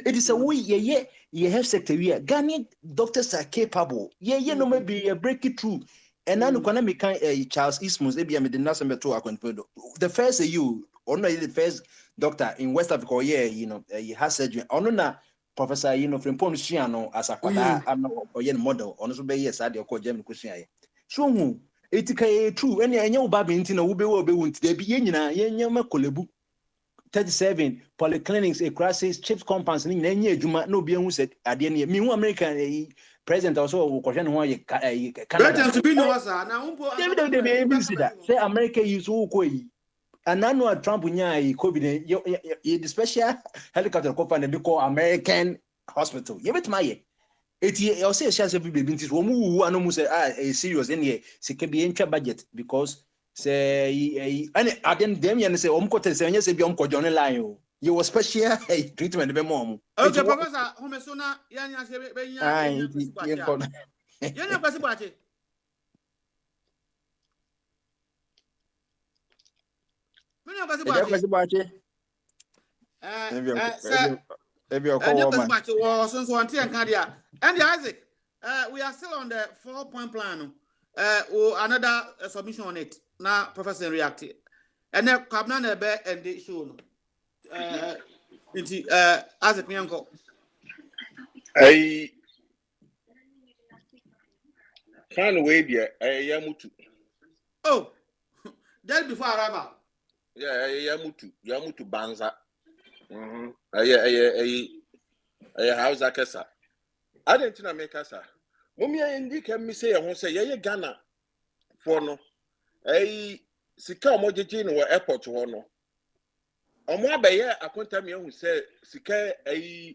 it is a way, yeah, health sector. Ghanaian doctors are capable. Yeah, no, maybe a break it through. And now, Charles Ismus, maybe I'm the nurse number 2. The first you, only the first doctor in West Africa, yeah, you know, he has surgery. Onona Professor, you know, from Ponchiano as a quada, I'm not a model, honestly, yes, I do call German question. So, it's true. Any I know Baby Intina will be won't there be any Kolebu. 37 polyclinics a crisis chips compounds ni nye adwuma no bia hu said ade ne me hu American president also question ho ye Canada to be no asa na umpo say America use who ko yi anano Trump nya yi covid the special helicopter company be call American hospital ye bet maye eti you say share baby ntis wo mu anu mu say a serious in here sika bi entwa budget because say and then them you say omkote say say bi omkojo ne line you was special treatment be mom okay Professor Homesona yani ase be nya yana kwasi bache mena kwasi bache Maybe I'll call and Isaac we are still on the 4-point plan or another submission on it now Professor reacted and then Kabna be and the show Isaac Nyanko I can't wait there yamutu oh that before arrival yeah yamutu banza how's that kesa I didn't know make us Mummy indicate me say I won't say yeah Ghana for no sika omojeje no airport ho no omo abaye akonta me hu say sika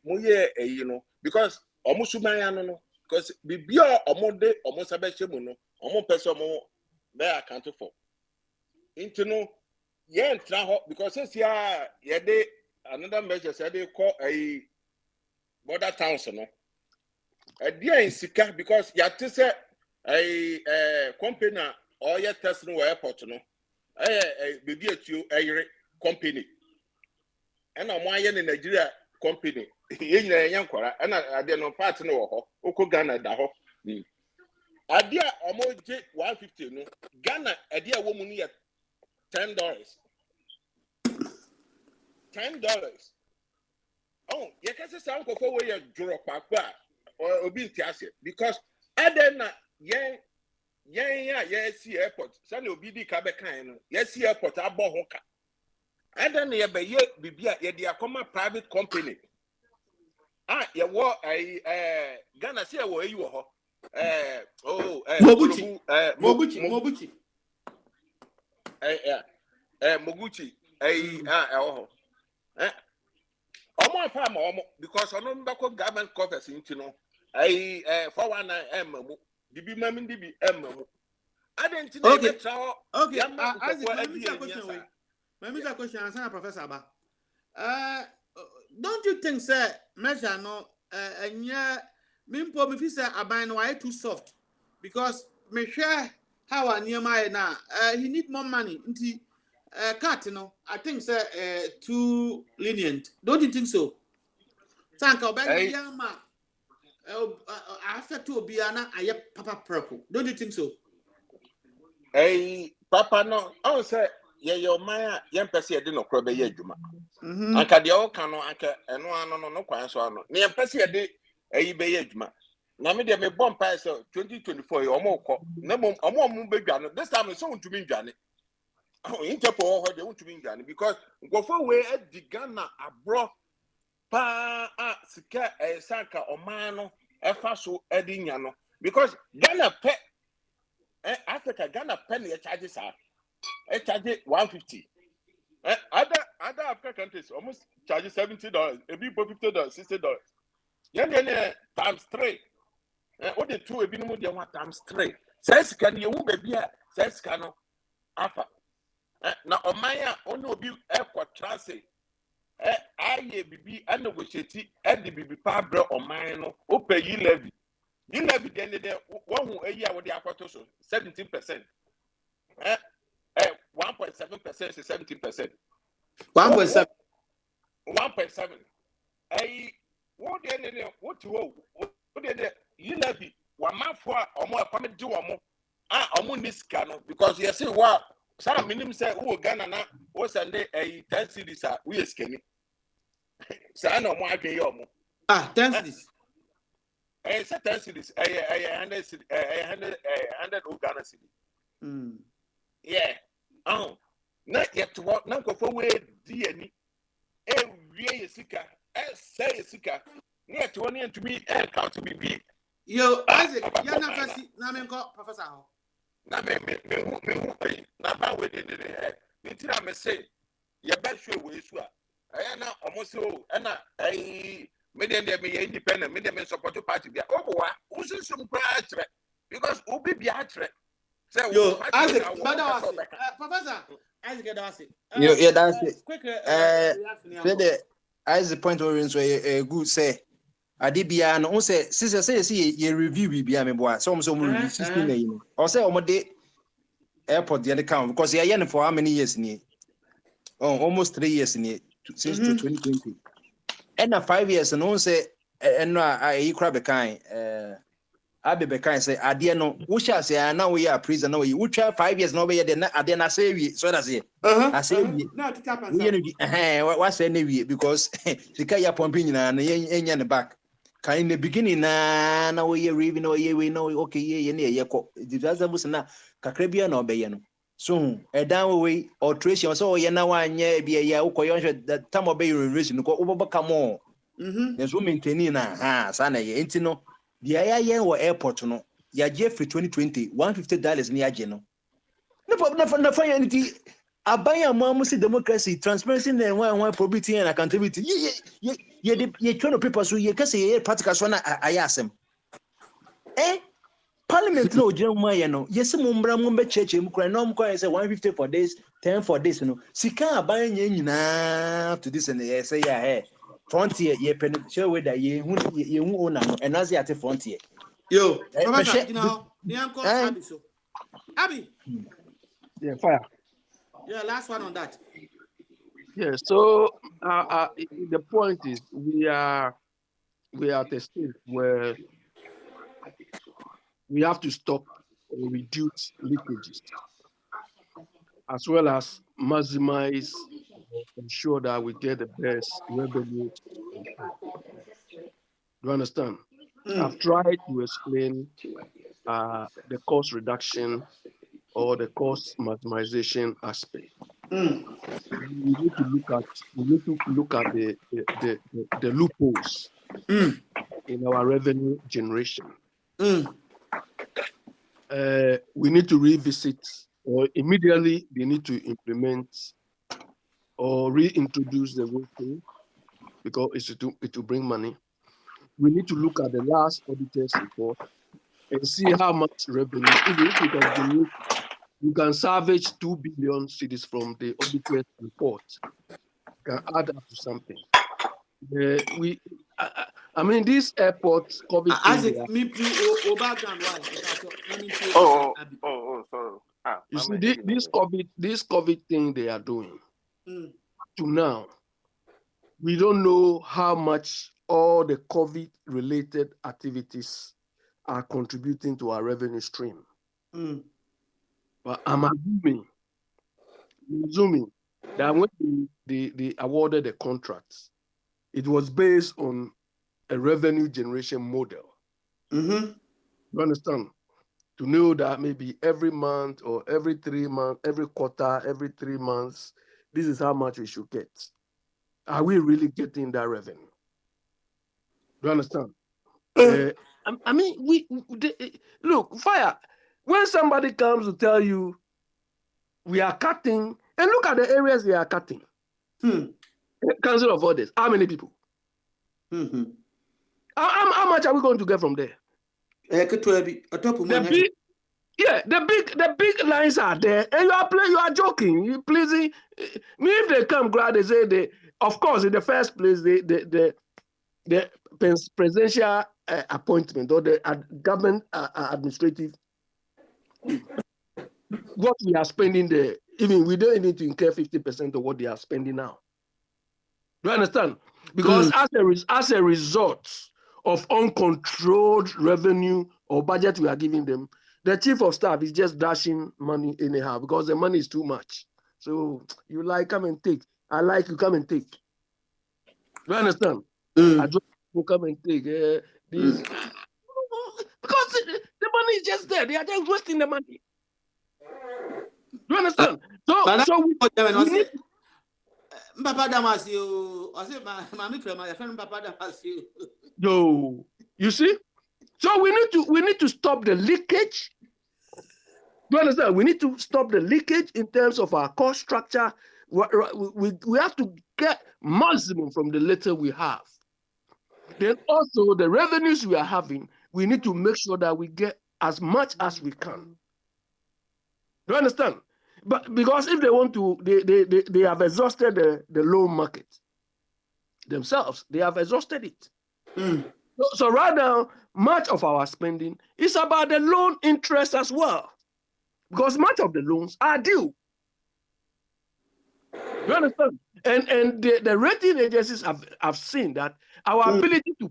moye no because omo suman no because bibia omo de omo sabeche mu no omo person omo be account for into no ye ntra ho because since ye de another measure say they call border towns no dia in sika because ya te say company or ya test no airport no baby atuo company and am aye in Nigeria company ye nyina yen kwara and ade no part no ho oko Ghana da ho ade omoje 150 no Ghana ade a wo mu no $10 $10 oh ye can say some koko we drop akwa obi ntiase because other na yes airport sani obi di ka be kan no yes airport abo ho ka other na ye be ye bibia ye dia come private company ye wo Ghana say wo yi wo ho Moguchi Moguchi omo afa ma omo because ono mbako government coffers into no 419 mamu dibi mamin dibi mamu adenti na be trawo okay let me question answer Professor Aba. Don't you think sir measure no enya mimpo me fi say aban no why too soft because me share how aniema na he need more money nti cut no I think say too lenient. Don't you think so? Sanka obey yama after to obiana aye papa purple. Don't you think so? Papa no I say your man yam pese de no kro be ye adwuma anka de o kan no anka eno ano no kwan so ano ne yam pese de be ye adwuma na me de me bomb pa so 2024 omo ko na omo bedwa no this time so untumi ndwane interpol ho de untumi ndwane because ngofo we adi Ghana abro pa sika sanka oman no efa so adi nya no because Ghana pe Africa Ghana pe ne charges are charge 150. Other African countries almost charge $70. A bit $50, $60. Yeah, times 3. What the two a bit more than 1 times 3. Says can you baby? Says can alpha. Now Omaya only be airport transit. I be and negotiate at the BB Pablo or mine or pay you levy. You levy then one who a year with the aquatos 17%. 1.7% to 70%. 1.7. 1.7. What you levy 1 month for or more permit do or more. This canoe because you see what some minimum say who Ghana now was a 10 cities we are skinny. So I know more than you. 10 cities. 10 cities. 100 Ghana city. Yeah. Not yet to walk, not go forward, DNA. Every sika, say sika, near to one to me, and count to be big. Yo, Isaac, you're not first, Professor. Not within the head. Until I may say, your best show will swear. I am now almost so, and I made them be independent, made them support the party. Oh, who's some pride because who be a threat. Yo, Isaac, Professor, Isaac, that's it. Yeah, that's it. Quick, say the Isaac point over so a good say. Adibia no say sister say ye review bibia me boy. Some review 16 na you. Or say omode airport the account because ye yen for how many years ni? Oh, almost 3 years ni since 2020. And 5 years no say and no I crab a kind Abebe can say adie no wo sha say na we are prison no we try 5 years no be there na adie na say we so that say I say we no to tap we what say na we because sika ya pumping na enya ne back kan in the beginning na we revi no we no okay ye na ye ko disaster na kakra bia na obeye no so edan we alteration so ye na wanye bia ya ukoyo the time obey renovation ko ubaba mo there's wo maintain na sa na ye enti no the IIN or airport no ya Jeffrey 2020 $150 ni aje no na fa anything abaya mamu si democracy transparency and one probity and accountability ye trying to people so ye kase ye practical so na ayasem parliament no jema ye no yes mo mbra mo be cheche mu kra no mo say 150 for this 10 for this no sika abaya nyina to this and ye say ya frontier ye penetrate with that ye hu owner and as at frontier yo Professor you know Nyanko Abi so Abi Yeah, fire. yeah last one on that Yeah, so the point is we are at a stage where we have to stop or reduce leakages as well as maximize or ensure that we get the best revenue. Do you understand? I've tried to explain the cost reduction or the cost maximization aspect. We need to look at the loopholes in our revenue generation. We need to revisit, or immediately they need to implement or reintroduce the whole because it will bring money. We need to look at the last auditor's report and see how much revenue. If you can salvage 2 billion cedis from the auditor's report, can add up to something. I mean, these airports, COVID. Isaac, me please, go back and why? Sorry. You see, this COVID thing they are doing to now, we don't know how much all the COVID-related activities are contributing to our revenue stream. But I'm assuming that when they awarded the contracts, it was based on a revenue generation model. You understand? To know that maybe every month or every 3 months, every quarter, every 3 months, this is how much we should get. Are we really getting that revenue? Do you understand? I mean, look, fire. When somebody comes to tell you we are cutting, and look at the areas we are cutting. Council of Orders, how many people? How much are we going to get from there? The big lines are there, and you are joking. You pleasing me. If they come, glad they say of course, in the first place, the presidential appointment or the government administrative, what we are spending there, even we don't need to incur 50% of what they are spending now. Do you understand? Because as a result of uncontrolled revenue or budget we are giving them, the chief of staff is just dashing money anyhow because the money is too much. So you like, come and take. I like, you come and take. Do you understand? I just come and take this. Because the money is just there. They are just wasting the money. Do you understand? So we need... Papa Damasio, I said, my friend Papa Damasio. No, you see? So we need to stop the leakage. Do you understand? We need to stop the leakage in terms of our cost structure. We have to get maximum from the little we have. Then also the revenues we are having, we need to make sure that we get as much as we can. Do you understand? But because if they want to, they have exhausted the loan market themselves. They have exhausted it. So right now, much of our spending is about the loan interest as well. Because much of the loans are due. You understand? And the rating agencies have seen that our ability to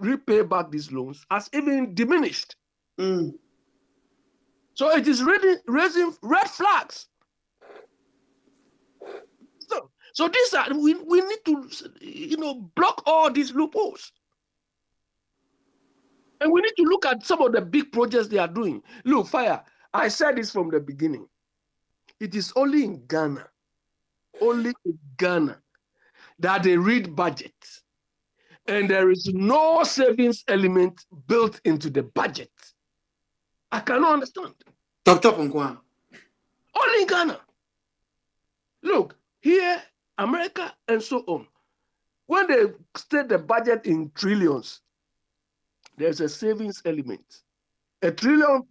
repay back these loans has even diminished. So it is raising red flags. So these are we need to block all these loopholes. And we need to look at some of the big projects they are doing. Look, fire, I said this from the beginning. It is only in Ghana that they read budget. And there is no savings element built into the budget. I cannot understand. Only in Ghana. Look, here, America, and so on. When they state the budget in trillions, there's a savings element. $1 trillion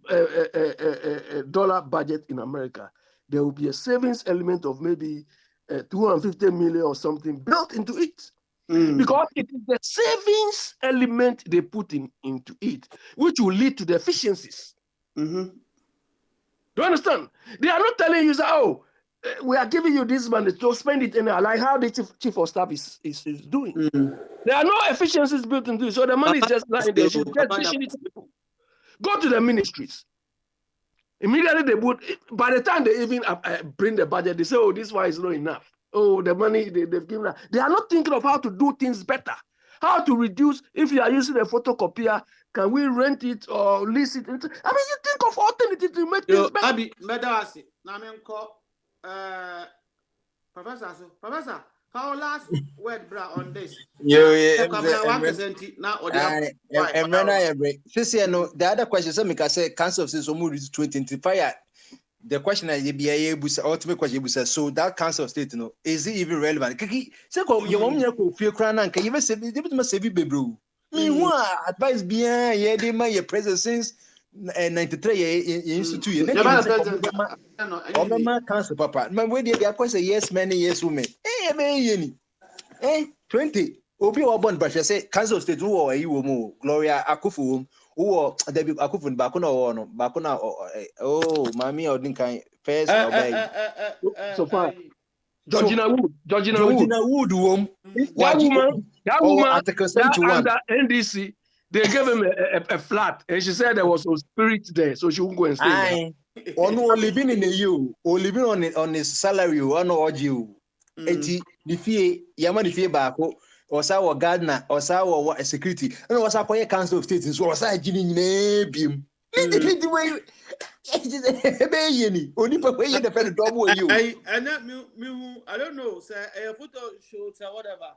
dollar budget in America, there will be a savings element of maybe 250 million or something built into it. Because it is the savings element they put into it, which will lead to the efficiencies. Do you understand? They are not telling you, oh, we are giving you this money to spend it anyhow, like how the chief of staff is doing. There are no efficiencies built into it, so the money is just lying there. Just dishing it to people. Go to the ministries. Immediately they would, by the time they even bring the budget, they say, oh, this one is not enough. Oh, the money they've given us. They are not thinking of how to do things better, how to reduce, if you are using a photocopier, can we rent it or lease it? I mean, you think of alternatives to make things better. Abi, medawasi. Na me nko Professor, how last word bra on this? The other question, so make I say Council of State so more 2025. The question is the ultimate question is so that Council of State, is it even relevant? Kiki, say you want me to feel crown and can you save it must save bebru. Me what advice bien ye de my president since 93 institute. Obama Council papa. My way the question yes many years women. 20 obi wa born but say Council of State who are you mo Gloria Akufu who David Akufo back no oh mami odin kan first obey so far Georgina Wood wom that woman Article 71 under NDC they gave him a flat and she said there was some spirit there so she won't go and stay there. Ono living in a you or living on his salary or no you enti the fee yama the fee back or saw gardener or saw a security and was a Council of State so was I giving name the way only way the pen double you and that me I don't know say a photo shoot or whatever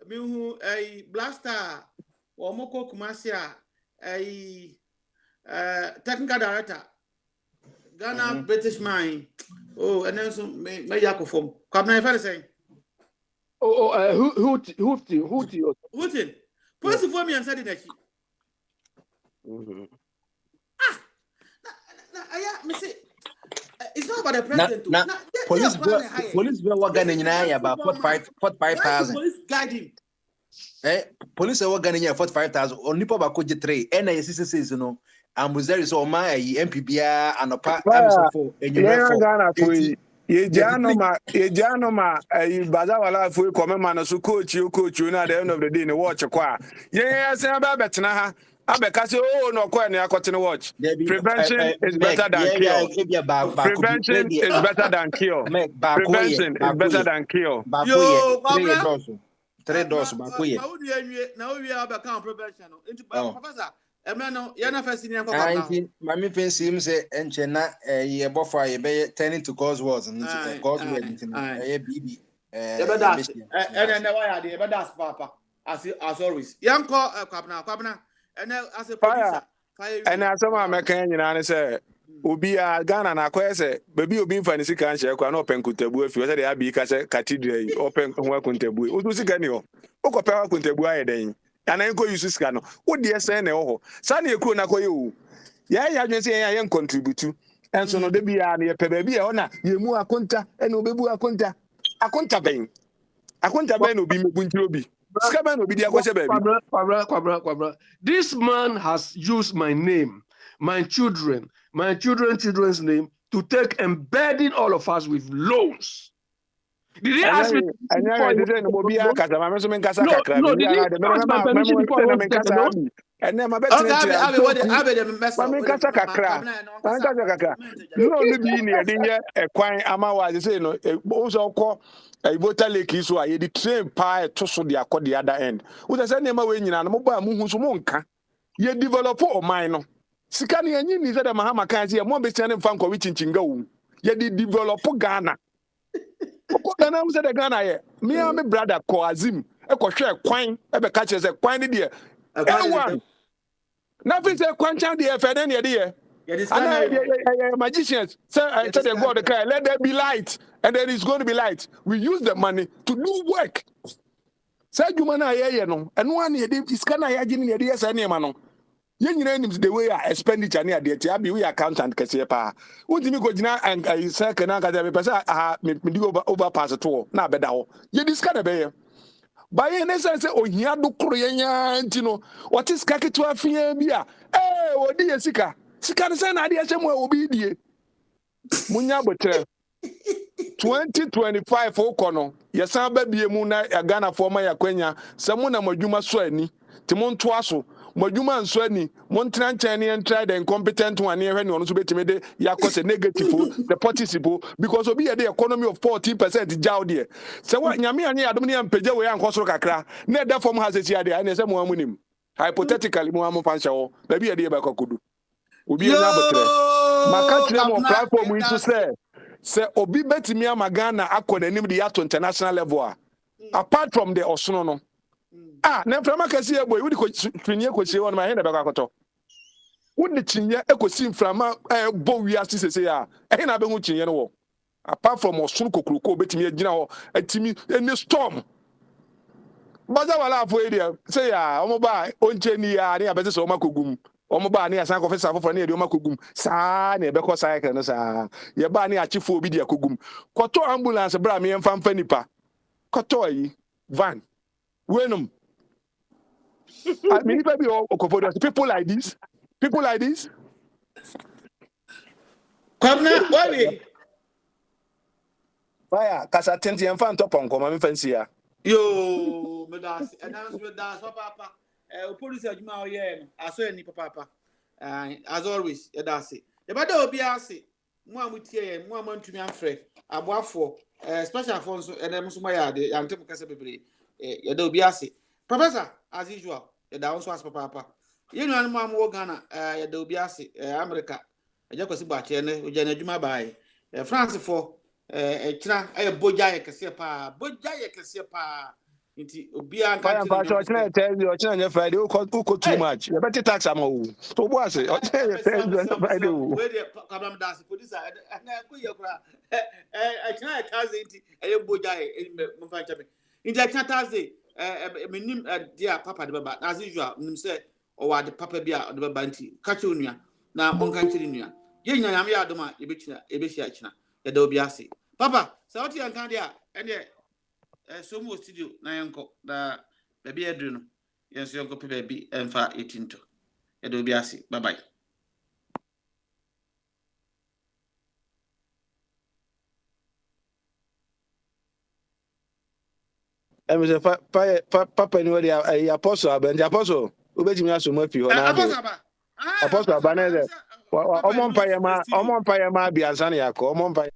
me who a blaster or moko kumasia a technical director Ghana British mine and then some may yakofom come na if say who Police for me and said it. It's not about the president. Police were working in about 45,000. Police guide him. Police were working in 45,000. Only Papa could 3. And I says, you know, and was there is all my MPBR and a part of Yejanoma bazawala fu come man so coach you na at the end of the day na watch kwa say aba betena ha abeka say oh no kwa na akotene watch prevention is better than cure prevention is better than cure prevention is better than cure yo 3 doors bakoye na we abeka prevention into professor Emano, yana first in Mammy fancy him say, Enchena, a buffer, a bay turning to Cosworth and Cosworth, a baby. And why are they? But that's Papa, as always. Young call Cabana, and as a fire. And as some American, and say, Ubia Ghana and Aquese, baby, will be fancy can't share, can open Kuntabu if you said the Abbey Cathedral, open Kuntabu. Udusiganio, Okopera Kuntabu, then. And I go use this cano. What dear say no? Sunny a kuna koyu. Ya just say I am contribute to. And so no de be a baby honor. You mu a conta and obebu a conta. A conta bang. A conta bang will be Buntrobi. Scaban will be the Quabra. This man has used my name, my children's name to take and burden all of us with loans. Did he ask me? No, did he ask my permission? And then my best no, a quine amawa, say no, also call a water lake is why the train pie to so the accord the other end. With a same way in an mobile Muhusumonka, ye develop or mine. Sikani and you said a Mahama can't see a more bestanding funk of which in Chingo. Ye did develop Ghana. Ghana said the Ghana, me and my brother Coazim, a share quine, ever catches a quine dear. Everyone. Nothing said Quanchan dear, Fed any idea. Magicians say the God, let there be light, and then it's going to be light. We use the money to do work. Say you man, and one is kind of in the ideas and Yamano. Young names the way I expenditure near the Tiabi, we accountant Cassia. What do you go now and I say, can I get a person? Me overpass at all. Now, better. You discover bear. By any sense, oh, he had no Korean, you know, what is Kaki to a Fiabia? Eh, oh, dear Sika. Sika, send idea somewhere will be dear. Munya Butter 2025 for Kono. Yes, I'm baby Muna, a Ghana for my Aquenia, Samuna Majuma Swani, Timon Twasso. Moduma and Swenny, Montran Chani and tried the incompetent one near any on to be timid, Yakos a negative, the participle, because of the economy of 14% Jowdy. So what Yami and Yadomini and Pejawa and Kosokakra, net that form has a Yadi and some one with him. Hypothetically, Mohamed Panshaw, maybe a dear Bakokudu. Will be another. My country more platform we to say Obi Betimia Magana Akon the at international level. Apart from the Osono. Never make a boy, would you see on my head about Koto? Wouldn't the Chinya echo seem from a bow we asked to say, I ain't having much in your apart from Osunko Kruko, Betimia General, a Timmy in the storm. Bazawala for area, say, Omoba, Onchenia, near Betis Omakugum, Omoba near San Confessor for near Omakugum, San, Beko Saika, Yabani Achifu Bidia Kugum, Koto ambulance, Brami and Fanfenipa, Kotoi, Van, Wenum. I mean, people like this, Kwabna, why? Fire, Casa Tenti and Fan Topon, come on, fancy. Yo, Medas, announcement das, papa. Police are Juma, I saw any papa. As always, that's it. The battle will be asked. One with here, 1 month to me and Fred. I bought for special phones and then Musumaya, the Antipocasabi. You'll be asked. Professor, as usual, the downs was papa. You know, I'm more Ghana, you'll be asked. America, a Jacosibachi and Jana Juma by France for China, a Bojaya Casepa, Bojaya Casepa. Inti Obia Fire Pastor, tell you, China Friday, who could too much. You better tax some more. So what's it? Friday. Where the Kabam Das, police, and I put your cry. I can't tell it, a Bojaya in Mufajami. In that Thursday, dear Papa, the Baba, as usual, said, or the Papa Bia, the Banti, Cachunia, now Moncantinia. Yen Yamia Doma, Ebishia, the Dobiasi. Papa, Sauti and Candia, and yet. So much studio na yanko da baby adruno yenso yanko pe baby emfa 18 to e do biase bye bye. Em se papa ni wodi apostle abendi apostle obetimi asomo afi ho na apostle aba na omo mpa yema biansa na yakọ omo mpa